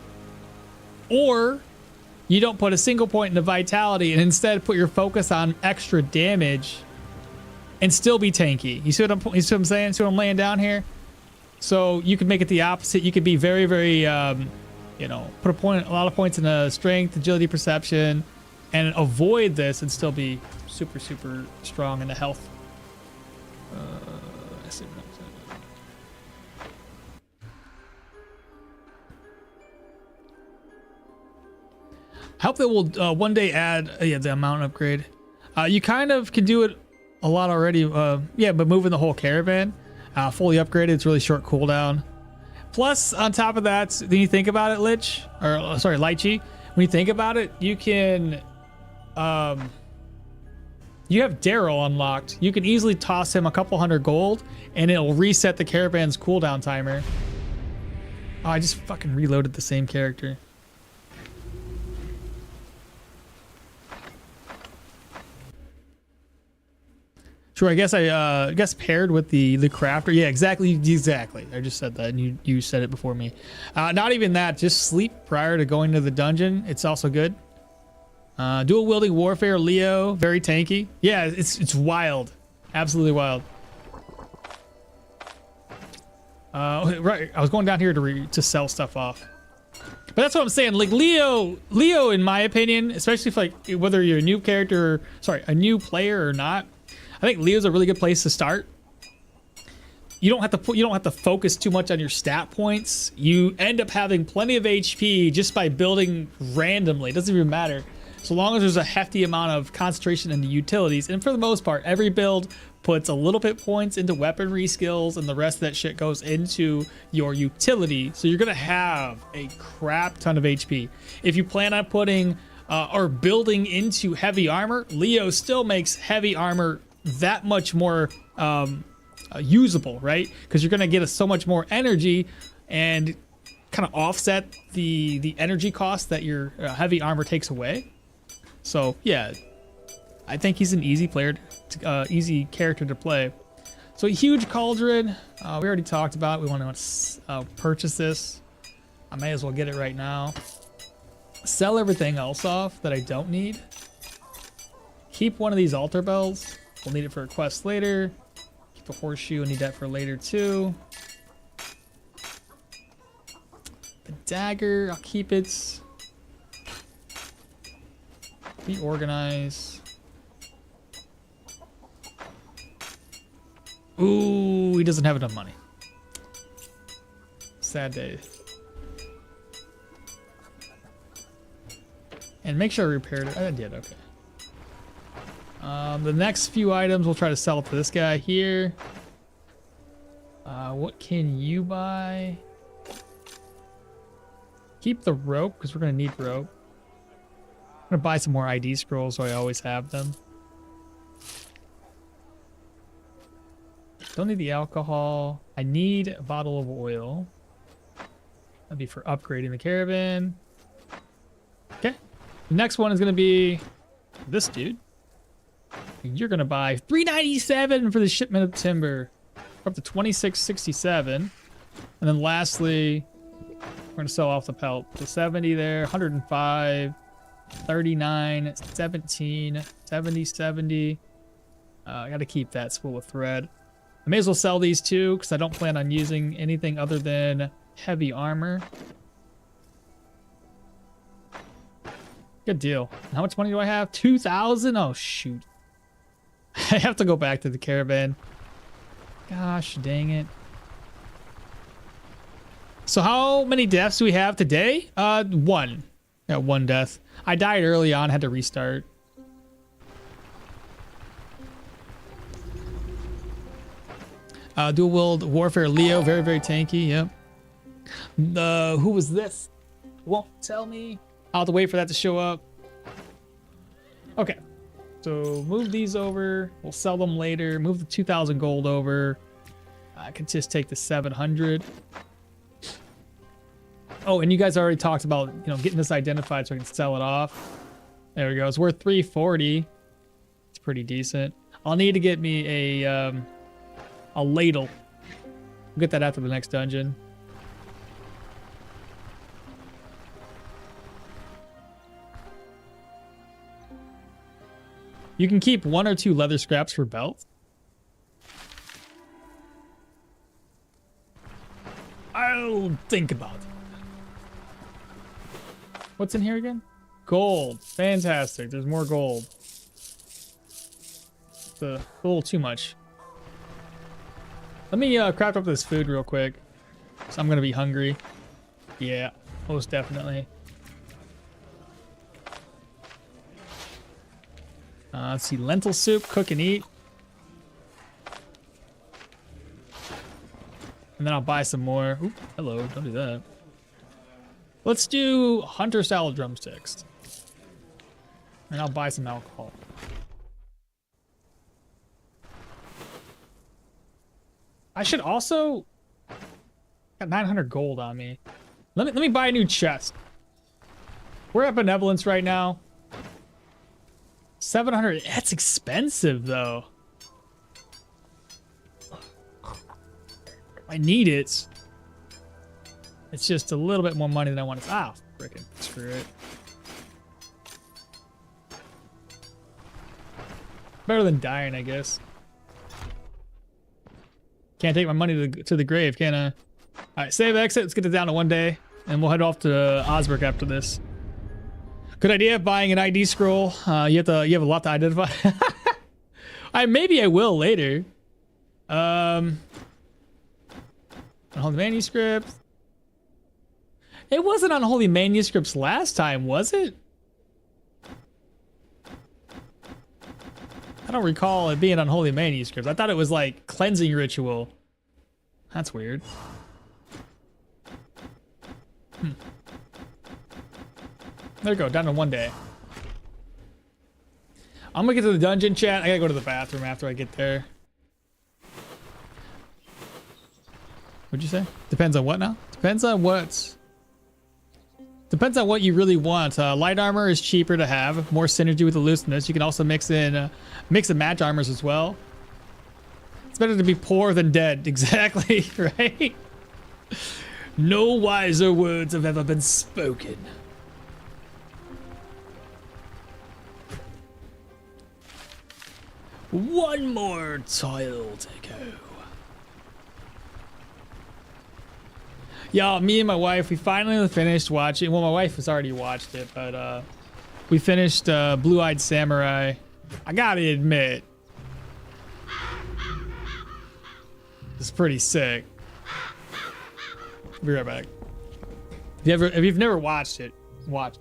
Or you don't put a single point into vitality and instead put your focus on extra damage and still be tanky. You see what I'm saying? See what I'm laying down here? So you could make it the opposite. You could be very, very, you know, put a lot of points in strength, agility, perception, and avoid this and still be super, super strong in the health. I hope that we'll one day add the amount upgrade. You kind of can do it a lot already, but moving the whole caravan, fully upgraded, it's really short cooldown. Plus, on top of that, when you think about it, Lychee, when you think about it, you can, you have Daryl unlocked. You can easily toss him a couple hundred gold, and it'll reset the caravan's cooldown timer. Oh, I just fucking reloaded the same character. Sure, I guess paired with the crafter. Yeah, exactly. I just said that, and you said it before me. Not even that. Just sleep prior to going to the dungeon. It's also good. Dual wielding warfare, Leo, very tanky. Yeah, it's wild, absolutely wild. Right, I was going down here to sell stuff off. But that's what I'm saying. Like Leo, in my opinion, especially if like whether you're a new character, a new player or not. I think Leo's a really good place to start. You don't have to focus too much on your stat points. You end up having plenty of HP just by building randomly. It doesn't even matter. So long as there's a hefty amount of concentration in the utilities. And for the most part, every build puts a little bit points into weaponry skills and the rest of that shit goes into your utility. So you're gonna have a crap ton of HP. If you plan on putting or building into heavy armor, Leo still makes heavy armor that much more usable, right? Because you're gonna get so much more energy and kind of offset the energy cost that your heavy armor takes away. So yeah, I think he's an easy easy character to play. So huge cauldron, we already talked about. We want to purchase this. I may as well get it right now. Sell everything else off that I don't need. Keep one of these altar bells. We'll need it for a quest later. Keep a horseshoe. I need that for later too. The dagger, I'll keep it. Be organized. Ooh, he doesn't have enough money. Sad day. And make sure I repaired it. I did, okay. The next few items we'll try to sell to this guy here. What can you buy? Keep the rope because we're gonna need rope. I'm gonna buy some more ID scrolls so I always have them. Don't need the alcohol. I need a bottle of oil. That'd be for upgrading the caravan. Okay. The next one is gonna be this dude. You're gonna buy $397 for the shipment of timber. We're up to $26.67. And then lastly, we're gonna sell off the pelt. So 70 there, 105, 39, 17, 70, 70. I gotta keep that spool of thread. I may as well sell these too, because I don't plan on using anything other than heavy armor. Good deal. How much money do I have? 2,000? Oh, shoot. I have to go back to the caravan. Gosh, dang it. So how many deaths do we have today? One. Got one death. I died early on, had to restart. Dual wield warfare Leo, very, very tanky, yep. Who was this? Won't tell me. I'll have to wait for that to show up. Okay. So move these over. We'll sell them later. Move the 2,000 gold over. I can just take the 700. Oh, and you guys already talked about, you know, getting this identified so I can sell it off. There we go. It's worth 340. It's pretty decent. I'll need to get me a ladle. We'll get that after the next dungeon. You can keep 1 or 2 leather scraps for belts. I'll think about it. What's in here again? Gold. Fantastic. There's more gold. It's a little too much. Let me craft up this food real quick. So I'm going to be hungry. Yeah, most definitely. Let's see, lentil soup, cook and eat. And then I'll buy some more. Oop, hello, don't do that. Let's do hunter style drumsticks. And I'll buy some alcohol. I should also got 900 gold on me. Let me buy a new chest. We're at benevolence right now. 700. That's expensive though. I need it. It's just a little bit more money than I want. Ah, frickin' screw it. Better than dying, I guess. Can't take my money to the grave, can I? All right, save exit. Let's get it down to 1 day, and we'll head off to Osberg after this. Good idea, buying an ID scroll. You have a lot to identify. Maybe I will later. Unholy manuscript. It wasn't unholy manuscripts last time, was it? I don't recall it being unholy manuscripts. I thought it was like cleansing ritual. That's weird. There we go, down to 1 day. I'm gonna get to the dungeon, chat. I gotta go to the bathroom after I get there. What'd you say? Depends on what now? Depends on what. Depends on what you really want. Light armor is cheaper to have, more synergy with elusiveness. You can also mix and match armors as well. It's better to be poor than dead. Exactly, right? No wiser words have ever been spoken. One more tile to go. Yeah, me and my wife, we finally finished watching. Well, my wife has already watched it, but we finished Blue-Eyed Samurai. I gotta admit, it's pretty sick. Be right back. If you've never watched it, watch.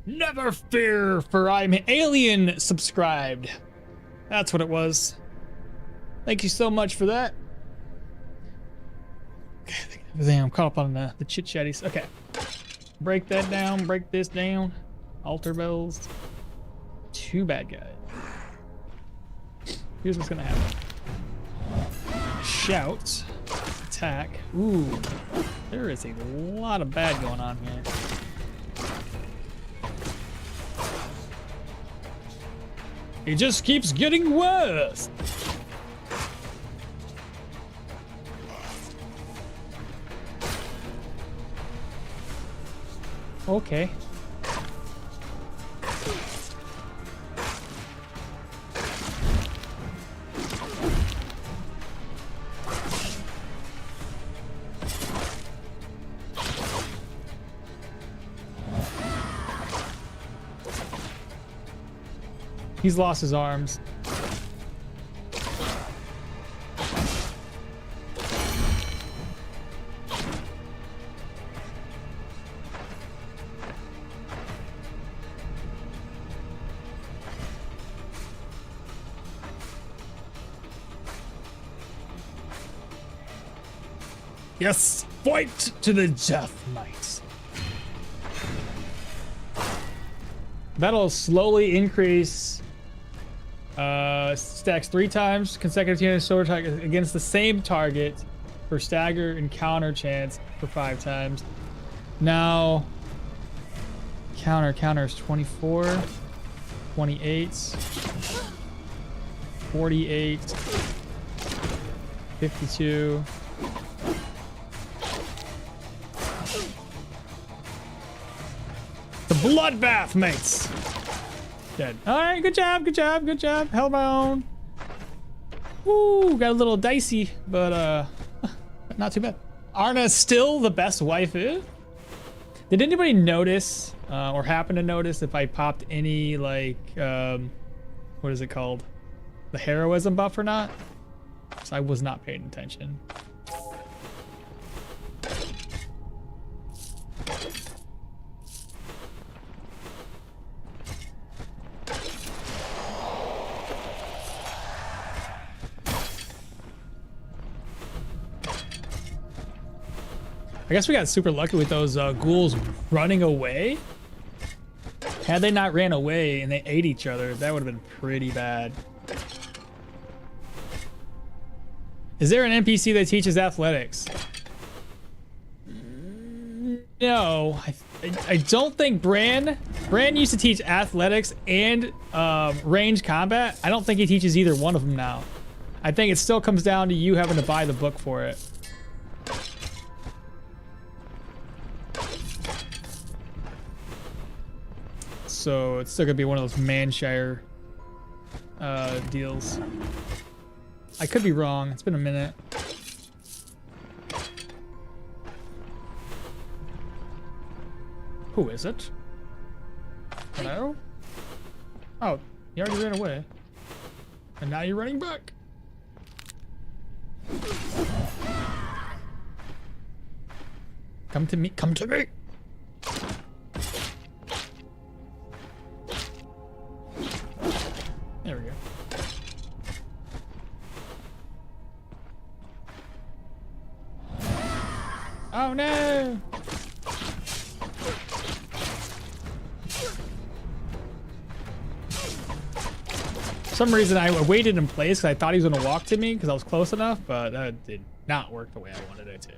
Never fear, for I'm alien subscribed. That's what it was. Thank you so much for that. Okay, I think everything, I'm caught up on the chit chatties. Okay. Break that down, break this down. Altar bells. 2 bad guys. Here's what's gonna happen. Shout. Attack. Ooh. There is a lot of bad going on here. It just keeps getting worse. Okay. He's lost his arms. Yes, fight to the death, knights. That'll slowly increase. Stacks 3 times consecutive unit sword attack against the same target for stagger and counter chance for 5 times. Now, counter is 24, 28, 48, 52. The bloodbath, mates. Dead. All right, good job, good job, good job. Held my own. Woo, got a little dicey, but not too bad. Arna's still the best waifu. Did anybody notice or happen to notice if I popped any like what is it called? The heroism buff or not? So I was not paying attention. I guess we got super lucky with those ghouls running away. Had they not ran away and they ate each other, that would have been pretty bad. Is there an NPC that teaches athletics? No, I don't think Bran used to teach athletics and range combat. I don't think he teaches either one of them now. I think it still comes down to you having to buy the book for it. So it's still gonna be one of those Manshire deals. I could be wrong. It's been a minute. Who is it? Hello? Oh, you already ran away. And now you're running back. Come to me, come to me! There we go. Oh no! For some reason I waited in place because I thought he was going to walk to me because I was close enough, but that did not work the way I wanted it to.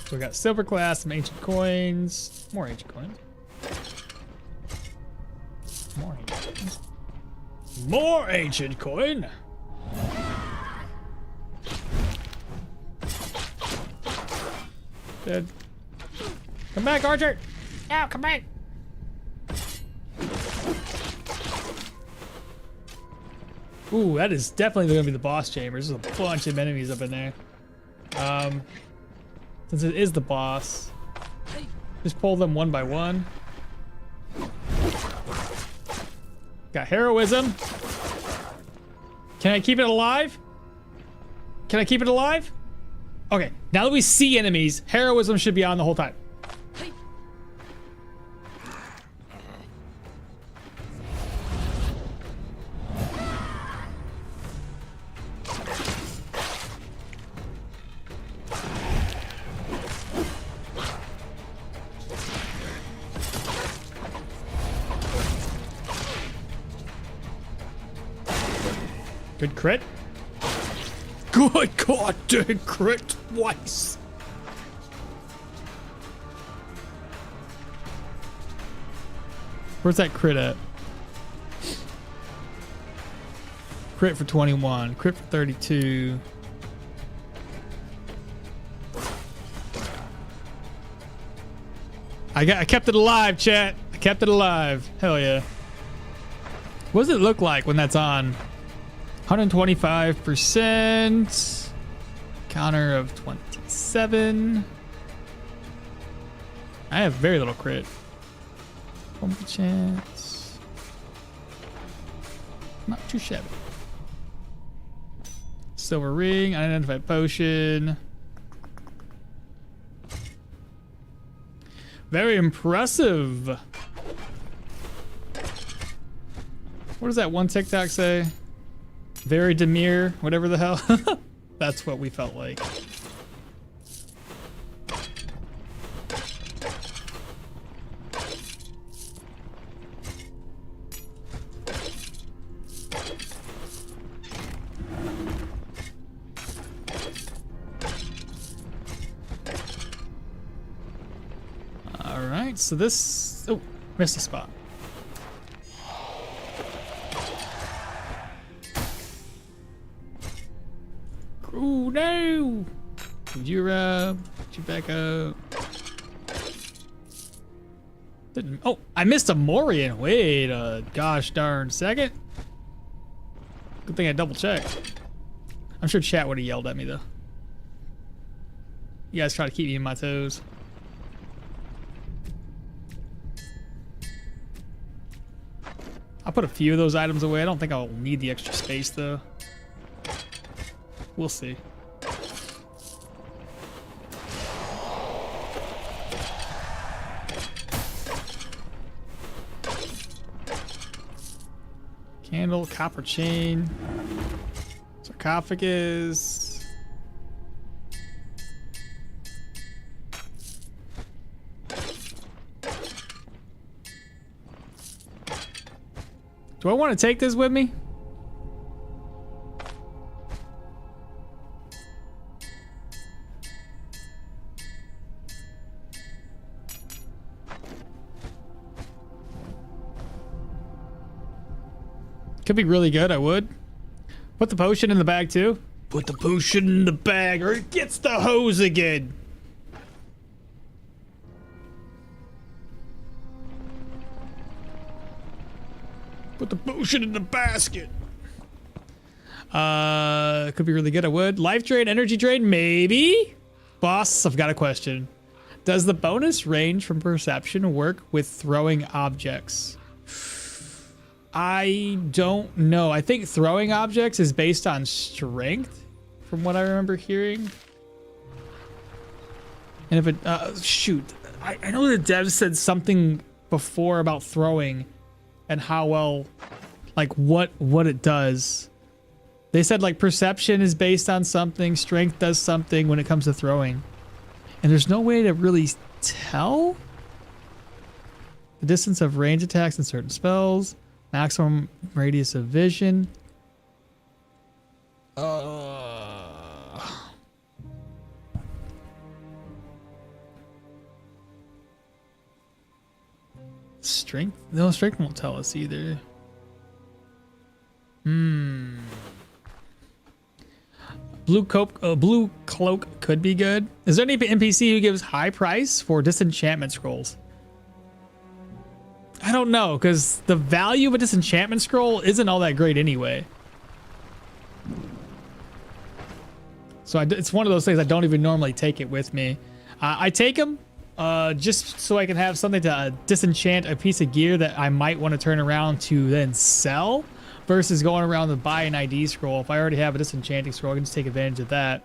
So we got silver class, some ancient coins, more ancient coins. More ancient coins. More ancient coin! Dead. Come back, Archer! No, come back. Ooh, that is definitely gonna be the boss chambers. There's a bunch of enemies up in there. Since it is the boss, just pull them one by one. Got heroism. Can I keep it alive? Can I keep it alive? Okay, now that we see enemies, heroism should be on the whole time. Hey. Good crit. Good god, dude, crit twice. Where's that crit at? Crit for 21, crit for 32. I kept it alive, chat. I kept it alive. Hell yeah. What does it look like when that's on? 125%. Counter of 27. I have very little crit. 1 chance. Not too shabby. Silver ring, unidentified potion. Very impressive. What does that one TikTok say? Very demure, whatever the hell. That's what we felt like. All right, so this, oh, missed a spot. Oh no! Would you back up? Didn't, oh, I missed a Morian. Wait a gosh darn second. Good thing I double checked. I'm sure chat would have yelled at me though. You guys try to keep me in my toes. I'll put a few of those items away. I don't think I'll need the extra space though. We'll see. Candle, copper chain, sarcophagus. Do I want to take this with me? Could be really good, I would. Put the potion in the bag too. Put the potion in the bag or it gets the hose again. Put the potion in the basket. Could be really good, I would. Life drain, energy drain, maybe? Boss, I've got a question. Does the bonus range from perception work with throwing objects? I don't know. I think throwing objects is based on strength, from what I remember hearing. And if it, shoot. I know the dev said something before about throwing and how well, like what it does. They said like perception is based on something, strength does something when it comes to throwing. And there's no way to really tell the distance of range attacks and certain spells. Maximum radius of vision. Strength? No, strength won't tell us either. Blue cloak could be good. Is there any NPC who gives high price for disenchantment scrolls? I don't know, because the value of a disenchantment scroll isn't all that great anyway. So it's one of those things I don't even normally take it with me. I take them just so I can have something to disenchant a piece of gear that I might want to turn around to then sell. versus going around to buy an ID scroll. If I already have a disenchanting scroll, I can just take advantage of that.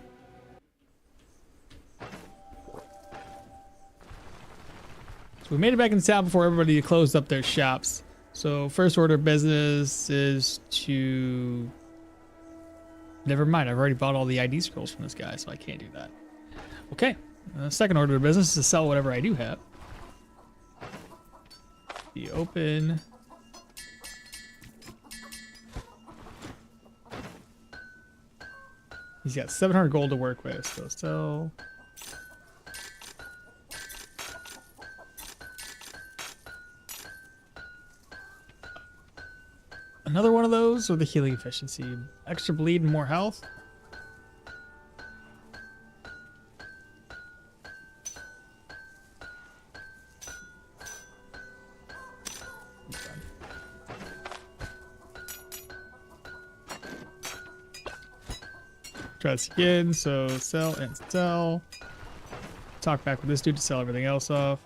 So we made it back in town before everybody closed up their shops. So first order of business is to... Never mind, I've already bought all the ID scrolls from this guy, so I can't do that. Okay, second order of business is to sell whatever I do have. Be open. He's got 700 gold to work with, so sell. Another one of those or the healing efficiency. Extra bleed and more health. Try this again, so sell and sell. Talk back with this dude to sell everything else off.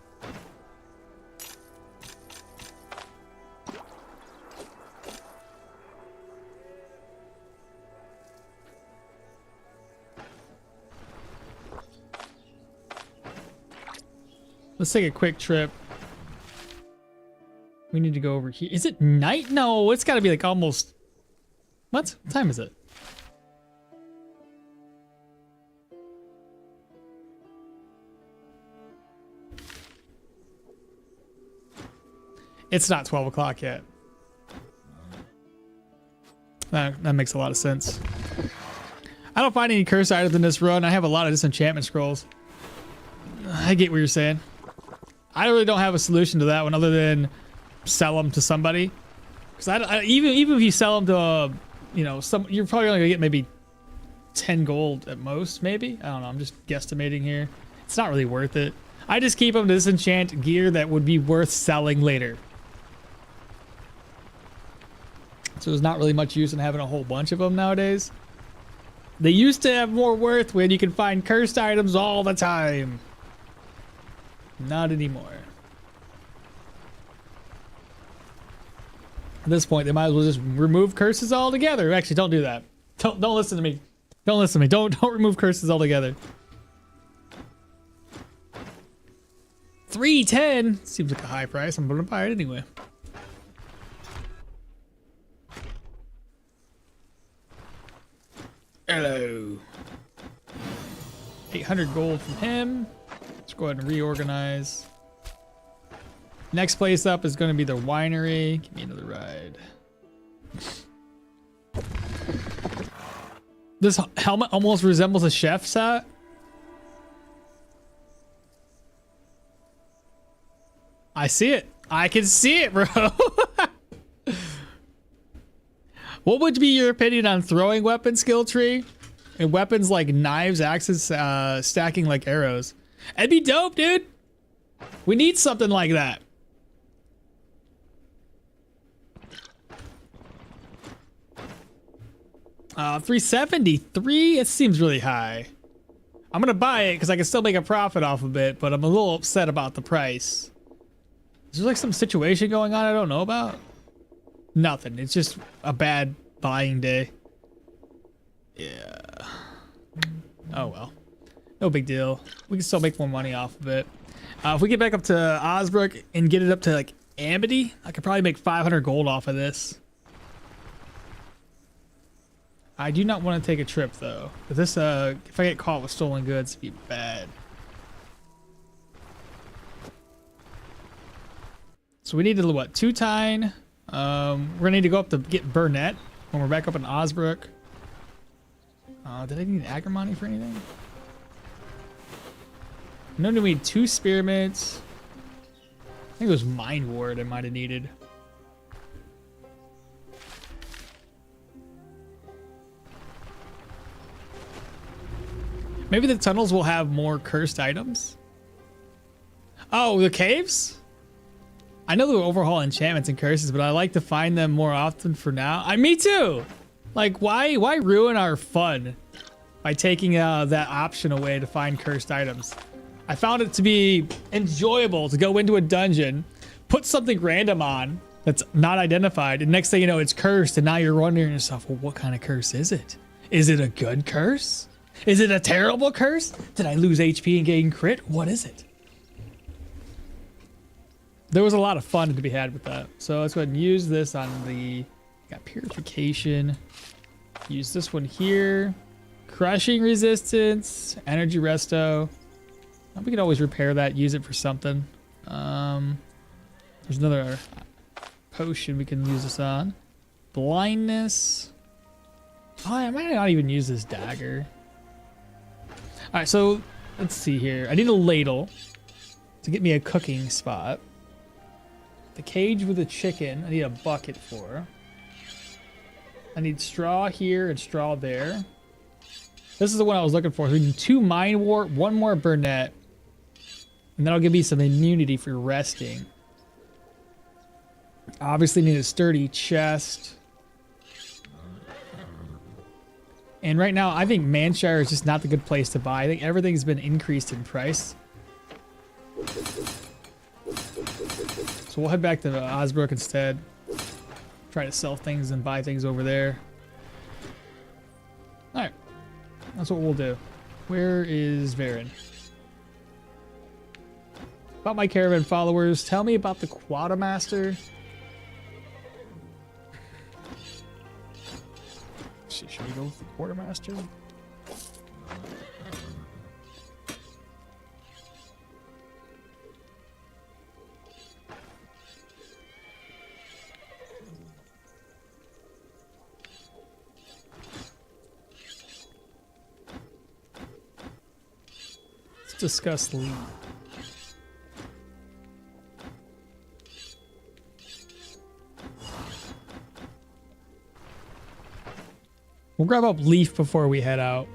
Let's take a quick trip. We need to go over here. Is it night? No, it's got to be like almost... What time is it? It's not 12 o'clock yet. That makes a lot of sense. I don't find any curse items in this run. I have a lot of disenchantment scrolls. I get what you're saying. I really don't have a solution to that one other than sell them to somebody. Because even if you sell them to, you know, you're probably only gonna get maybe 10 gold at most, maybe. I don't know. I'm just guesstimating here. It's not really worth it. I just keep them to disenchant gear that would be worth selling later. So there's not really much use in having a whole bunch of them nowadays. They used to have more worth when you can find cursed items all the time. Not anymore. At this point, they might as well just remove curses altogether. Actually, don't do that. Don't listen to me. Don't listen to me. Don't remove curses altogether. 310 seems like a high price. I'm gonna buy it anyway. Hello. 800 gold from him. Let's go ahead and reorganize. Next place up is going to be the winery. Give me another ride. This helmet almost resembles a chef's hat. I see it. I can see it, bro. What would be your opinion on throwing weapon skill tree and weapons like knives, axes, stacking like arrows? That'd be dope, dude. We need something like that. $373? It seems really high. I'm gonna buy it because I can still make a profit off of it, but I'm a little upset about the price. Is there like some situation going on I don't know about? Nothing. It's just a bad buying day. Yeah. Oh well. No big deal. We can still make more money off of it. If we get back up to Osbrook and get it up to like Amity, I could probably make 500 gold off of this. I do not want to take a trip though. If this, if I get caught with stolen goods, it'd be bad. So we need to what? Two-tine. We're gonna need to go up to get Burnett when we're back up in Osbrook. Did I need Agrimony for anything? No, we need 2 spearments. I think it was Mind Ward I might have needed. Maybe the tunnels will have more cursed items. Oh, the caves? I know they'll overhaul enchantments and curses, but I like to find them more often for now. Me too. Like, why ruin our fun by taking that option away to find cursed items? I found it to be enjoyable to go into a dungeon, put something random on, that's not identified. And next thing you know, it's cursed. And now you're wondering yourself, well, what kind of curse is it? Is it a good curse? Is it a terrible curse? Did I lose HP and gain crit? What is it? There was a lot of fun to be had with that. So let's go ahead and use this on the... Got purification. Use this one here. Crushing resistance. Energy resto. We can always repair that. Use it for something. There's another potion we can use this on. Blindness. Oh, I might not even use this dagger. All right, so let's see here. I need a ladle to get me a cooking spot. The cage with the chicken, I need a bucket for. I need straw here and straw there. This is the one I was looking for. So we need 2 mine wart, 1 more burnet, and that'll give me some immunity for resting. Obviously need a sturdy chest. And right now, I think Manshire is just not the good place to buy. I think everything's been increased in price. So we'll head back to Osbrook instead. Try to sell things and buy things over there. Alright. That's what we'll do. Where is Varen? About my caravan followers, tell me about the Quadamaster. Should we go with the Quartermaster? Let's discuss lead. We'll grab up Leaf before we head out.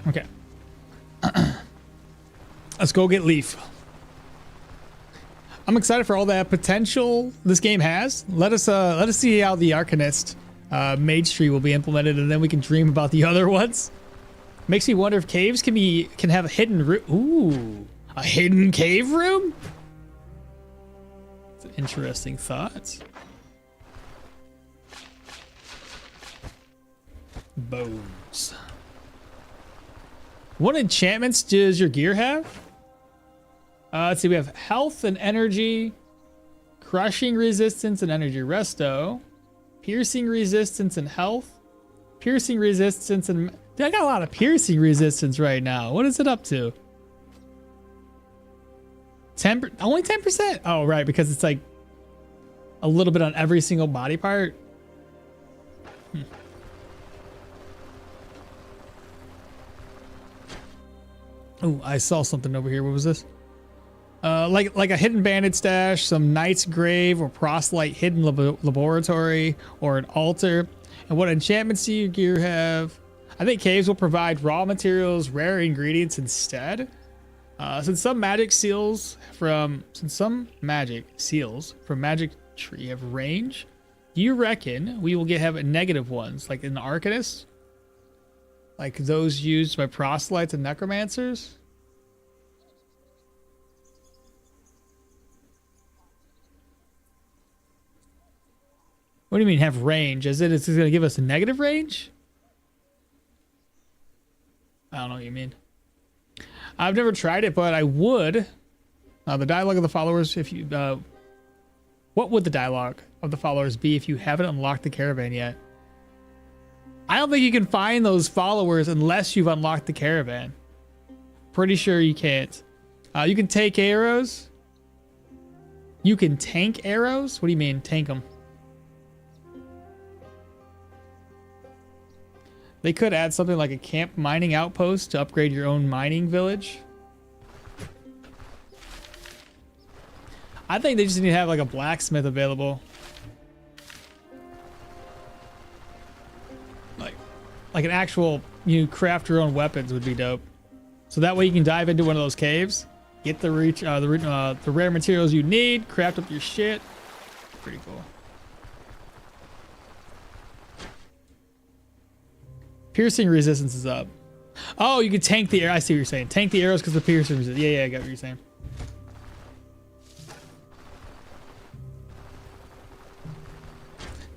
Okay. Let's go get Leaf. I'm excited for all that potential this game has. Let us see how the Arcanist mage tree will be implemented, and then we can dream about the other ones. Makes me wonder if caves can have a hidden room. Ooh, a hidden cave room? It's an interesting thought. Bones. What enchantments does your gear have? Let's see, we have health and energy, crushing resistance and energy resto, piercing resistance and health, piercing resistance and... Dude, I got a lot of piercing resistance right now. What is it up to? 10%? Only 10%? Oh, right, because it's like a little bit on every single body part. Oh, I saw something over here. What was this? Like a hidden bandit stash, some knight's grave or proselyte hidden laboratory or an altar. And what enchantments do your gear have? I think caves will provide raw materials, rare ingredients instead. Since some magic seals from magic tree have range, do you reckon we will have negative ones like in the Arcanist? Like those used by proselytes and necromancers? What do you mean have range? Is it's going to give us a negative range? I don't know what you mean. I've never tried it, but I would. The dialogue of the followers, if you... what would the dialogue of the followers be if you haven't unlocked the caravan yet? I don't think you can find those followers unless you've unlocked the caravan. Pretty sure you can't. You can take arrows. You can tank arrows? What do you mean, tank them? They could add something like a camp mining outpost to upgrade your own mining village. I think they just need to have like a blacksmith available. like an actual, you craft your own weapons would be dope. So that way you can dive into one of those caves, get the rare materials you need, craft up your shit. Pretty cool. Piercing resistance is up. Oh, you can tank the air. I see what you're saying. Tank the arrows because the piercing resistance. Yeah, I got what you're saying.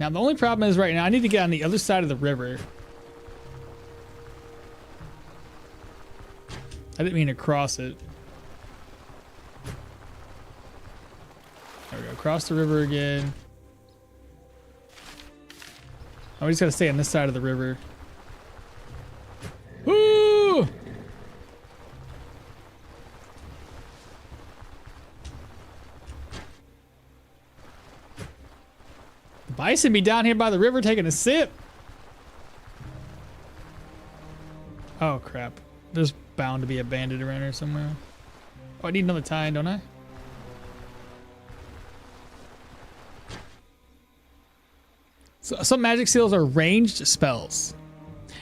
Now the only problem is right now I need to get on the other side of the river. I didn't mean to cross it. There we go. Cross the river again. Oh, we just gotta stay on this side of the river. Woo! The bison be down here by the river taking a sip. Oh crap. There's bound to be a bandit around here somewhere. Oh, I need another tie, don't I? So some magic seals are ranged spells.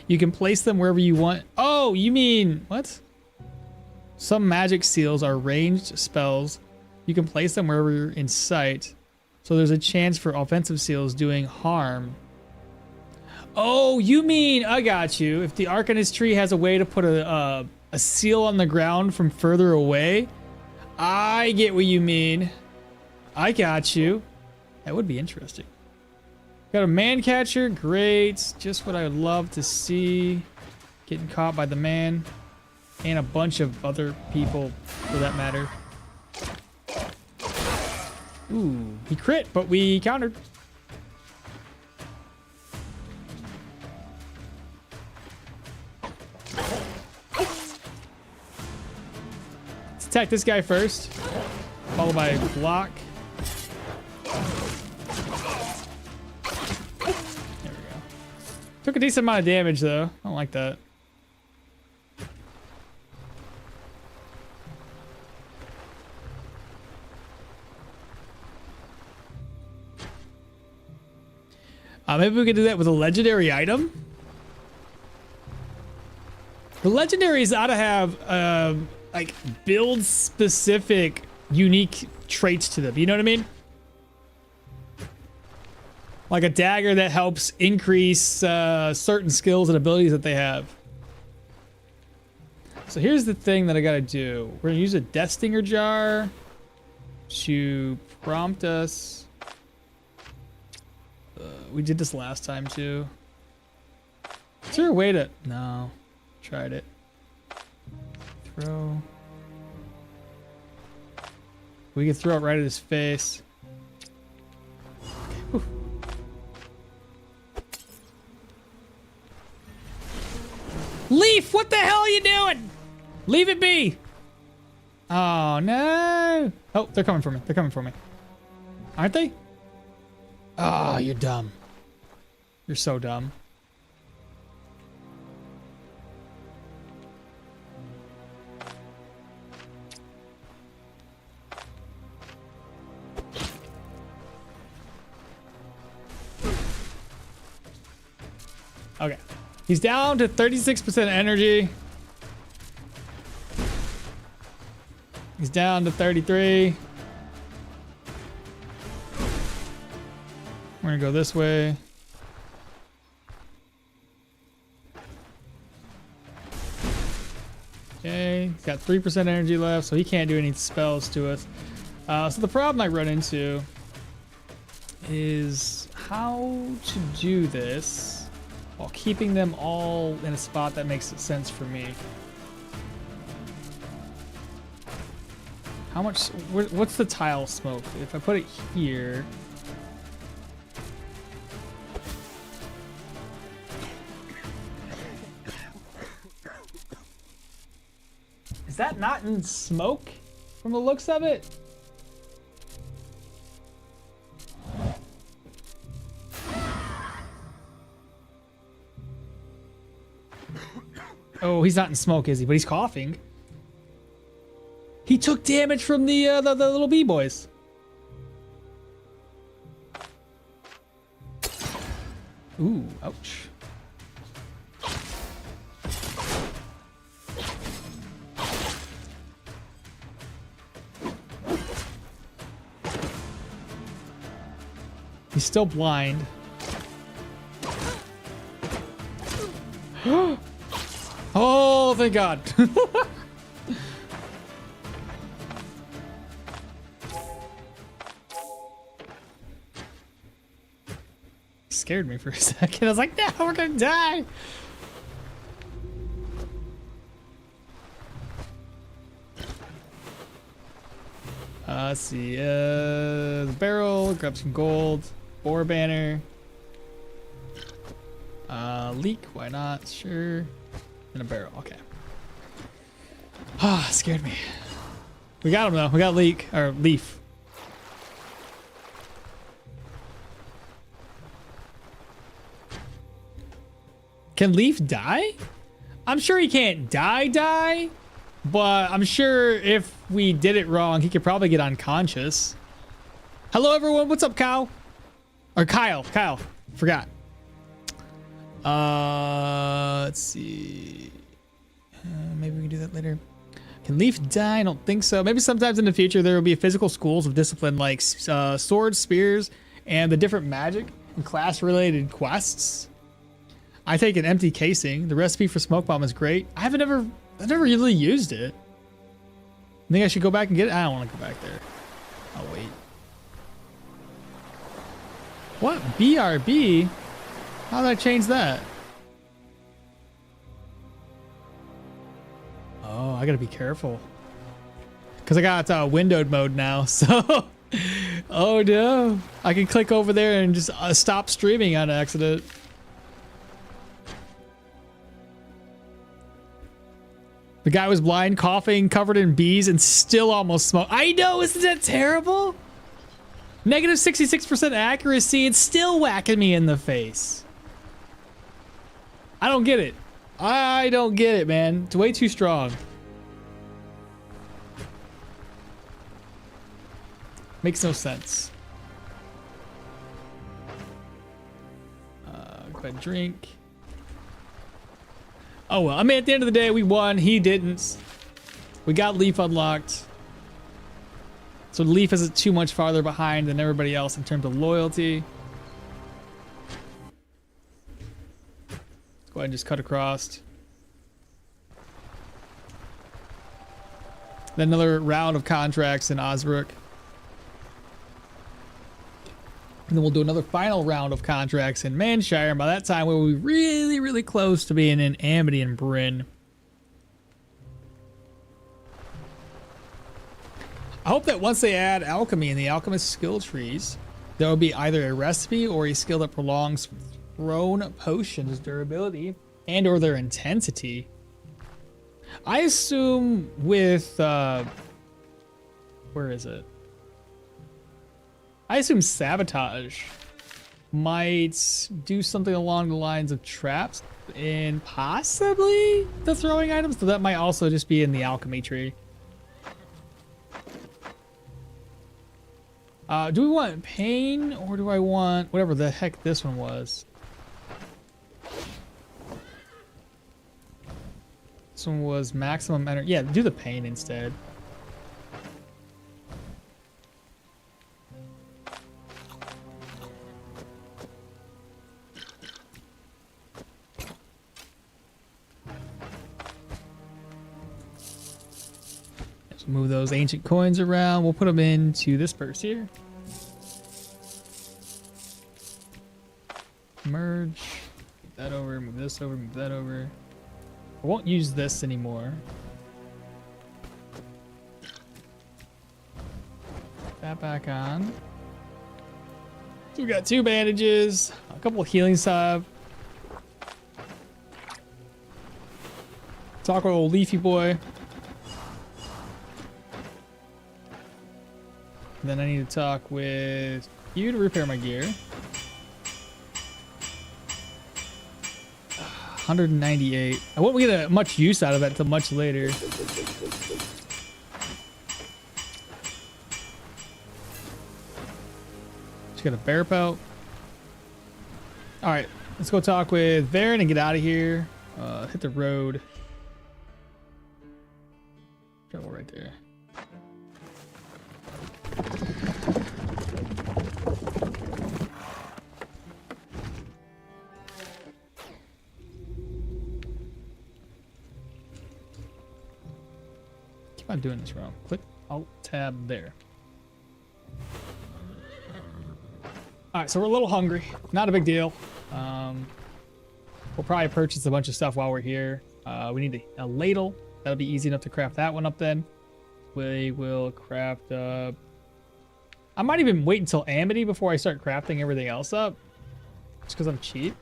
You can place them wherever you want. Oh, you mean what? Some magic seals are ranged spells. You can place them wherever you're in sight. So there's a chance for offensive seals doing harm. Oh, you mean, I got you. If the Arcanist tree has a way to put a seal on the ground from further away, I get what you mean. I got you. That would be interesting. Got a man catcher, great. Just what I would love to see. Getting caught by the man. And a bunch of other people, for that matter. Ooh, he crit, but we countered. Let's attack this guy first. Followed by a block. Took a decent amount of damage, though. I don't like that. Maybe we could do that with a legendary item. The legendaries ought to have, like, build-specific, unique traits to them. You know what I mean? Like a dagger that helps increase certain skills and abilities that they have. So here's the thing that I gotta do. We're gonna use a Death Stinger jar to prompt us. We did this last time too. Is there a way to... No. Tried it. Throw. We can throw it right at his face. Whew. Leaf, what the hell are you doing? Leave it be. Oh, no. Oh, they're coming for me. They're coming for me. Aren't they? Oh, you're dumb. You're so dumb. Okay. He's down to 36% energy. He's down to 33. We're gonna go this way. Okay, he's got 3% energy left, so he can't do any spells to us. So the problem I run into is how to do this while keeping them all in a spot that makes sense for me. How much, what's the tile smoke? If I put it here. Is that not in smoke from the looks of it? Oh, he's not in smoke, is he? But he's coughing. He took damage from the little bee boys. Ooh, ouch. He's still blind. Oh, thank God. Scared me for a second. I was like, no, we're gonna die. Let's see. The barrel, grab some gold, boar banner. Leak, why not? Sure. And a barrel, okay. Ah, scared me. We got him though. We got leak, or leaf. Can Leaf die? I'm sure he can't die, but I'm sure if we did it wrong, he could probably get unconscious. Hello, everyone. What's up, Kyle? Or Kyle. Kyle. Forgot. Let's see. Maybe we can do that later. Can Leaf die? I don't think so. Maybe sometimes in the future there will be physical schools of discipline like swords, spears, and the different magic and class-related quests. I take an empty casing. The recipe for smoke bomb is great. I've never really used it. I think I should go back and get it. I don't want to go back there. I'll wait. What? BRB? How did I change that? Oh, I gotta be careful. Because I got windowed mode now, so... Oh no. I can click over there and just stop streaming on accident. The guy was blind, coughing, covered in bees, and still almost smoked. I know, isn't that terrible? Negative 66% accuracy and still whacking me in the face. I don't get it. I don't get it, man. It's way too strong. Makes no sense. Go ahead and drink. Oh well, I mean, at the end of the day, we won. He didn't. We got Leaf unlocked. So Leaf isn't too much farther behind than everybody else in terms of loyalty. Let's go ahead and just cut across. Then another round of contracts in Osbrook. And then we'll do another final round of contracts in Manshire. And by that time, we'll be really, really close to being in Amity and Bryn. I hope that once they add alchemy in the alchemist skill trees, there will be either a recipe or a skill that prolongs thrown potions' durability and or their intensity. I assume with, where is it? I assume sabotage might do something along the lines of traps and possibly the throwing items. So that might also just be in the alchemy tree. Do we want pain or do I want whatever the heck this one was? This one was maximum energy. Yeah, do the pain instead. Move those ancient coins around. We'll put them into this purse here. Merge. Move that over. Move this over. Move that over. I won't use this anymore. Put that back on. So we got 2 bandages, a couple of healing salve. Talk with old Leafy boy. Then I need to talk with you to repair my gear. 198. I won't get much use out of that until much later. Just got a bear pelt. All right, let's go talk with Varen and get out of here. Hit the road. Travel right there. I'm not doing this wrong. Click Alt Tab there. All right, so we're a little hungry. Not a big deal. We'll probably purchase a bunch of stuff while we're here. We need a ladle. That'll be easy enough to craft that one up then. We will craft... I might even wait until Amity before I start crafting everything else up. Just because I'm cheap.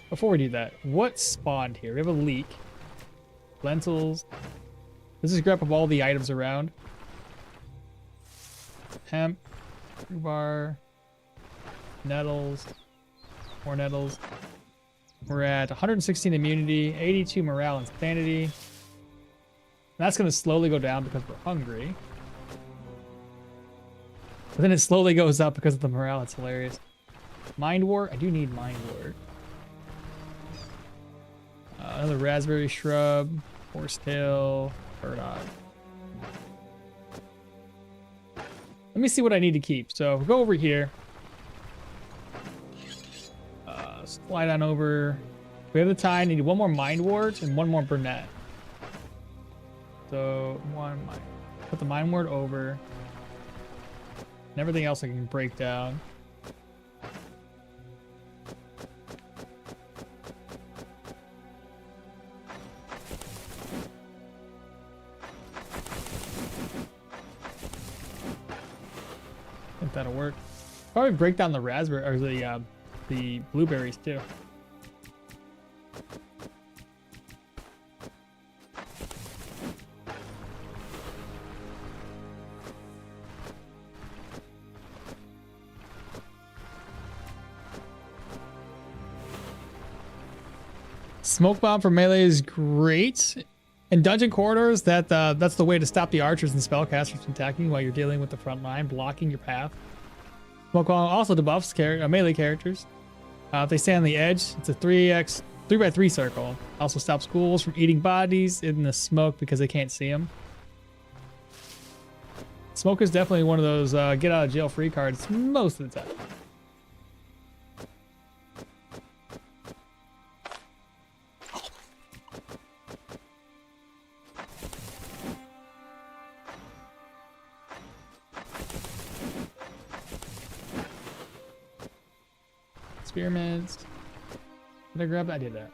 Before we do that, what spawned here? We have a leek. Lentils. Let's just grab up all the items around. Hemp. Rhubarb. Nettles. More nettles. We're at 116 immunity, 82 morale and sanity. That's going to slowly go down because we're hungry. But then it slowly goes up because of the morale. It's hilarious. Mind Wart. I do need Mind Wart. Another raspberry shrub. Horsetail. Burdock. Let me see what I need to keep. So we'll go over here. Slide on over. We have the time. Need one more Mind Wart and one more Burnett. So one mind. Put the Mind Wart over. And everything else I can break down. I think that'll work. Probably break down the raspberry or the blueberries too. Smoke bomb for melee is great. In dungeon corridors, that's the way to stop the archers and spellcasters from attacking while you're dealing with the front line, blocking your path. Smoke bomb also debuffs melee characters. If they stand on the edge, it's a 3x3x3 circle. Also stops ghouls from eating bodies in the smoke because they can't see them. Smoke is definitely one of those get out of jail free cards most of the time. Experiments. Did I grab that? I did that.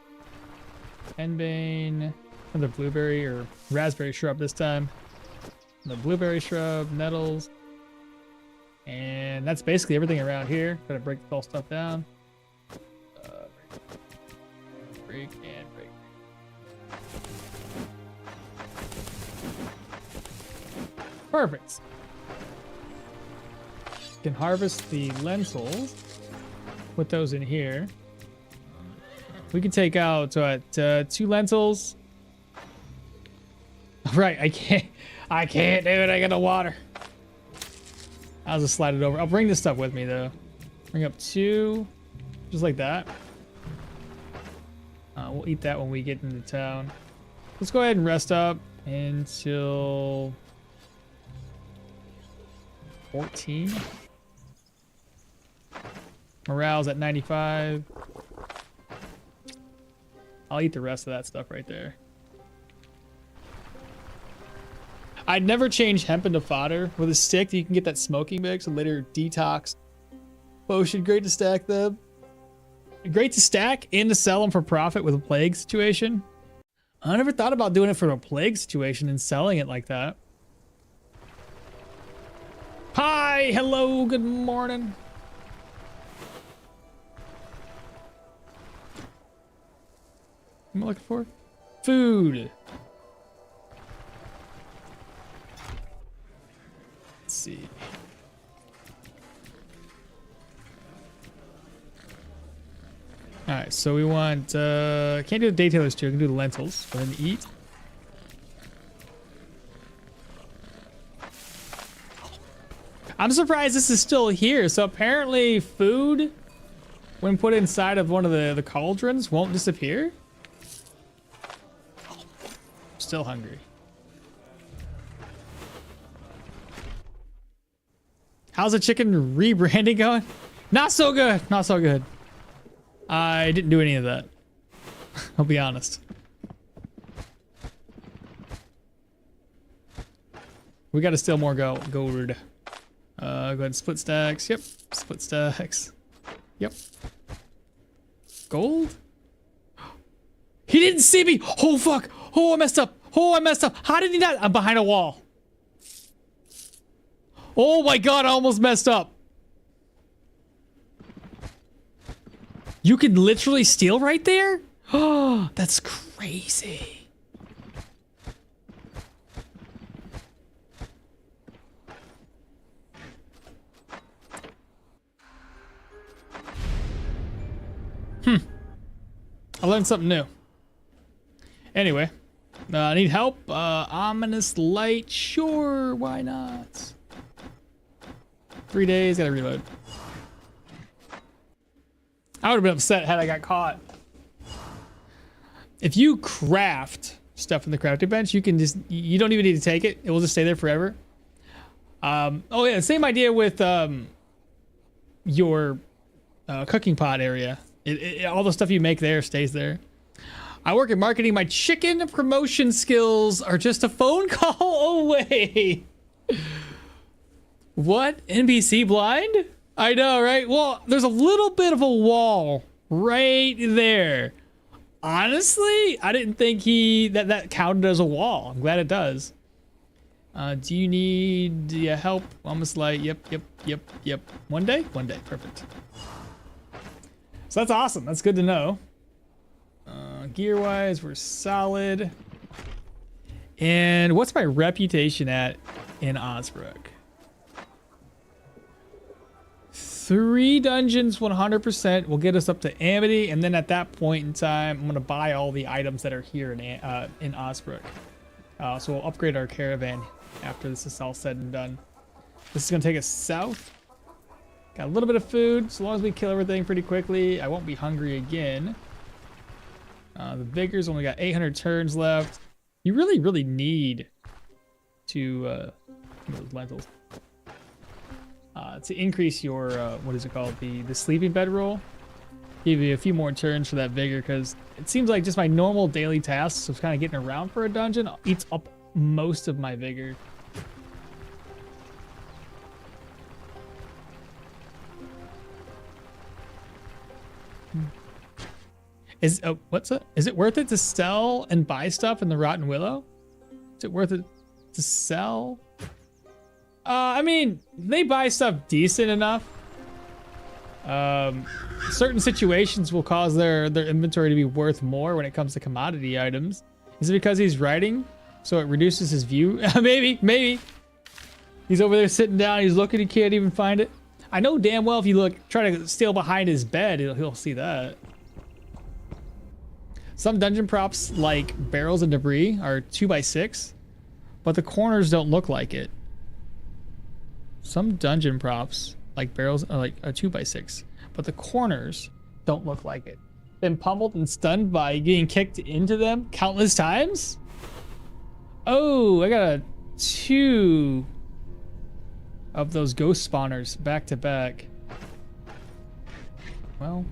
Henbane. Another blueberry or raspberry shrub this time. The blueberry shrub, nettles. And that's basically everything around here. Gotta break all stuff down. Break and break. Perfect. Can harvest the lentils. Put those in here. We can take out 2 lentils. Right, I can't do it. I got no water. I'll just slide it over. I'll bring this stuff with me though. Bring up 2, just like that. We'll eat that when we get into town. Let's go ahead and rest up until 14. Morale's at 95. I'll eat the rest of that stuff right there. I'd never change hemp into fodder. With a stick, you can get that smoking mix and later detox potion. Great to stack them. Great to stack and to sell them for profit with a plague situation. I never thought about doing it for a plague situation and selling it like that. Hi, hello, good morning. What am I looking for? Food. Let's see. All right, so we want, can't do the daytailers too. I can do the lentils. Go ahead and eat. I'm surprised this is still here. So apparently food, when put inside of one of the cauldrons, won't disappear. Still hungry. How's the chicken rebranding going? Not so good. Not so good. I didn't do any of that. I'll be honest. We got to steal more gold. Go ahead and split stacks. Yep. Split stacks. Yep. Gold? He didn't see me. Oh, fuck. Oh, I messed up. Oh, I messed up. How did he not? I'm behind a wall. Oh my God, I almost messed up. You can literally steal right there? Oh, that's crazy. I learned something new. Anyway, I need help. Ominous light. Sure, why not? 3 days, gotta reload. I would have been upset had I got caught. If you craft stuff in the crafting bench, you can just, you don't even need to take it. It will just stay there forever. Oh yeah, same idea with your cooking pot area. All the stuff you make there stays there. I work in marketing. My chicken promotion skills are just a phone call away. What? NPC blind? I know, right? Well, there's a little bit of a wall right there. Honestly, I didn't think that counted as a wall. I'm glad it does. Do you need help? Almost like, yep. One day? One day, perfect. So that's awesome. That's good to know. Gear-wise, we're solid. And what's my reputation at in Osbrook? 3 dungeons, 100% will get us up to Amity, and then at that point in time, I'm gonna buy all the items that are here in Osbrook. So we'll upgrade our caravan after this is all said and done. This is gonna take us south. Got a little bit of food. So long as we kill everything pretty quickly, I won't be hungry again. The vigor's only got 800 turns left. You really need to those lentils to increase your what is it called, the sleeping bedroll. Give you a few more turns for that vigor, because it seems like just my normal daily tasks of kind of getting around for a dungeon eats up most of my vigor. What's it? Is it worth it to sell and buy stuff in the Rotten Willow? Is it worth it to sell? I mean, they buy stuff decent enough. Certain situations will cause their inventory to be worth more when it comes to commodity items. Is it because he's writing, so it reduces his view? Maybe. He's over there sitting down, he's looking, he can't even find it. I know damn well if you try to steal behind his bed, he'll see that. Some dungeon props, like barrels and debris, are 2x6, but the corners don't look like it. Some dungeon props, like barrels, are like a 2x6, but the corners don't look like it. Been pummeled and stunned by getting kicked into them countless times? Oh, I got 2 of those ghost spawners back to back. Well.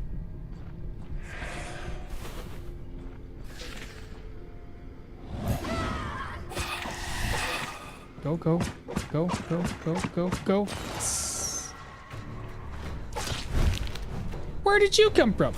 Go. Where did you come from?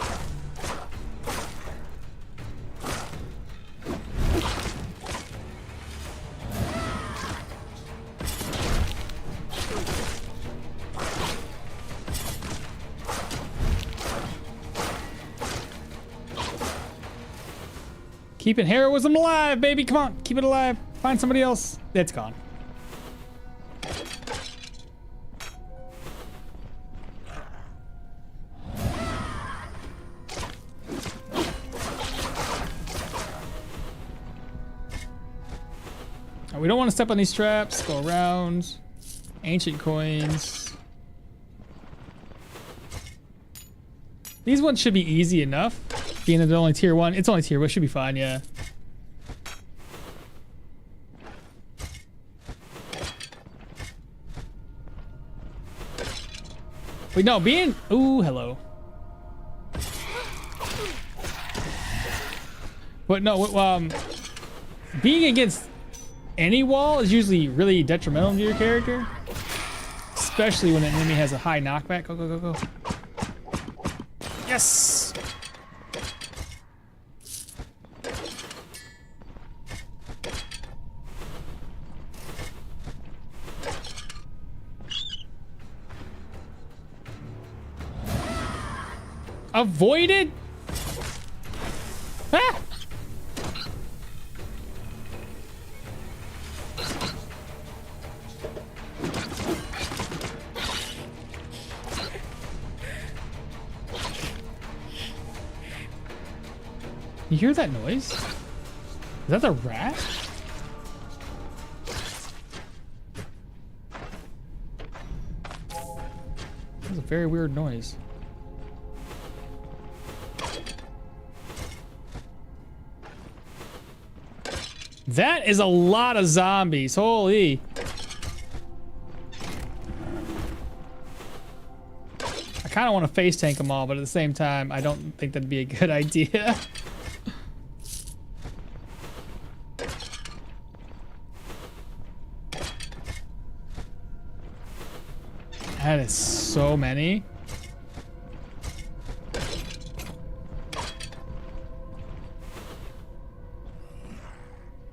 Keeping heroism alive, baby. Come on, keep it alive. Find somebody else. It's gone. We don't want to step on these traps. Go around. Ancient coins. These ones should be easy enough. Being that they're only tier 1. It's only tier 1. It should be fine, yeah. Wait, no, being... Ooh, hello. But no, being against any wall is usually really detrimental to your character. Especially when an enemy has a high knockback. Go, go, go, go. Yes! Avoided? Ah! You hear that noise? Is that the rat? That was a very weird noise. That is a lot of zombies. Holy. I kind of want to face tank them all, but at the same time, I don't think that'd be a good idea. That is so many.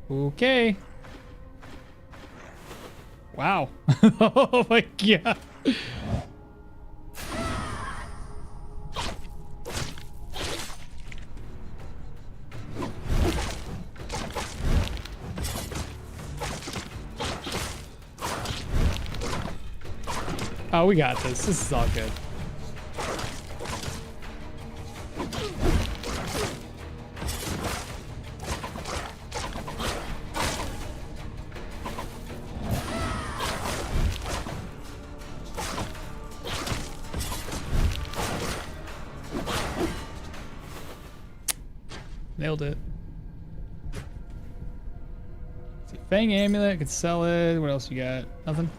Okay. Wow. Oh my god. Oh, we got this. This is all good. Nailed it. See, Fang amulet, could sell it. What else you got? Nothing.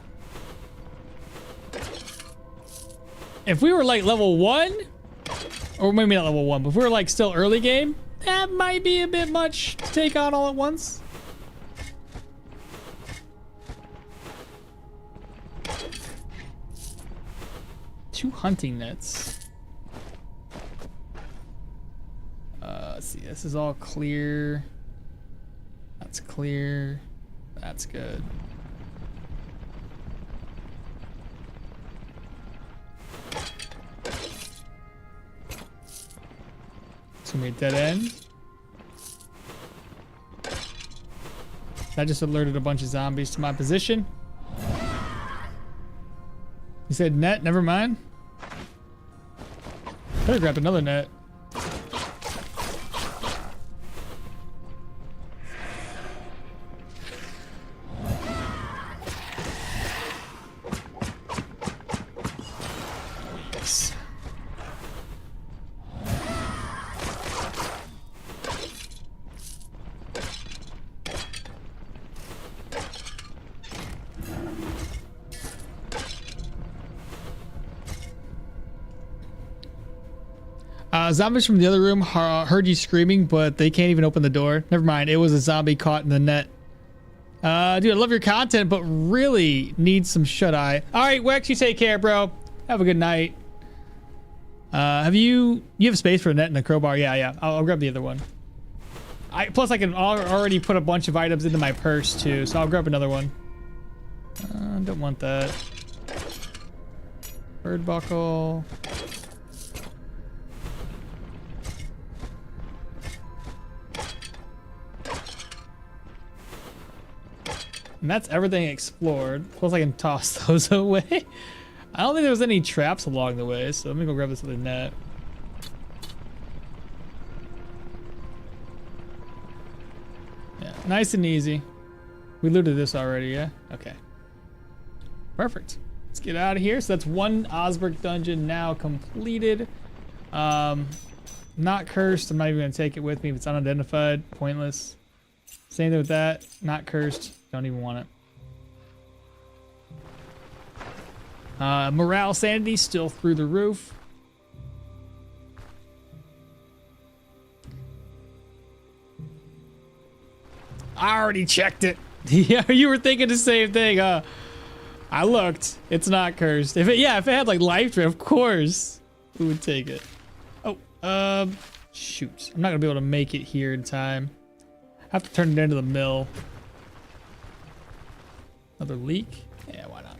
If we were like level 1, or maybe not level 1, but if we were like still early game, that might be a bit much to take on all at once. Two hunting nets. Let's see, this is all clear. That's clear. That's good. It's gonna be a dead end. That just alerted a bunch of zombies to my position. You said net, never mind. Better grab another net. Zombies from the other room heard you screaming, but they can't even open the door. Never mind, it was a zombie caught in the net. Dude, I love your content, but really need some shut-eye. All right, Wex, you take care, bro. Have a good night. You have space for a net and a crowbar? Yeah. I'll grab the other one. Plus, I can already put a bunch of items into my purse, too, so I'll grab another one. Don't want that. Bird buckle. And that's everything explored. Plus I can toss those away. I don't think there was any traps along the way, so let me go grab this other net. Yeah, nice and easy. We looted this already, yeah? Okay. Perfect. Let's get out of here. So that's one Osberg dungeon now completed. Not cursed. I'm not even going to take it with me if it's unidentified. Pointless. Same thing with that. Not cursed. Don't even want it. Morale, sanity, still through the roof. I already checked it. Yeah, you were thinking the same thing, huh? I looked. It's not cursed. If it had like life drain, of course we would take it. Oh, shoot. I'm not gonna be able to make it here in time. I have to turn it into the mill. Another leak? Yeah, why not?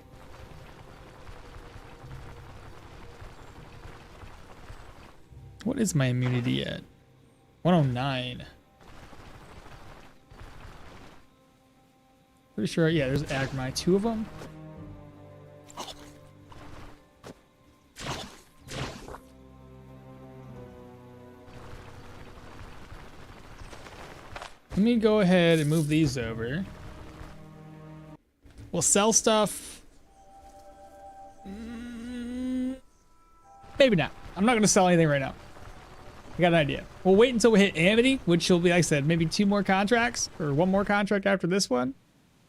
What is my immunity at? 109. Pretty sure, yeah, there's Agmai. 2 of them. Let me go ahead and move these over. We'll sell stuff. Maybe not. I'm not going to sell anything right now. I got an idea. We'll wait until we hit Amity, which will be, like I said, maybe 2 more contracts or 1 more contract after this one.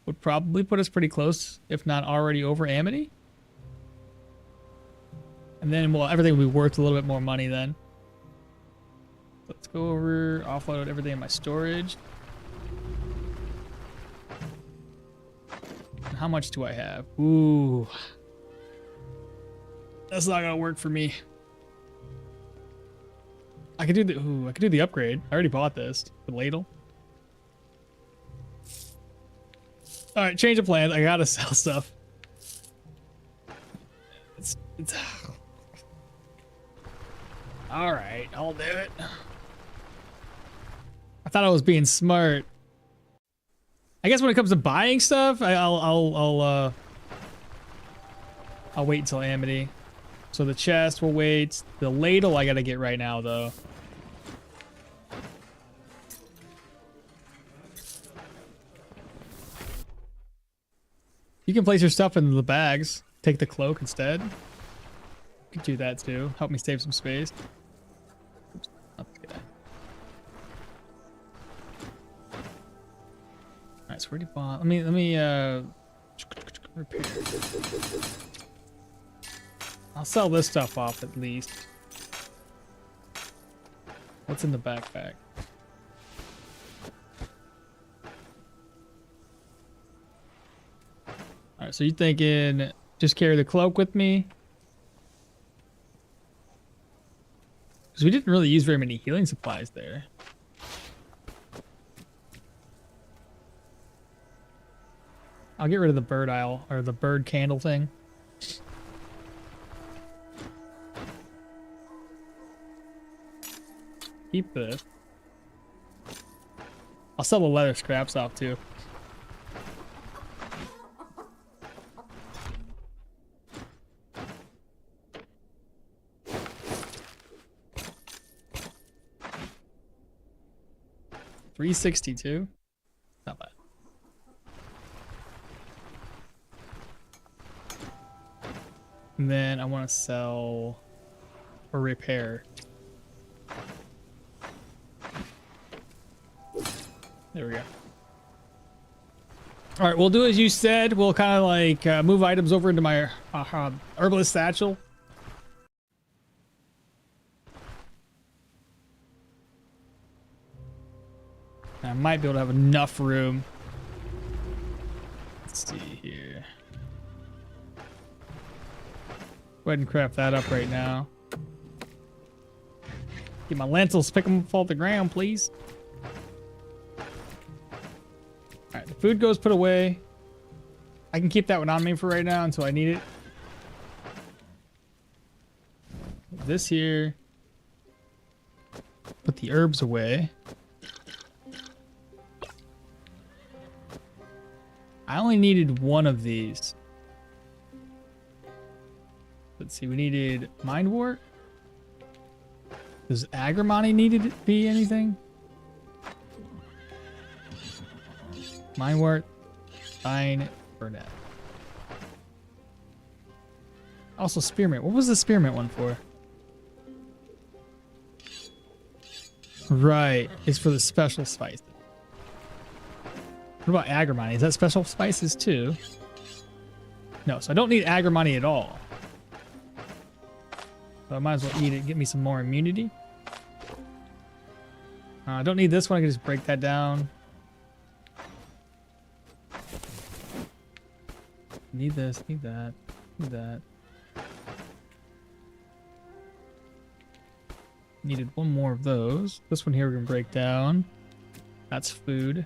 Would probably put us pretty close, if not already over Amity. And then, well, everything will be worth a little bit more money then. Let's go over, offload everything in my storage. How much do I have? Ooh. That's not gonna work for me. I could do the upgrade. I already bought this. The ladle. Alright, change of plans. I gotta sell stuff. It's Alright, I'll do it. I thought I was being smart. I guess when it comes to buying stuff, I'll wait until Amity. So the chest will wait. The ladle I gotta get right now though. You can place your stuff in the bags. Take the cloak instead. You could do that too. Help me save some space. Oops, not the guy. Alright, so where do you bought? Let me repair. I'll sell this stuff off at least. What's in the backpack? Alright, so you thinking just carry the cloak with me? Because we didn't really use very many healing supplies there. I'll get rid of the bird aisle, or the bird candle thing. Keep this. I'll sell the leather scraps off too. $362. Not bad. And then I want to sell or repair. There we go. All right, we'll do as you said. We'll kind of like move items over into my herbalist satchel. I might be able to have enough room. Let's see here. Go ahead and craft that up right now. Get my lentils, pick them up off the ground, please. Alright, the food goes put away. I can keep that one on me for right now until I need it. This here. Put the herbs away. I only needed one of these. Let's see, we needed Mind Wart. Does Agrimony need to be anything? Mind Wart, Fine, Burnett. Also Spearmint. What was the Spearmint one for? Right, it's for the special spice. What about Agrimony? Is that special spices too? No, so I don't need Agrimony at all. So I might as well eat it, get me some more immunity. I don't need this one, I can just break that down. Need this, need that, need that. Needed one more of those. This one here we're gonna break down. That's food.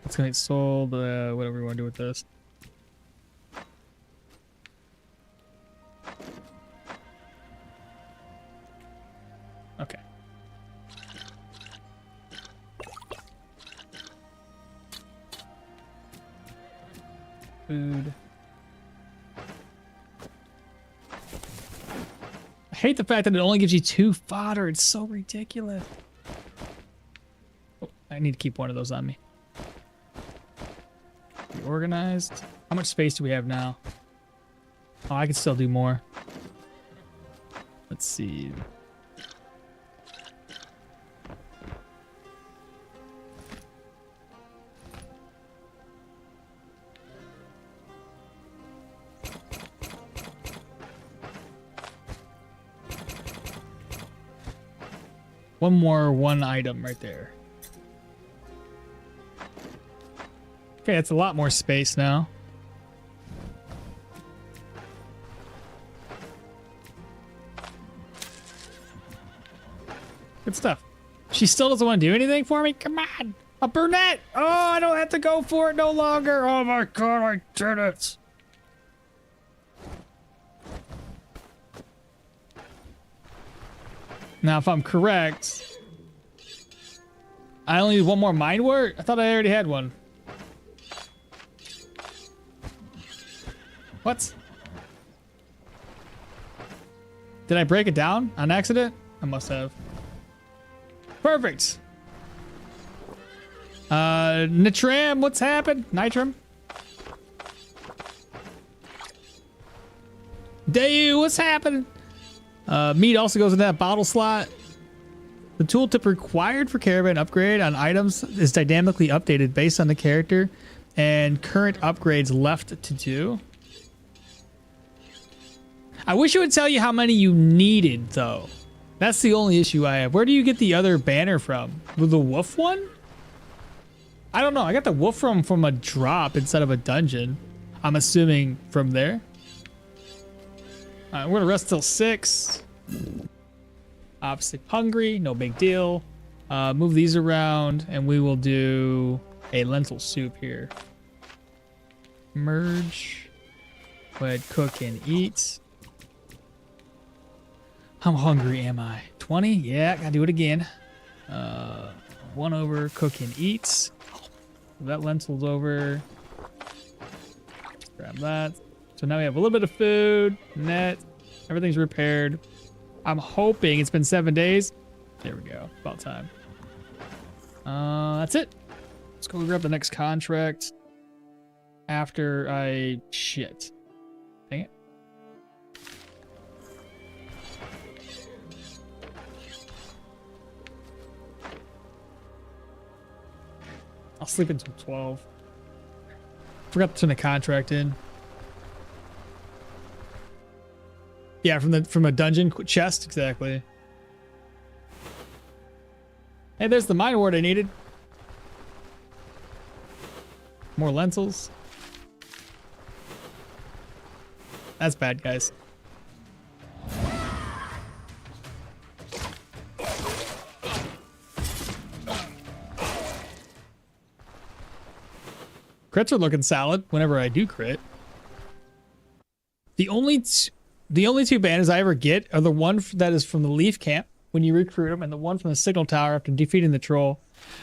It's gonna get sold, whatever we want to do with this. Okay. Food. I hate the fact that it only gives you 2 fodder. It's so ridiculous. Oh, I need to keep one of those on me. Be organized. How much space do we have now? Oh, I can still do more. Let's see. One item right there. Okay, that's a lot more space now. Good stuff. She still doesn't want to do anything for me? Come on! A brunette! Oh, I don't have to go for it no longer! Oh my god, I did it! Now, if I'm correct, I only need one more mind wort? I thought I already had one. What? Did I break it down on accident? I must have. Perfect. Nitram, what's happened? Nitram? Dayu, what's happening? Meat also goes in that bottle slot. The tooltip required for Caravan upgrade on items is dynamically updated based on the character and current upgrades left to do. I wish it would tell you how many you needed, though. That's the only issue I have. Where do you get the other banner from? With the wolf one? I don't know. I got the wolf from a drop instead of a dungeon. I'm assuming from there. All right, we're gonna rest till 6. Obviously hungry, no big deal. Move these around, and we will do a lentil soup here. Merge. Go ahead, cook and eat. How hungry am I? 20? Yeah, gotta do it again. 1 over, cook and eat. That lentil's over. Grab that. So now we have a little bit of food, net, everything's repaired. I'm hoping it's been 7 days. There we go, about time. That's it. Let's go grab the next contract after I shit. Dang it. I'll sleep until 12. Forgot to turn the contract in. Yeah, from a dungeon chest, exactly. Hey, there's the mine wort I needed. More lentils. That's bad, guys. Crits are looking solid whenever I do crit. The only two banners I ever get are the one that is from the Leaf Camp when you recruit them, and the one from the Signal Tower after defeating the troll.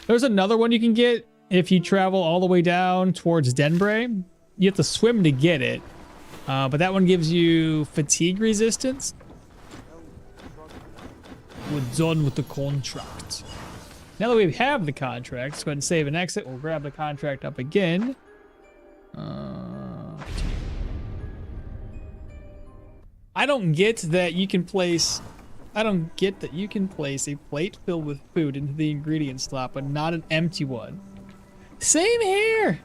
There's another one you can get if you travel all the way down towards Denbray. You have to swim to get it, but that one gives you fatigue resistance. We're done with the contract. Now that we have the contract, let's go ahead and save and exit. We'll grab the contract up again. I don't get that you can place a plate filled with food into the ingredient slot, but not an empty one. Same here.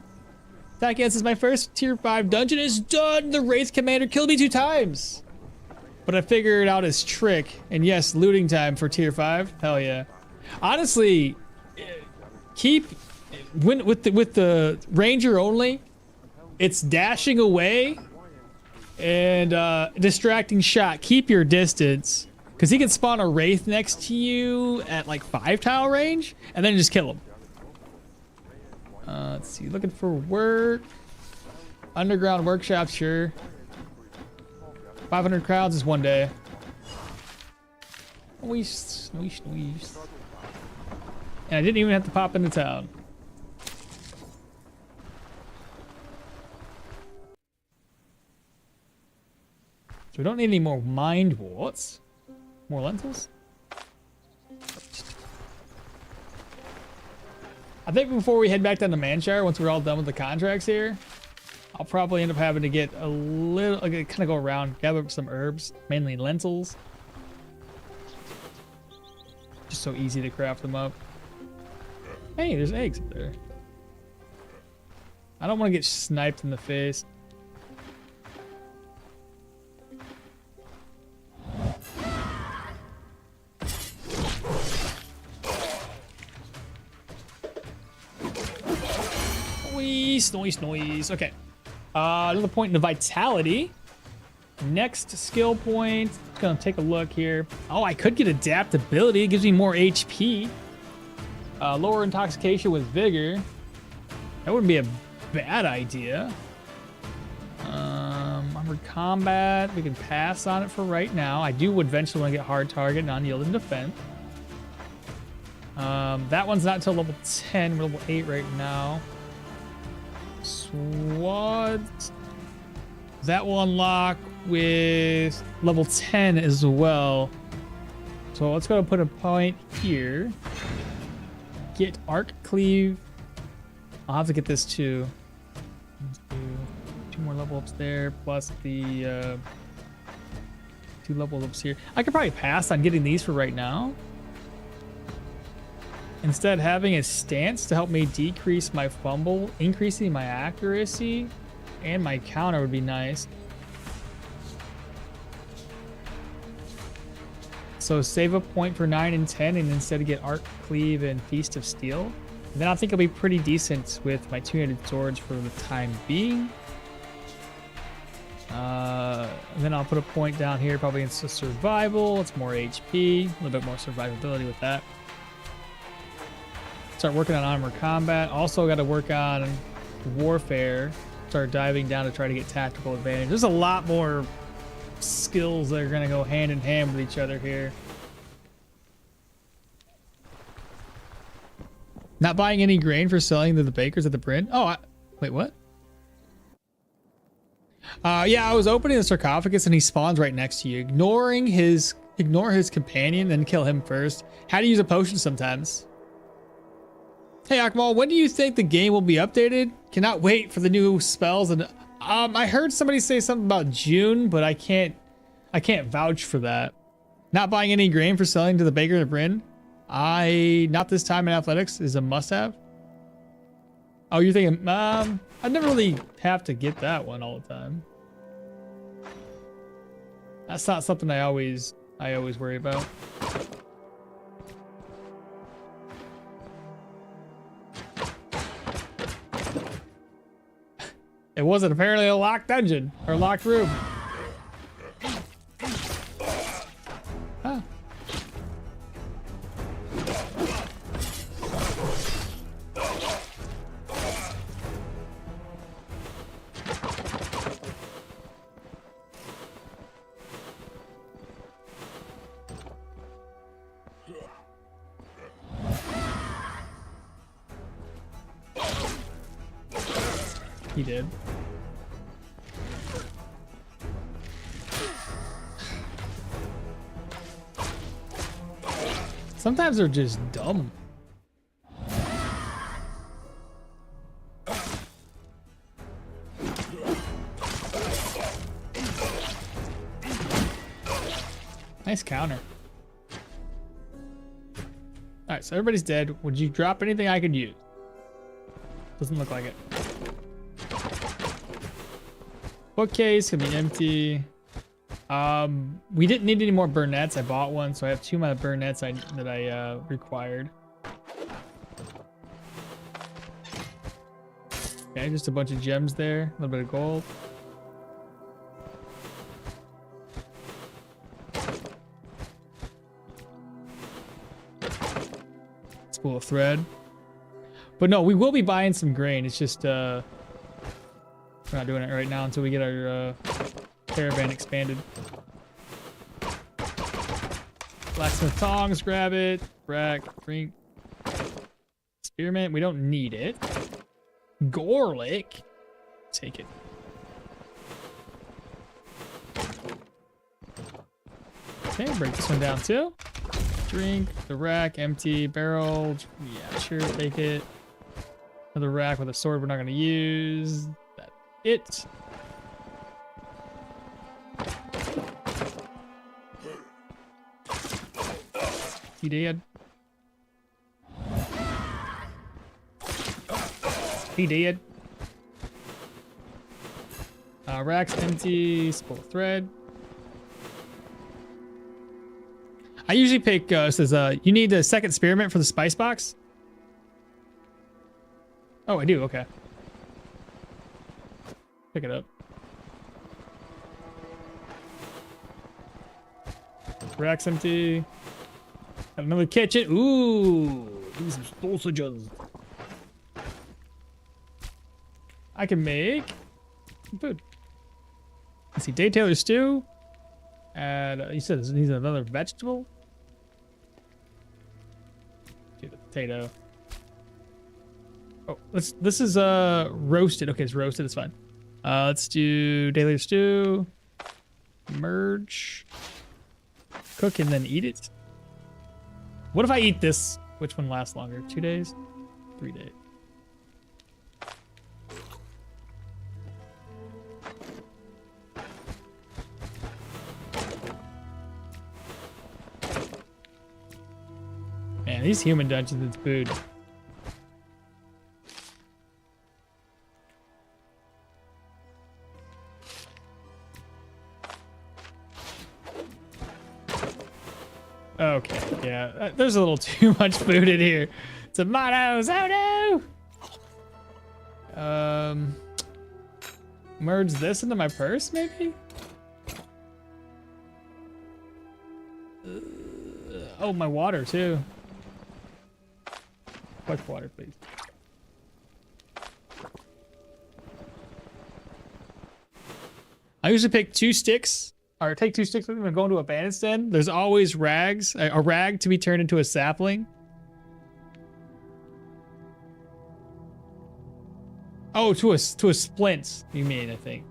That is my first tier 5 dungeon is done. The Wraith Commander killed me 2 times. But I figured out his trick. And yes, looting time for tier 5. Hell yeah. Honestly, keep with the ranger only. It's dashing away and distracting shot. Keep your distance because he can spawn a wraith next to you at like 5 tile range and then just kill him. Let's see, looking for work. Underground workshop, sure. 500 crowds is 1 day. Noise. And I didn't even have to pop into town. So we don't need any more mind warts. More lentils? I think before we head back down to Manshire, once we're all done with the contracts here, I'll probably end up having to get a little, kind of go around, gather up some herbs, mainly lentils. Just so easy to craft them up. Hey, there's eggs up there. I don't want to get sniped in the face. Noise. Okay. Another point in the vitality. Next skill point. Gonna take a look here. Oh, I could get adaptability. It gives me more HP. Lower intoxication with vigor. That wouldn't be a bad idea. Armored combat. We can pass on it for right now. I do eventually want to get hard target, non-yielding defense. That one's not until level 10. We're level 8 right now. SWAT. That will unlock with level 10 as well. So let's go put a point here. Get arc cleave. I'll have to get this too. Let's do 2 more level ups there, plus the 2 level ups here. I could probably pass on getting these for right now. Instead, having a stance to help me decrease my fumble, increasing my accuracy, and my counter would be nice. So save a point for 9 and 10 and instead get Arc Cleave and Feast of Steel. And then I think I'll be pretty decent with my 2-handed swords for the time being. And then I'll put a point down here probably into survival. It's more HP, a little bit more survivability with that. Start working on armor combat. Also got to work on warfare. Start diving down to try to get tactical advantage. There's a lot more skills that are going to go hand in hand with each other here. Not buying any grain for selling to the bakers at the Bryn. Oh, wait, what? Yeah, I was opening the sarcophagus and he spawns right next to you. Ignore his companion, then kill him first. How to use a potion sometimes. Hey Akmal, when do you think the game will be updated? Cannot wait for the new spells. And I heard somebody say something about June, but I can't vouch for that. Not buying any grain for selling to the baker at Bryn. Not this time in athletics is a must-have. Oh, you're thinking, I never really have to get that one all the time. That's not something I always worry about. It wasn't apparently a locked dungeon or locked room. Huh. He did. Sometimes they're just dumb. Nice counter. Alright, so everybody's dead. Would you drop anything I could use? Doesn't look like it. Bookcase can be empty. We didn't need any more burnettes. I bought one, so I have 2 of my burnettes that I required. Okay, just a bunch of gems there. A little bit of gold. Spool of thread. But no, we will be buying some grain. It's just, we're not doing it right now until we get our caravan expanded. Blacksmith tongs, grab it. Rack, drink. Spearmint, we don't need it. Garlic, take it. Okay, break this one down too. Drink, the rack, empty, barrel. Yeah, sure, take it. Another rack with a sword we're not gonna use. That's it. He dead. He did. Rack's empty. Spool of thread. I usually pick, says, you need a second spearmint for the spice box? Oh, I do, okay. Pick it up. Rack's empty. Got another kitchen. Ooh, these some sausages. I can make some food. Let's see, day Taylor stew. And you said this needs another vegetable. Do the potato. Oh, this is roasted. Okay, it's roasted. It's fine. Let's do daily stew. Merge. Cook and then eat it. What if I eat this? Which one lasts longer? 2 days? 3 days? Man, these human dungeons with food. Okay, yeah, there's a little too much food in here. Tomatoes, oh no! Merge this into my purse, maybe? Oh, my water too. Collect water, please. I usually pick 2 sticks, or take 2 sticks with me and go into a bandit's den. There's always rags, a rag to be turned into a sapling. Oh, to a splint, you mean, I think.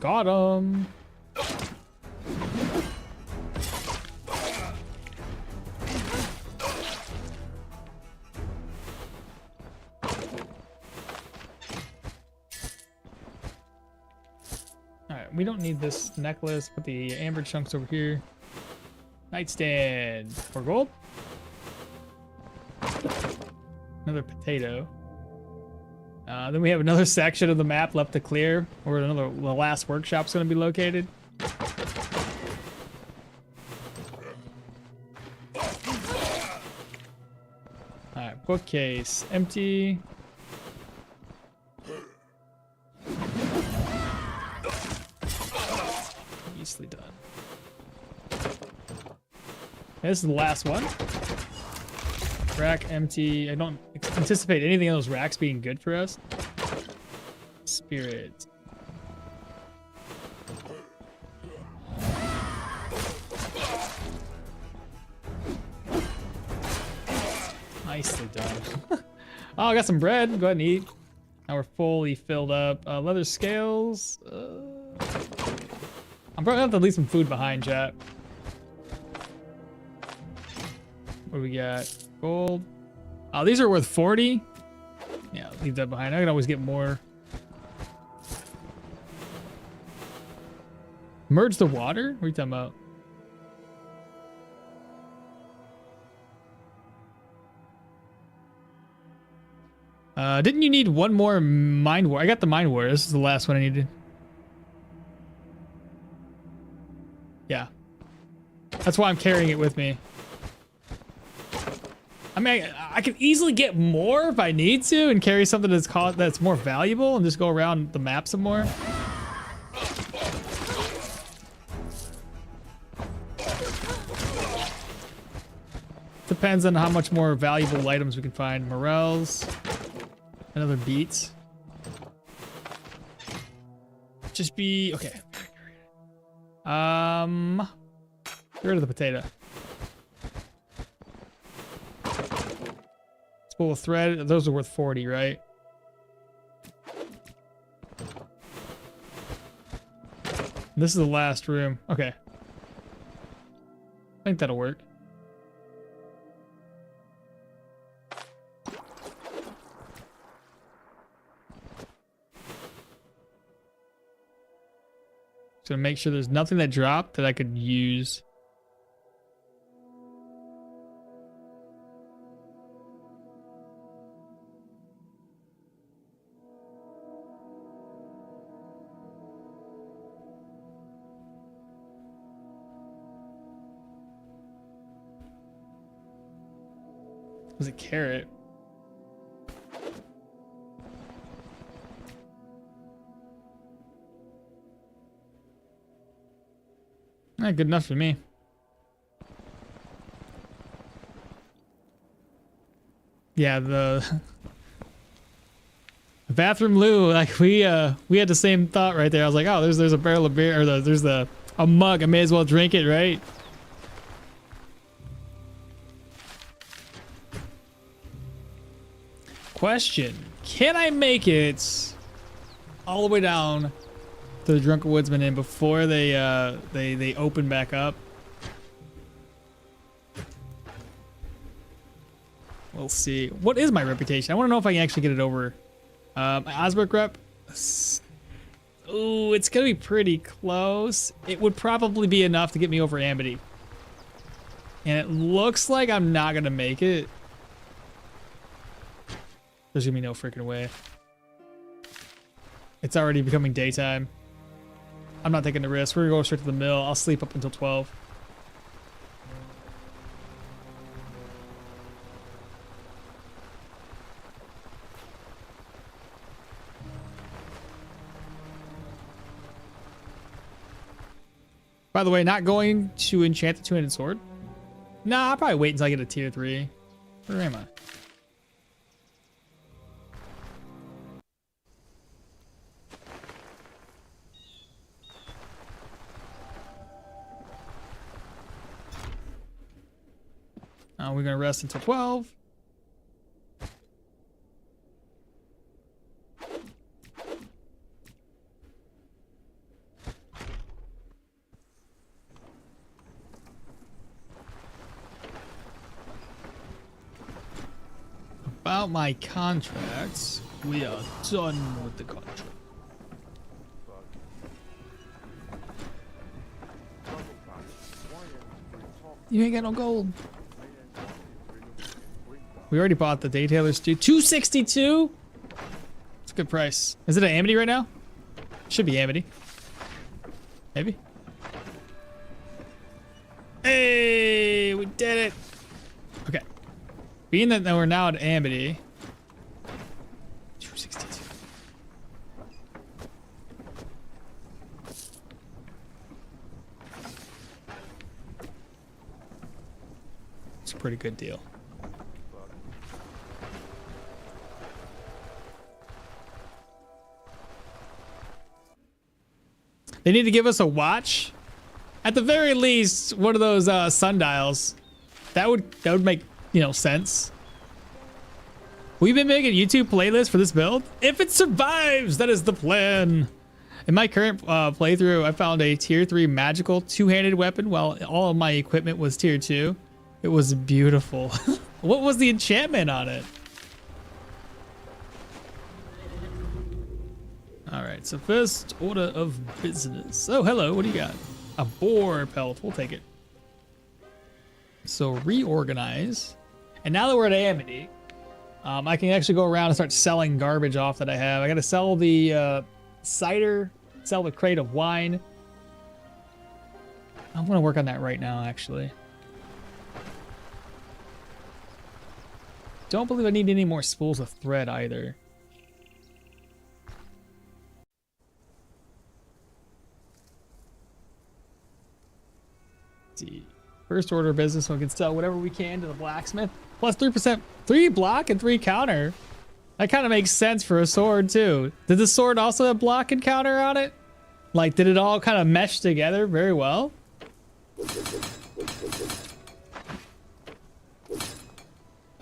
Got him. Alright, we don't need this necklace. Put the amber chunks over here. Nightstand. 4 gold. Another potato. Then we have another section of the map left to clear, where the last workshop's going to be located. Alright, bookcase empty. Easily done. This is the last one. Rack empty. I don't anticipate anything in those racks being good for us. Spirit. Nicely done. Oh, I got some bread. Go ahead and eat. Now we're fully filled up. Leather scales. I'm probably gonna have to leave some food behind, chat. What do we got? Gold. Oh, these are worth 40. Yeah, leave that behind. I can always get more. Merge the water? What are you talking about? Didn't you need one more mind war? I got the mind war. This is the last one I needed. Yeah. That's why I'm carrying it with me. I mean, I can easily get more if I need to and carry something that's more valuable and just go around the map some more. Depends on how much more valuable items we can find. Morels, another beet. Just be okay. Get rid of the potato. Spool of thread. Those are worth 40, right? This is the last room. Okay. I think that'll work. Just gonna make sure there's nothing that dropped that I could use. Was it carrot? Good enough for me. Yeah, the bathroom loo. Like we had the same thought right there. I was like, oh, there's a barrel of beer, or there's a mug. I may as well drink it, right? Question: can I make it all the way down to the Drunken Woodsman Inn before they open back up? We'll see. What is my reputation? I want to know if I can actually get it over. My Osberg rep. Ooh, it's gonna be pretty close. It would probably be enough to get me over Amity. And it looks like I'm not gonna make it. There's gonna be no freaking way. It's already becoming daytime. I'm not taking the risk. We're gonna go straight to the mill. I'll sleep up until 12. By the way, not going to enchant the two-handed sword? Nah, I'll probably wait until I get a tier 3. Where am I? We're gonna rest until 12. About my contracts, we are done with the contract. You ain't got no gold. We already bought the Daytailers too. 262? It's a good price. Is it an Amity right now? Should be Amity. Maybe. Hey, we did it. Okay. Being that we're now at Amity. 262. It's a pretty good deal. They need to give us a watch. At the very least, one of those sundials. That would make, sense. We've been making YouTube playlists for this build. If it survives, that is the plan. In my current playthrough, I found a tier 3 magical two-handed weapon while all of my equipment was tier 2. It was beautiful. What was the enchantment on it? All right, so first order of business. Oh, hello, what do you got? A boar pelt, we'll take it. So reorganize. And now that we're at Amity, I can actually go around and start selling garbage off that I have. I gotta sell the cider, sell the crate of wine. I'm gonna work on that right now, actually. Don't believe I need any more spools of thread either. Let's see. First order of business, so we can sell whatever we can to the blacksmith. Plus 3%, 3 block and 3 counter. That kind of makes sense for a sword too. Did the sword also have block and counter on it? Like, did it all kind of mesh together very well?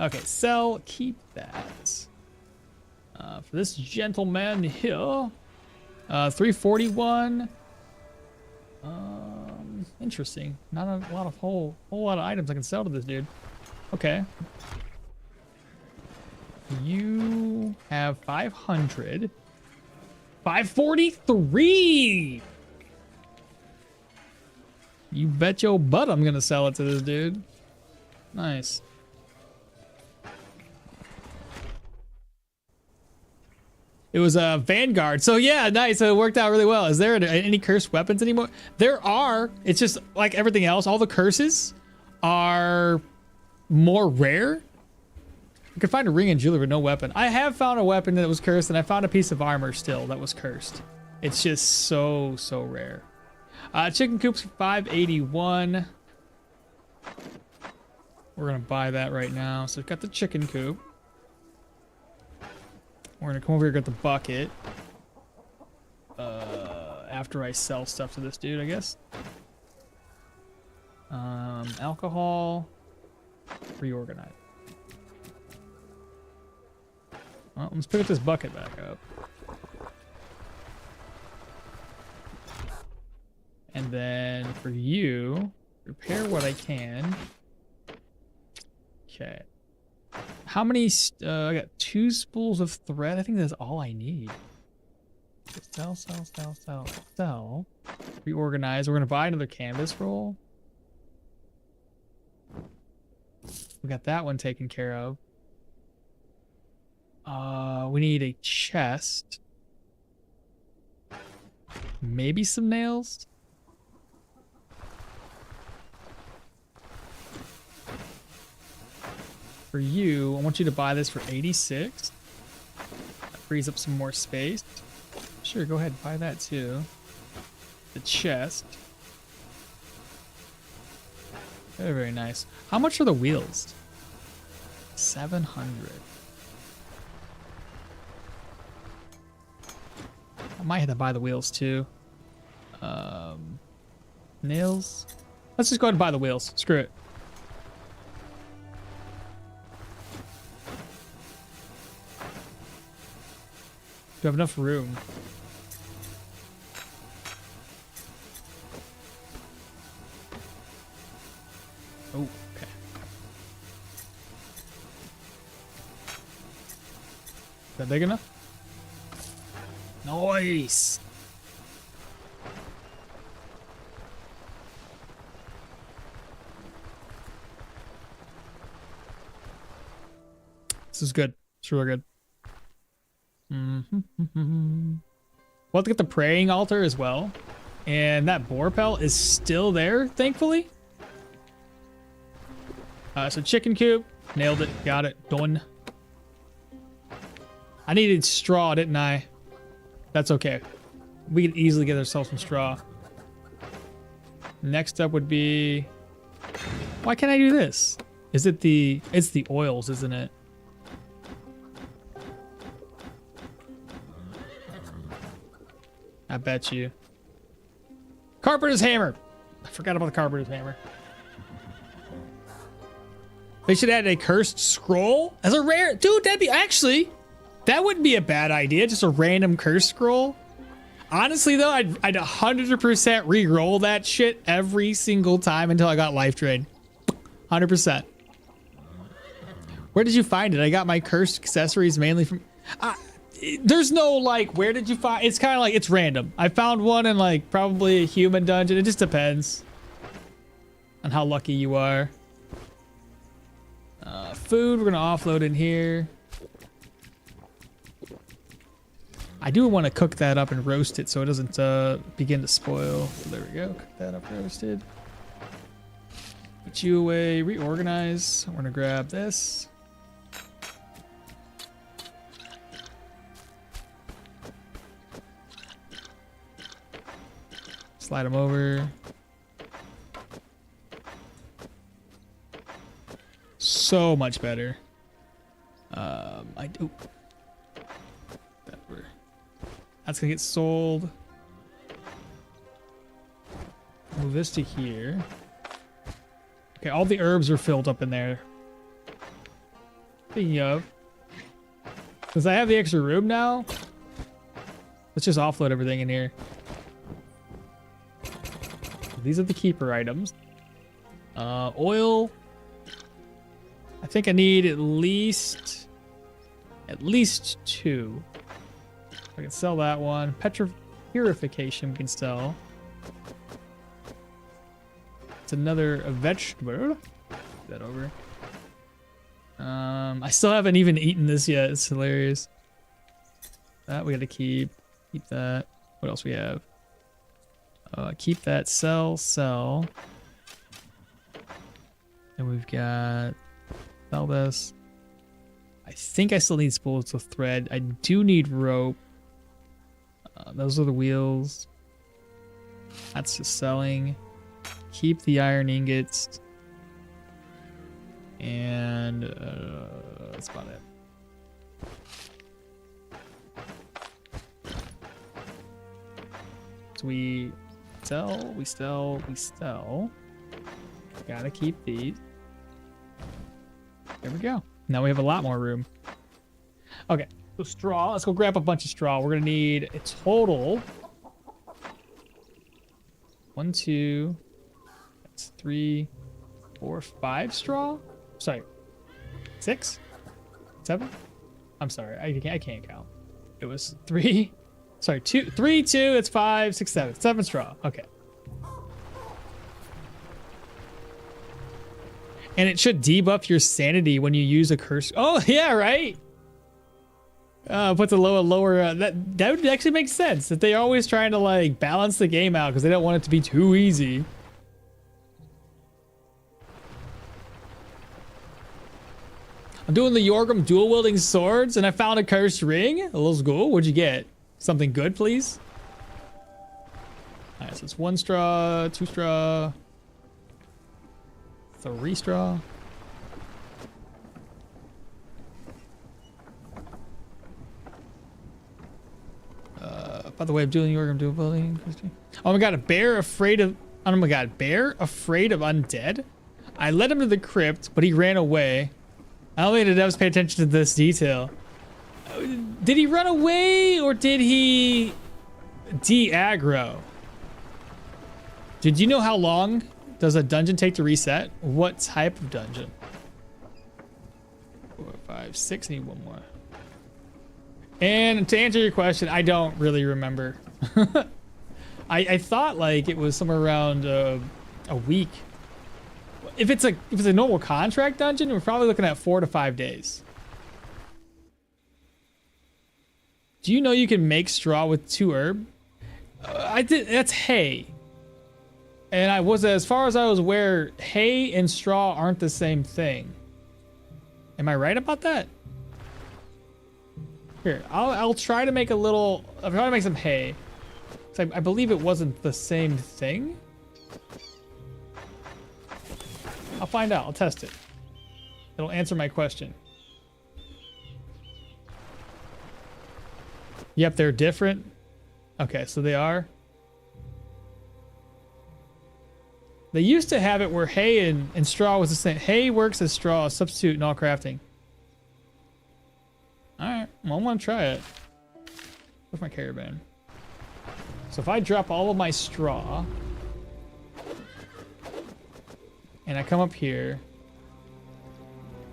Okay, sell, keep that. For this gentleman here, 341. Interesting. Not a lot of whole lot of items I can sell to this dude. Okay. You have 500. 543. You bet your butt I'm gonna sell it to this dude. Nice. It was a Vanguard. So yeah, nice. So it worked out really well. Is there any cursed weapons anymore? There are. It's just like everything else. All the curses are more rare. You can find a ring and jewelry with no weapon. I have found a weapon that was cursed, and I found a piece of armor still that was cursed. It's just so rare. Chicken coops for 581. We're gonna buy that right now. So we've got the chicken coop. We're gonna come over here and get the bucket. After I sell stuff to this dude, I guess. Alcohol. Reorganize. Well, let's pick up this bucket back up. And then for you, repair what I can. Okay. How many? I got 2 spools of thread. I think that's all I need. Sell. Reorganize. We're gonna buy another canvas roll. We got that one taken care of. We need a chest. Maybe some nails. For you, I want you to buy this for 86. That frees up some more space. Sure, go ahead and buy that too. The chest. Very nice. How much are the wheels? 700. I might have to buy the wheels too. Nails. Let's just go ahead and buy the wheels. Screw it. Do you have enough room? Oh, okay. Is that big enough? Nice. This is good. It's really good. We'll have to get the praying altar as well. And that boar pelt is still there, thankfully. So chicken coop. Nailed it. Got it. Done. I needed straw, didn't I? That's okay. We can easily get ourselves some straw. Next up would be... Why can't I do this? Is it the... It's the oils, isn't it? I bet you. Carpenter's hammer. I forgot about the carpenter's hammer. They should add a cursed scroll as a rare. Dude, that'd be actually... That wouldn't be a bad idea. Just a random cursed scroll. Honestly, though, I'd 100% re-roll that shit every single time until I got life drain. 100%. Where did you find it? I got my cursed accessories mainly from... There's no, like, where did you find... It's kind of like, it's random. I found one in, like, probably a human dungeon. It just depends on how lucky you are. Food, we're going to offload in here. I do want to cook that up and roast it so it doesn't begin to spoil. So there we go. Cook that up, roasted. Put you away, reorganize. We're gonna grab this. Slide them over. So much better. I do. That's gonna get sold. Move this to here. Okay, all the herbs are filled up in there. Speaking of, since I have the extra room now, let's just offload everything in here. These are the keeper items. Oil. I think I need at least 2. I can sell that one. Purification we can sell. It's another vegetable. That over. I still haven't even eaten this yet. It's hilarious. That we gotta keep. Keep that. What else we have? Keep that. Sell. And we've got. Sell this. I think I still need spools of thread. I do need rope. Those are the wheels. That's just selling. Keep the iron ingots. And that's about it. So we sell. Gotta keep these. There we go. Now we have a lot more room. Okay, so straw. Let's go grab a bunch of straw. We're gonna need a total. 1, 2, that's 3, 4, 5 straw. Sorry, 6, 7. I'm sorry, I can't count. It was 3. Sorry, 2, 3, 2. It's 5, 6, 7. 7 straw. Okay. And it should debuff your sanity when you use a curse. Oh, yeah, right? Put the lower. That would actually make sense. That they're always trying to, like, balance the game out because they don't want it to be too easy. I'm doing the Yorgrim dual wielding swords and I found a cursed ring. Let's go. What'd you get? Something good, please? Alright, so it's 1 straw, 2 straw. 3 straw. By the way, I'm doing Yorgrim dual building. Oh my god, a bear afraid of. Oh my god, bear afraid of undead. I led him to the crypt, but he ran away. I don't think the devs pay attention to this detail. Did he run away or did he de-aggro? Did you know how long does a dungeon take to reset? What type of dungeon? 4, 5, 6. Need 1 more. And to answer your question, I don't really remember. I thought like it was somewhere around a week. If it's a normal contract dungeon, we're probably looking at 4 to 5 days. Do you know you can make straw with 2 herb? I did. That's hay. And as far as I was aware, hay and straw aren't the same thing. Am I right about that? Here, I'll try to make a little. I'll try to make some hay. I believe it wasn't the same thing. I'll find out. I'll test it. It'll answer my question. Yep, they're different. Okay, so they are. They used to have it where hay and straw was the same. Hay works as straw, a substitute in all crafting. Alright, well, I'm gonna try it. Where's my caravan? So if I drop all of my straw and I come up here,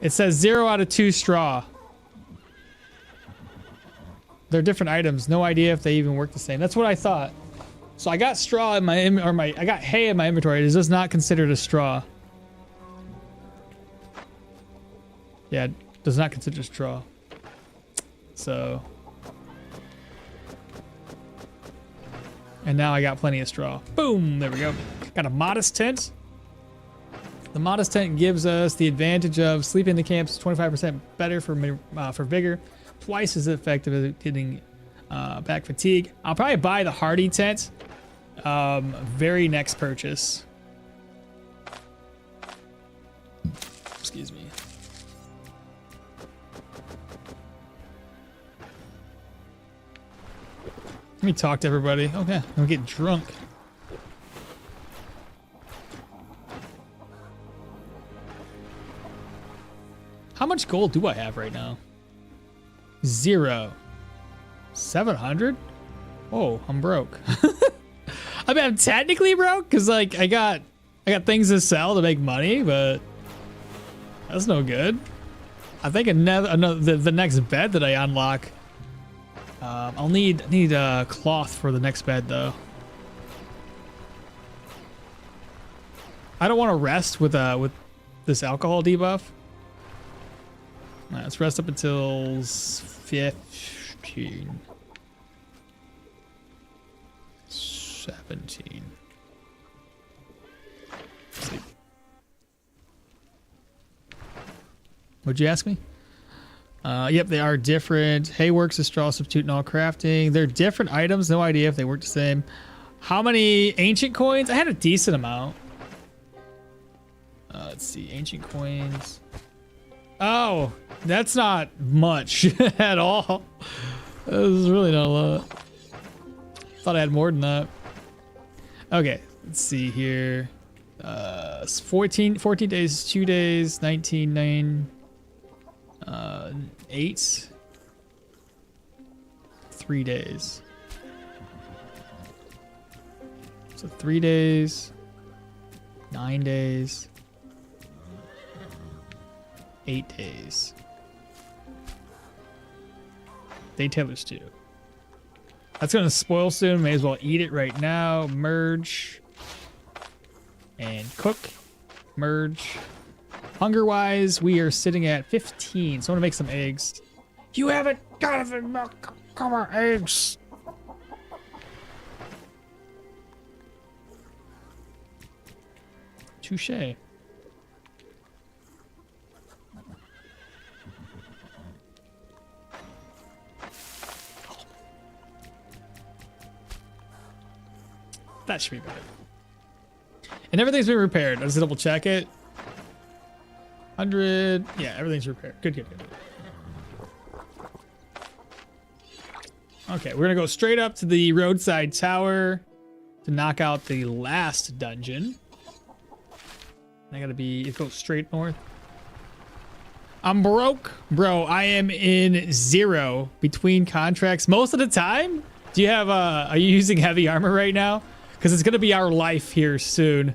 it says 0 out of 2 straw. They're different items. No idea if they even work the same. That's what I thought. So I got straw in I got hay in my inventory. It is not considered a straw. Yeah, it does not consider straw. So. And now I got plenty of straw. Boom, there we go. Got a modest tent. The The modest tent gives us the advantage of sleeping in the camps 25% better for vigor, twice as effective as getting back fatigue. I'll probably buy the hardy tent very next purchase. Excuse me. Let me talk to everybody. Okay, I'm gonna get drunk. How much gold do I have right now? 0. 700? Oh, I'm broke. I mean, I'm technically broke because like I got things to sell to make money, but that's no good. I think the next bed that I unlock, I'll need cloth for the next bed though. I don't want to rest with this alcohol debuff. All right, let's rest up until 15. 17. Sleep. What'd you ask me? Yep, they are different. Hay works as straw substitute in all crafting. They're different items. No idea if they work the same. How many ancient coins? I had a decent amount. Let's see, ancient coins. Oh, that's not much at all. This is really not a lot. Thought I had more than that. Okay, let's see here. 14 days, 2 days, 19, 9, 8, 3 days. So 3 days, 9 days, 8 days. Daytailers too. That's gonna spoil soon. May as well eat it right now. Merge and cook. Merge. Hunger wise, we are sitting at 15. So I'm gonna make some eggs. You haven't got enough milk. Come on, eggs. Touche. That should be better. And everything's been repaired. Let's double check it. 100. Yeah, everything's repaired. Good. Okay, we're gonna go straight up to the roadside tower to knock out the last dungeon. I gotta go straight north. I'm broke, bro. I am in 0 between contracts most of the time. Do you have are you using heavy armor right now? Because it's gonna be our life here soon.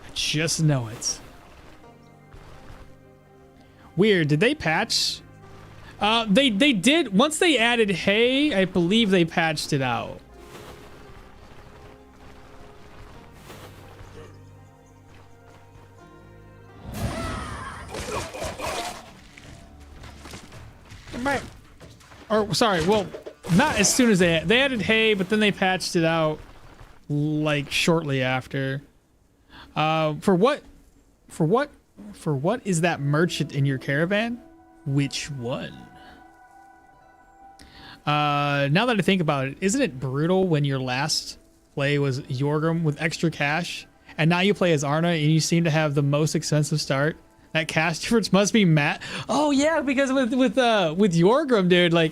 I just know it. Weird. Did they patch? They did. Once they added hay, I believe they patched it out. Or sorry, well, not as soon as they added hay, but then they patched it out like shortly after. For what is that merchant in your caravan? Which one? Now that I think about it, isn't it brutal when your last play was Yorgrim with extra cash, and now you play as Arna and you seem to have the most expensive start? That cash difference must be mad. Oh yeah, because with Yorgrim, dude, like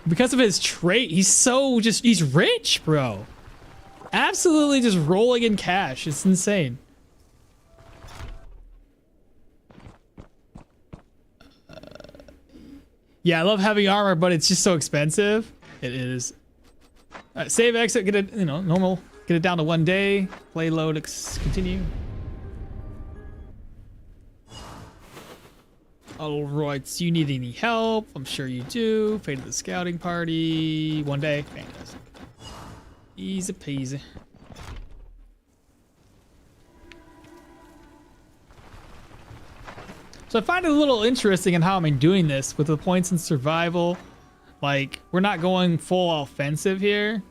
because of his trait, he's rich, bro. Absolutely just rolling in cash. It's insane. Yeah, I love heavy armor, but it's just so expensive. It is. Save exit, get it, normal. Get it down to 1 day. Play load, continue. Alright, so you need any help? I'm sure you do. Fate of the scouting party. 1 day. Fantastic. Easy peasy. So I find it a little interesting in how I'm doing this with the points in survival. Like, we're not going full offensive here.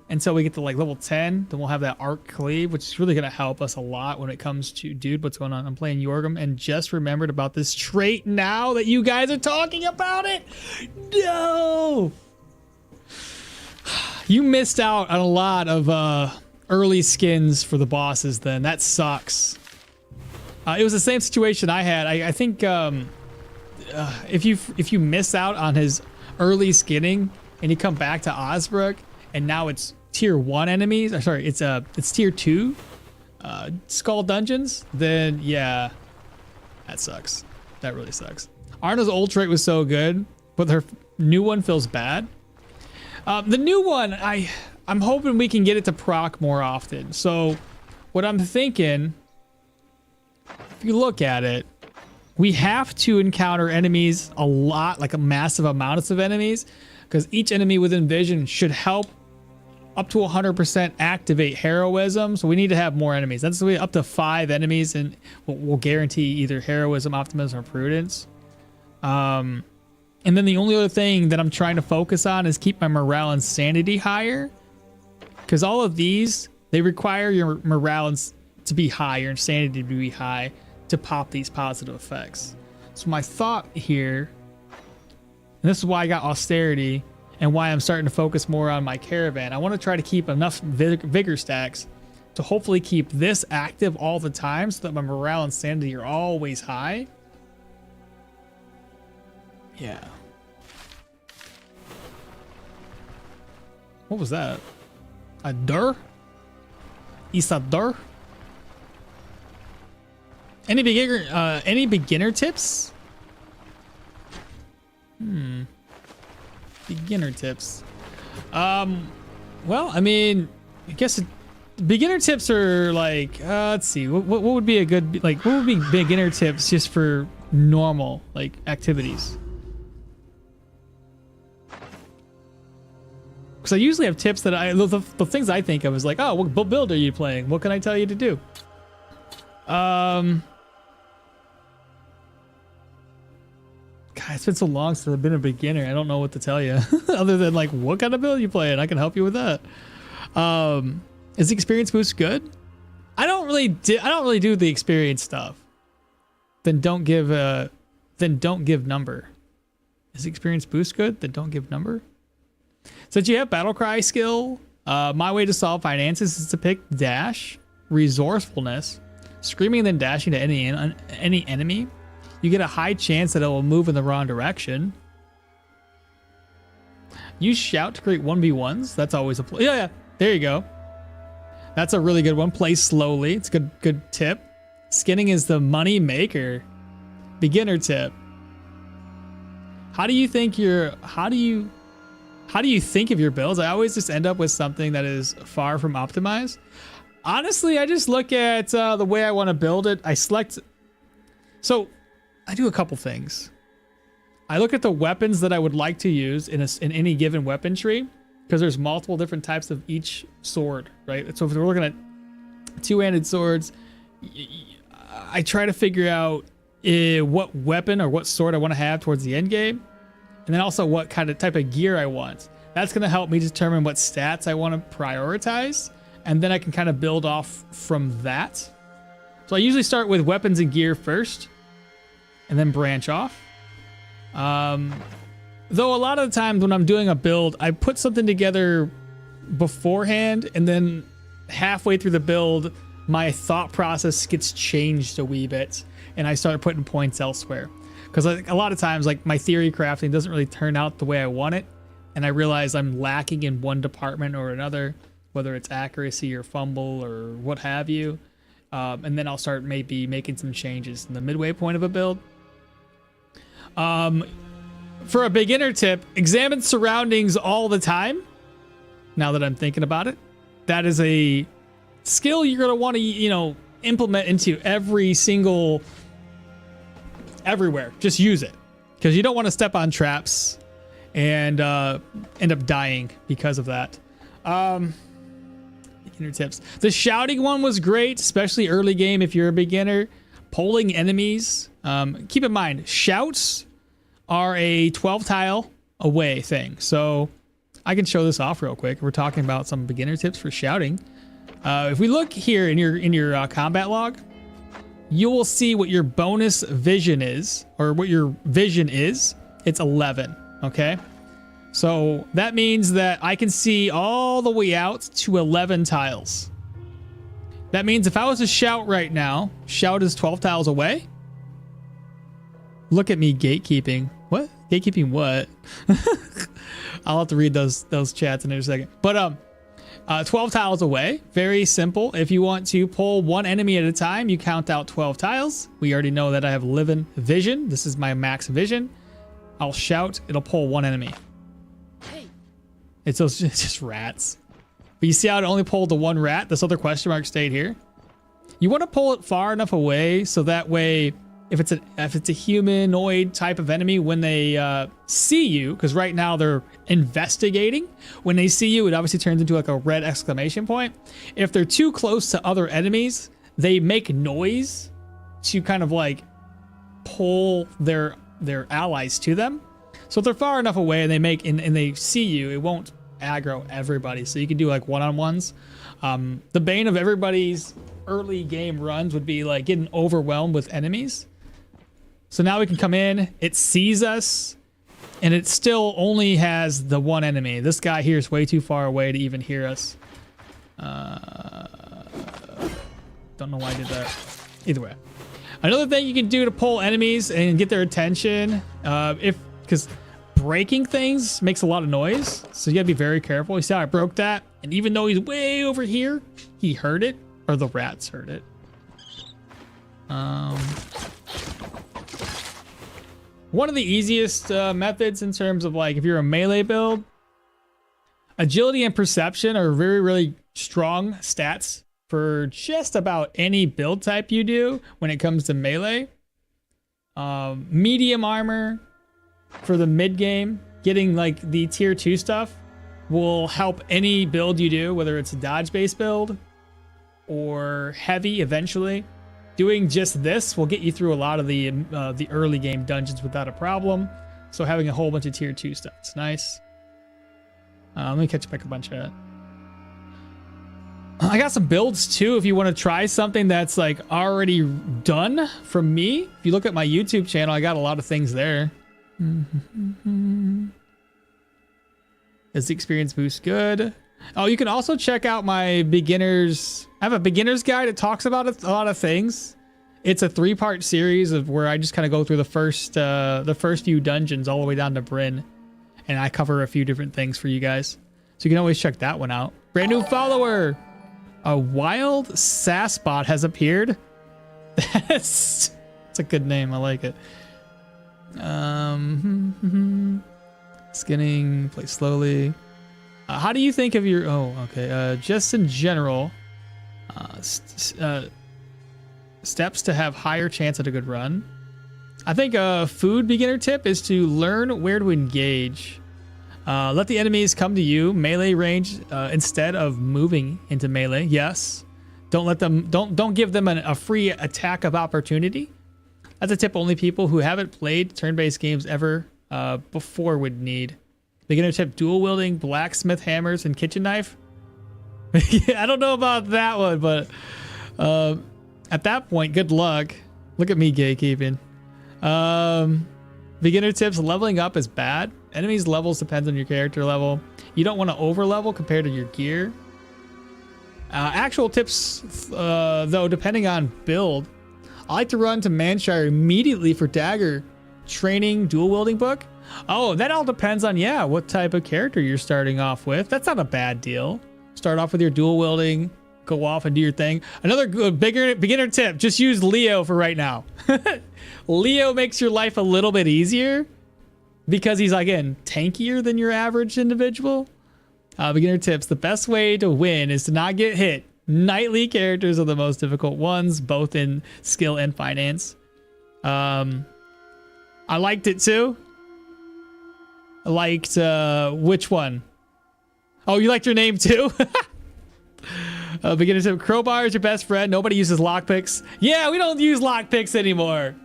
until we get to like level 10. Then we'll have that arc cleave, which is really going to help us a lot when it comes to, dude, what's going on? I'm playing Yorgum and just remembered about this trait now that you guys are talking about it. No! You missed out on a lot of early skins for the bosses then. That sucks. It was the same situation I had. I think if you miss out on his early skinning and you come back to Osbrook and now it's tier 1 enemies, or sorry, it's tier 2 skull dungeons, then yeah, that sucks. That really sucks. Arna's old trait was so good, but her new one feels bad. The new one, I'm hoping we can get it to proc more often. So what I'm thinking, if you look at it, we have to encounter enemies a lot, like a massive amounts of enemies, because each enemy within vision should help up to 100% activate heroism. So we need to have more enemies. That's the way, up to 5 enemies, and we'll guarantee either heroism, optimism, or prudence. And then the only other thing that I'm trying to focus on is keep my morale and sanity higher, because all of these, they require your morale to be high, your insanity to be high to pop these positive effects. So my thought here, and this is why I got austerity and why I'm starting to focus more on my Caravan. I want to try to keep enough vigor stacks to hopefully keep this active all the time so that my morale and sanity are always high. Yeah. What was that? A dur? Isador? Any beginner tips? Beginner tips. Well, I mean, I guess beginner tips are like, let's see, what would be a good, like, what would be beginner tips just for normal, like, activities? Because I usually have tips that the things I think of is like, oh, what build are you playing? What can I tell you to do? God, it's been so long since I've been a beginner. I don't know what to tell you other than like, what kind of build you playing? I can help you with that. Is the experience boost good? I don't really do the experience stuff. Then don't give number. Is the experience boost good? Then don't give number. Since you have battle cry skill, my way to solve finances is to pick dash, resourcefulness, screaming and then dashing to any enemy. You get a high chance that it will move in the wrong direction. Use shout to create 1v1s. That's always a play. Yeah, there you go. That's a really good one. Play slowly. It's a good tip. Skinning is the money maker. Beginner tip. How do you think of your builds? I always just end up with something that is far from optimized. Honestly, I just look at the way I want to build it. So I do a couple things. I look at the weapons that I would like to use in any given weapon tree, because there's multiple different types of each sword, right? So if we're looking at two-handed swords, I try to figure out what weapon or what sword I want to have towards the end game, and then also what kind of type of gear I want. That's going to help me determine what stats I want to prioritize, and then I can kind of build off from that. So I usually start with weapons and gear first, and then branch off. Though a lot of the times when I'm doing a build, I put something together beforehand, and then halfway through the build, my thought process gets changed a wee bit, and I start putting points elsewhere. Because a lot of times, like, my theory crafting doesn't really turn out the way I want it, and I realize I'm lacking in one department or another, whether it's accuracy or fumble or what have you. And then I'll start maybe making some changes in the midway point of a build. For a beginner tip, examine surroundings all the time. Now that I'm thinking about it, that is a skill you're going to want to, implement into everywhere. Just use it, because you don't want to step on traps and end up dying because of that. Beginner tips. The shouting one was great, especially early game if you're a beginner. Polling enemies. Keep in mind, shouts are a 12 tile away thing. So I can show this off real quick. We're talking about some beginner tips for shouting. If we look here in your combat log, you will see what your bonus vision is, or what your vision is. It's 11. Okay, so that means that I can see all the way out to 11 tiles. That means if I was to shout right now, shout is 12 tiles away. Look at me gatekeeping. What? Gatekeeping what? I'll have to read those chats in a second. But 12 tiles away. Very simple. If you want to pull one enemy at a time, you count out 12 tiles. We already know that I have 11 vision. This is my max vision. I'll shout. It'll pull one enemy. Hey. It's just rats. But you see how it only pulled the one rat? This other question mark stayed here. You want to pull it far enough away so that way, if it's a humanoid type of enemy, when they see you, because right now they're investigating, when they see you, it obviously turns into like a red exclamation point. If they're too close to other enemies, they make noise to kind of like pull their allies to them. So if they're far enough away and they see you, it won't aggro everybody. So you can do like one-on-ones. The bane of everybody's early game runs would be like getting overwhelmed with enemies. So now we can come in, it sees us, and it still only has the one enemy. This guy here is way too far away to even hear us. Don't know why I did that. Either way. Another thing you can do to pull enemies and get their attention, because breaking things makes a lot of noise, so you gotta be very careful. You see how I broke that? And even though he's way over here, he heard it, or the rats heard it. One of the easiest methods in terms of like if you're a melee build, agility and perception are very, really strong stats for just about any build type you do when it comes to melee. Medium armor for the mid game, getting like the tier 2 stuff will help any build you do, whether it's a dodge based build or heavy eventually. Doing just this will get you through a lot of the early game dungeons without a problem. So having a whole bunch of tier 2 stuff, it's nice. Let me catch back a bunch of it. I got some builds too if you want to try something that's like already done from me. If you look at my YouTube channel, I got a lot of things there. Is the experience boost good? Oh, you can also check out my beginners. I have a beginner's guide that talks about a lot of things. It's a 3-part series of where I just kind of go through the first few dungeons all the way down to Bryn, and I cover a few different things for you guys. So you can always check that one out. Brand new follower, a wild sass bot has appeared. That's a good name. I like it. Skinning, play slowly. How do you think of your... Oh, okay. Just in general, steps to have higher chance at a good run. I think a food beginner tip is to learn where to engage. Let the enemies come to you, melee range, instead of moving into melee. Yes. Don't let them... Don't give them a free attack of opportunity. That's a tip only people who haven't played turn-based games ever before would need. Beginner tip: dual wielding blacksmith hammers and kitchen knife. I don't know about that one, but at that point, good luck. Look at me gatekeeping. Beginner tips: leveling up is bad. Enemies levels depends on your character level. You don't want to over level compared to your gear. Actual tips though, depending on build, I like to run to Manshire immediately for dagger training dual wielding book. Oh, that all depends on, yeah, what type of character you're starting off with. That's not a bad deal. Start off with your dual wielding, go off and do your thing. Another good beginner tip: just use Leo for right now. Leo makes your life a little bit easier because he's, again, tankier than your average individual. Beginner tips: the best way to win is to not get hit. Knightly characters are the most difficult ones, both in skill and finance. I liked it too. I liked, which one? Oh, you liked your name too? Beginner tip: crowbar is your best friend. Nobody uses lockpicks. Yeah, we don't use lockpicks anymore.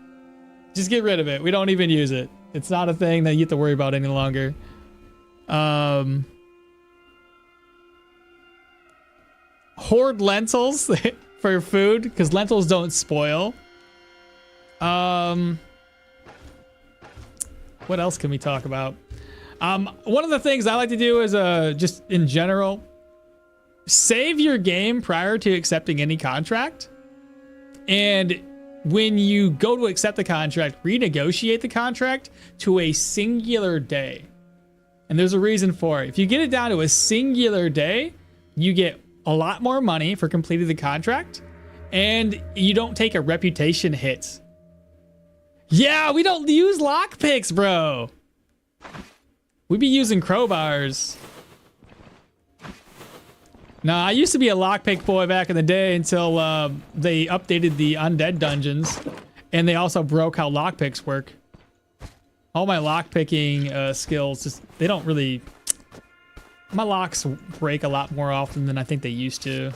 Just get rid of it. We don't even use it. It's not a thing that you have to worry about any longer. Hoard lentils for food because lentils don't spoil. What else can we talk about? One of the things I like to do is just in general, save your game prior to accepting any contract. And when you go to accept the contract, renegotiate the contract to a singular day. And there's a reason for it. If you get it down to a singular day, you get a lot more money for completing the contract, and you don't take a reputation hit. Yeah, we don't use lockpicks, bro. We be using crowbars. Nah, I used to be a lockpick boy back in the day until they updated the undead dungeons, and they also broke how lockpicks work. All my lockpicking skills, just they don't really... My locks break a lot more often than I think they used to.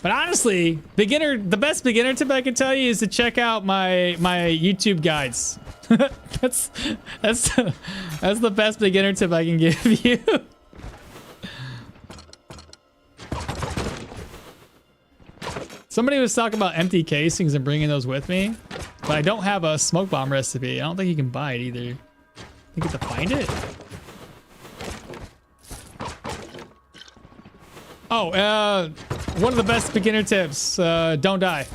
But honestly, the best beginner tip I can tell you is to check out my YouTube guides. that's the best beginner tip I can give you. Somebody was talking about empty casings and bringing those with me, but I don't have a smoke bomb recipe. I don't think you can buy it either. You get to find it. Oh, one of the best beginner tips, don't die.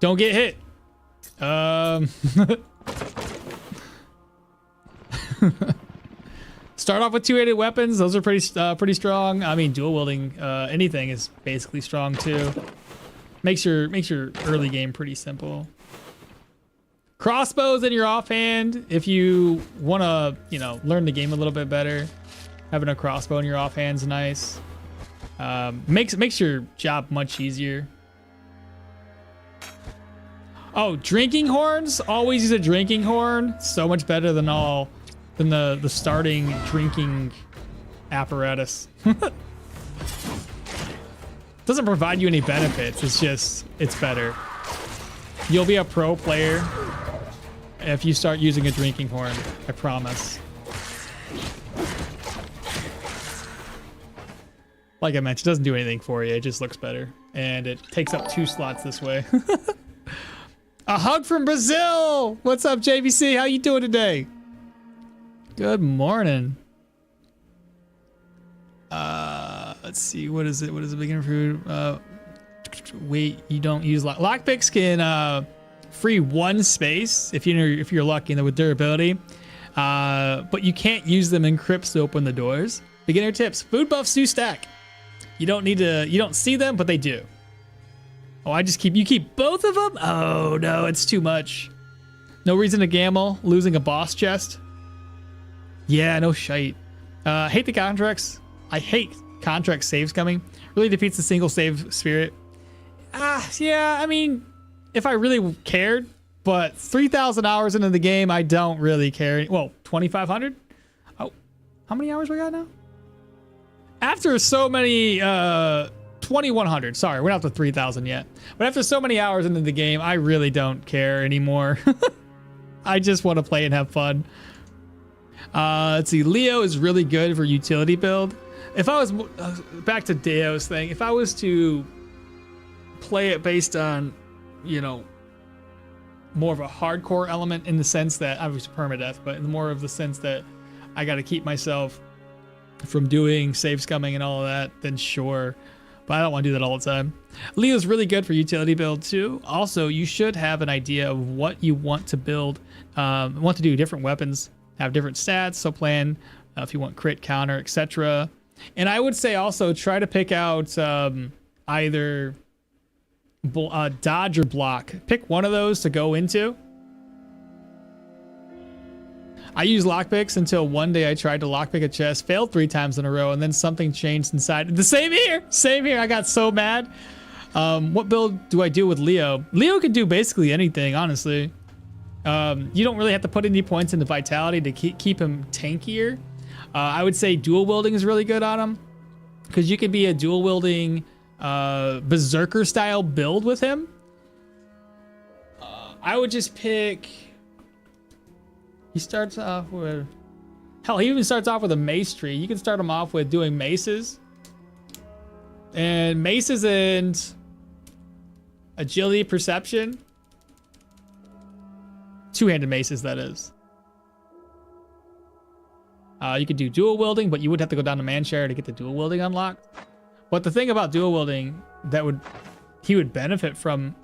Don't get hit. Start off with two-handed weapons. Those are pretty strong. I mean, dual wielding anything is basically strong too. Makes your early game pretty simple. Crossbows in your offhand if you want to, learn the game a little bit better. Having a crossbow in your offhand's nice. Makes your job much easier. Oh, drinking horns. Always use a drinking horn. So much better than the starting drinking apparatus. Doesn't provide you any benefits. It's better. You'll be a pro player if you start using a drinking horn. I promise. Like I mentioned, it doesn't do anything for you. It just looks better. And it takes up 2 slots this way. A hug from Brazil! What's up, JVC? How you doing today? Good morning. Let's see. What is it? What is the beginner food? Wait, you don't use lockpicks can free 1 space if you're lucky with durability. But you can't use them in crypts to open the doors. Beginner tips. Food buffs do stack. You don't see them, but they do. Oh, you keep both of them? Oh no, it's too much. No reason to gamble, losing a boss chest. Yeah, no shite. Hate the contracts. I hate contract saves coming. Really defeats the single save spirit. Yeah, I mean, if I really cared, but 3,000 hours into the game, I don't really care. Well, 2,500? Oh, how many hours we got now? After so many, 2,100. Sorry, we're not to 3,000 yet. But after so many hours into the game, I really don't care anymore. I just want to play and have fun. Let's see. Leo is really good for utility build. If I was back to Deo's thing, if I was to play it based on, more of a hardcore element in the sense that obviously permadeath, but more of the sense that I got to keep myself from doing save scumming and all of that, then sure. But I don't want to do that all the time. Leo's really good for utility build too. Also, you should have an idea of what you want to build, want to do different weapons, have different stats. So plan if you want crit, counter, etc. And I would say also try to pick out either dodge or block. Pick one of those to go into. I use lockpicks until one day I tried to lockpick a chest, failed 3 times in a row, and then something changed inside. The same here. I got so mad. What build do I do with Leo? Leo can do basically anything, honestly. You don't really have to put any points into vitality to keep him tankier. I would say dual wielding is really good on him because you could be a dual wielding berserker style build with him. I would just pick. He starts off with Hell, he even starts off with a mace tree. You can start him off with doing maces. And maces and agility, perception. Two-handed maces, that is. You could do dual wielding, but you would have to go down to Manshare to get the dual wielding unlocked. But the thing about dual wielding that he would benefit from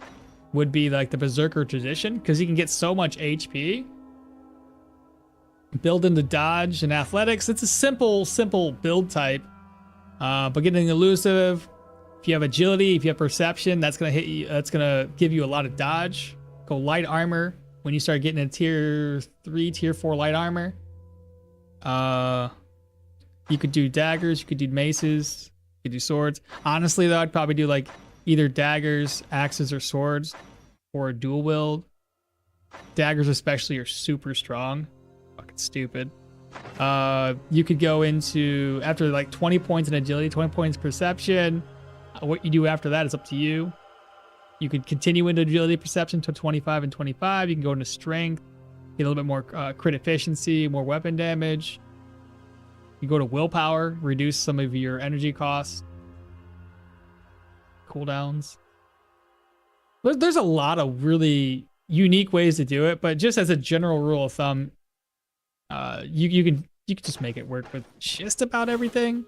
would be like the Berserker tradition, because he can get so much HP. Build into dodge and athletics. It's a simple build type. But getting elusive, if you have agility, if you have perception, that's gonna hit you. That's gonna give you a lot of dodge. Go light armor when you start getting a tier 3, tier 4 light armor. You could do daggers, you could do maces, you could do swords. Honestly though, I'd probably do like either daggers, axes, or swords, or a dual wield. Daggers especially are super strong. Fucking stupid. You could go into, after like 20 points in agility, 20 points perception. What you do after that is up to you. You could continue into agility, perception to 25 and 25. You can go into strength, get a little bit more crit efficiency, more weapon damage. You go to willpower, reduce some of your energy costs, cooldowns. There's a lot of really unique ways to do it, but just as a general rule of thumb, you can just make it work with just about everything.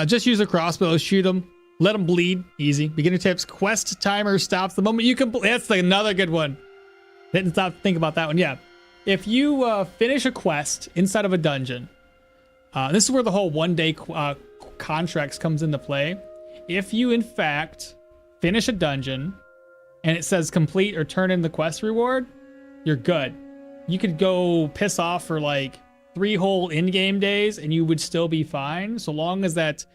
Just use a crossbow, shoot them, let them bleed, easy. Beginner tips, quest timer stops the moment you complete. That's like another good one. Didn't stop to think about that one. Yeah. If you finish a quest inside of a dungeon, this is where the whole 1 day contracts comes into play. If you in fact finish a dungeon and it says complete or turn in the quest reward, you're good. You could go piss off for like 3 whole in-game days and you would still be fine, so long as that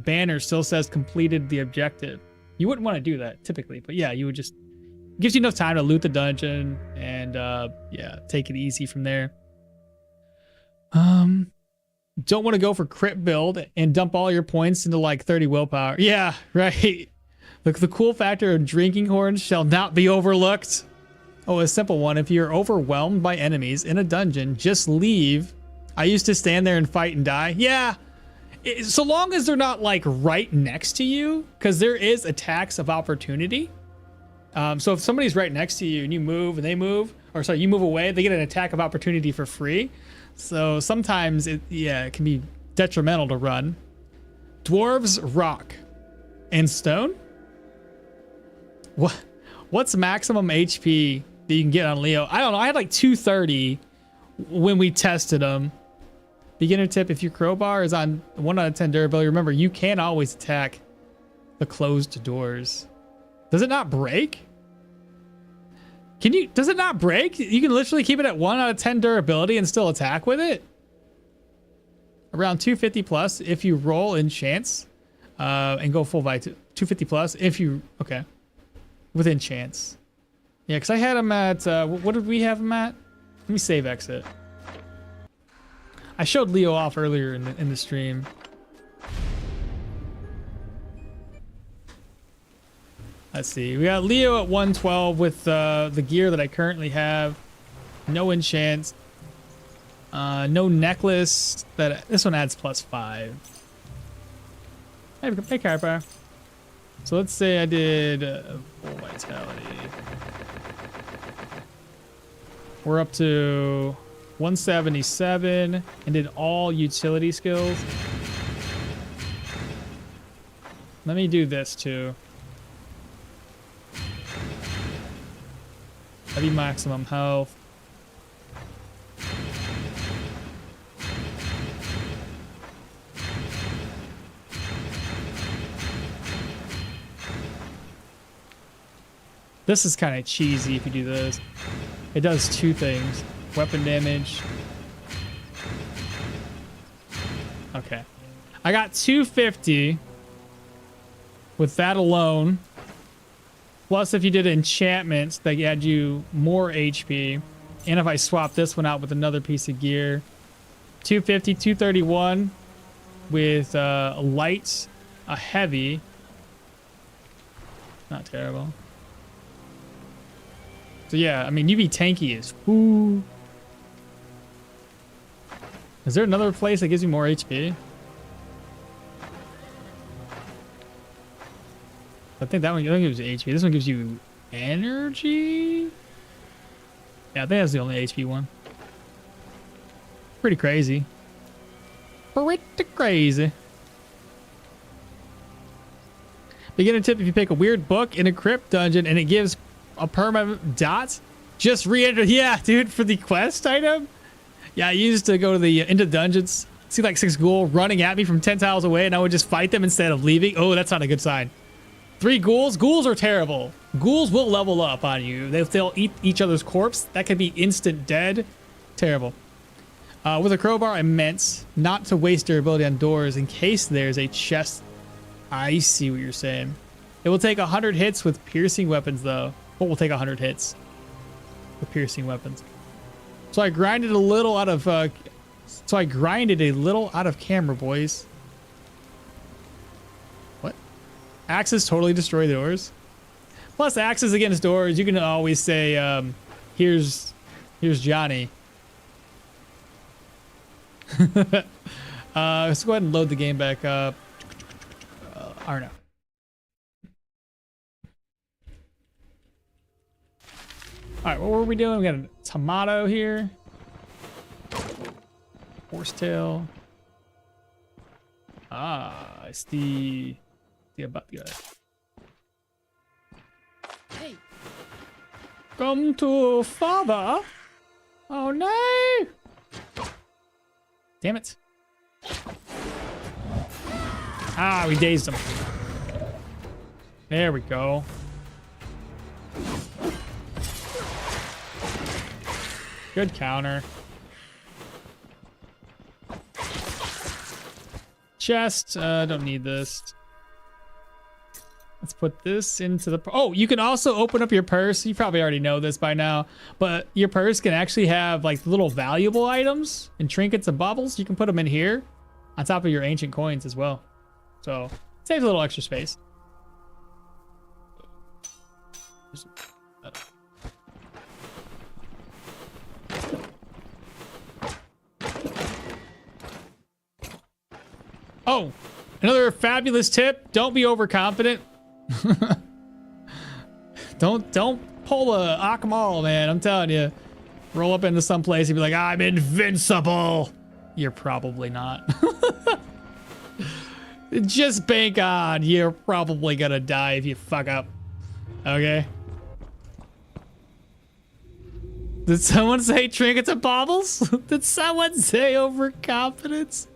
banner still says completed the objective. You wouldn't want to do that typically, but yeah, you would just, gives you enough time to loot the dungeon and yeah, take it easy from there. Don't want to go for crit build and dump all your points into like 30 willpower. Yeah, right. The cool factor of drinking horns shall not be overlooked. Oh, a simple one. If you're overwhelmed by enemies in a dungeon, just leave. I used to stand there and fight and die. Yeah, so long as they're not like right next to you, because there is attacks of opportunity. So if somebody's right next to you and you move and they move, or sorry, you move away, they get an attack of opportunity for free. So sometimes it can be detrimental to run. Dwarves, rock, and stone. What's maximum HP that you can get on Leo? I don't know. I had like 230 when we tested them. Beginner tip, if your crowbar is on 1 out of 10 durability, remember, you can't always attack the closed doors. Does it not break? Does it not break? You can literally keep it at 1 out of 10 durability and still attack with it? Around 250 plus if you roll in chance. And go full by 250 plus if you, okay. Within chance. Yeah, because I had him at, what did we have him at? Let me save exit. I showed Leo off earlier in the stream. Let's see. We got Leo at 112 with the gear that I currently have. No enchants. No necklace. This one adds +5. Hey, Caravan. So let's say I did full vitality. We're up to 177 and did all utility skills. Let me do this too. Heavy maximum health. This is kind of cheesy if you do this. It does 2 things. Weapon damage. Okay. I got 250 with that alone. Plus, if you did enchantments, they add you more HP. And if I swap this one out with another piece of gear, 250, 231 with a light, a heavy. Not terrible. So yeah, I mean, you be tanky as foo. Is there another place that gives you more HP? I think that one gives you HP. This one gives you energy? Yeah, I think that's the only HP one. Pretty crazy. Pretty crazy. Beginner tip, if you pick a weird book in a crypt dungeon and it gives a perma dot, just re-enter. Yeah, dude, for the quest item. Yeah, I used to go to the into dungeons, see like 6 ghouls running at me from 10 tiles away, and I would just fight them instead of leaving. Oh, that's not a good sign. 3 ghouls. Ghouls are terrible. Ghouls will level up on you. They'll eat each other's corpse. That could be instant dead. Terrible. With a crowbar, I meant not to waste your ability on doors in case there's a chest. I see what you're saying. It will take 100 hits with piercing weapons, though. What will take 100 hits with piercing weapons? So I grinded a little out of. Camera, boys. What? Axes totally destroy doors. Plus, axes against doors. You can always say, "Here's Johnny." Let's go ahead and load the game back up. Arna. All right, what were we doing? We got a tomato here. Horsetail. Ah, it's the about guy. Hey. Come to father. Oh no! Damn it. Ah, we dazed him. There we go. Good counter. Chest. Don't need this. Let's put this into the... Oh, you can also open up your purse. You probably already know this by now. But your purse can actually have like little valuable items and trinkets and baubles. You can put them in here on top of your ancient coins as well. So it saves a little extra space. Oh, another fabulous tip. Don't be overconfident. Don't pull a Akmal, man. I'm telling you. Roll up into some place and be like, I'm invincible. You're probably not. Just bank on you're probably gonna die if you fuck up. Okay? Did someone say trinkets and baubles? Did someone say overconfidence?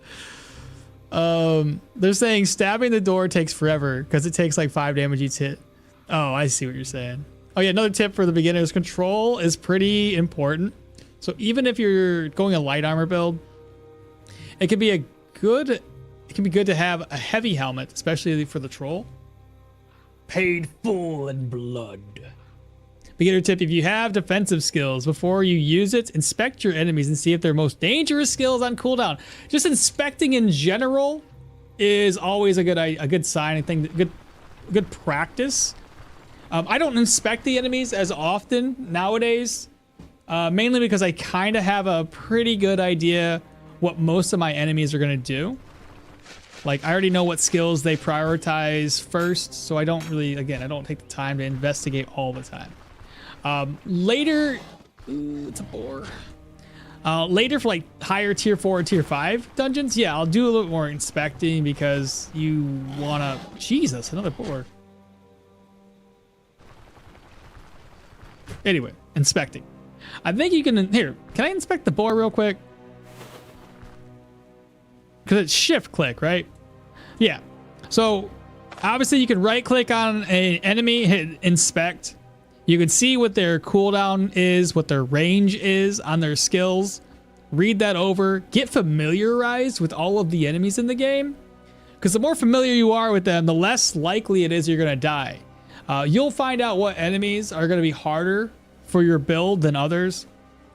They're saying stabbing the door takes forever because it takes like 5 damage each hit. Oh, I see what you're saying. Oh yeah, another tip for the beginners: control is pretty important. So even if you're going a light armor build, it can be good to have a heavy helmet, especially for the troll. Paid full in blood. Beginner tip: if you have defensive skills, before you use it, inspect your enemies and see if their most dangerous skills on cooldown. Just inspecting in general is always a good sign. I think good practice. I don't inspect the enemies as often nowadays, mainly because I kind of have a pretty good idea what most of my enemies are going to do. Like, I already know what skills they prioritize first, so I don't really, again, I don't take the time to investigate all the time. Later, ooh, it's a bore. Later for like higher tier 4 or tier 5 dungeons, yeah, I'll do a little more inspecting because you wanna, Jesus, another boar. Anyway, inspecting. I think you can, here, can I inspect the boar real quick? Because it's shift click, right? Yeah. So obviously you can right click on an enemy, hit inspect. You can see what their cooldown is, what their range is on their skills. Read that over. Get familiarized with all of the enemies in the game. Because the more familiar you are with them, the less likely it is you're going to die. You'll find out what enemies are going to be harder for your build than others.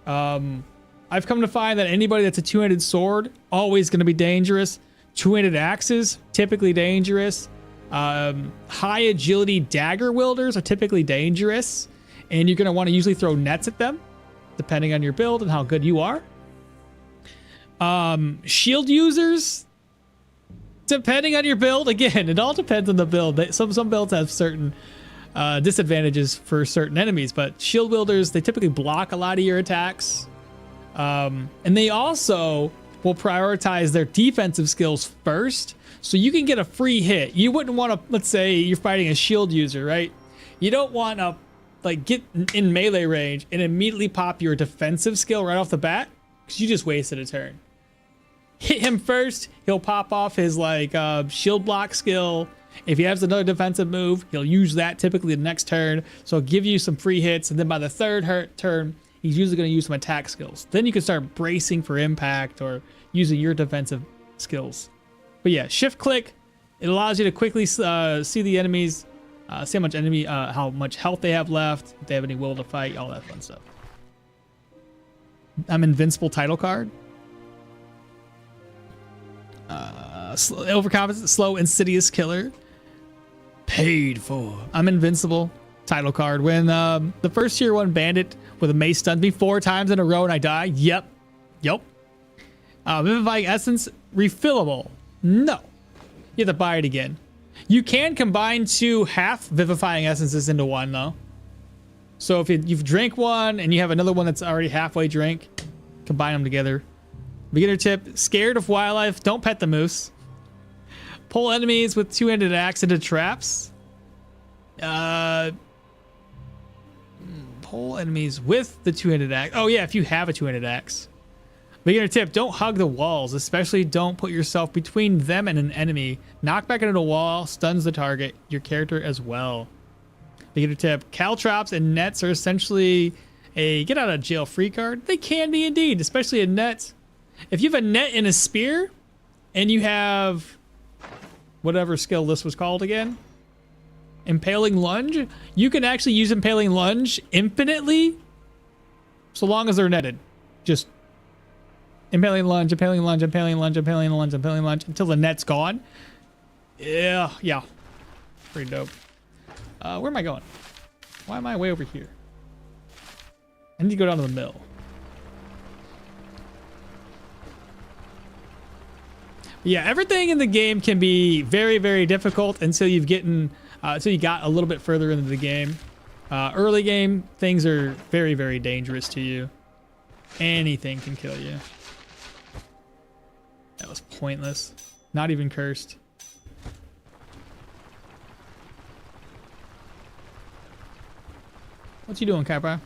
I've come to find that anybody that's a two-handed sword, always going to be dangerous. Two-handed axes, typically dangerous. High agility dagger wielders are typically dangerous. And you're going to want to usually throw nets at them, depending on your build and how good you are. Shield users, depending on your build. Again, it all depends on the build. Some builds have certain disadvantages for certain enemies, but shield wielders, they typically block a lot of your attacks. And they also will prioritize their defensive skills first, so you can get a free hit. You wouldn't want to, let's say you're fighting a shield user, right? You don't want to like get in melee range and immediately pop your defensive skill right off the bat, because you just wasted a turn. Hit him first, he'll pop off his like shield block skill. If he has another defensive move, he'll use that typically the next turn, so it'll give you some free hits, and then by the third turn, he's usually going to use some attack skills. Then you can start bracing for impact or using your defensive skills. But yeah, shift click, it allows you to quickly see the enemies, see how much health they have left, if they have any will to fight, all that fun stuff. I'm invincible title card. Overconfident, slow, insidious killer. Paid for. I'm invincible title card. When the first tier 1 bandit with a mace stunned me 4 times in a row and I die. Yep. Vivifying essence, refillable. No. You have to buy it again. You can combine 2 half vivifying essences into one though. So if you've drank one and you have another one that's already halfway drank, combine them together. Beginner tip, scared of wildlife, don't pet the moose. Pull enemies with two-handed axe into traps. Pull enemies with the two-handed axe. Oh yeah, if you have a two-handed axe. Beginner tip, don't hug the walls, especially don't put yourself between them and an enemy. Knock back into the wall, stuns the target, your character as well. Beginner tip, caltrops and nets are essentially a get out of jail free card. They can be indeed, especially a net. If you have a net and a spear, and you have whatever skill this was called again, Impaling Lunge, you can actually use Impaling Lunge infinitely, so long as they're netted. Just Impaling Lunge, Impaling Lunge, Impaling Lunge, Impaling Lunge, Impaling Lunge, until the net's gone. Yeah. Pretty dope. Where am I going? Why am I way over here? I need to go down to the mill. Yeah, everything in the game can be very, very difficult until you got a little bit further into the game. Early game, things are very, very dangerous to you. Anything can kill you. That was pointless. Not even cursed. What you doing, Kappa?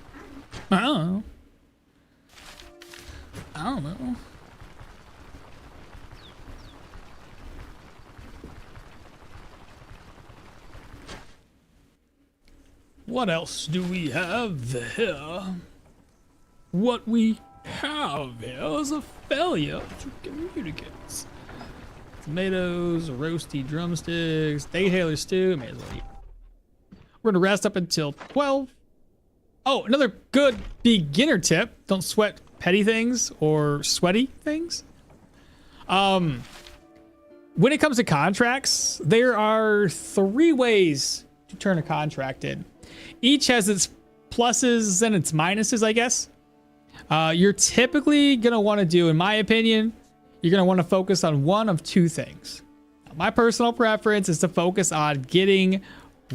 I don't know. What else do we have here? What we have here is a failure to communicate. Tomatoes, roasty drumsticks, day-tailor stew. May as well eat. We're gonna rest up until 12. Oh, another good beginner tip. Don't sweat petty things or sweaty things. When it comes to contracts, there are 3 ways to turn a contract in. Each has its pluses and its minuses, I guess. You're typically going to want to do, in my opinion, you're going to want to focus on one of 2 things. My personal preference is to focus on getting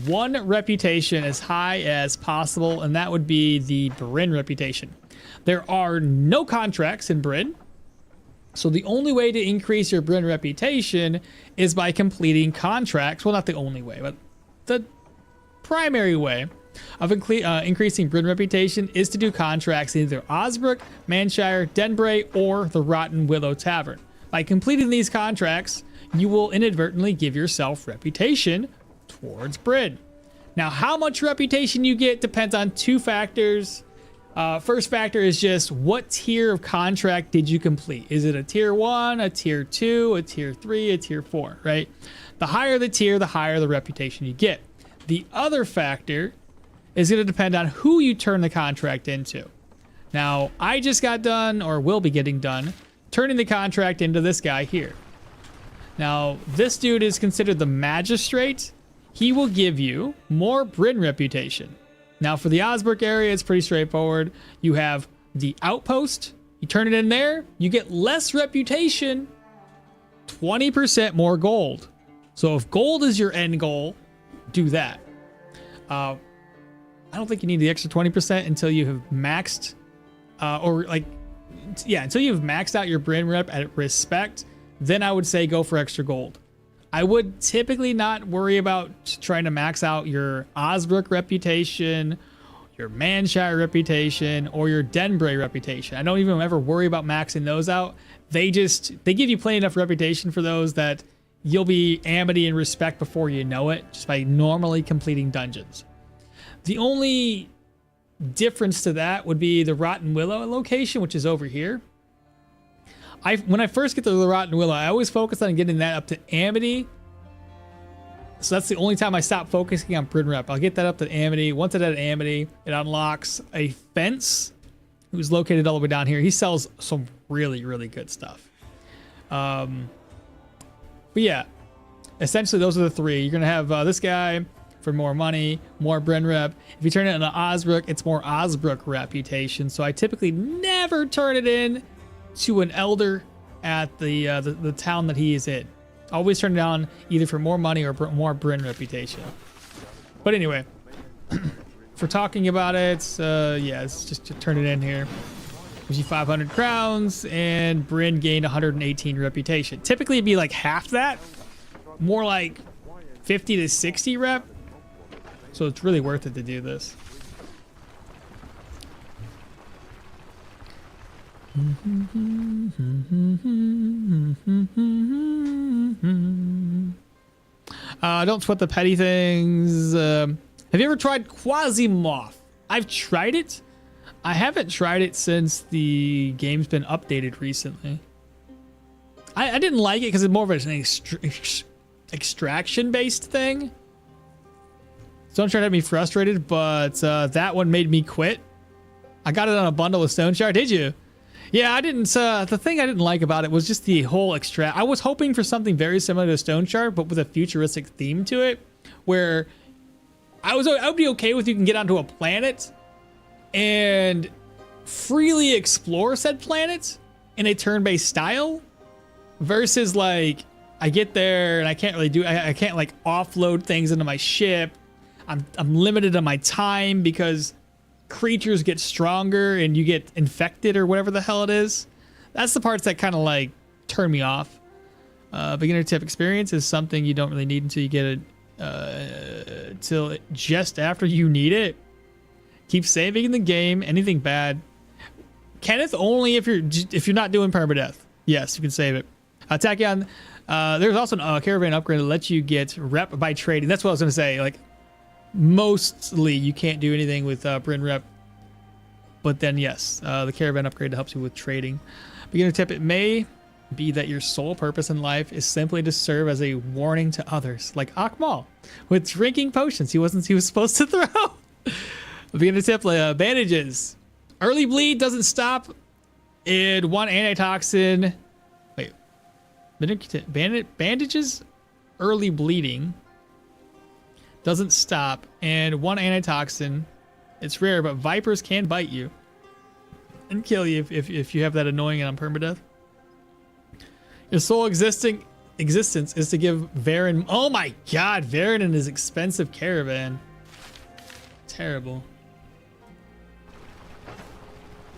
one reputation as high as possible, and that would be the Bryn reputation. There are no contracts in Bryn, so the only way to increase your Bryn reputation is by completing contracts. Well, not the only way, but the primary way of increasing Bryn reputation is to do contracts in either Osbrook, Manshire, Denbray, or the Rotten Willow Tavern. By completing these contracts, you will inadvertently give yourself reputation towards Bryn. Now, how much reputation you get depends on 2 factors. First factor is just what tier of contract did you complete? Is it a tier 1, a tier 2, a tier 3, a tier 4, right? The higher the tier, the higher the reputation you get. The other factor is going to depend on who you turn the contract into. Now, I just got done, or will be getting done, turning the contract into this guy here. Now, this dude is considered the magistrate. He will give you more Bryn reputation. Now, for the Osbrook area, it's pretty straightforward. You have the outpost. You turn it in there, you get less reputation, 20% more gold. So if gold is your end goal, do that. I don't think you need the extra 20% until you have maxed, until you've maxed out your Bryn rep at respect. Then I would say go for extra gold. I would typically not worry about trying to max out your Osbrook reputation, your Manshire reputation, or your Denbray reputation. I don't even ever worry about maxing those out. They give you plenty enough reputation for those that you'll be Amity and respect before you know it, just by normally completing dungeons. The only difference to that would be the Rotten Willow location, which is over here. When I first get to the Rotten Willow, I always focus on getting that up to Amity. So that's the only time I stop focusing on Bryn rep. I'll get that up to Amity. Once it's at Amity, it unlocks a fence who's located all the way down here. He sells some really, really good stuff. But yeah, essentially those are the three. You're going to have this guy for more money, more Bryn rep. If you turn it into Osbrook, it's more Osbrook reputation. So I typically never turn it in to an elder at the town that he is in. Always turn it down either for more money or more Bryn reputation. But anyway, for talking about it, yeah, it's just to turn it in here. Gives you 500 crowns and Bryn gained 118 reputation. Typically it'd be like half that, more like 50 to 60 rep. So it's really worth it to do this. Don't sweat the petty things. Have you ever tried Quasimoth? I've tried it. I haven't tried it since the game's been updated recently. I didn't like it because it's more of an extraction-based thing. Stoneshard had me frustrated, but that one made me quit. I got it on a bundle with Stoneshard. Did you? Yeah, I didn't. The thing I didn't like about it was just the whole extract. I was hoping for something very similar to Stoneshard, but with a futuristic theme to it, where I would be okay with you can get onto a planet and freely explore said planet in a turn-based style, versus like I get there and I can't really do. I can't like offload things into my ship. I'm limited on my time because creatures get stronger and you get infected or whatever the hell it is. That's the parts that kind of like turn me off. Beginner tip experience is something you don't really need until you get it till just after you need it. Keep saving in the game. Anything bad, Kenneth, only if you're not doing permadeath. Yes, you can save it. Tachyon, there's also a caravan upgrade that lets you get rep by trading. That's what I was gonna say. Like, mostly you can't do anything with Bryn rep, but then yes, the caravan upgrade helps you with trading. Beginner tip: it may be that your sole purpose in life is simply to serve as a warning to others, like Akmal with drinking potions he was supposed to throw. Beginner tip: bandages. Early bleed doesn't stop. And one antitoxin. Wait, bandages. Early bleeding doesn't stop, and one antitoxin. It's rare, but vipers can bite you and kill you if you have that annoying and on permadeath. Your sole existence is to give Varen. Oh my god, Varen and his expensive caravan. Terrible.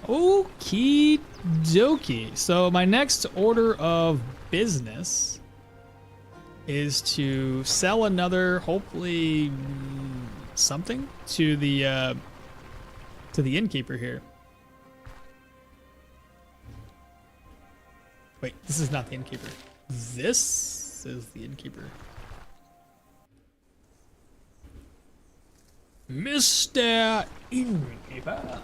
Okie dokie. So my next order of business is to sell another, hopefully, something to the innkeeper here. Wait, this is not the innkeeper. This is the innkeeper. Mr. Innkeeper.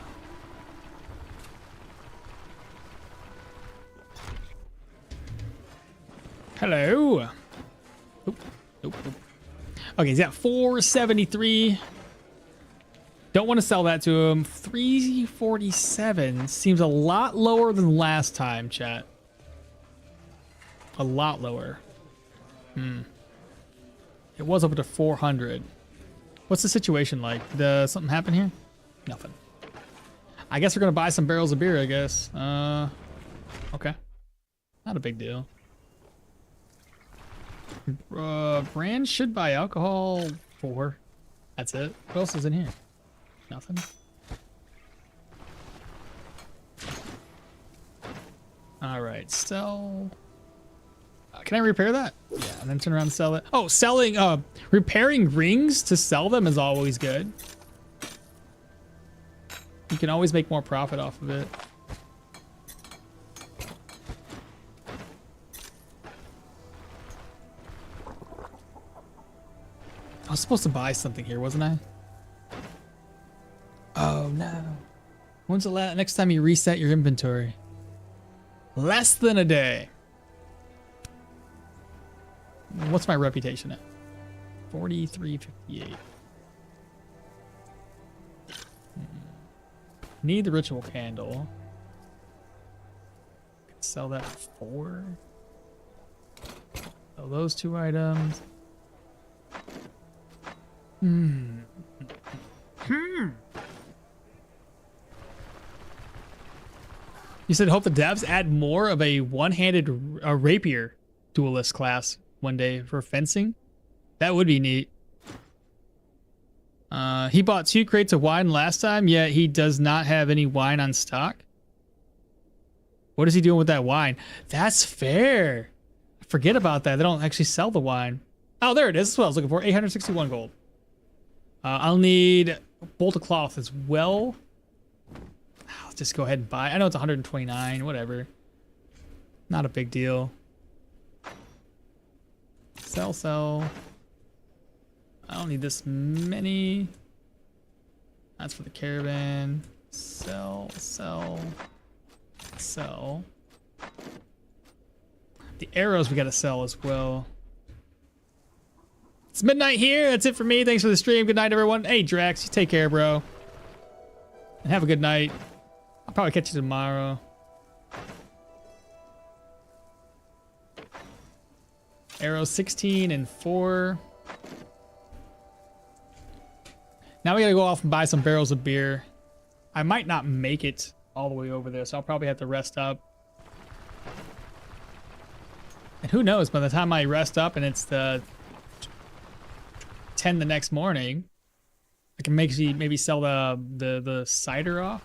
Hello. Oop, oop, oop. Okay, he's got 473. Don't want to sell that to him. 347 seems a lot lower than last time, chat. A lot lower. It was up to 400. What's the situation like? Did something happen here? Nothing. I guess we're gonna buy some barrels of beer, I guess. Okay. Not a big deal. Brand should buy alcohol 4. That's it. What else is in here? Nothing. All right, sell. Can I repair that? Yeah, and then turn around and sell it. Oh, selling, repairing rings to sell them is always good. You can always make more profit off of it. I was supposed to buy something here, wasn't I? Oh no. When's the next time you reset your inventory? Less than a day. What's my reputation at? 4358. Need the ritual candle. Sell that for 4. Sell those 2 items. You said hope the devs add more of a one-handed rapier duelist class one day for fencing. That would be neat. He bought 2 crates of wine last time, yet he does not have any wine on stock. What is he doing with that wine? That's fair. Forget about that. They don't actually sell the wine. Oh, there it is. That's what I was looking for. 861 gold. I'll need a bolt of cloth as well. I'll just go ahead and buy. I know it's 129, whatever. Not a big deal. Sell. I don't need this many. That's for the caravan. Sell. The arrows we gotta sell as well. It's midnight here. That's it for me. Thanks for the stream. Good night, everyone. Hey, Drax, you take care, bro. And have a good night. I'll probably catch you tomorrow. Arrow 16 and 4. Now we gotta go off and buy some barrels of beer. I might not make it all the way over there, so I'll probably have to rest up. And who knows, by the time I rest up and it's the 10 the next morning, I can maybe sell the cider off.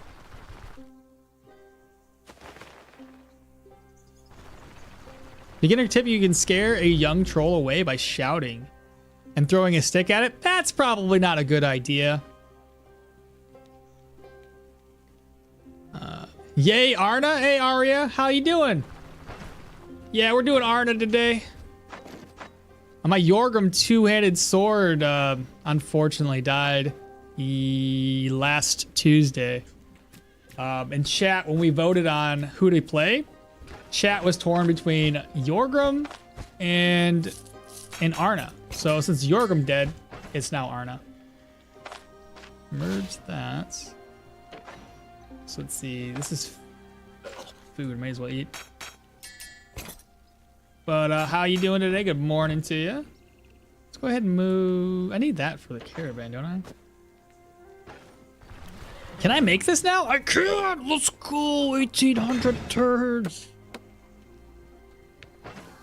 Beginner tip: you can scare a young troll away by shouting and throwing a stick at it. That's probably not a good idea. Yay, Arna. Hey, Arya, how you doing? Yeah, we're doing Arna today. My Yorgrim 2-handed sword unfortunately died last Tuesday. In chat, when we voted on who to play, chat was torn between Yorgrim and Arna. So since Yorgrim dead, it's now Arna. Merge that. So let's see. This is food. May as well eat. But how you doing today? Good morning to you. Let's go ahead and move. I need that for the caravan, don't I? Can I make this now? I can! Let's go! 1,800 turds.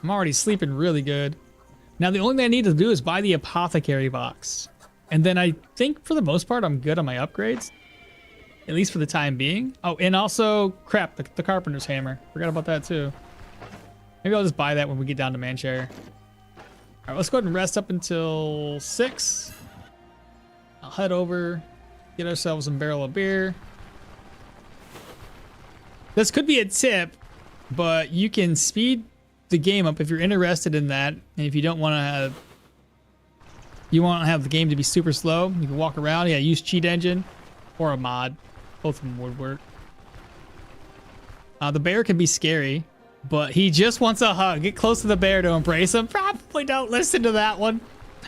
I'm already sleeping really good. Now the only thing I need to do is buy the apothecary box. And then I think for the most part I'm good on my upgrades. At least for the time being. Oh, and also, crap, the carpenter's hammer. Forgot about that too. Maybe I'll just buy that when we get down to Manshire. All right, let's go ahead and rest up until 6. I'll head over, get ourselves some barrel of beer. This could be a tip, but you can speed the game up if you're interested in that. And if you don't want to have the game to be super slow, you can walk around. Yeah, use cheat engine or a mod. Both of them would work. The bear can be scary, but he just wants a hug. Get close to the bear to embrace him. Probably don't listen to that one.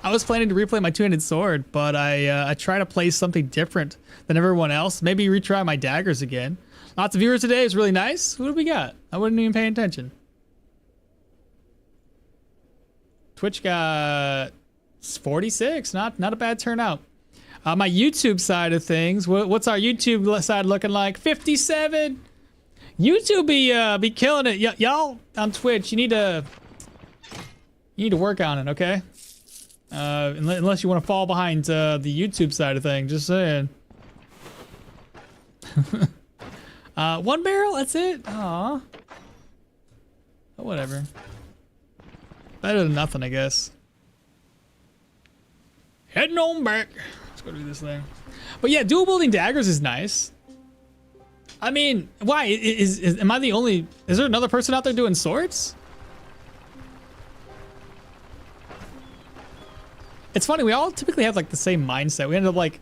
I was planning to replay my two-handed sword, but I try to play something different than everyone else. Maybe retry my daggers again. Lots of viewers today is really nice. What do we got? I wasn't even paying attention. Twitch got 46. Not a bad turnout. My YouTube side of things. What's our YouTube side looking like? 57. YouTube be killing it. Y'all on Twitch, you need to work on it, okay? Unless you want to fall behind the YouTube side of things. Just saying. One barrel. That's it. Aw. Oh, whatever. Better than nothing, I guess. Heading on back. Let's go do this thing. But yeah, dual wielding daggers is nice. I mean, why? Am I the only... Is there another person out there doing swords? It's funny, we all typically have like the same mindset. We end up like,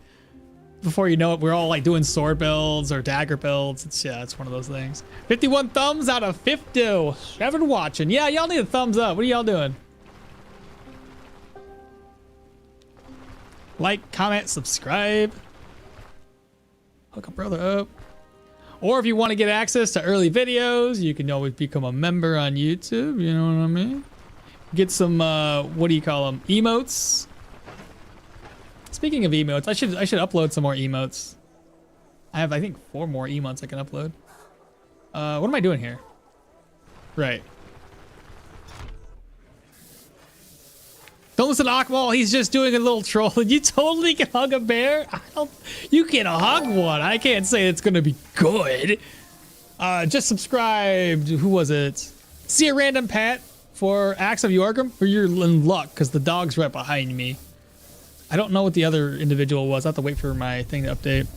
before you know it, we're all like doing sword builds or dagger builds. It's one of those things. 51 thumbs out of 50. Everyone watching. Yeah, y'all need a thumbs up. What are y'all doing? Like, comment, subscribe. Hook a brother up. Or if you want to get access to early videos, you can always become a member on YouTube. You know what I mean? Get some, what do you call them? Emotes. Speaking of emotes, I should upload some more emotes. I have, I think, 4 more emotes I can upload. What am I doing here? Right. Don't listen to Akmal, he's just doing a little troll. You totally can hug a bear? You can hug one. I can't say it's gonna be good. Just subscribed, who was it? See a random Pat for Axe of Yorgrim, or you're in luck, because the dog's right behind me. I don't know what the other individual was. I have to wait for my thing to update.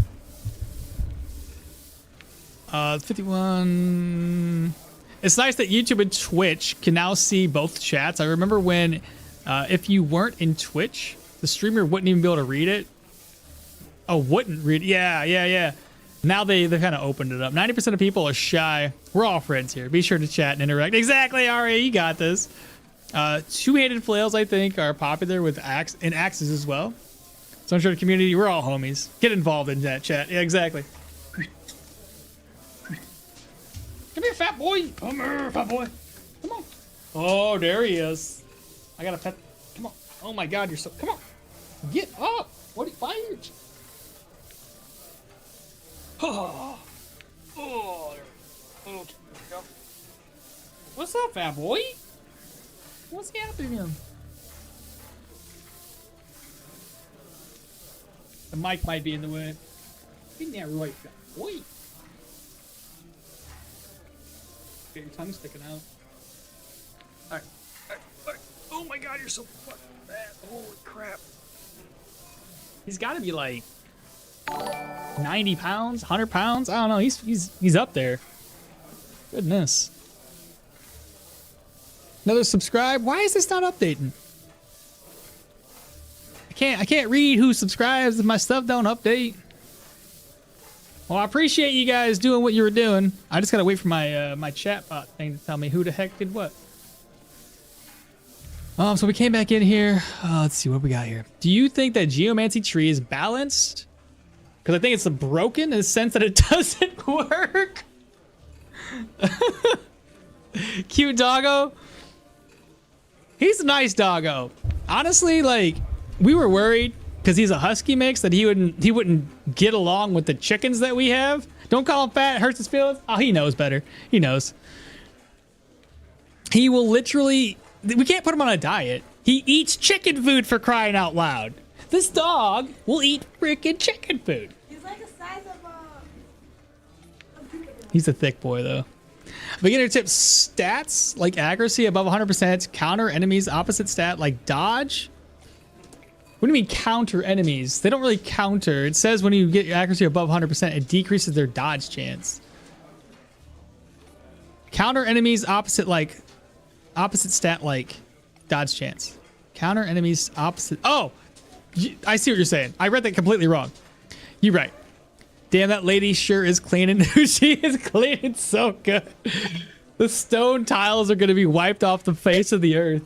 51. It's nice that YouTube and Twitch can now see both chats. I remember when, if you weren't in Twitch, the streamer wouldn't even be able to read it. Oh, wouldn't read it. Yeah. Now they've kind of opened it up. 90% of people are shy. We're all friends here. Be sure to chat and interact. Exactly, Ari, you got this. Two-handed flails, I think, are popular with axes as well. Stoneshard community, we're all homies. Get involved in that chat. Yeah, exactly. Come here, fat boy. Come here, fat boy. Come on. Oh, there he is. I got a pet. Come on. Oh my God, you're so. Come on. Get up. What are you fired? Oh. Oh. Oh. What's up, fat boy? What's happening here? The mic might be in the way. Isn't that right, fat boy? Get your tongue sticking out. Alright. Oh my God, you're so fucking fat. Holy crap. He's gotta be like 90 pounds, 100 pounds. I don't know. He's up there. Goodness. Another subscribe. Why is this not updating? I can't read who subscribes if my stuff don't update. Well, I appreciate you guys doing what you were doing. I just gotta wait for my my chatbot thing to tell me who the heck did what. So we came back in here. Let's see what we got here. Do you think that Geomancy tree is balanced? Because I think it's broken in the sense that it doesn't work. Cute doggo. He's a nice doggo. Honestly, like, we were worried because he's a husky mix that he wouldn't get along with the chickens that we have. Don't call him fat, it hurts his feelings. Oh, he knows better. He knows. He will literally, we can't put him on a diet. He eats chicken food, for crying out loud. This dog will eat freaking chicken food. He's like the size of a He's a thick boy though. Beginner tip: stats like accuracy above 100%, counter enemies opposite stat like dodge. What do you mean counter enemies? They don't really counter. It says when you get your accuracy above 100%, it decreases their dodge chance. Counter enemies opposite stat like dodge chance. Counter enemies opposite. Oh, I see what you're saying. I read that completely wrong. You're right. Damn, that lady sure is cleaning. She is cleaning so good. The stone tiles are going to be wiped off the face of the earth.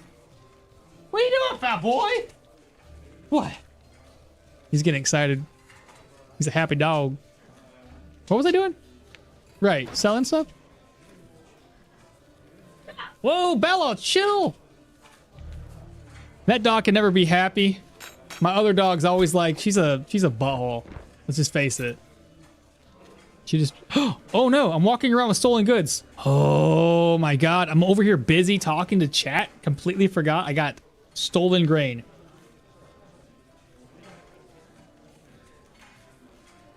What are you doing, fat boy? What? He's getting excited. He's a happy dog. What was I doing? Right, selling stuff? Whoa, Bella, chill! That dog can never be happy. My other dog's always like, she's a butthole. Let's just face it. She just, oh no, I'm walking around with stolen goods. Oh my God, I'm over here busy talking to chat. Completely forgot I got stolen grain.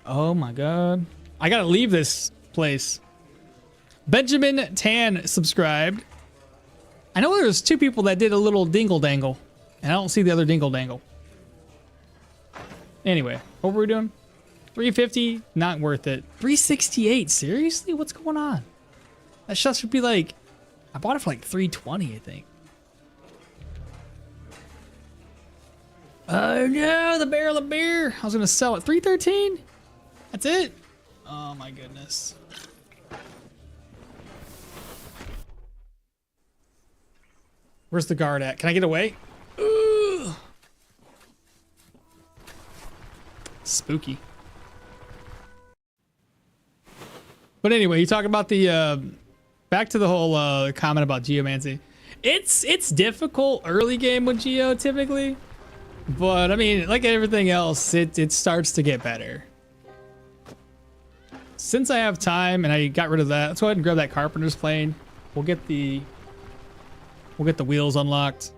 Oh my God. I gotta leave this place. Benjamin Tan subscribed. I know there's 2 people that did a little dingle dangle, and I don't see the other dingle dangle. Anyway, what were we doing? 350, not worth it. 368, seriously? What's going on? That stuff should be like, I bought it for like 320, I think. Oh no, the barrel of beer. I was gonna sell it 313. That's it. Oh my goodness. Where's the guard at? Can I get away? Ooh. Spooky. But anyway, you talking about the back to the whole comment about geomancy. It's difficult early game with geo typically, but I mean, like everything else, it starts to get better. Since I have time and I got rid of that, let's go ahead and grab that carpenter's plane. We'll get the wheels unlocked.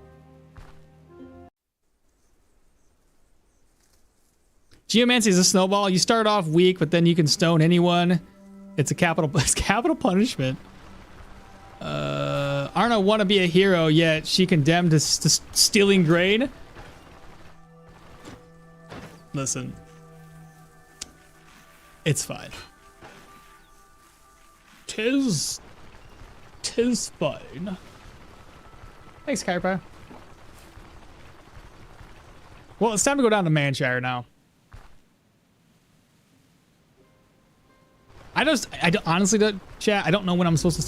Geomancy is a snowball. You start off weak, but then you can stone anyone. It's capital punishment. Arna want to be a hero, yet she condemned to stealing grain. Listen, it's fine. Tis fine. Thanks, Kyra. Well, it's time to go down to Manshire now. I honestly don't, chat. I don't know when I'm supposed to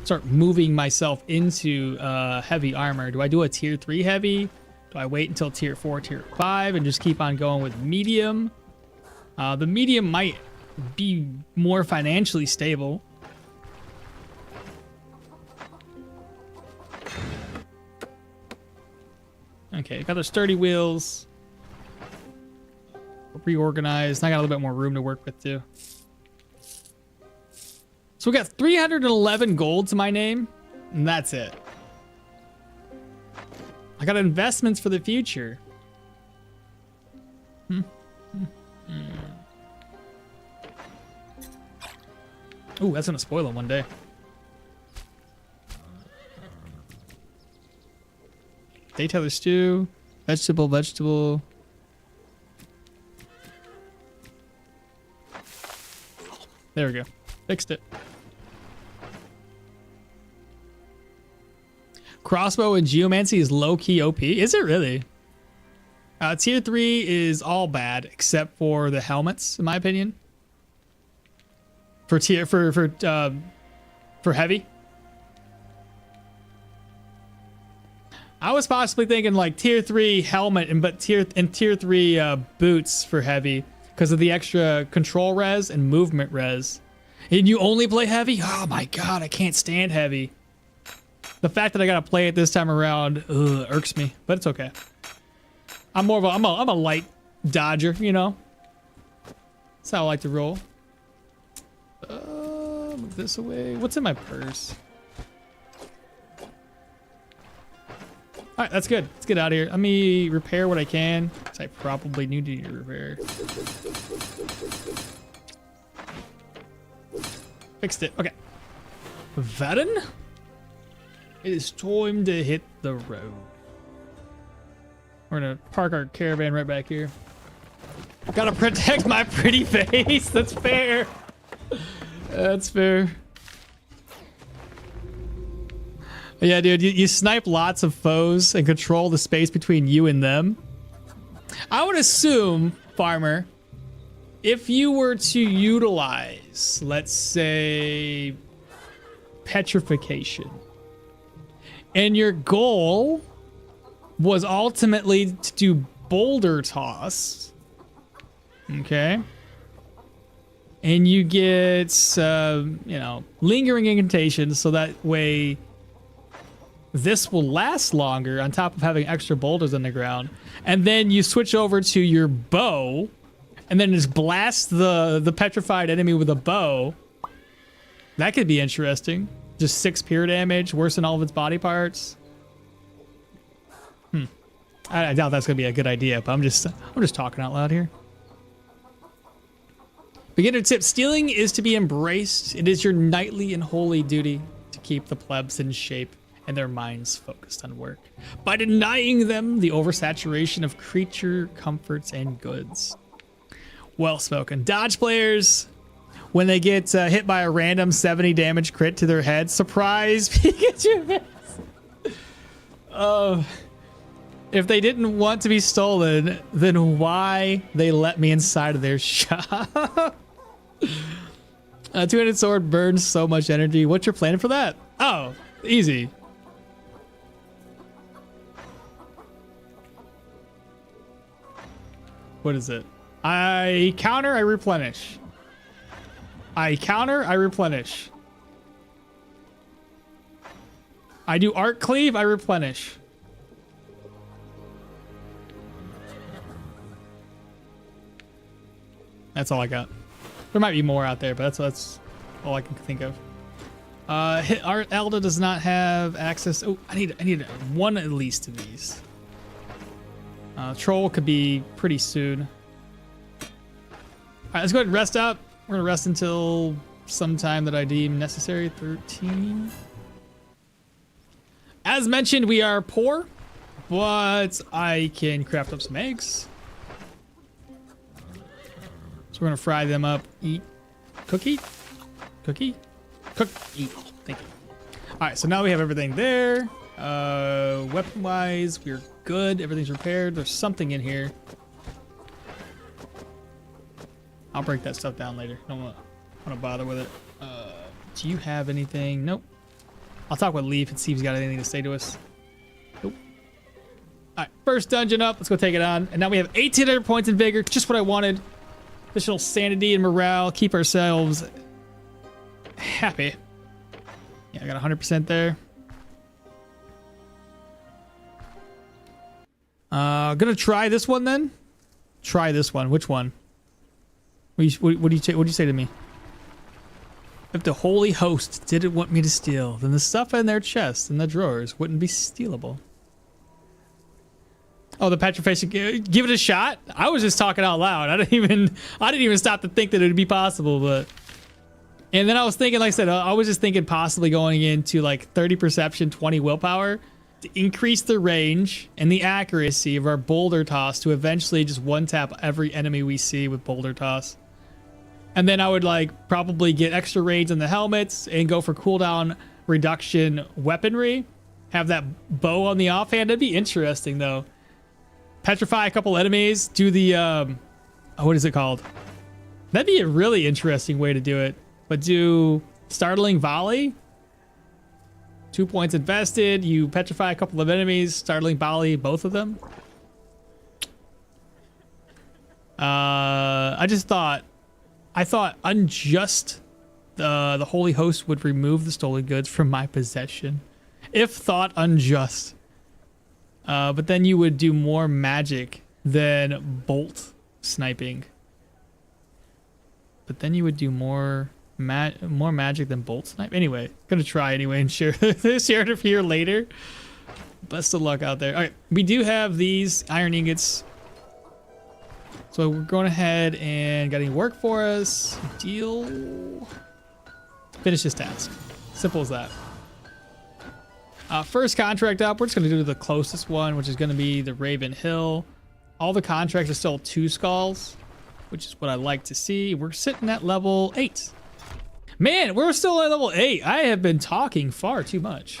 start moving myself into heavy armor. Do I do a tier 3 heavy? Do I wait until tier 4, tier 5, and just keep on going with medium? The medium might be more financially stable. Okay, got the sturdy wheels. Reorganized. I got a little bit more room to work with too. So we got 311 gold to my name, and that's it. I got investments for the future. Ooh, that's gonna spoil them one day. Daytailor stew, vegetable. There we go. Fixed it. Crossbow and geomancy is low-key OP. Is it really? Tier 3 is all bad except for the helmets, in my opinion. For heavy. I was possibly thinking like tier 3 helmet and tier 3 boots for heavy because of the extra control res and movement res. And you only play heavy? Oh my god, I can't stand heavy. The fact that I gotta play it this time around irks me, but it's okay. I'm a light dodger, you know. That's how I like to roll. Move this away. What's in my purse? All right, that's good. Let's get out of here. Let me repair what I can, because I probably need to repair. Fixed it. Okay. Vaden? It is time to hit the road. We're gonna park our caravan right back here. Gotta protect my pretty face. That's fair. That's fair. Yeah, dude, you snipe lots of foes and control the space between you and them. I would assume, farmer, if you were to utilize, let's say, petrification, and your goal was ultimately to do boulder toss. Okay. And you get, you know, lingering incantations, so that way this will last longer on top of having extra boulders on the ground. And then you switch over to your bow and then just blast the petrified enemy with a bow. That could be interesting. Just 6 pure damage, worse than all of its body parts. I doubt that's gonna be a good idea, but I'm just talking out loud here. Beginner tip: stealing is to be embraced. It is your knightly and holy duty to keep the plebs in shape and their minds focused on work by denying them the oversaturation of creature comforts and goods. Well spoken. Dodge players, when they get hit by a random 70 damage crit to their head, surprise Pikachu miss. If they didn't want to be stolen, then why they let me inside of their shop? A two-handed sword burns so much energy. What's your plan for that? Oh, easy. What is it? I counter, I replenish. I counter, I replenish. I do arc cleave, I replenish. That's all I got. There might be more out there, but that's all I can think of. Elda does not have access. Oh, I need one at least of these. Troll could be pretty soon. All right, let's go ahead and rest up. We're gonna rest until sometime that I deem necessary. 13. As mentioned, we are poor, but I can craft up some eggs. So we're gonna fry them up. Eat. Cook, eat. Cookie. Cook, eat. Thank you. All right, so now we have everything there. Weapon-wise, we're good. Everything's repaired. There's something in here. I'll break that stuff down later. Don't want to bother with it. Do you have anything? Nope. I'll talk with Leaf and see if he's got anything to say to us. Nope. All right, first dungeon up. Let's go take it on. And now we have 1,800 points in vigor. Just what I wanted. Additional sanity and morale. Keep ourselves happy. Yeah, I got 100% there. Gonna try this one then. Try this one. Which one? What do you say to me? If the holy host didn't want me to steal, then the stuff in their chests and the drawers wouldn't be stealable. Oh, the petrification. Give it a shot. I was just talking out loud. I didn't even stop to think that it would be possible. But and then I was thinking, like I said, I was just thinking possibly going into like 30 perception, 20 willpower to increase the range and the accuracy of our boulder toss to eventually just one tap every enemy we see with boulder toss. And then I would like probably get extra range on the helmets and go for cooldown reduction weaponry. Have that bow on the offhand. That'd be interesting though. Petrify a couple enemies. Do the what is it called? That'd be a really interesting way to do it. But do startling volley. 2 points invested. You petrify a couple of enemies. Startling volley, both of them. I thought unjust. The holy host would remove the stolen goods from my possession, if thought unjust. But then you would do more magic than bolt sniping. But then you would do more magic than bolt snipe. Anyway, gonna try anyway and share it here later. Best of luck out there. All right, we do have these iron ingots. So we're going ahead and got any work for us. Deal. Finish this task. Simple as that. First contract up, we're just going to do the closest one, which is going to be the Raven Hill. All the contracts are still 2 skulls, which is what I like to see. We're sitting at level 8. Man, we're still at level 8. I have been talking far too much.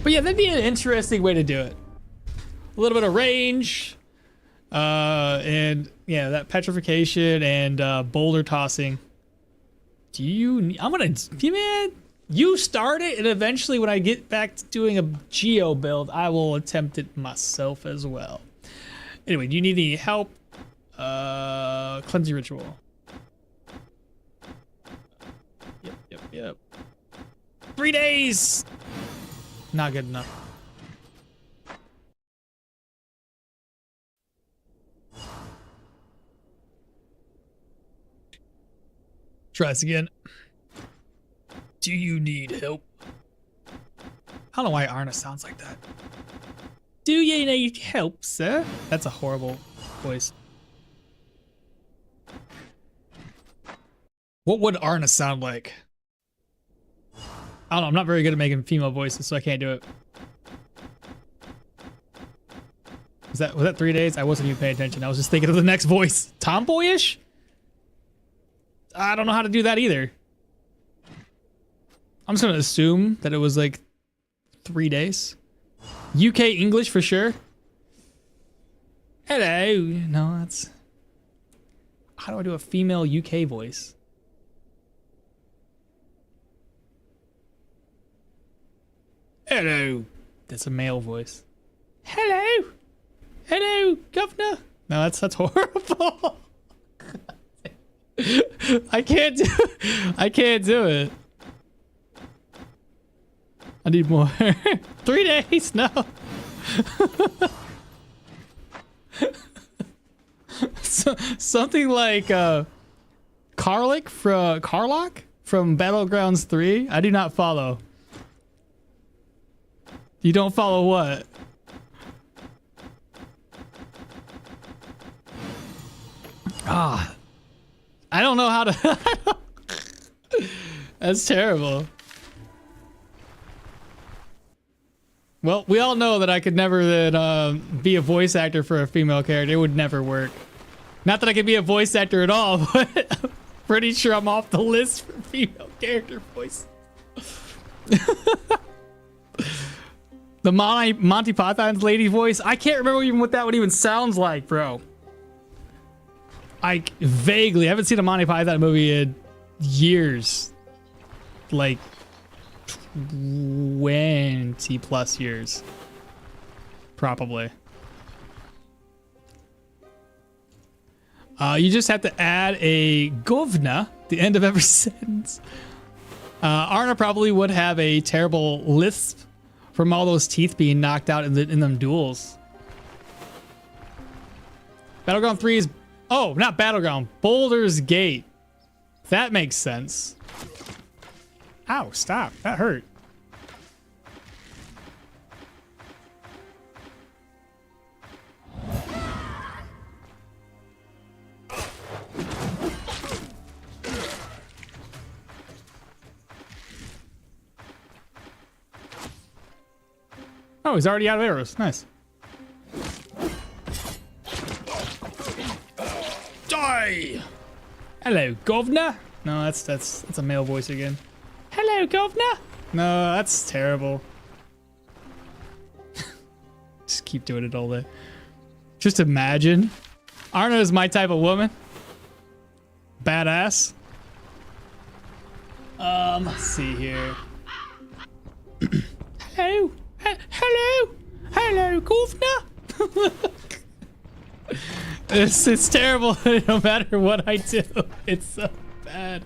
But yeah, that'd be an interesting way to do it. A little bit of range, and yeah, that petrification and boulder tossing. I'm gonna, man, You start it, and eventually when I get back to doing a geo build, I will attempt it myself as well. Anyway, do you need any help? Cleansing ritual. Yep. 3 days! Not good enough. Try this again. Do you need help? I don't know why Arna sounds like that. Do you need help, sir? That's a horrible voice. What would Arna sound like? I don't know, I'm not very good at making female voices, so I can't do it. Was that 3 days? I wasn't even paying attention. I was just thinking of the next voice. Tomboyish? I don't know how to do that either. I'm just gonna assume that it was like 3 days. UK English for sure. Hello. No, that's... How do I do a female UK voice? Hello. That's a male voice. Hello. Hello, governor. No, that's horrible. I can't do it. I need more. 3 days, no. Something like Karlock from Battlegrounds 3. I do not follow. You don't follow what? Ah, I don't know how to. That's terrible. Well, we all know that I could never be a voice actor for a female character. It would never work. Not that I could be a voice actor at all, but I'm pretty sure I'm off the list for female character voice. The Monty Python's lady voice. I can't remember even what that one even sounds like, bro. I vaguely haven't seen a Monty Python movie in years. Like 20 plus years. Probably. You just have to add a govna at the end of every sentence. Arna probably would have a terrible lisp from all those teeth being knocked out in them duels. Battleground 3 is... Oh, not Battleground. Boulder's Gate. That makes sense. Ow, stop. That hurt. Oh, he's already out of arrows. Nice. Die! Hello, governor. No, that's a male voice again. Hello, governor. No, that's terrible. Just keep doing it all day. Just imagine. Arna is my type of woman. Badass. Let's see here. Hello. Hello. Hello, governor. It's terrible no matter what I do. It's so bad.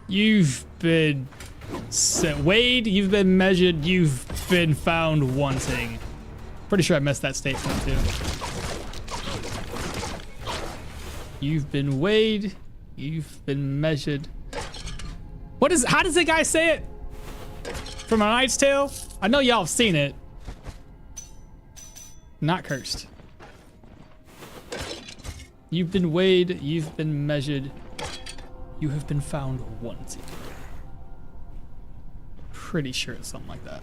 You've been weighed, you've been measured, you've been found wanting. Pretty sure I messed that statement too. You've been weighed, you've been measured. How does the guy say it? From A Knight's Tale? I know y'all have seen it. Not cursed. You've been weighed, you've been measured, you have been found wanting. Pretty sure it's something like that.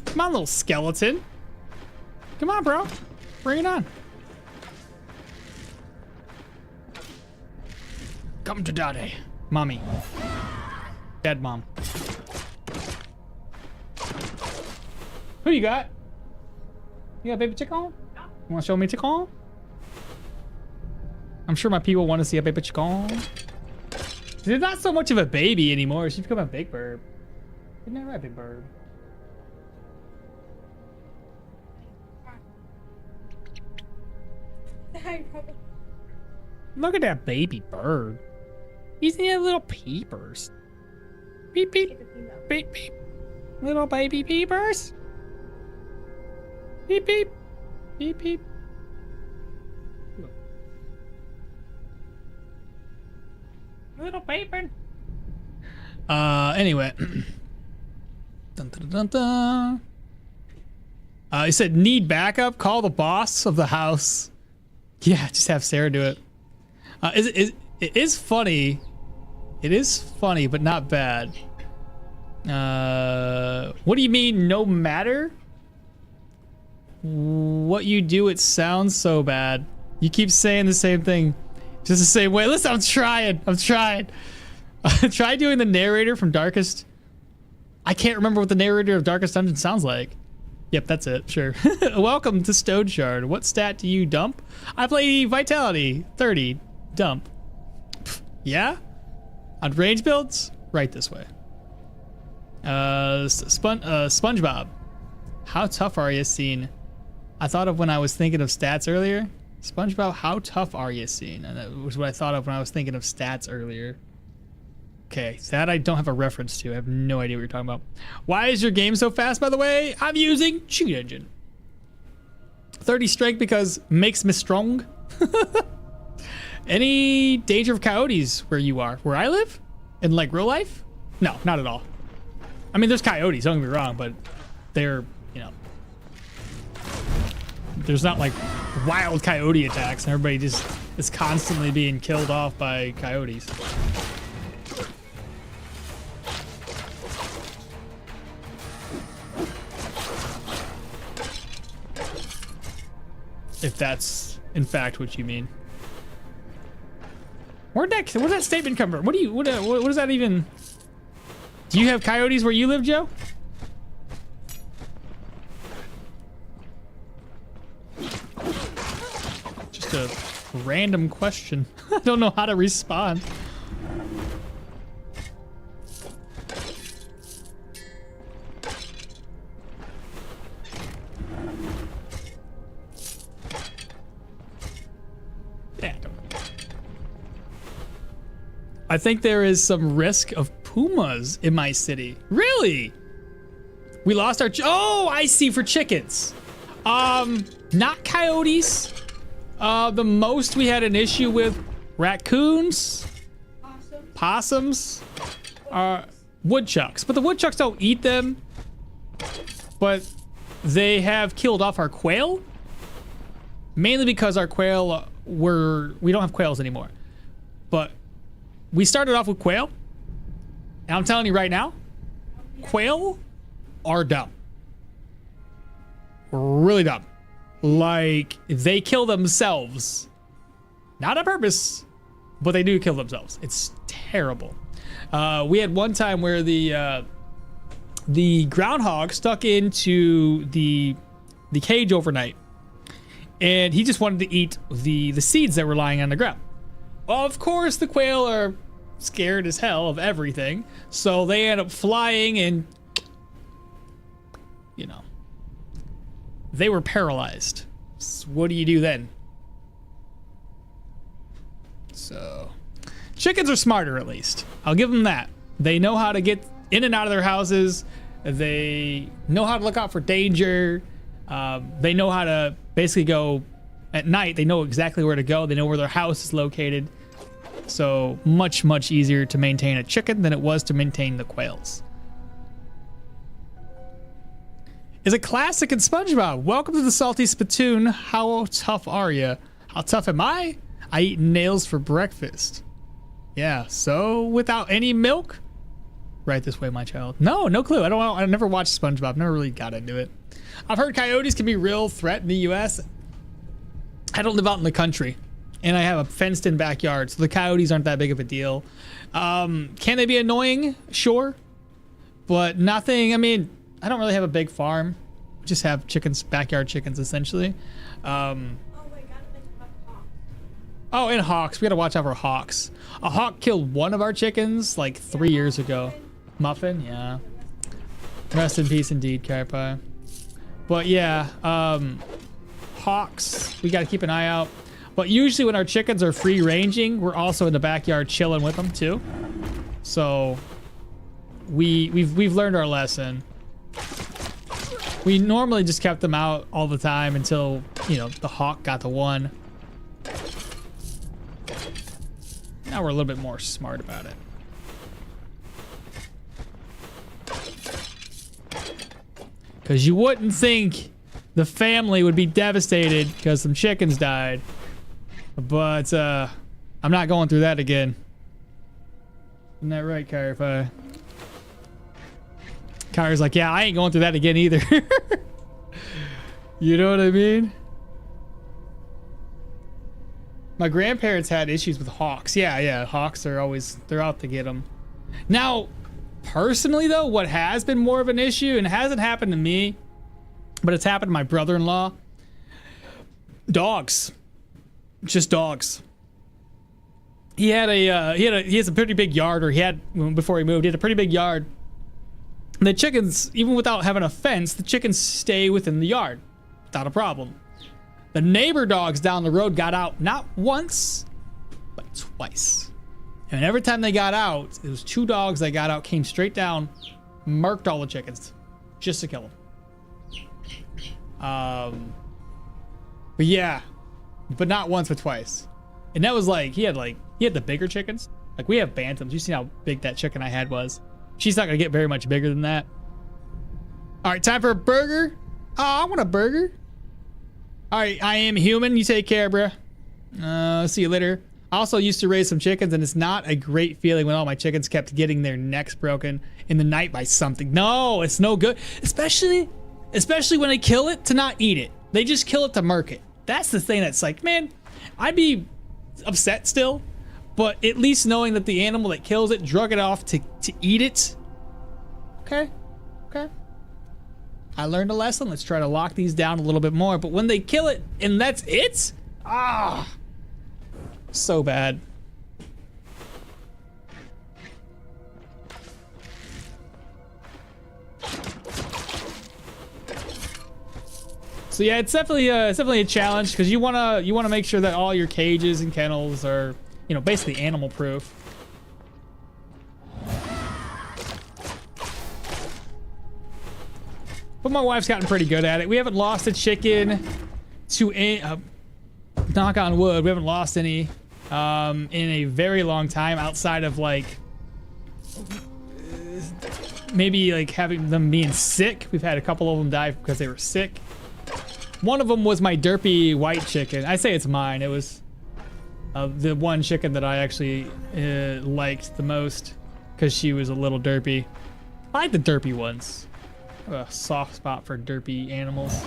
Come on, little skeleton. Come on, bro. Bring it on. Come to daddy. Mommy. Dad, mom. Who you got? You got baby chicken? You want to show me chicken? I'm sure my people want to see a baby chicken. She's not so much of a baby anymore. She's become a big bird. Isn't that right, big bird? Look at that baby bird. He's in little peepers. Beep, beep. Beep, beep. Little baby peepers. Beep, beep. Beep, beep. Little paper. Anyway. Dun, dun, dun, dun. He said, need backup? Call the boss of the house. Yeah, just have Sarah do it. It is funny. It is funny, but not bad. What do you mean, no matter? What you do, it sounds so bad. You keep saying the same thing. Just the same way. Listen, I'm trying. Try doing the narrator from Darkest. I can't remember what the narrator of Darkest Dungeon sounds like. Yep, that's it. Sure. Welcome to Stoneshard. What stat do you dump? I play Vitality 30. Dump. Pff, yeah? On range builds? Right this way. SpongeBob. How tough are you scene? I thought of when I was thinking of stats earlier. SpongeBob, how tough are you scene? And that was what I thought of when I was thinking of stats earlier. Okay, that I don't have a reference to. I have no idea what you're talking about. Why is your game so fast, by the way? I'm using Cheat Engine. 30 strength because makes me strong. Any danger of coyotes where you are? Where I live? In like real life? No, not at all. I mean, there's coyotes, don't get me wrong, but they're, you know, there's not like wild coyote attacks and everybody just is constantly being killed off by coyotes. If that's in fact what you mean. Where'd that statement come from? What does that even? Do you have coyotes where you live, Joe? Just a random question. I don't know how to respond. I think there is some risk of pumas in my city. Really? We lost our... Oh, I see, for chickens. Not coyotes. The most we had an issue with raccoons, possums, woodchucks. But the woodchucks don't eat them. But they have killed off our quail. Mainly because our quail we don't have quails anymore. But we started off with quail, and I'm telling you right now, quail are dumb. Really dumb. Like, they kill themselves. Not on purpose, but they do kill themselves. It's terrible. We had one time where the groundhog stuck into the cage overnight, and he just wanted to eat the seeds that were lying on the ground. Of course, the quail are scared as hell of everything, so they end up flying and, you know, they were paralyzed. So what do you do then? So, chickens are smarter, at least. I'll give them that. They know how to get in and out of their houses. They know how to look out for danger. They know how to basically go at night. They know exactly where to go. They know where their house is located. So much, much easier to maintain a chicken than it was to maintain the quails. Is a classic in SpongeBob. Welcome to the Salty Spittoon. How tough are you? How tough am I? I eat nails for breakfast. Yeah, so without any milk? Right this way, my child. No clue. I never watched SpongeBob. Never really got into it. I've heard coyotes can be a real threat in the US. I don't live out in the country, and I have a fenced-in backyard, so the coyotes aren't that big of a deal. Can they be annoying? Sure, but nothing. I mean, I don't really have a big farm, just have chickens, backyard chickens, essentially. Oh, wait, gotta think about Hawk. Oh, and hawks. We gotta watch out for hawks. A hawk killed one of our chickens like 3 years ago. Muffin, yeah. Rest in peace, indeed, Caravan. But yeah, hawks. We gotta keep an eye out. But usually when our chickens are free ranging, we're also in the backyard chilling with them too. So we've learned our lesson. We normally just kept them out all the time until, you know, the hawk got the one. Now we're a little bit more smart about it. Because you wouldn't think the family would be devastated because some chickens died. But I'm not going through that again. Isn't that right, Caravan? Kyra's like, yeah, I ain't going through that again either. You know what I mean? My grandparents had issues with hawks. Yeah, hawks are always, they're out to get them. Now, personally though, what has been more of an issue, and it hasn't happened to me, but it's happened to my brother-in-law. Dogs. Just dogs. He has a pretty big yard, or he had, before he moved, he had a pretty big yard. And the chickens, even without having a fence, the chickens stay within the yard without a problem. The neighbor dogs down the road got out not once, but twice. And every time they got out, it was 2 dogs that got out, came straight down, murked all the chickens just to kill them. But yeah, but not once but twice. And that was like, he had the bigger chickens. Like, we have bantams. You see how big that chicken I had was. She's not gonna get very much bigger than that. All right, time for a burger. Oh, I want a burger. All right, I am human. You take care, bruh. See you later. I also used to raise some chickens, and it's not a great feeling when all my chickens kept getting their necks broken in the night by something. No, it's no good. Especially when they kill it to not eat it. They just kill it to murk it. That's the thing that's like, man, I'd be upset still, but at least knowing that the animal that kills it drug it off to eat it. Okay. I learned a lesson. Let's try to lock these down a little bit more. But when they kill it and that's it, so bad. So yeah, it's definitely a challenge because you wanna make sure that all your cages and kennels are, you know, basically animal proof. But my wife's gotten pretty good at it. We haven't lost a chicken to a knock on wood. We haven't lost any in a very long time, outside of like maybe like having them being sick. We've had a couple of them die because they were sick. One of them was my derpy white chicken. I say it's mine. It was the one chicken that I actually liked the most because she was a little derpy. I like the derpy ones. I have a soft spot for derpy animals.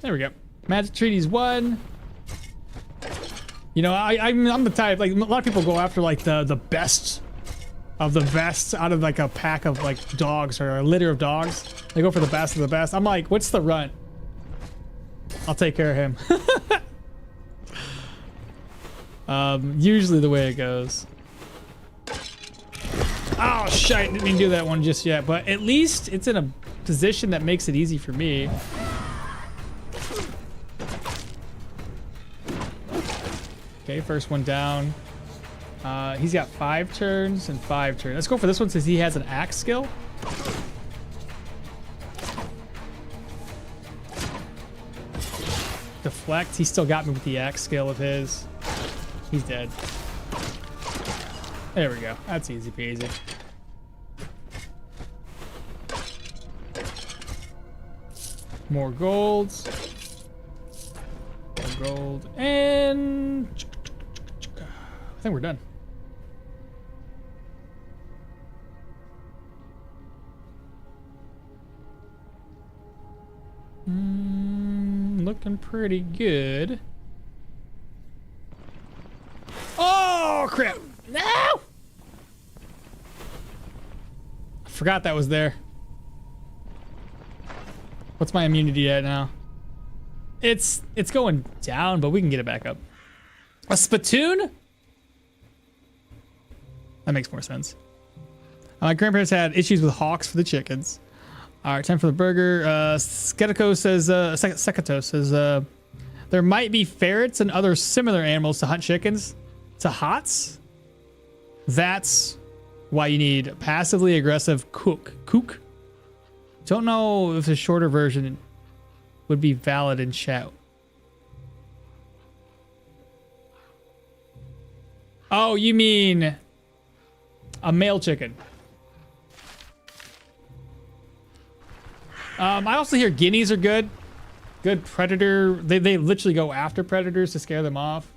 There we go. Magic Treaties 1. You know, I'm the type, like, a lot of people go after like the best of the best out of like a pack of like dogs or a litter of dogs. They go for the best of the best. I'm like, what's the runt? I'll take care of him. Usually the way it goes. Oh shit, I didn't mean to do that one just yet, but at least it's in a position that makes it easy for me. Okay, first one down. He's got 5 turns and 5 turns. Let's go for this one since he has an axe skill. Deflect. He still got me with the axe skill of his. He's dead. There we go. That's easy peasy. More golds. More gold. And I think we're done. Looking pretty good. crap. No! I forgot that was there. What's my immunity at now? It's going down, but we can get it back up. A spittoon? That makes more sense. My grandparents had issues with hawks for the chickens. All right, time for the burger. Sketico says, Sekato says, there might be ferrets and other similar animals to hunt chickens. To hots? That's why you need passively aggressive cook. Don't know if the shorter version would be valid in chat. Oh, you mean a male chicken. I also hear guineas are good. Good predator. They literally go after predators to scare them off.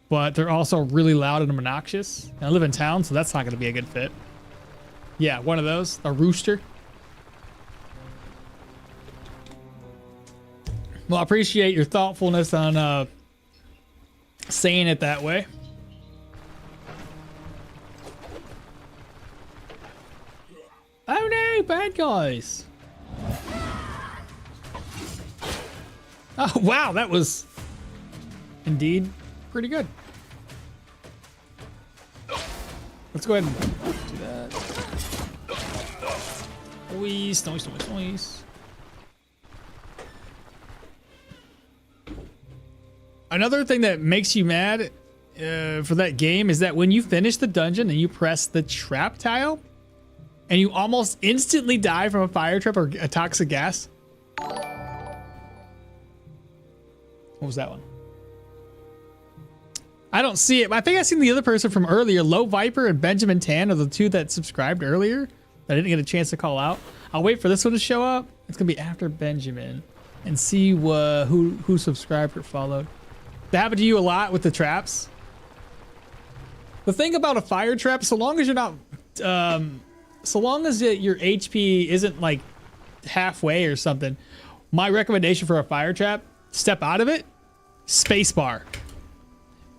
But they're also really loud and obnoxious. And I live in town, so that's not going to be a good fit. Yeah, one of those. A rooster. Well, I appreciate your thoughtfulness on saying it that way. Oh no, bad guys. Oh wow, that was indeed pretty good. Let's go ahead and do that. Noise. Another thing that makes you mad for that game is that when you finish the dungeon and you press the trap tile and you almost instantly die from a fire trap or a toxic gas. What was that one? I don't see it. I think I seen the other person from earlier. Low Viper and Benjamin Tan are the two that subscribed earlier that I didn't get a chance to call out. I'll wait for this one to show up. It's gonna be after Benjamin and see who subscribed or followed. That happened to you a lot with the traps. The thing about a fire trap, so long as you're not, so long as your HP isn't like halfway or something, my recommendation for a fire trap, step out of it, spacebar.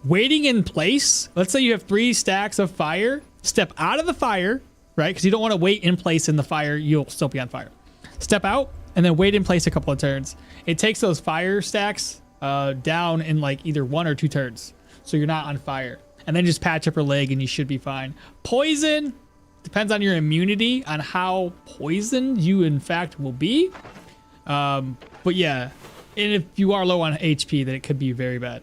Waiting in place, let's say you have 3 stacks of fire, step out of the fire, right? Because you don't want to wait in place in the fire, you'll still be on fire. Step out and then wait in place a couple of turns. It takes those fire stacks down in like either 1 or 2 turns, so you're not on fire. And then just patch up your leg and you should be fine. Poison depends on your immunity, on how poisoned you in fact will be. But yeah, and if you are low on HP, then it could be very bad.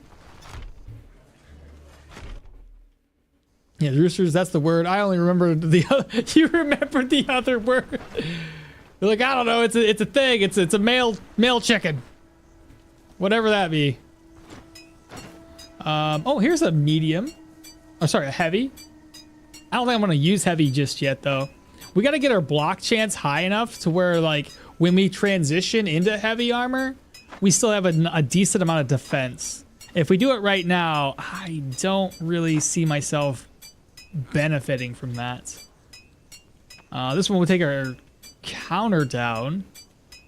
Yeah, roosters, that's the word. I only remember the other, you remembered the other word. You're like, I don't know, it's a thing. It's a male chicken. Whatever that be. Oh, here's a medium. Oh, sorry, a heavy. I don't think I'm gonna use heavy just yet though. We gotta get our block chance high enough to where like when we transition into heavy armor, we still have a decent amount of defense. If we do it right now, I don't really see myself benefiting from that. This one will take our counter down.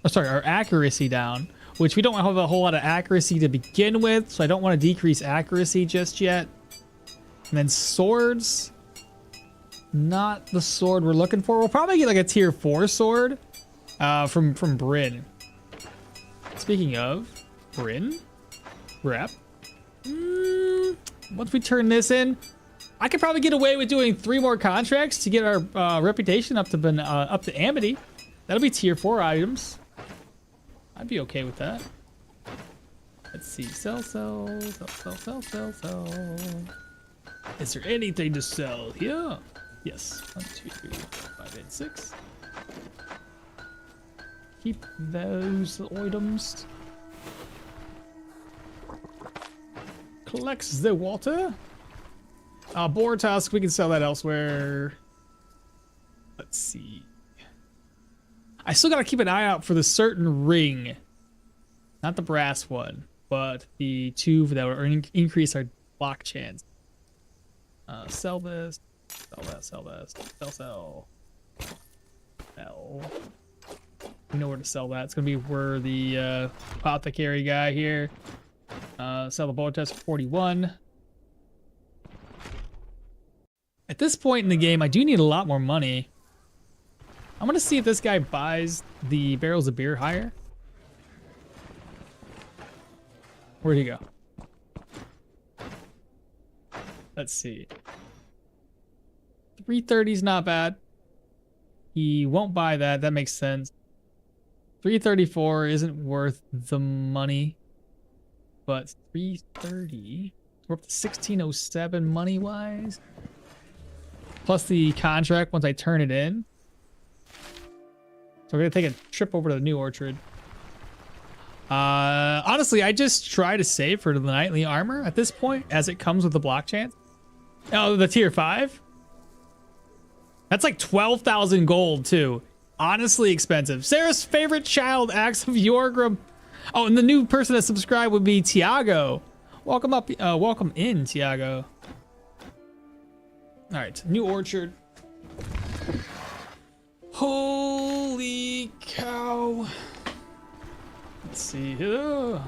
Oh, sorry, our accuracy down, which we don't have a whole lot of accuracy to begin with, so I don't want to decrease accuracy just yet. And then swords, not the sword we're looking for. We'll probably get like a tier 4 sword from Bryn. Speaking of Bryn, rep. Once we turn this in, I could probably get away with doing 3 more contracts to get our reputation up to Amity. That'll be tier 4 items. I'd be okay with that. Let's see. Sell. Is there anything to sell here? Yes. 1, 2, 3, 4, 5, 8, 6. Keep those items. Collects the water. Boar tusk, we can sell that elsewhere. Let's see. I still gotta keep an eye out for the certain ring. Not the brass one, but the 2 that will increase our block chance. Sell this. Sell. We know where to sell that. It's gonna be where the apothecary guy here. Sell the boar tusk for 41. At this point in the game, I do need a lot more money. I'm gonna see if this guy buys the barrels of beer higher. Where'd he go? Let's see. 330 is not bad. He won't buy that. That makes sense. 334 isn't worth the money. But 330. We're up to 1607 money-wise. Plus the contract once I turn it in. So we're gonna take a trip over to the new orchard. Honestly, I just try to save for the nightly armor at this point, as it comes with the block chance. Oh, the tier 5? That's like 12,000 gold too. Honestly expensive. Sarah's favorite child, Axe of Yorgrim. Oh, and the new person that subscribed would be Tiago. Welcome up, welcome in, Tiago. All right, new orchard. Holy cow. Let's see here.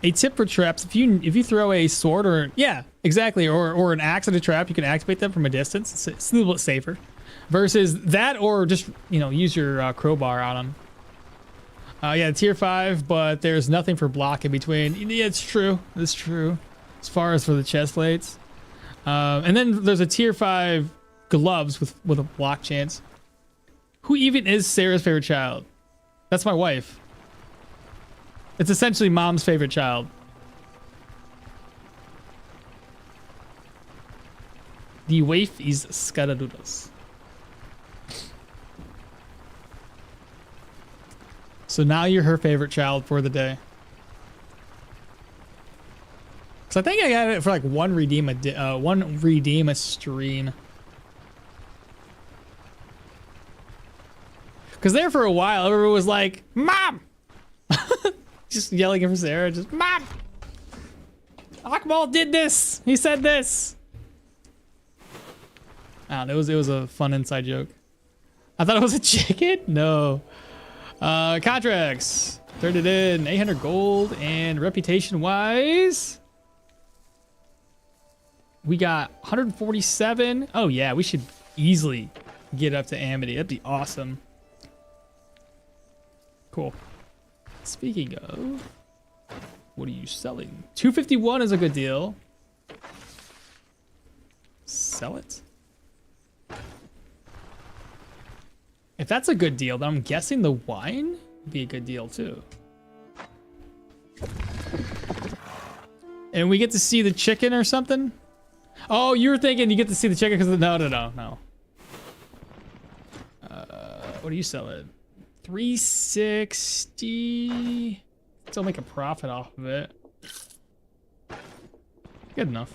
A tip for traps: if you throw a sword or exactly or an axe at a trap, you can activate them from a distance. It's a little bit safer versus that, or just use your crowbar on them. Yeah, tier 5, but there's nothing for block in between. Yeah, it's true. It's true. As far as for the chest plates, and then there's a tier 5 gloves with a block chance. Who even is Sarah's favorite child? That's my wife. It's essentially mom's favorite child. The wife is Scaradudas. So now you're her favorite child for the day. Cause I think I got it for like one redeem a stream. Cause there for a while, everyone was like, "Mom!" Just yelling for Sarah, just "Mom! Akmal did this. He said this." I don't know, it was a fun inside joke. I thought it was a chicken. No. Contracts. Turned it in. 800 gold, and reputation wise, we got 147. Oh yeah, we should easily get up to Amity. That'd be awesome. Cool. Speaking of, what are you selling? 251 is a good deal. Sell it. If that's a good deal, then I'm guessing the wine would be a good deal too. And we get to see the chicken or something? Oh, you were thinking you get to see the chicken because no. What are you selling? 360. Still make a profit off of it. Good enough.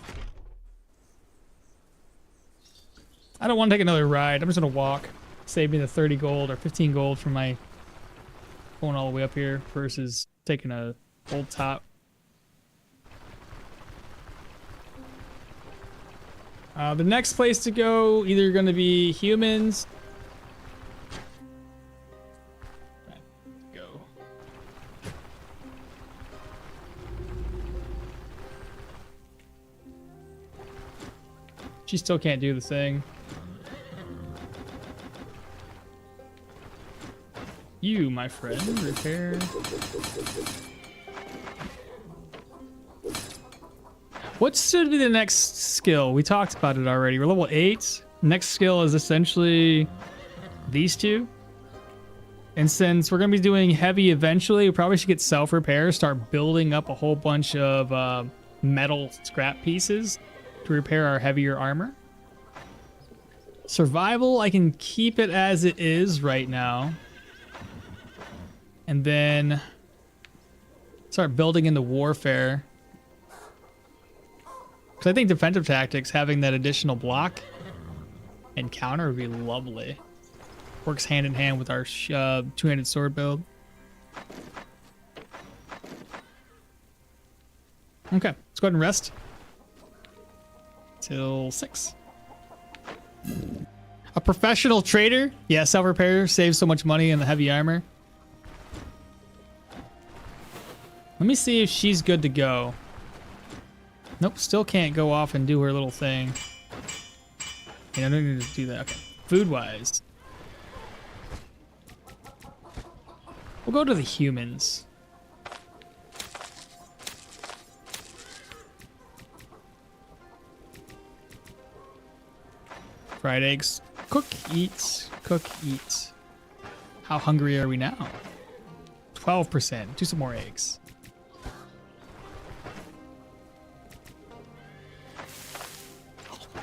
I don't want to take another ride. I'm just gonna walk. Save me the 30 gold or 15 gold from my going all the way up here versus taking a old top. The next place to go either going to be humans. Go. She still can't do the thing. You, my friend, repair. What should be the next skill? We talked about it already. We're level 8. Next skill is essentially these two. And since we're going to be doing heavy eventually, we probably should get self-repair, start building up a whole bunch of metal scrap pieces to repair our heavier armor. Survival, I can keep it as it is right now. And then start building into warfare. Because I think defensive tactics, having that additional block and counter would be lovely. Works hand in hand with our two-handed sword build. Okay, let's go ahead and rest. Till 6. A professional trader? Yeah, self-repair saves so much money in the heavy armor. Let me see if she's good to go. Nope, still can't go off and do her little thing. Yeah, I don't need to do that. Okay. Food-wise. We'll go to the humans. Fried eggs. Cook, eat. Cook, eat. How hungry are we now? 12%. Do some more eggs.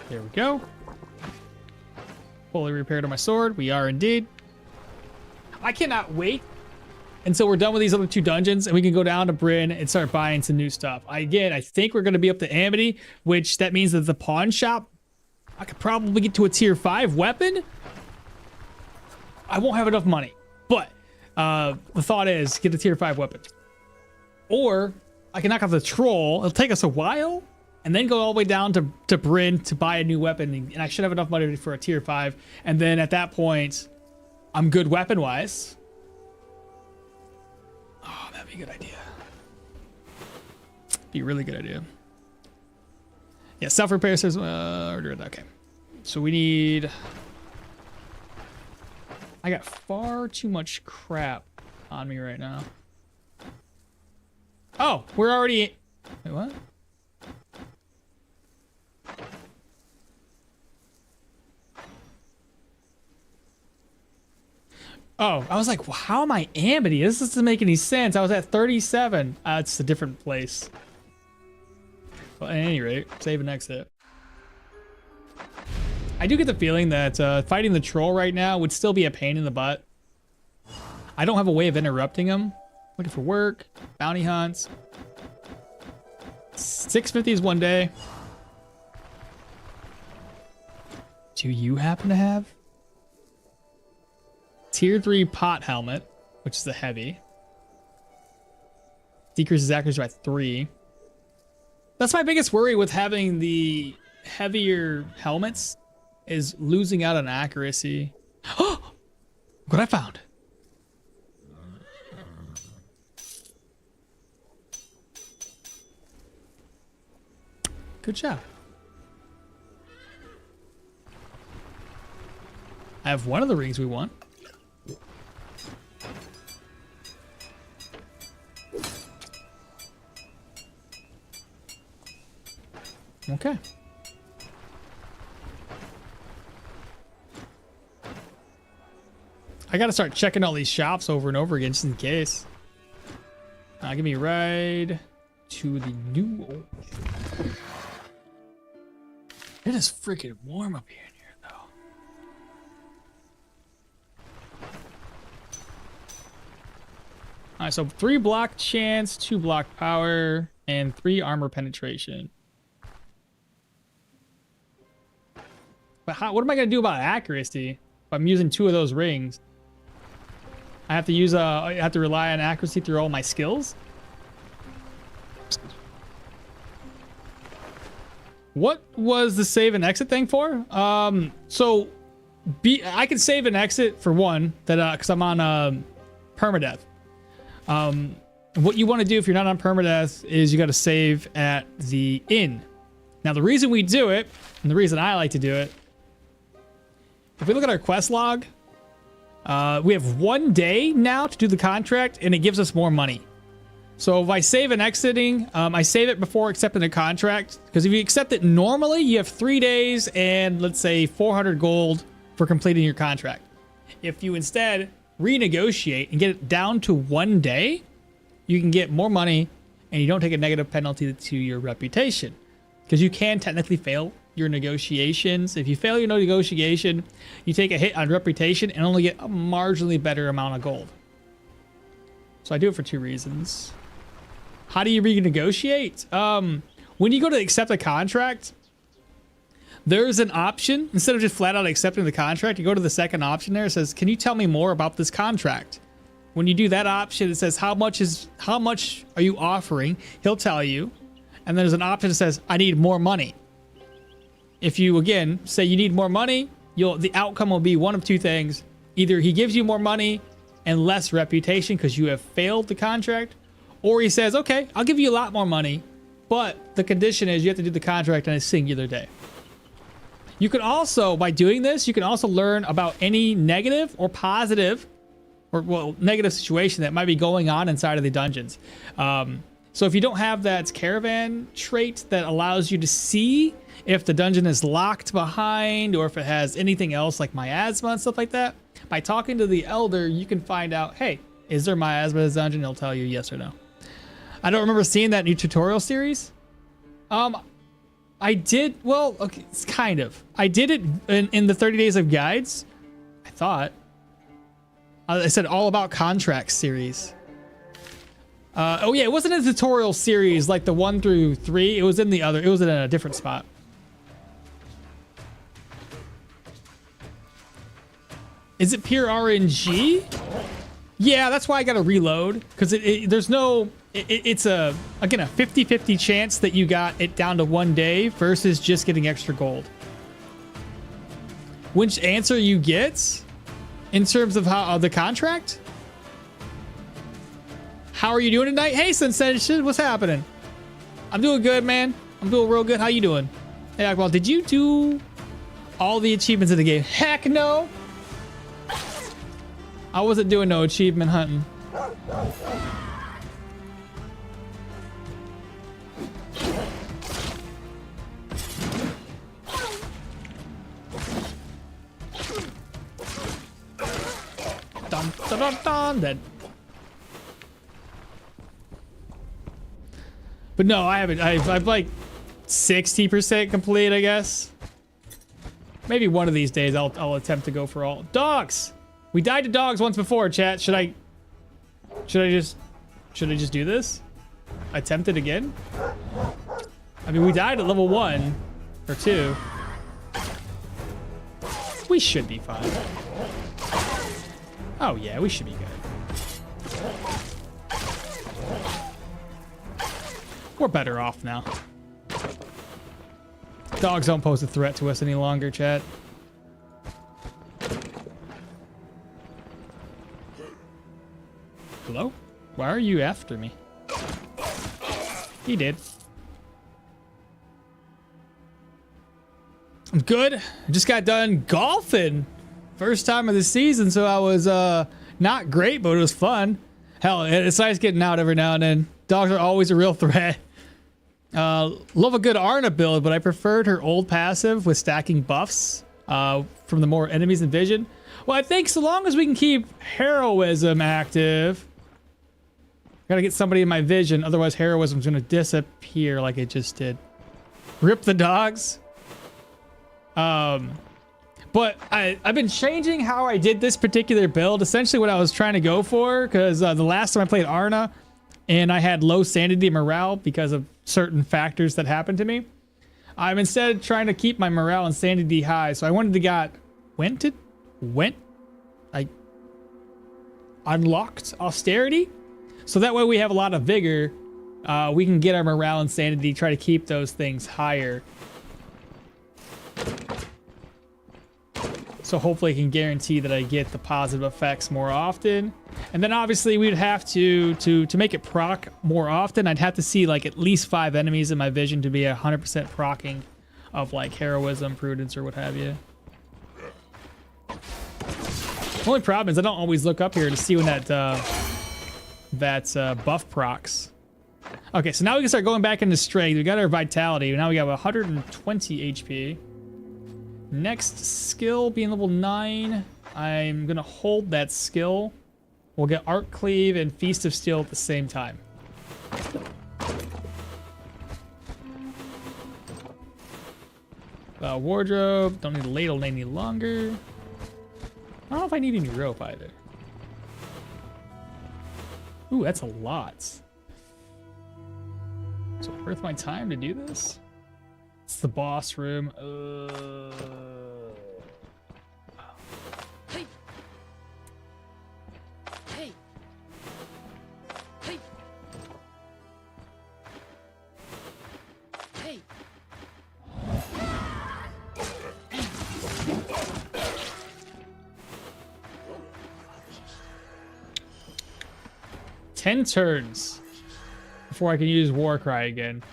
There we go. Fully repaired on my sword. We are indeed. I cannot wait until we're done with these other 2 dungeons and we can go down to Bryn and start buying some new stuff. I think we're going to be up to Amity, which that means that the pawn shop, I could probably get to a tier 5 weapon. I won't have enough money, but the thought is get a tier 5 weapon. Or I can knock out the troll. It'll take us a while. And then go all the way down to Bryn to buy a new weapon. And I should have enough money for a tier 5. And then at that point, I'm good weapon-wise. Oh, that'd be a good idea. Be a really good idea. Yeah, self-repair says, okay. So we need... I got far too much crap on me right now. Oh, we're already... Wait, what? Oh, I was like, well, how am I Amity? This doesn't make any sense. I was at 37. It's a different place. Well, at any rate, save and exit. I do get the feeling that fighting the troll right now would still be a pain in the butt. I don't have a way of interrupting him. Looking for work, bounty hunts. 650s one day. Do you happen to have? Tier 3 pot helmet, which is the heavy. Decreases accuracy by 3. That's my biggest worry with having the heavier helmets, is losing out on accuracy. Oh! What I found. Good job. I have one of the rings we want. Okay. I gotta start checking all these shops over and over again just in case. Give me a ride to the new... It is freaking warm up here in here, though. Alright, so 3 block chance, 2 block power, and 3 armor penetration. But how, what am I going to do about accuracy if I'm using 2 of those rings? I have to use I have to rely on accuracy through all my skills? What was the save and exit thing for? So I can save and exit for one, that because I'm on permadeath. What you want to do if you're not on permadeath is you got to save at the inn. Now the reason we do it, and the reason I like to do it, if we look at our quest log, we have 1 day now to do the contract, and it gives us more money. So if I save and exiting, I save it before accepting the contract, because if you accept it normally, you have 3 days and let's say 400 gold for completing your contract. If you instead renegotiate and get it down to 1 day, you can get more money and you don't take a negative penalty to your reputation, because you can technically fail your negotiations. If you fail your negotiation, you take a hit on reputation and only get a marginally better amount of gold. So I do it for 2 reasons. How do you renegotiate? When you go to accept a contract, there's an option. Instead of just flat out accepting the contract, you go to the second option there. It says, can you tell me more about this contract? When you do that option, it says, how much are you offering? He'll tell you. And there's an option that says, I need more money. If you, again, say you need more money, the outcome will be one of 2 things. Either he gives you more money and less reputation because you have failed the contract, Or he says, okay, I'll give you a lot more money, but the condition is you have to do the contract on a singular day. You can also, by doing this, you can also learn about any negative or positive, or well, negative situation that might be going on inside of the dungeons. So if you don't have that Caravan trait that allows you to see if the dungeon is locked behind or if it has anything else like miasma and stuff like that, by talking to the elder, you can find out, hey, is there miasma in this dungeon? He'll tell you yes or no. I don't remember seeing that new tutorial series. I did, well, okay, it's kind of. I did it in the 30 Days of Guides, I thought. I said all about contracts series. Oh yeah, it wasn't a tutorial series like the 1 through 3. It was in the other, it was in a different spot. Is it pure RNG? Yeah, that's why I gotta reload, because there's no, it's again a 50-50 chance that you got it down to 1 day versus just getting extra gold. Which answer you get in terms of how the contract? How are you doing tonight? Hey, Sensation, what's happening? I'm doing good, man. I'm doing real good. How you doing? Hey, well, did you do all the achievements in the game? Heck no. I wasn't doing no achievement hunting. Dun, dun, dun, dun, dead. But no, I haven't. I've like 60% complete, I guess. Maybe one of these days I'll attempt to go for all dogs. We died to dogs once before, chat. Should I just do this? Attempt it again? I mean, we died at level 1 or 2. We should be fine. Oh yeah, we should be good. We're better off now. Dogs don't pose a threat to us any longer, chat. Hello? Why are you after me? He did. I'm good. I just got done golfing. First time of the season, so I was not great, but it was fun. Hell, it's nice getting out every now and then. Dogs are always a real threat. Love a good Arna build, but I preferred her old passive with stacking buffs from the more enemies in vision. Well, I think so long as we can keep heroism active. Gotta get somebody in my vision, otherwise heroism's gonna disappear like it just did. Rip the dogs. But I've been changing how I did this particular build. Essentially what I was trying to go for, because the last time I played Arna, and I had low sanity and morale because of certain factors that happened to me. I'm instead trying to keep my morale and sanity high. So I wanted to I unlocked austerity. So that way we have a lot of vigor. We can get our morale and sanity, try to keep those things higher. So hopefully I can guarantee that I get the positive effects more often. And then obviously we'd have to make it proc more often, I'd have to see like at least 5 enemies in my vision to be 100% procking of like heroism, prudence, or what have you. The only problem is I don't always look up here to see when that buff procs. Okay, so now we can start going back into strength. We got our vitality. Now we have 120 HP. Next skill being level 9. I'm gonna hold that skill. We'll get Arc Cleave and Feast of Steel at the same time. Wardrobe. Don't need a ladle any longer. I don't know if I need any rope either. Ooh, that's a lot. So worth my time to do this? It's the boss room. Hey. Hey. Hey. Hey. 10 turns. before I can use Warcry again.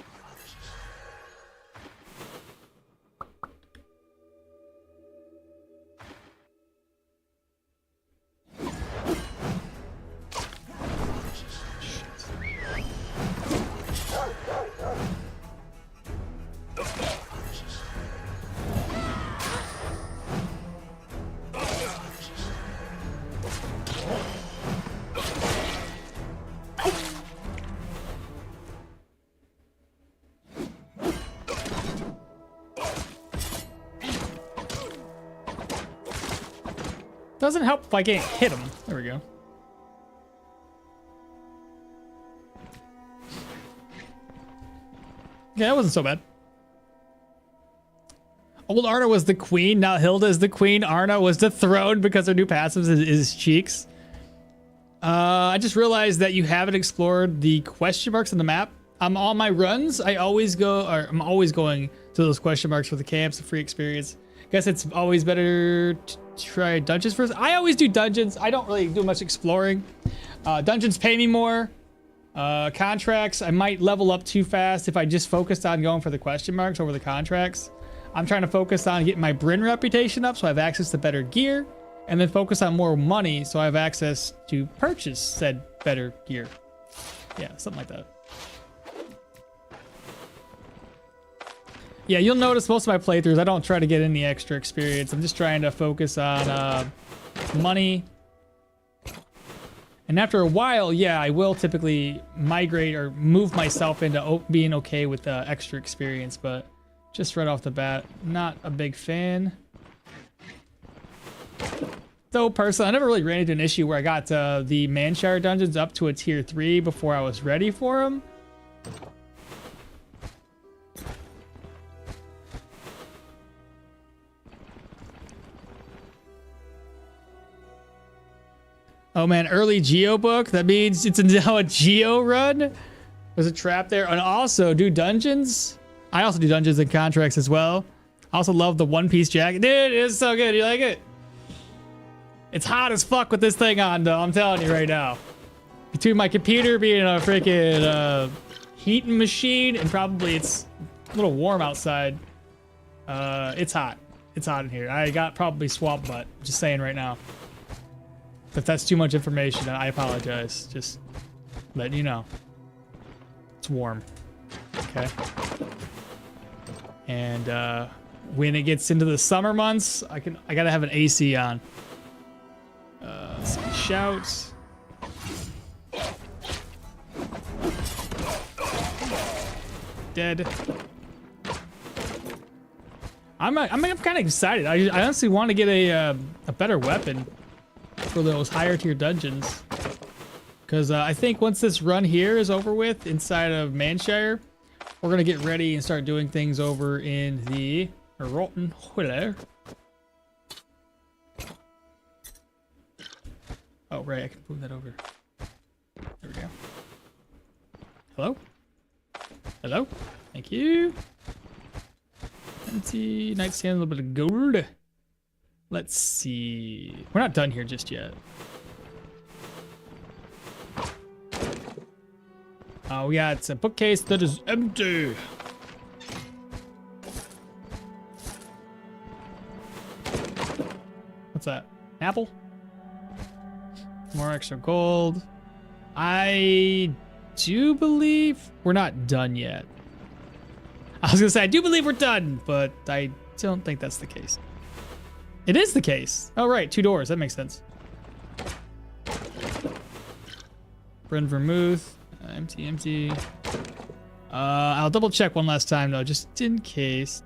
Doesn't help if I can't hit him. There we go. Yeah, that wasn't so bad. Old Arna was the queen. Now Hilda is the queen. Arna was dethroned because her new passive is cheeks. I just realized that you haven't explored the question marks on the map. On my runs, I'm always going to those question marks for the camps, the free experience. Guess it's always better to try dungeons first. I always do dungeons. I don't really do much exploring. Dungeons pay me more. Contracts, I might level up too fast if I just focused on going for the question marks over the contracts. I'm trying to focus on getting my Bryn reputation up so I have access to better gear, and then focus on more money so I have access to purchase said better gear. Yeah, something like that. Yeah, you'll notice most of my playthroughs, I don't try to get any extra experience. I'm just trying to focus on money. And after a while, yeah, I will typically migrate or move myself into being okay with extra experience, but just right off the bat, not a big fan. Though personally, I never really ran into an issue where I got the Manshire dungeons up to a tier 3 before I was ready for them. Oh man, early Geo book? That means it's now a Geo run? There's a trap there. And also, do dungeons? I also do dungeons and contracts as well. I also love the One Piece jacket. Dude, it's so good. You like it? It's hot as fuck with this thing on, though. I'm telling you right now. Between my computer being a freaking heating machine and probably it's a little warm outside. It's hot. It's hot in here. I got probably swamp butt. Just saying right now. If that's too much information, I apologize. Just letting you know. It's warm. Okay. And when it gets into the summer months, I gotta have an AC on. Some shouts. Dead. I'm kind of excited. I honestly want to get a better weapon for those higher tier dungeons, because I think once this run here is over with inside of Manshire, we're gonna get ready and start doing things over in the Rotten Huller. Oh right, I can move that over. There we go. Hello? Hello? Thank you. Empty nightstand, a little bit of gold. Let's see. We're not done here just yet. We got a bookcase that is empty. What's that? An apple? More extra gold. I do believe we're not done yet. I was gonna say I do believe we're done, but I don't think that's the case. It is the case. Oh, right. 2 doors. That makes sense. Bryn Vermouth. Empty, empty. I'll double check one last time, though, just in case.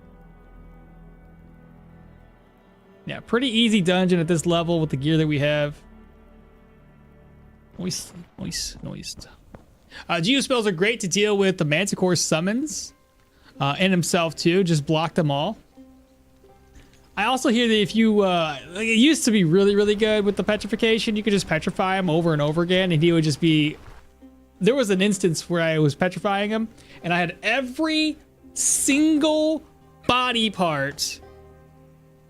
Yeah, pretty easy dungeon at this level with the gear that we have. Noise, noise, noise. Geo spells are great to deal with the Manticore summons. And himself, too. Just block them all. I also hear that if you, like it used to be really, really good with the petrification. You could just petrify him over and over again, and he would just be... There was an instance where I was petrifying him, and I had every single body part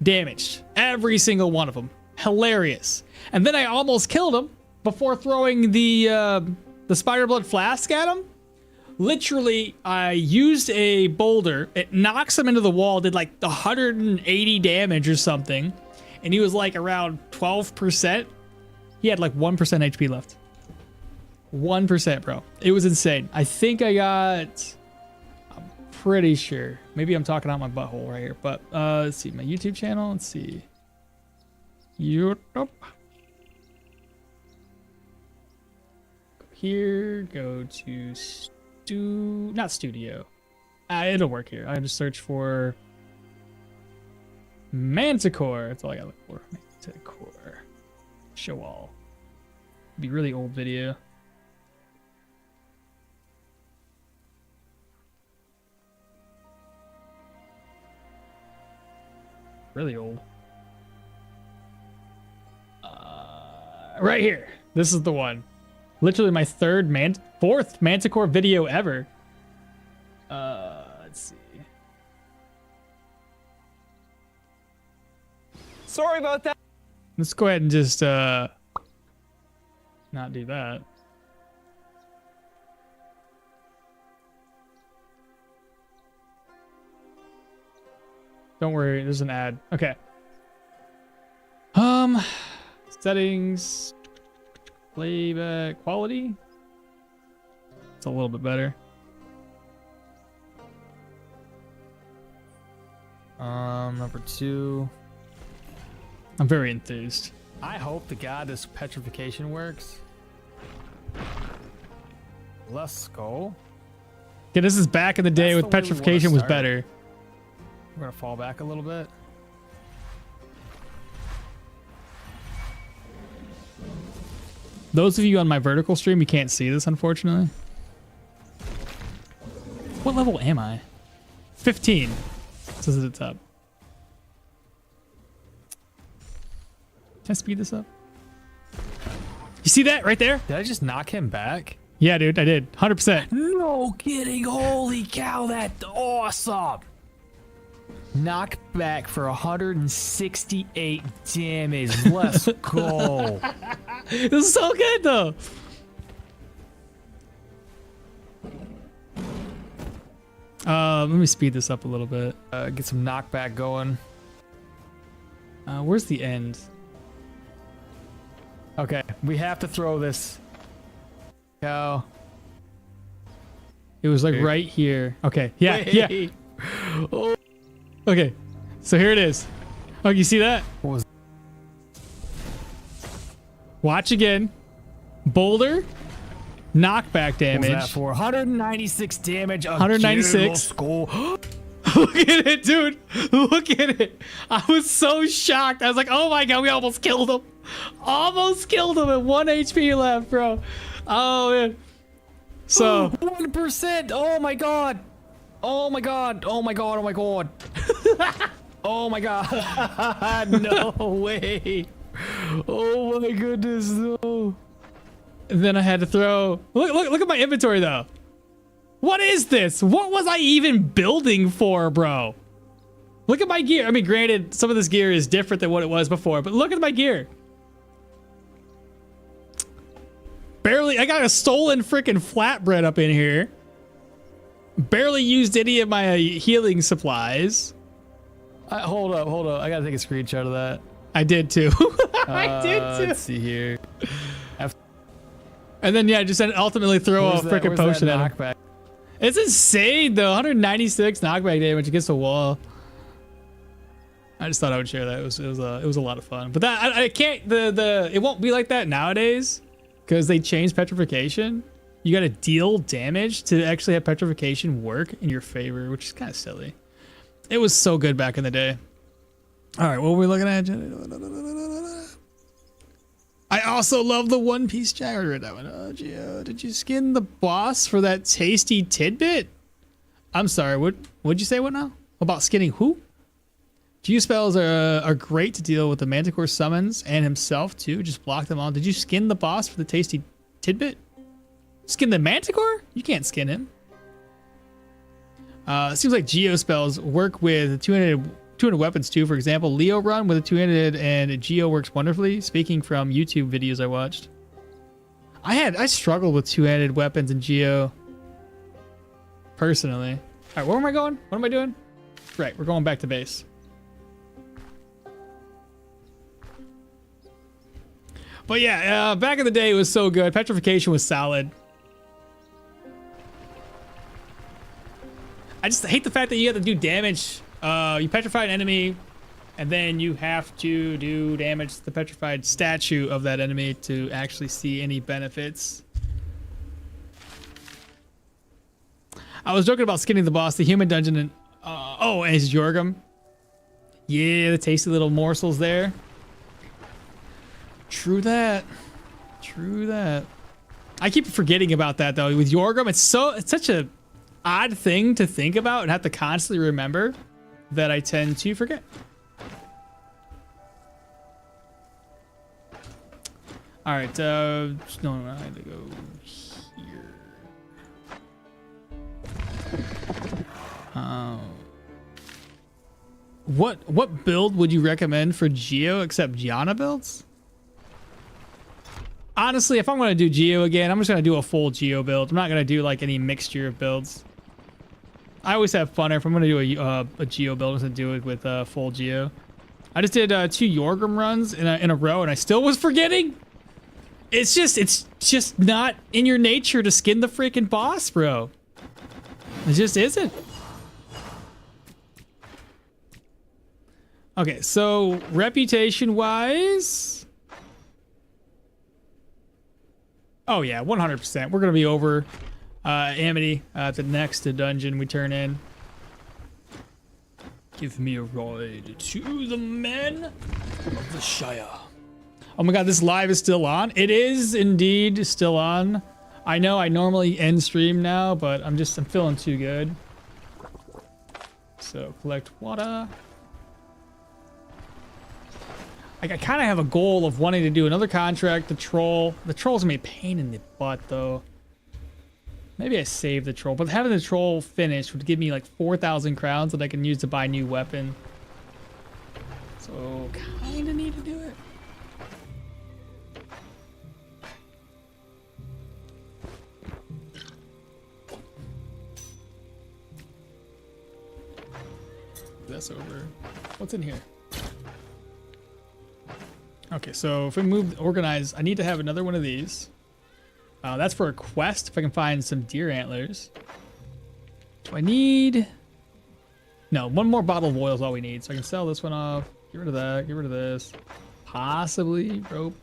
damaged. Every single one of them. Hilarious. And then I almost killed him before throwing the Spider Blood Flask at him. Literally, I used a boulder. It knocks him into the wall, did like 180 damage or something. And he was like around 12%. He had like 1% HP left. 1%, bro. It was insane. I think I got... I'm pretty sure. Maybe I'm talking out my butthole right here. But let's see. My YouTube channel. Let's see. YouTube. Go here. Go to... not studio. It'll work here. I just search for Manticore. That's all I gotta look for. Manticore. Show all. Be really old video. Really old. Right here. This is the one. Literally my fourth Manticore video ever. Let's see. Sorry about that. Let's go ahead and just not do that. Don't worry, there's an ad. Okay. Settings. Playback quality. It's a little bit better. Number 2. I'm very enthused. I hope to God this petrification works. Let's go. Yeah, this is back in the day That's with the way we wanna petrification was start. better. We're gonna fall back a little bit. Those of you on my vertical stream, you can't see this, unfortunately. What level am I? 15. This is at the top. Can I speed this up? You see that right there? Did I just knock him back? Yeah, dude, I did. 100%. No kidding. Holy cow, that's awesome. Knock back for 168 damage. Let's go. This is so good, though. Let me speed this up a little bit. Get some knockback going. Where's the end? Okay, we have to throw this. Cow. It was like right here. Okay, yeah, yeah. Wait. Oh, Okay, so here it is. Oh, you see that? what was Watch again. Boulder. Knockback damage. that for? 196 damage. 196. Let's go. Look at it, dude. Look at it. I was so shocked. I was like, oh my god, we almost killed him. Almost killed him at 1 HP left, bro. Oh, man. So, 1%. Oh my god. Oh my god. Oh my god. Oh my god. Oh my god. No way. Oh my goodness, no. then I had to throw... Look at my inventory, though. What is this? What was I even building for, bro? Look at my gear. I mean, granted, some of this gear is different than what it was before, but look at my gear. Barely... I got a stolen freaking flatbread up in here. Barely used any of my healing supplies. Hold up. I gotta take a screenshot of that. I did too. I did too. Let's see here. And then, yeah, just ultimately throw a freaking potion at him. knockback? It's insane, though. 196 knockback damage against the wall. I just thought I would share that. It was a lot of fun. But that I can't it won't be like that nowadays because they changed petrification. You got to deal damage to actually have petrification work in your favor, which is kind of silly. It was so good back in the day. All right, what were we looking at? I also love the One Piece chat. I read that one. Oh, Gio, did you skin the boss for that tasty tidbit? I'm sorry. What'd you say? What now? About skinning who? Geo spells are great to deal with the Manticore summons and himself too. Just block them all. Did you skin the boss for the tasty tidbit? Skin the Manticore? You can't skin him. It seems like Geo spells work with 200 weapons too. For example, Leo run with a 200 and Geo works wonderfully. Speaking from YouTube videos I watched. I struggled with 2-handed weapons in Geo. personally. All right, where am I going? What am I doing? Right, we're going back to base. But yeah, back in the day, it was so good. Petrification was solid. I just hate the fact that you have to do damage. You petrify an enemy, and then you have to do damage to the petrified statue of that enemy to actually see any benefits. I was joking about skinning the boss, the human dungeon, and oh, and it's Yorgum. Yeah, the tasty little morsels there. True that. True that. I keep forgetting about that though. With Yorgum, it's such a odd thing to think about and have to constantly remember that I tend to forget. All right, no, I had to go here. What build would you recommend for Geo except Gianna builds? Honestly, if I'm going to do Geo again, I'm just going to do a full Geo build. I'm not going to do like any mixture of builds. I always have fun if I'm going to do a Geo build. I'm going to do it with full Geo. I just did 2 Yorgrim runs in a row, and I still was forgetting. It's just not in your nature to skin the freaking boss, bro. It just isn't. Okay, so reputation-wise... Oh yeah, 100%. We're gonna be over Amity at the next dungeon we turn in. Give me a ride to the men of the Shire. Oh my god, this live is still on. It is indeed still on. I know I normally end stream now, but I'm feeling too good. So collect water. Like, I kind of have a goal of wanting to do another contract, the troll. The troll's gonna be a pain in the butt, though. Maybe I save the troll, but having the troll finished would give me like 4,000 crowns that I can use to buy a new weapon. So, kind of need to do it. That's over. What's in here? Okay, so if we move organize, I need to have another one of these. That's for a quest, if I can find some deer antlers. Do I need... No, one more bottle of oil is all we need. So I can sell this one off. Get rid of that. Get rid of this. Possibly rope.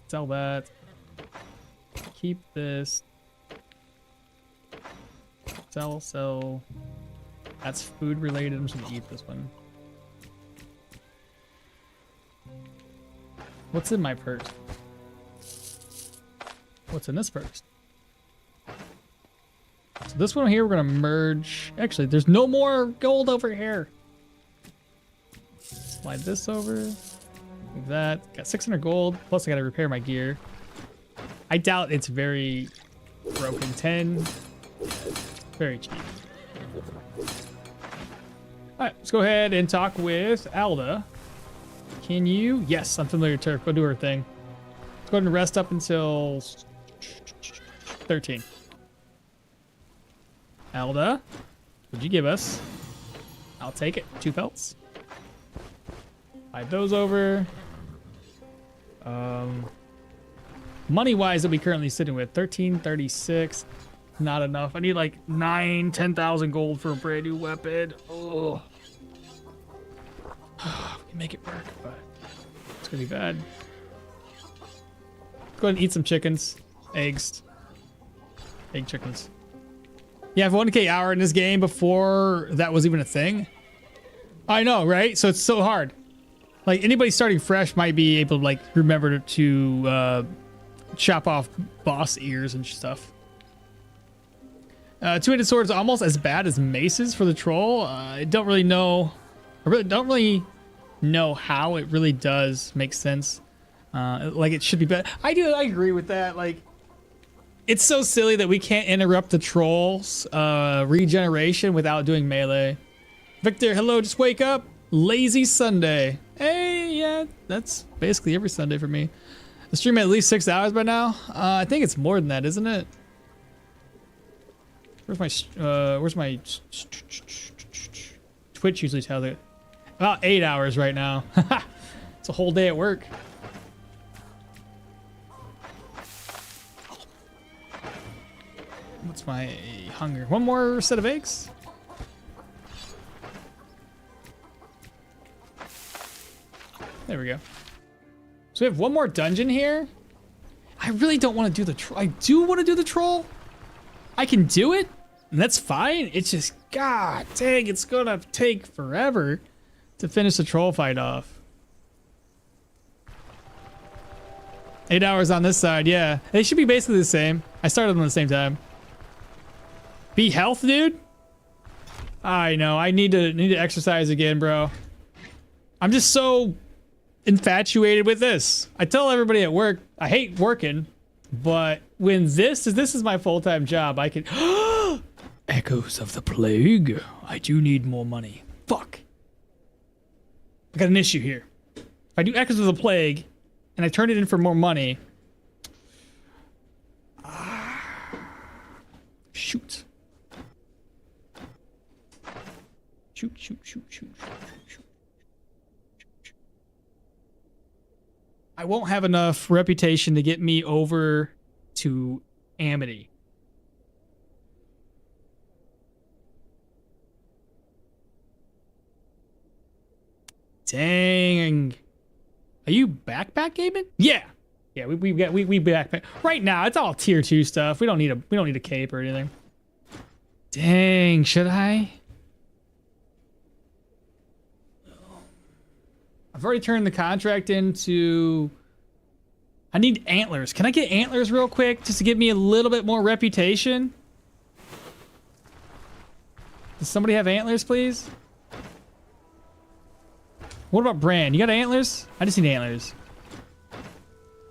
Sell that. Keep this. Sell. That's food related. I'm just gonna eat this one. What's in my purse? What's in this purse? So this one here, we're gonna merge. Actually, there's no more gold over here. Slide this over. Move that. Got 600 gold. Plus, I gotta repair my gear. I doubt it's very broken. 10. Very cheap. All right, let's go ahead and talk with Alda. Can you? Yes, I'm familiar with her. Go do her thing. Let's go ahead and rest up until 13. Alda, what'd you give us? I'll take it. 2 pelts. Slide those over. Money-wise that we currently sitting with, 1336. Not enough. I need like 10,000 gold for a brand new weapon. Oh. We can make it work, but it's gonna be bad. Go ahead and eat some chickens. Eggs. Egg chickens. Yeah, I've 1K hour in this game before that was even a thing. I know, right? So it's so hard. Like, anybody starting fresh might be able to, like, remember to chop off boss ears and stuff. Two-handed swords almost as bad as maces for the troll. I don't really know. I really don't really know how it really does make sense. Like, it should be better. I agree with that. Like, it's so silly that we can't interrupt the troll's regeneration without doing melee. Victor, hello, just wake up. Lazy Sunday. Hey, yeah, that's basically every Sunday for me. I stream at least 6 hours by now. I think it's more than that, isn't it? Where's my Twitch usually tells it? About 8 hours right now. It's a whole day at work. What's my hunger? One more set of eggs? There we go. So we have one more dungeon here. I really don't want to do the troll. I do want to do the troll. I can do it, and that's fine. It's just, god dang, it's gonna take forever to finish the troll fight off. 8 hours on this side, yeah. They should be basically the same. I started them at the same time. Be health, dude? I know, I need to exercise again, bro. I'm just so infatuated with this. I tell everybody at work, I hate working, but when this is my full-time job, I can... Echoes of the Plague. I do need more money. Fuck. I got an issue here. If I do Echoes of the Plague, and I turn it in for more money... Shoot. Shoot. I won't have enough reputation to get me over to Amity. Dang. Are you back gaming? Yeah. Yeah, we back. Right now, it's all tier 2 stuff. We don't need a cape or anything. Dang, should I? I've already turned the contract into... I need antlers. Can I get antlers real quick just to give me a little bit more reputation? Does somebody have antlers, please? What about brand? You got antlers? I just need antlers.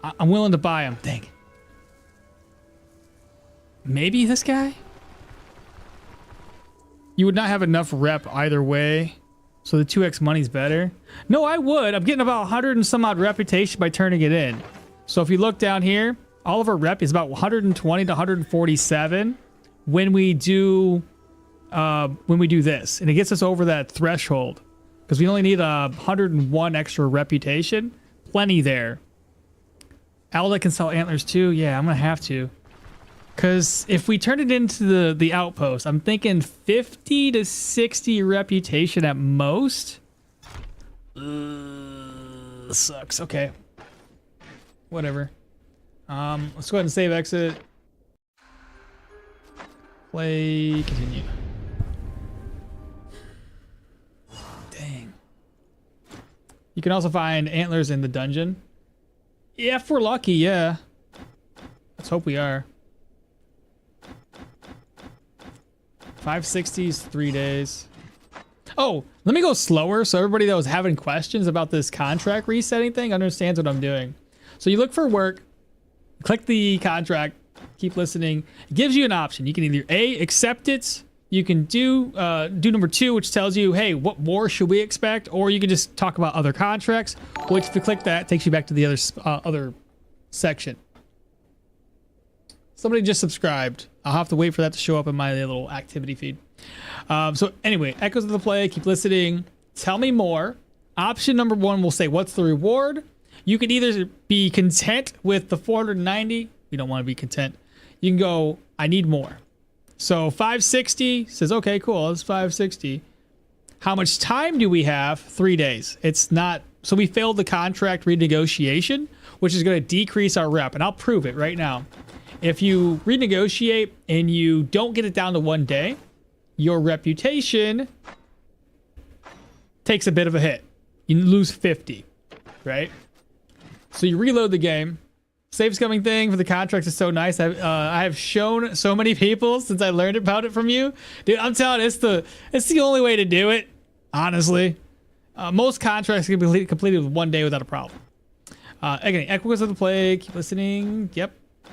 I'm willing to buy them. Dang. Maybe this guy? You would not have enough rep either way. So the 2x money's better. No, I would. I'm getting about 100 and some odd reputation by turning it in. So if you look down here, all of our rep is about 120 to 147 when we do this, and it gets us over that threshold because we only need 101 extra reputation. Plenty there. Alda can sell antlers too. Yeah, I'm gonna have to. Because if we turn it into the outpost, I'm thinking 50 to 60 reputation at most. Sucks. Okay. Whatever. Let's go ahead and save exit. Play. Continue. Dang. You can also find antlers in the dungeon. Yeah, if we're lucky, yeah. Let's hope we are. 560s, 3 days. Oh, let me go slower so everybody that was having questions about this contract resetting thing understands what I'm doing. So you look for work, click the contract, keep listening. It gives you an option. You can either A, accept it. You can do number 2, which tells you, hey, what more should we expect? Or you can just talk about other contracts, which if you click that, takes you back to the other section. Somebody just subscribed. I'll have to wait for that to show up in my little activity feed. So anyway, Echoes of the Play, keep listening. Tell me more. Option number 1 will say, what's the reward? You can either be content with the 490. We don't want to be content. You can go, I need more. So 560 says, okay, cool, it's 560. How much time do we have? 3 days. It's not, so we failed the contract renegotiation, which is going to decrease our rep. And I'll prove it right now. If you renegotiate and you don't get it down to 1 day, your reputation takes a bit of a hit. You lose 50, right? So you reload the game. Saves coming thing for the contracts is so nice. I have shown so many people since I learned about it from you. Dude, I'm telling you, it's the only way to do it, honestly. Most contracts can be completed with 1 day without a problem. Again, Echoes of the Play, keep listening. Yep.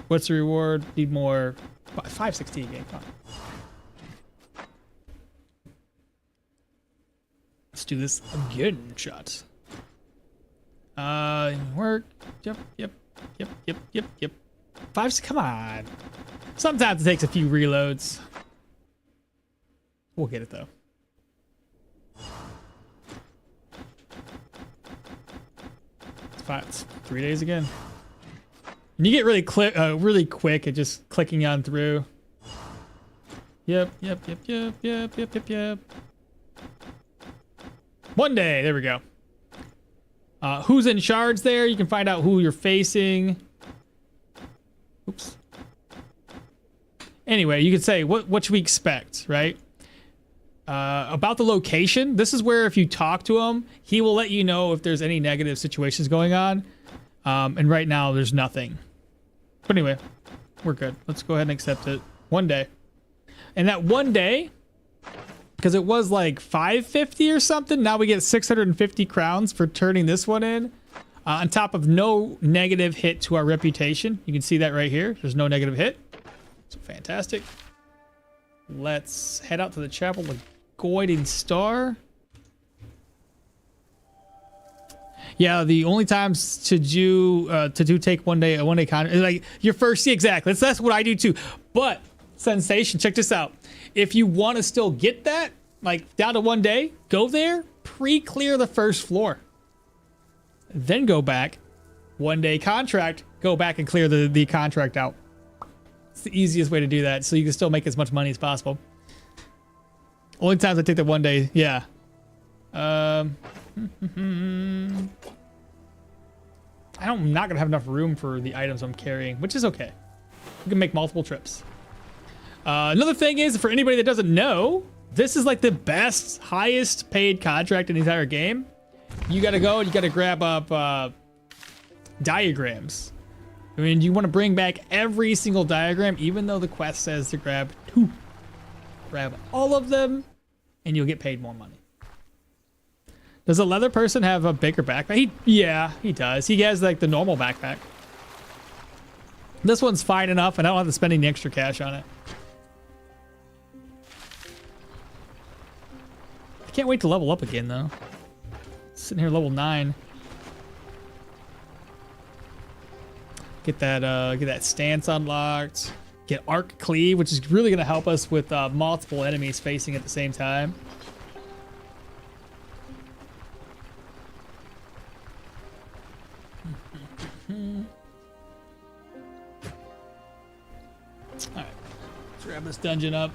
What's the reward? Need more. 560 again. Come on. Let's do this again, shot. Work. Yep. 5. Come on. Sometimes it takes a few reloads. We'll get it though. It's 3 days again. And you get really quick at just clicking on through. Yep. 1 day. There we go. Who's in charge there? You can find out who you're facing. Oops. Anyway, you could say, what should we expect, right? About the location, this is where if you talk to him, he will let you know if there's any negative situations going on. And right now, there's nothing. But anyway, we're good. Let's go ahead and accept it. 1 day. And that 1 day, because it was like 550 or something, now we get 650 crowns for turning this one in. On top of no negative hit to our reputation. You can see that right here. There's no negative hit. So fantastic. Let's head out to the Chapel of Guiding Star. Yeah, the only times to do take 1 day, a 1 day contract, like your first, yeah, exactly. That's what I do too. But Sensation, check this out. If you want to still get that, like down to 1 day, go there, pre-clear the first floor. Then go back, 1 day contract, go back and clear the contract out. It's the easiest way to do that, so you can still make as much money as possible. Only times I take the 1 day, yeah. I'm not gonna have enough room for the items I'm carrying, which is okay. We can make multiple trips. Another thing is, for anybody that doesn't know, this is like the best, highest paid contract in the entire game. You gotta go and you gotta grab up diagrams. I mean, you want to bring back every single diagram, even though the quest says to grab 2. Grab all of them, and you'll get paid more money. Does a leather person have a bigger backpack? Yeah, he does. He has like the normal backpack. This one's fine enough, and I don't have to spend any extra cash on it. I can't wait to level up again, though. Sitting here level 9. Get that stance unlocked. Get arc cleave, which is really going to help us with multiple enemies facing at the same time. All right, let's wrap this dungeon up.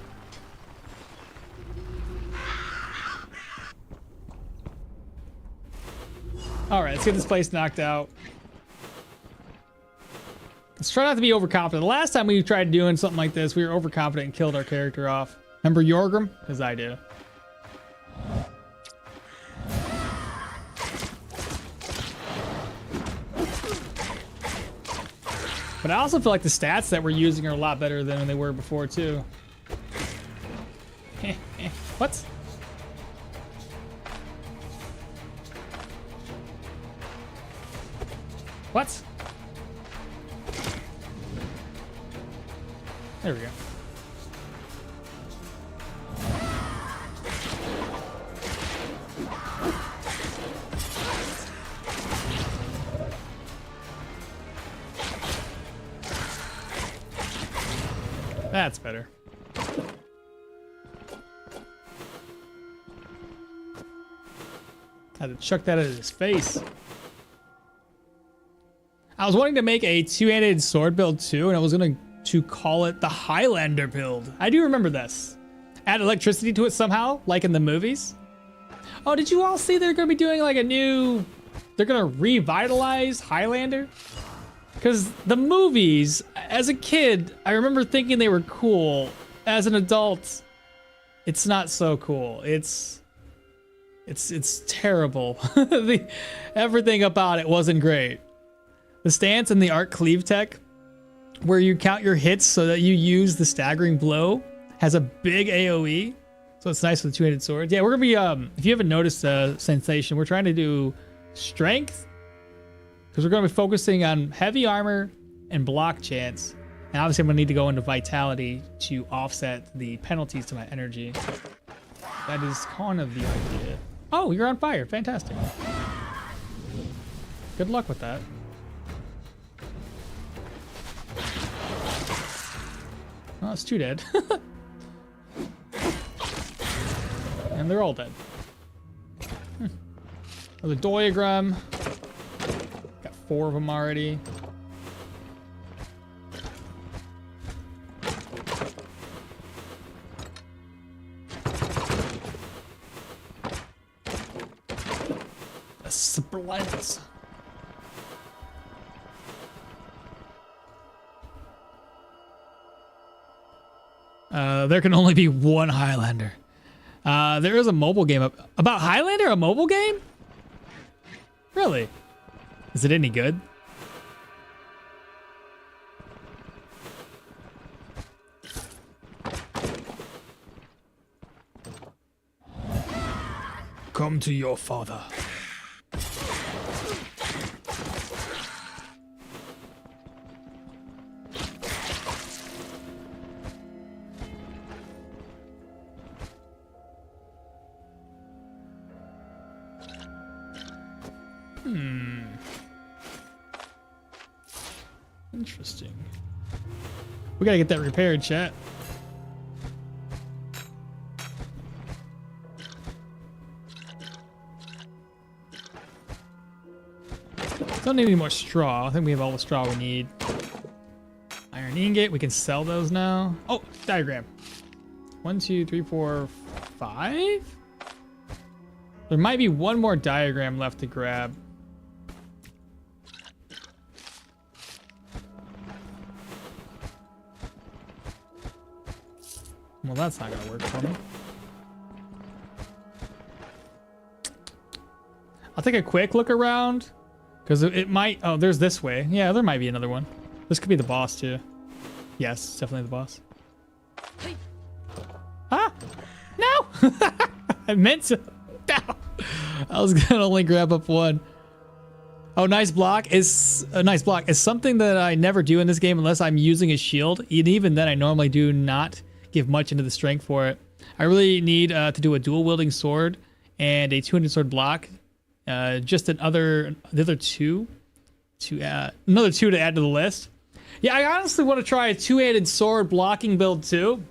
All right, let's get this place knocked out. Let's try not to be overconfident. The last time we tried doing something like this, we were overconfident and killed our character off. Remember Yorgrim? Because I do. But I also feel like the stats that we're using are a lot better than they were before, too. What? What? There we go. That's better. Had to chuck that at his face. I was wanting to make a two-handed sword build too, and I was going to call it the Highlander build. I do remember this. Add electricity to it somehow, like in the movies. Oh, did you all see they're going to be doing like a new... They're going to revitalize Highlander? Because the movies, as a kid, I remember thinking they were cool. As an adult, it's not so cool. It's terrible. Everything about it wasn't great. The stance and the arc cleave tech, where you count your hits so that you use the staggering blow, has a big AoE. So it's nice with the two-handed swords. Yeah, we're gonna be, if you haven't noticed Sensation, we're trying to do strength, because we're gonna be focusing on heavy armor and block chance. And obviously I'm gonna need to go into vitality to offset the penalties to my energy. That is kind of the idea. Oh, you're on fire, fantastic. Good luck with that. Oh, it's 2 dead. and they're all dead. Another diagram. Got 4 of them already. A splint. There can only be one Highlander. There is a mobile game about Highlander, a mobile game? Really? Is it any good? Come to your father. Interesting. We gotta get that repaired, chat. Don't need any more straw. I think we have all the straw we need. Iron ingot. We can sell those now. Oh, diagram. 1, 2, 3, 4, 5? There might be one more diagram left to grab. Well, that's not gonna work for me. I'll take a quick look around, because it might... Oh, there's this way. Yeah, there might be another one. This could be the boss, too. Yes, it's definitely the boss. Ah! No! I meant to... No! I was gonna only grab up one. Oh, nice block is... A nice block is something that I never do in this game unless I'm using a shield. And even then, I normally do not give much into the strength for it. I really need to do a dual wielding sword and a 200 sword block. Just the other two to another 2 to add to the list. Yeah, I honestly want to try a 2-handed sword blocking build too.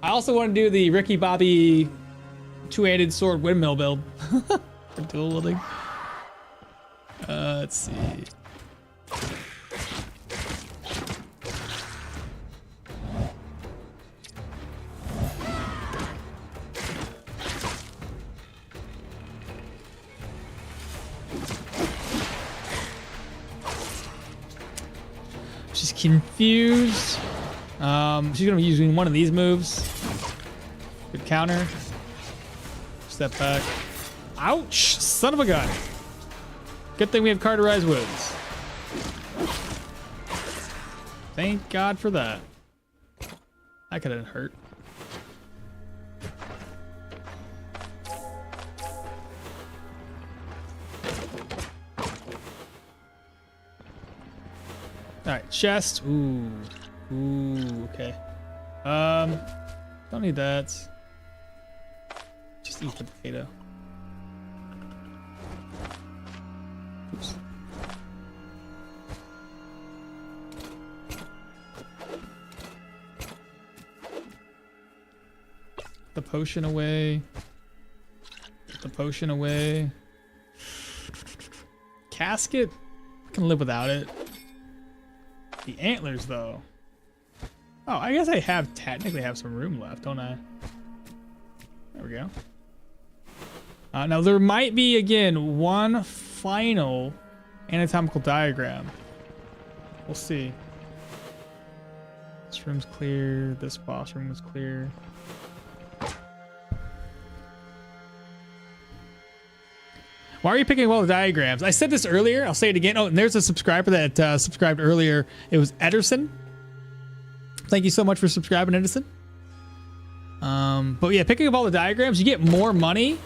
I also want to do the Ricky Bobby 2-handed sword windmill build for dual wielding. Let's see. She's confused. She's gonna be using one of these moves. Good counter. Step back. Ouch! Son of a gun. Good thing we have cauterized wounds. Thank God for that. That could have hurt. Alright, chest. Ooh. Ooh, okay. Don't need that. Just eat the potato. Oops. The potion away. Put the potion away. Casket? I can live without it. The antlers, though. Oh, I guess I technically have some room left, don't I? There we go. Now, there might be, again, one final anatomical diagram. We'll see. This room's clear. This boss room was clear. Why are you picking all the diagrams? I said this earlier. I'll say it again. Oh, and there's a subscriber that subscribed earlier. It was Ederson. Thank you so much for subscribing, Ederson. But yeah, picking up all the diagrams, you get more money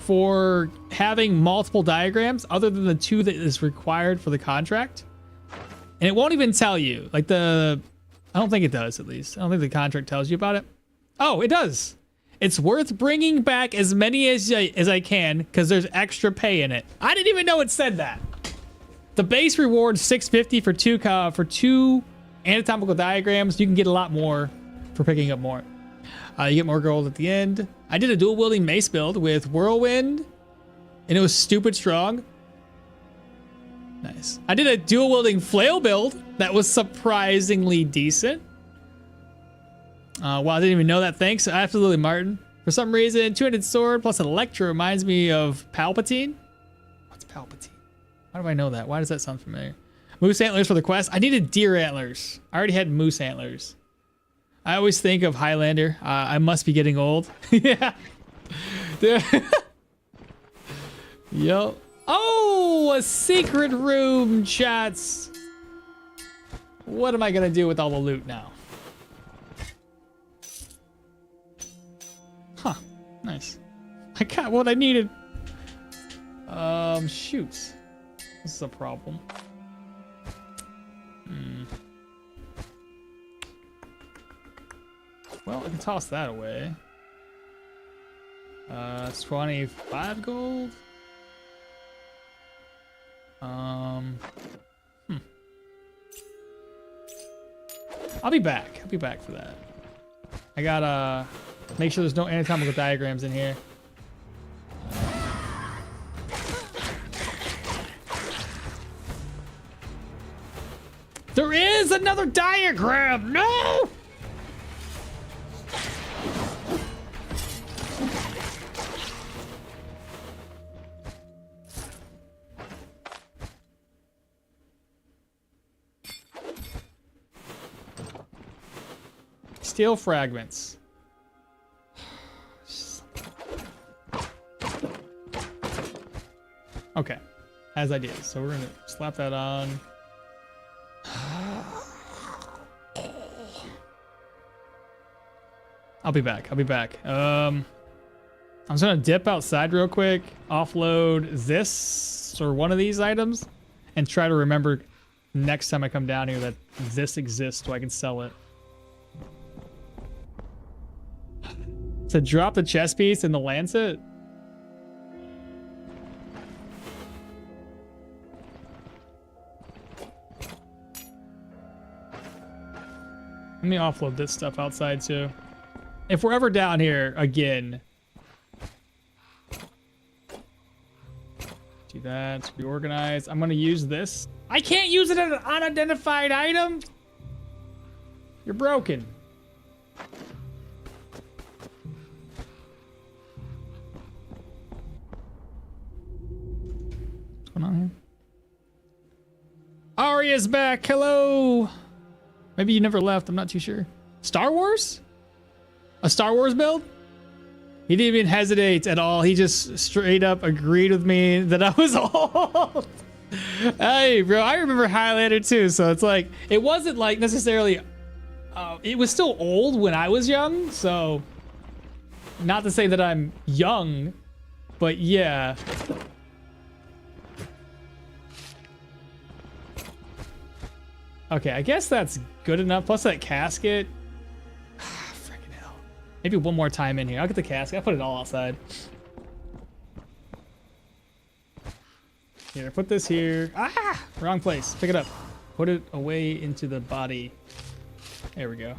for having multiple diagrams other than the 2 that is required for the contract. And it won't even tell you. Like I don't think it does, at least. I don't think the contract tells you about it. Oh, it does. It's worth bringing back as many as I can because there's extra pay in it. I didn't even know it said that. The base reward is $650 for two anatomical diagrams. You can get a lot more for picking up more. You get more gold at the end. I did a dual wielding mace build with whirlwind, and it was stupid strong. Nice. I did a dual wielding flail build that was surprisingly decent. Wow, I didn't even know that. Thanks, absolutely, Martin. For some reason, 200 sword plus an electro reminds me of Palpatine. What's Palpatine? How do I know that? Why does that sound familiar? Moose antlers for the quest. I needed deer antlers. I already had moose antlers. I always think of Highlander. I must be getting old. Yeah. Yo. Oh, a secret room, chats. What am I gonna do with all the loot now? Huh. Nice. I got what I needed. Shoot. This is a problem. Well, I can toss that away. It's 25 gold. I'll be back. I'll be back for that. I gotta make sure there's no anatomical diagrams in here. There is another diagram! No! Steel fragments. Okay, as I did. So we're gonna slap that on. I'll be back. I'll be back. I'm just gonna dip outside real quick, offload this or one of these items, and try to remember next time I come down here that this exists so I can sell it. To drop the chest piece and the lancet. Let me offload this stuff outside too. If we're ever down here again. Do that, reorganize. I'm gonna use this. I can't use it as an unidentified item. You're broken. What's going on here? Arya's back, hello. Maybe you never left, I'm not too sure. Star Wars? A Star Wars build? He didn't even hesitate at all. He just straight up agreed with me that I was old. Hey, bro, I remember Highlander too, so it's like, it wasn't like necessarily, it was still old when I was young, so not to say that I'm young, but yeah. Okay, I guess that's good enough. Plus that casket. Freaking hell. Maybe one more time in here. I'll get the casket. I'll put it all outside. Here, put this here. Ah! Wrong place. Pick it up. Put it away into the body. There we go.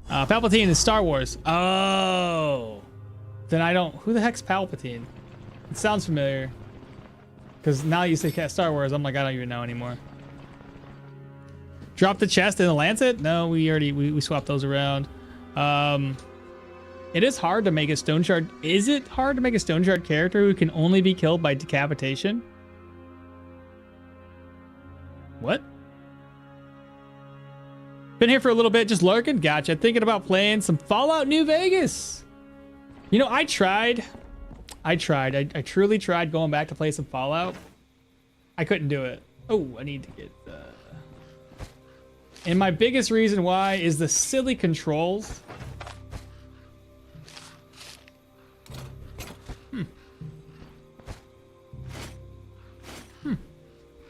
Palpatine is Star Wars. Oh. Then I don't... Who the heck's Palpatine? It sounds familiar. Because now you say Star Wars, I'm like, I don't even know anymore. Drop the chest and the lancet? No, we swapped those around. It is hard to make a Stoneshard. Is it hard to make a Stoneshard character who can only be killed by decapitation? What? Been here for a little bit, just lurking. Gotcha. Thinking about playing some Fallout New Vegas. You know, I tried. I truly tried going back to play some Fallout. I couldn't do it. Oh, I need to get... And my biggest reason why is the silly controls.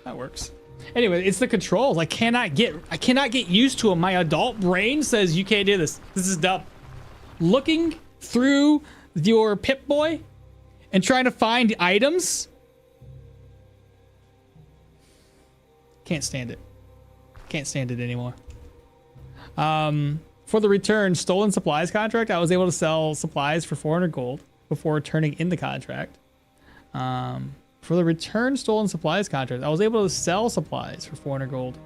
That works. Anyway, it's the controls. I cannot get used to them. My adult brain says you can't do this. This is dumb. Looking through your Pip-Boy and trying to find items. Can't stand it. Can't stand it anymore. For the return stolen supplies contract, I was able to sell supplies for 400 gold before turning in the contract. For the return stolen supplies contract, I was able to sell supplies for 400 gold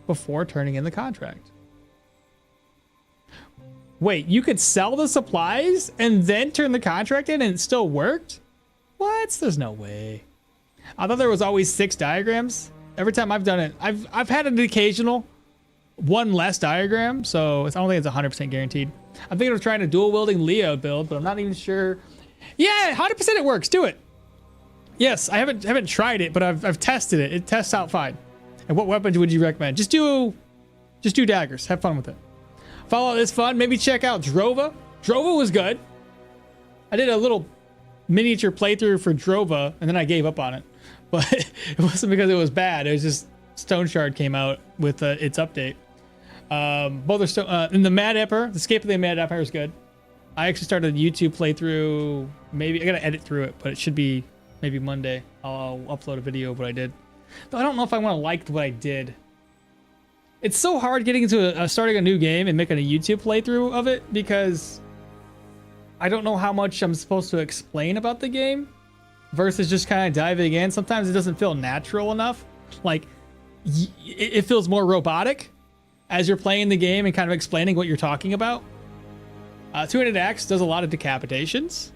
before turning in the contract. Wait, you could sell the supplies and then turn the contract in and it still worked? What? There's no way. I thought there was always 6 diagrams. Every time I've done it, I've had an occasional one less diagram, so I don't think it's 100% guaranteed. I'm thinking of trying a dual wielding Leo build, but I'm not even sure. Yeah, 100% it works. Do it. Yes, I haven't tried it, but I've tested it. It tests out fine. And what weapons would you recommend? Just do daggers. Have fun with it. Fallout is fun. Maybe check out Drova. Drova was good. I did a little miniature playthrough for Drova, and then I gave up on it. But it wasn't because it was bad. It was just Stoneshard came out with its update. Both are and the Mad Emperor, the Escape of the Mad Empire is good. I actually started a YouTube playthrough. Maybe I gotta edit through it, but it should be maybe Monday. I'll upload a video of what I did. Though I don't know if I want to like what I did. It's so hard getting into starting a new game and making a YouTube playthrough of it because I don't know how much I'm supposed to explain about the game versus just kind of diving in. Sometimes it doesn't feel natural enough. Like it feels more robotic as you're playing the game and kind of explaining what you're talking about. 200 Axe does a lot of decapitations.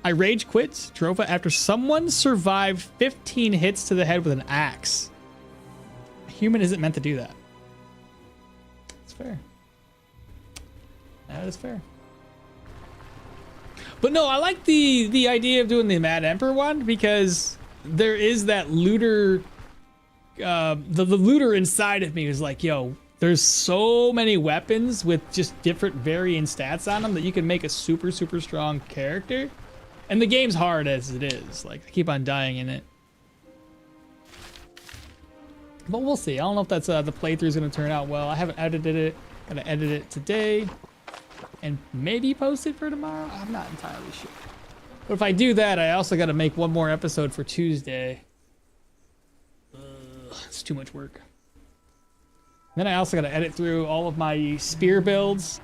I rage quit Drova after someone survived 15 hits to the head with an axe. A human isn't meant to do that. It's fair. That is fair. But no, I like the idea of doing the Mad Emperor one because there is that looter. The looter inside of me is like, yo, there's so many weapons with just different varying stats on them that you can make a super, super strong character. And the game's hard as it is. Like, I keep on dying in it. But we'll see. I don't know if that's the playthrough is going to turn out well. I haven't edited it. Gonna edit it today. And maybe post it for tomorrow. I'm not entirely sure. But if I do that, I also got to make one more episode for Tuesday. It's too much work. Then I also got to edit through all of my spear builds.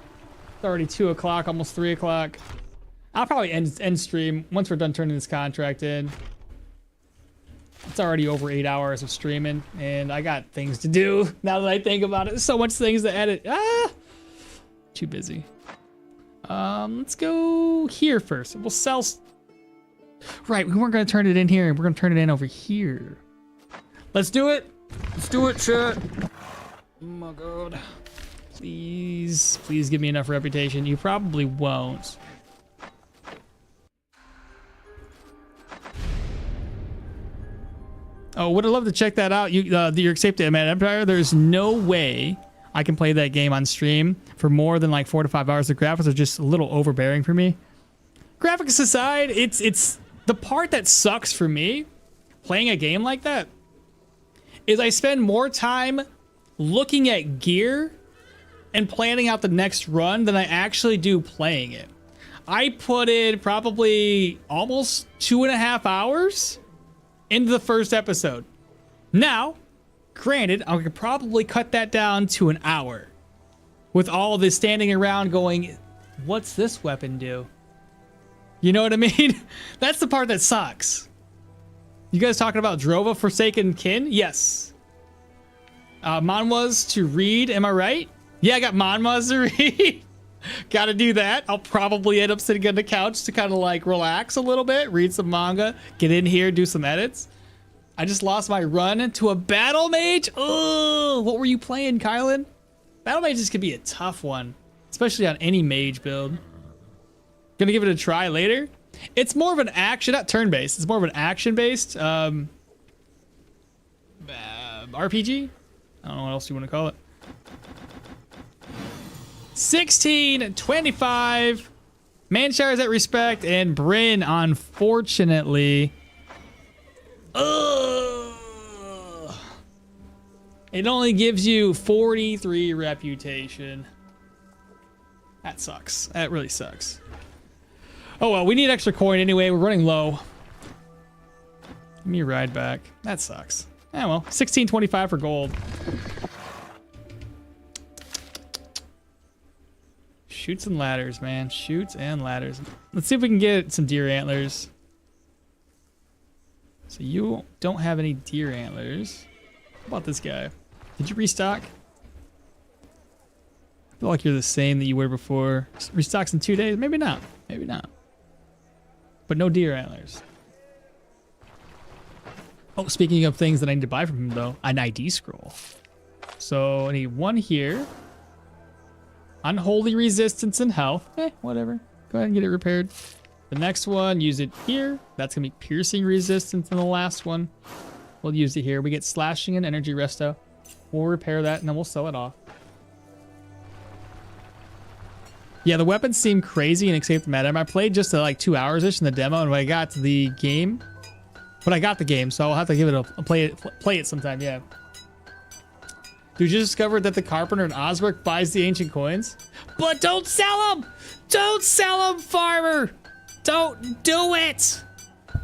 It's already 2 o'clock, almost 3 o'clock. I'll probably end stream once we're done turning this contract in. It's already over 8 hours of streaming, and I got things to do now that I think about it. There's so much things to edit. Too busy. Let's go here first. We'll sell. Right, we weren't going to turn it in here. We're going to turn it in over here. Let's do it. Let's do it, chat. Oh my god. Please give me enough reputation. You probably won't. Oh, would have loved to check that out. Your Escape to the Mad Empire. There's no way I can play that game on stream for more than like 4 to 5 hours. The graphics are just a little overbearing for me. Graphics aside, it's the part that sucks for me playing a game like that is I spend more time looking at gear and planning out the next run than I actually do playing it. I put in probably almost 2.5 hours into the first episode. Now, granted, I could probably cut that down to an hour with all of this standing around going, what's this weapon do? You know what I mean? That's the part that sucks. You guys talking about Drova Forsaken Kin? Yes. Manhwas to read, am I right? Yeah, I got manhwas to read. Gotta do that. I'll probably end up sitting on the couch to kind of like relax a little bit, read some manga, get in here, do some edits. I just lost my run to a battle mage. Oh, what were you playing, Kylan? Battle mages could be a tough one, especially on any mage build. Gonna give it a try later. It's more of an action, not turn-based. It's more of an action-based RPG. I don't know what else you want to call it. 1625. Manshire's at respect, and Bryn, unfortunately. Ugh. It only gives you 43 reputation. That sucks. That really sucks. Oh well, we need extra coin anyway. We're running low. Give me a ride back. That sucks. Yeah, well, 1625 for gold. Shoots and ladders, man. Shoots and ladders. Let's see if we can get some deer antlers. So you don't have any deer antlers. How about this guy? Did you restock? I feel like you're the same that you were before. Restocks in 2 days? Maybe not. Maybe not. But no deer antlers. Oh, speaking of things that I need to buy from him, though, an ID scroll. So I need one here. Unholy resistance and health. Whatever. Go ahead and get it repaired. The next one, use it here. That's going to be piercing resistance. And the last one, we'll use it here. We get slashing and energy resto. We'll repair that and then we'll sell it off. Yeah, the weapons seem crazy and escape the meta. I played just like 2 hours-ish in the demo, and when I got to the game, so I'll have to give it a play it sometime, yeah. Dude, you discovered that the carpenter in Osric buys the ancient coins? But don't sell them! Don't sell them, farmer! Don't do it!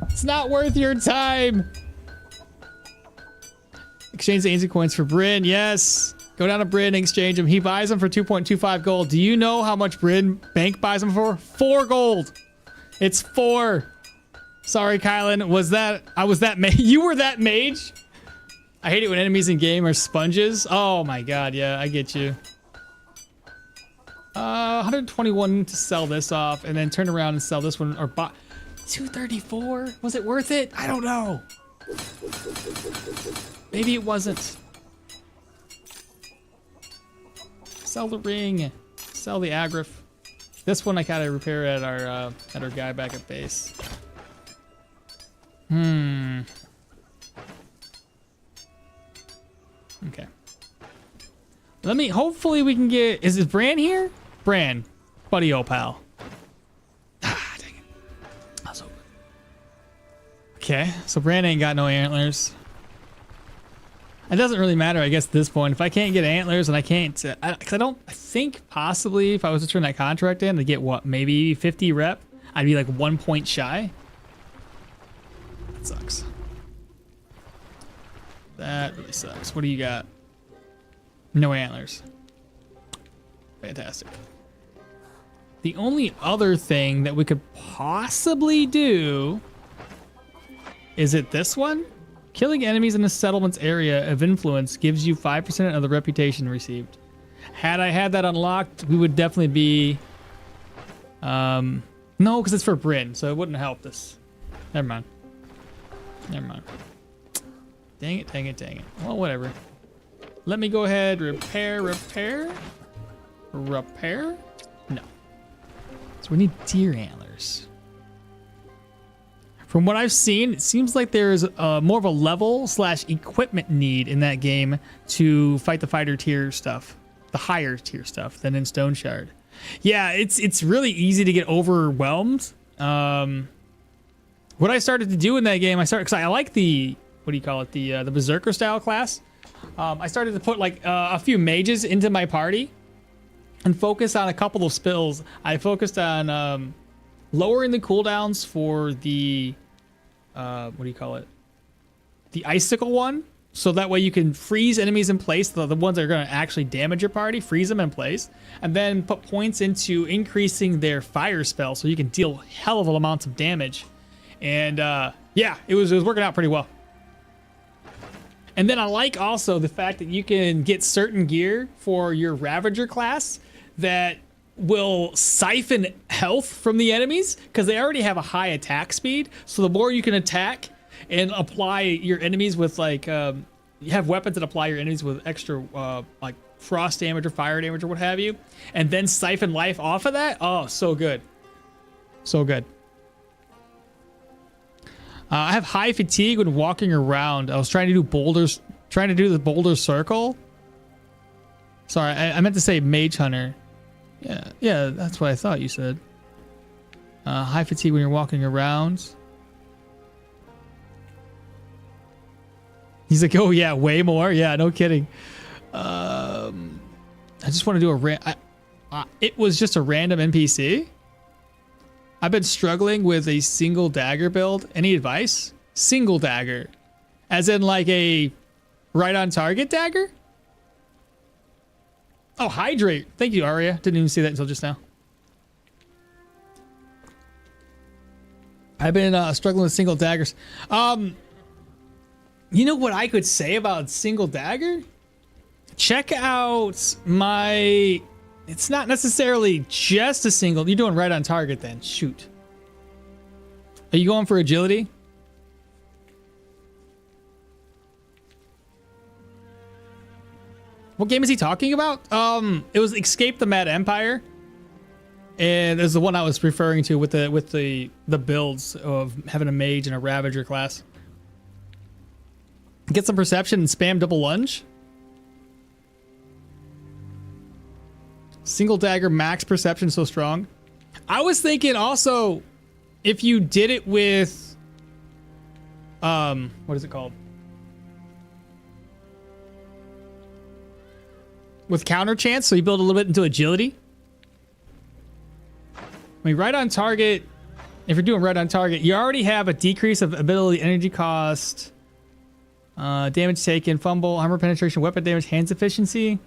It's not worth your time. Exchange the ancient coins for Bryn, yes. Go down to Bryn and exchange them. He buys them for 2.25 gold. Do you know how much Bryn Bank buys them for? 4 gold. It's 4. Sorry, Kylan. You were that mage? I hate it when enemies in game are sponges. Oh my god, yeah, I get you. 121 to sell this off, and then turn around and sell this one, or buy 234. Was it worth it? I don't know. Maybe it wasn't. Sell the ring. Sell the agrif. This one I gotta repair at our guy back at base. Okay. Hopefully we can get, is Bran here? Bran, buddy old pal. Ah, dang it. That's over. Okay, so Bran ain't got no antlers. It doesn't really matter, I guess, at this point. If I can't get antlers and I can't, I think possibly if I was to turn that contract in to get what, maybe 50 rep, I'd be like 1 point shy. That sucks. That really sucks. What do you got? No antlers. Fantastic. The only other thing that we could possibly do, is it this one? Killing enemies in a settlement's area of influence gives you 5% of the reputation received. Had I had that unlocked, we would definitely be... no, because it's for Bryn, so it wouldn't help us. Never mind. Never mind. Dang it, dang it, dang it. Well, whatever. Let me go ahead, repair. No. So we need deer antlers. From what I've seen, it seems like there's more of a level / equipment need in that game to fight the fighter tier stuff, the higher tier stuff than in Stoneshard. Yeah, it's really easy to get overwhelmed. What I started to do in that game, because I like the, what do you call it, the Berserker style class. I started to put like a few mages into my party and focus on a couple of spells. I focused on lowering the cooldowns for the what do you call it, the icicle one, so that way you can freeze enemies in place, the ones that are going to actually damage your party, freeze them in place, and then put points into increasing their fire spell so you can deal hell of amounts of damage. And yeah, it was working out pretty well. And then I like also the fact that you can get certain gear for your Ravager class that will siphon health from the enemies, because they already have a high attack speed. So the more you can attack and apply your enemies with like, you have weapons that apply your enemies with extra like frost damage or fire damage or what have you, and then siphon life off of that. Oh, so good. So good. I have high fatigue when walking around. I was trying to do boulders, trying to do the boulder circle. Sorry, I meant to say mage hunter. Yeah, that's what I thought you said. High fatigue when you're walking around. He's like, oh yeah, way more. Yeah, no kidding. I just want to do it was just a random NPC. I've been struggling with a single dagger build. Any advice? Single dagger. As in like a right on target dagger? Oh, hydrate. Thank you, Arya. Didn't even see that until just now. I've been struggling with single daggers. You know what I could say about single dagger? Check out my... It's not necessarily just a single... You're doing right on target then. Shoot. Are you going for agility? What game is he talking about? It was Escape the Mad Empire. And there's the one I was referring to with the builds of having a mage and a ravager class. Get some perception and spam double lunge. Single dagger max perception so strong. I was thinking also if you did it with what is it called? With counter chance, so you build a little bit into agility. I mean, right on target, if you're doing right on target, you already have a decrease of ability, energy cost, damage taken, fumble, armor penetration, weapon damage, hands efficiency.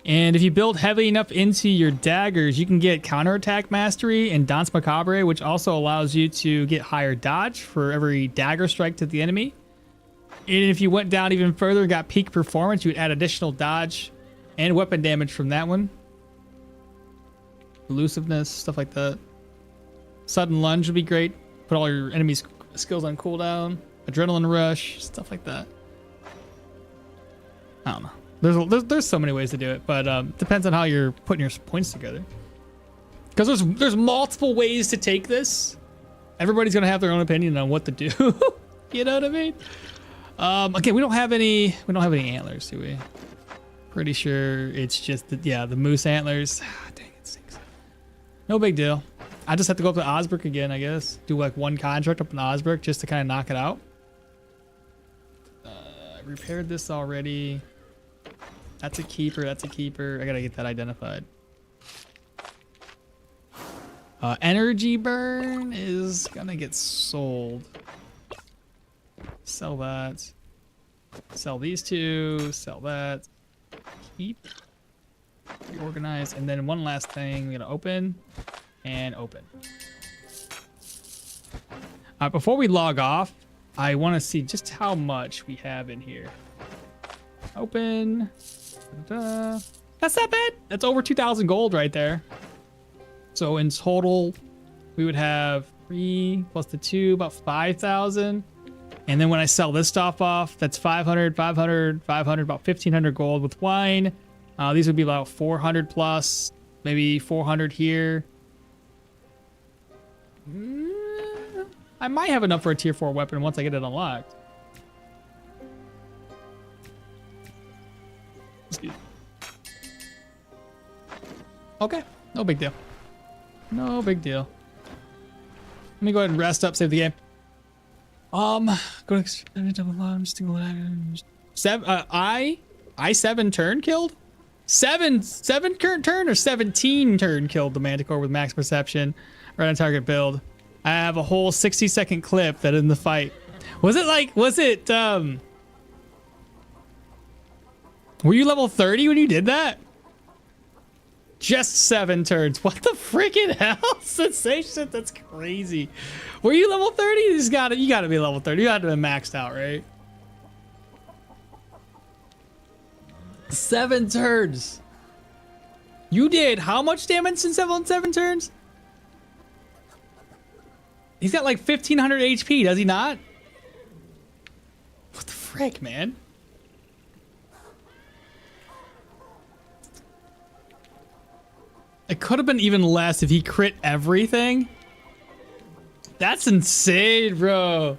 And if you build heavy enough into your daggers, you can get counterattack mastery and Danse Macabre, which also allows you to get higher dodge for every dagger strike to the enemy. And if you went down even further and got peak performance, you would add additional dodge and weapon damage from that one. Elusiveness, stuff like that. Sudden lunge would be great. Put all your enemies' skills on cooldown. Adrenaline rush, stuff like that. I don't know. There's so many ways to do it, but depends on how you're putting your points together. Because there's multiple ways to take this. Everybody's gonna have their own opinion on what to do. You know what I mean? Again, we don't have any antlers, do we? Pretty sure it's just the moose antlers. Ah, dang it, stinks. No big deal. I just have to go up to Osbrook again, I guess. Do like one contract up in Osbrook just to kind of knock it out. I repaired this already. That's a keeper. That's a keeper. I gotta get that identified. Energy burn is gonna get sold. Sell that. Sell these two. Sell that. Keep. Reorganize. And then one last thing. We're gonna open and open. Before we log off, I want to see just how much we have in here. Open. Da-da. That's not bad. That's over 2,000 gold right there. So in total, we would have 3 plus the 2, about 5,000. And then when I sell this stuff off, that's 500, 500, 500, about 1,500 gold with wine. These would be about 400 plus, maybe 400 here. I might have enough for a tier 4 weapon once I get it unlocked. Okay, no big deal. No big deal. Let me go ahead and rest up, save the game. Go to I7 turn killed? 7 current turn or 17 turn killed the Manticore with max perception, right on target build. I have a whole 60-second clip that in the fight. Was it were you level 30 when you did that? Just 7 turns. What the freaking hell? Sensation, that's crazy. Were you level 30? You gotta be level 30. You gotta be maxed out, right? 7 turns. You did how much damage in 7 turns? He's got like 1,500 HP, does he not? What the frick, man? It could have been even less if he crit everything. That's insane, bro.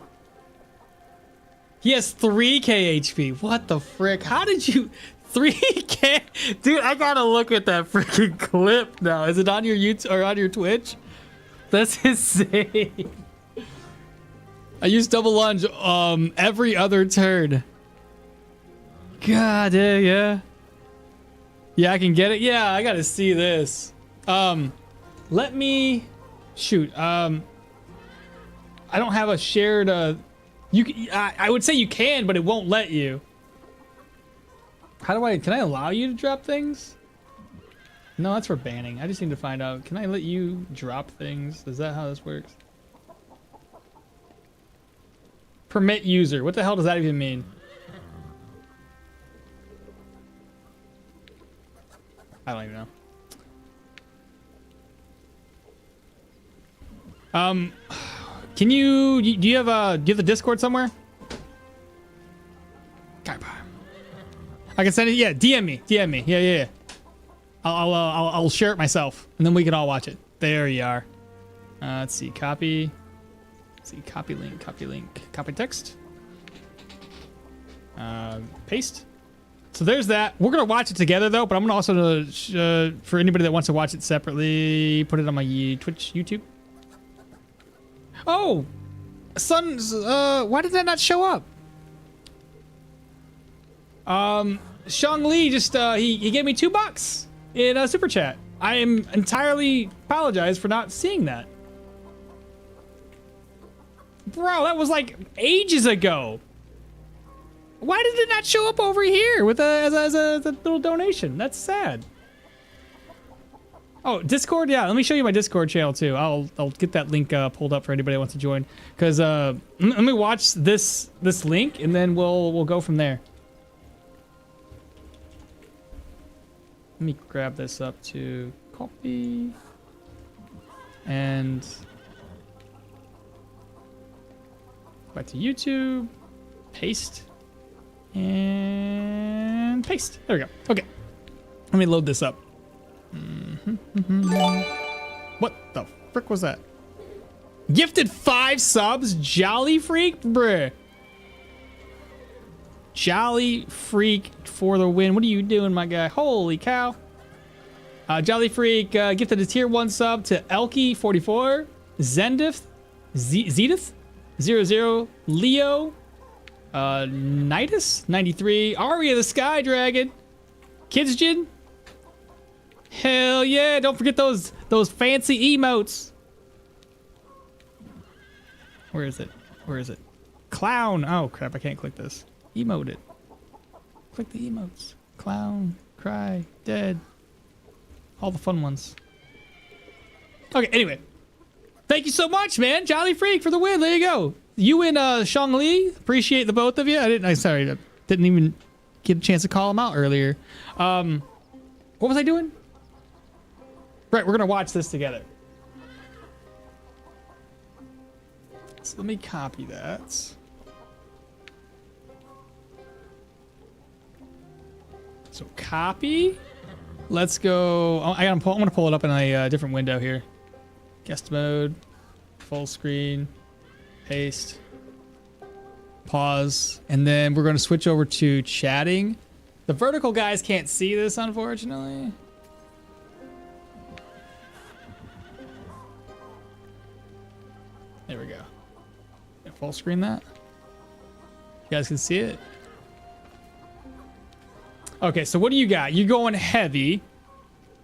He has 3k HP. What the frick? How did you... 3k? Dude, I gotta look at that freaking clip now. Is it on your YouTube or on your Twitch? That's insane. I use double lunge every other turn. God, yeah. Yeah, I can get it. Yeah, I gotta see this. Let me shoot. I don't have a shared I would say you can, but it won't let you. Can I allow you to drop things? No, that's for banning. I just need to find out. Can I let you drop things? Is that how this works? Permit user. What the hell does that even mean? I don't even know. Can you do you have the Discord somewhere? I can send it. Yeah, DM me. Yeah. I'll share it myself, and then we can all watch it. There you are. Let's see. Copy. Let's see. Copy link. Copy text. Paste. So there's that. We're gonna watch it together though, but I'm gonna also for anybody that wants to watch it separately, put it on my Twitch, YouTube. Oh, Sun's. Why did that not show up? Shang Li just he gave me $2 in a super chat. I am entirely apologize for not seeing that. Bro, that was like ages ago. Why did it not show up over here with as a little donation? That's sad. Oh, Discord, yeah. Let me show you my Discord channel too. I'll get that link pulled up for anybody that wants to join. Cause let me watch this link and then we'll go from there. Let me grab this up to copy and back to YouTube, paste and paste. There we go. Okay, let me load this up. What the frick was that? Gifted 5 subs, Jolly Freak, bruh. Jolly Freak for the win. What are you doing, my guy? Holy cow. Jolly Freak gifted a tier 1 sub to Elky44, Zendith, Zedith, 00, Leo, Nidus, 93, Aria the Sky Dragon, Kidsjin. Hell yeah, don't forget those fancy emotes. Where is it? Clown. Oh crap, I can't click this. Emote it. Click the emotes. Clown, cry, dead. All the fun ones. Okay, anyway. Thank you so much, man. Jolly Freak for the win. There you go. You and Shang Li. Appreciate the both of you. I didn't even get a chance to call him out earlier. What was I doing? Right, we're gonna watch this together. So let me copy that. So copy. Let's go. Oh, I'm gonna pull it up in a different window here. Guest mode, full screen, paste, pause, and then we're gonna switch over to chatting. The vertical guys can't see this, unfortunately. There we go. Full screen that. You guys can see it. Okay, so what do you got? You're going heavy.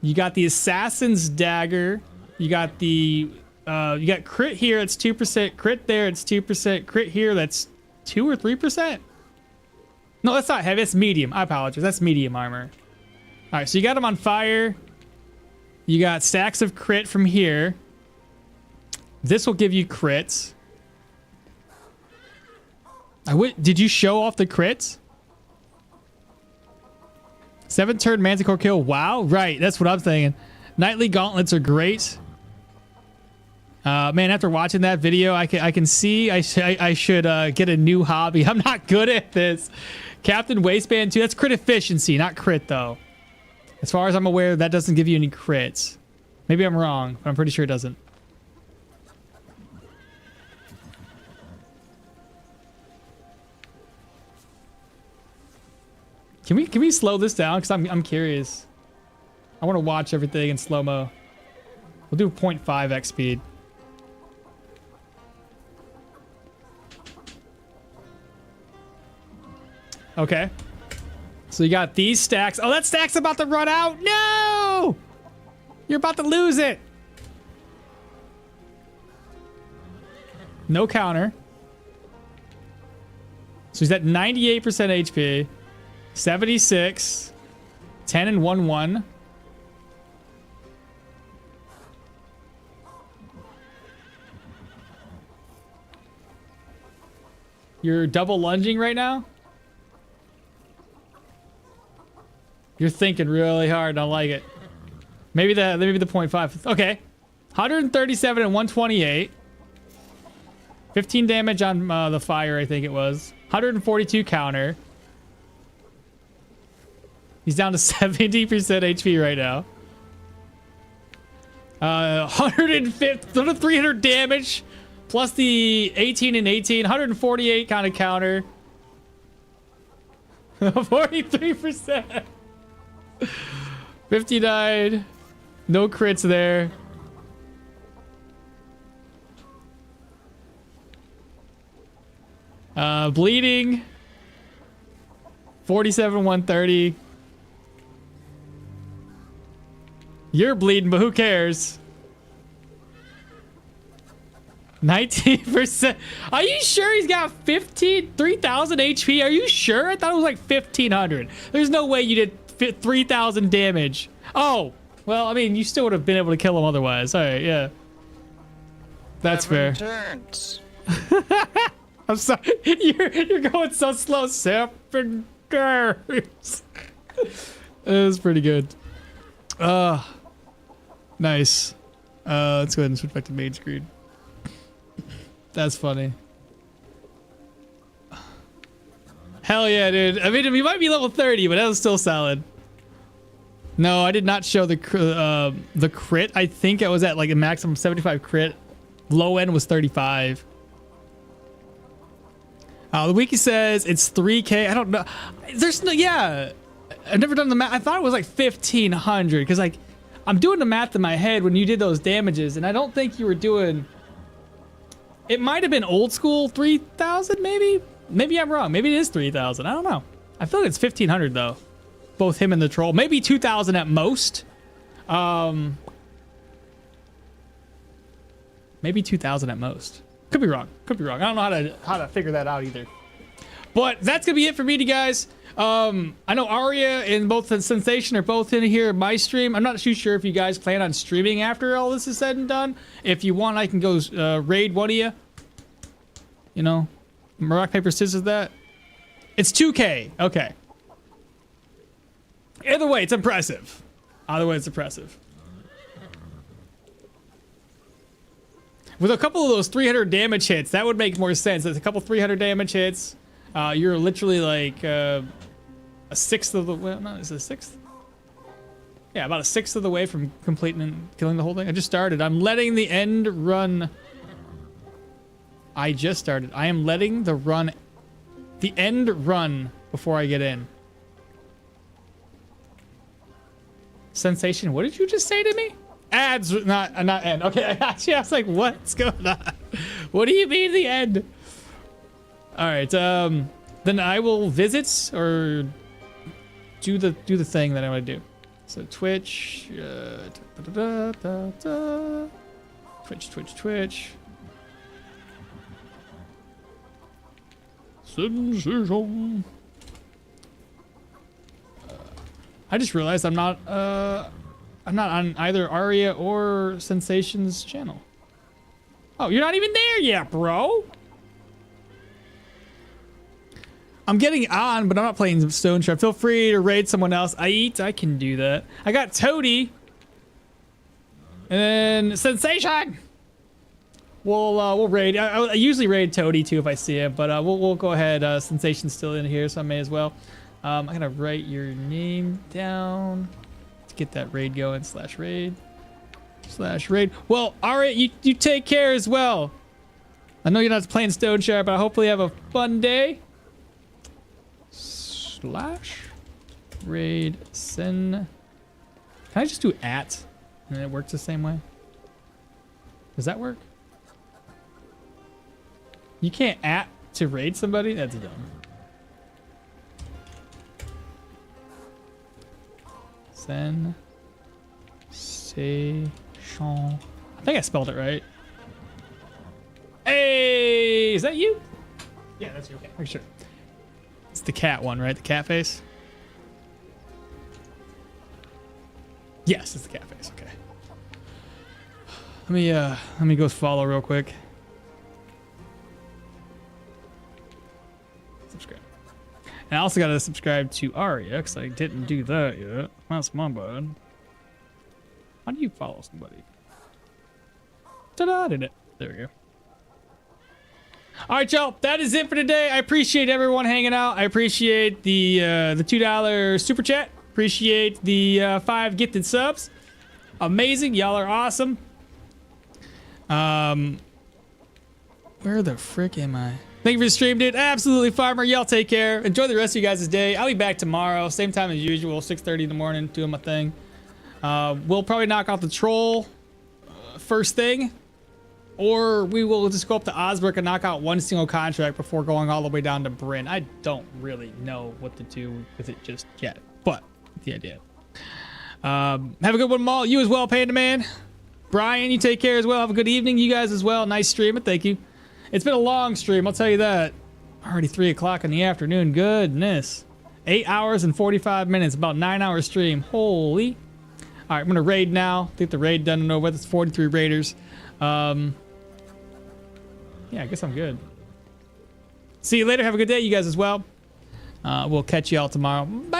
You got the Assassin's Dagger. You got the you got crit here, it's 2%, crit there, it's 2%, crit here, that's 2 or 3%. No, that's not heavy, it's medium. I apologize. That's medium armor. Alright, so you got him on fire. You got stacks of crit from here. This will give you crits. Did you show off the crits? 7-turn Manticore kill. Wow. Right. That's what I'm thinking. Nightly gauntlets are great. Man, after watching that video, I can see I should get a new hobby. I'm not good at this. Captain Waistband 2. That's crit efficiency, not crit though. As far as I'm aware, that doesn't give you any crits. Maybe I'm wrong, but I'm pretty sure it doesn't. Can we slow this down? Because I'm curious. I want to watch everything in slow-mo. We'll do 0.5x speed. Okay. So you got these stacks. Oh, that stack's about to run out. No! You're about to lose it. No counter. So he's at 98% HP. 76. 10 and 1-1. You're double lunging right now? You're thinking really hard. I like it. Maybe the 0.5. Okay. 137 and 128. 15 damage on the fire, I think it was. 142 counter. He's down to 70% HP right now. 150, 300 damage. Plus the 18 and 18. 148 kind of counter. 43%. 59. No crits there. Bleeding. 47, 130. You're bleeding, but who cares? 19%. Are you sure he's got 3,000 HP? Are you sure? I thought it was like 1,500. There's no way you did 3,000 damage. Oh, well, I mean, you still would have been able to kill him otherwise. All right, yeah. That's fair. Turns. I'm sorry. You're going so slow. 7 turns. It was pretty good. Nice. Let's go ahead and switch back to main screen. That's funny. Hell yeah, dude. I mean, we might be level 30, but that was still solid. No, I did not show the crit. I think I was at like a maximum 75 crit. Low end was 35. The wiki says it's 3K. I don't know. There's no, yeah. I've never done the math. I thought it was like 1,500 because like I'm doing the math in my head when you did those damages, and I don't think you were doing. It might have been old school 3,000, maybe. Maybe I'm wrong. Maybe it is 3,000. I don't know. I feel like it's 1,500 though. Both him and the troll. Maybe 2,000 at most. Maybe 2,000 at most. Could be wrong. Could be wrong. I don't know how to figure that out either. But that's gonna be it for me, guys. I know Arya and both the Sensation are both in here in my stream. I'm not too sure if you guys plan on streaming after all this is said and done. If you want, I can go raid one of you. You know, rock, paper, scissors that. It's 2K. Okay. Either way, it's impressive. Either way, it's impressive. With a couple of those 300 damage hits, that would make more sense. There's a couple 300 damage hits. You're literally like a sixth of the way. No, is it a sixth? Yeah, about a sixth of the way from completing and killing the whole thing. I just started. I'm letting the end run. I just started. I am letting the end run before I get in. Sensation, what did you just say to me? Ads, not end. Okay, I got you. I was like, what's going on? What do you mean the end? All right, then I will visit or do the thing that I want to do. So Twitch, Twitch. Sensation. I just realized I'm not on either Arya or Sensation's channel. Oh, you're not even there yet, bro. I'm getting on, but I'm not playing Stoneshard. Feel free to raid someone else. I can do that. I got Toady. And then Sensation. We'll raid. I usually raid Toady too if I see it, but we'll go ahead. Sensation's still in here, so I may as well. I'm gonna write your name down to get that raid going. /raid. Well, alright, you take care as well. I know you're not playing Stoneshard, but I hopefully have a fun day. /raid send. Can I just do @ and then it works the same way? Does that work? You can't @ to raid somebody? That's dumb. Sensation. I think I spelled it right. Hey, is that you? Yeah, that's you. Okay, for sure. It's the cat one, right? The cat face? Yes, it's the cat face. Okay. Let me go follow real quick. Subscribe. And I also got to subscribe to Arya because I didn't do that yet. That's my bad. How do you follow somebody? Ta-da! Did it. There we go. All right, y'all. That is it for today. I appreciate everyone hanging out. I appreciate the $2 super chat. Appreciate the 5 gifted subs. Amazing. Y'all are awesome. Where the frick am I? Thank you for the stream, dude. Absolutely, Farmer. Y'all take care. Enjoy the rest of you guys' day. I'll be back tomorrow. Same time as usual. 6:30 in the morning. Doing my thing. We'll probably knock out the troll first thing. Or we will just go up to Osbrook and knock out one single contract before going all the way down to Bryn. I don't really know what to do with it just yet. But the idea. Have a good one, Maul. You as well, Panda Man. Brian, you take care as well. Have a good evening. You guys as well. Nice stream. Thank you. It's been a long stream, I'll tell you that. Already 3 o'clock in the afternoon. Goodness. 8 hours and 45 minutes. About 9-hour stream. Holy. All right, I'm going to raid now. Get the raid done and over with. It's 43 raiders. Yeah, I guess I'm good. See you later. Have a good day, you guys as well. We'll catch you all tomorrow. Bye.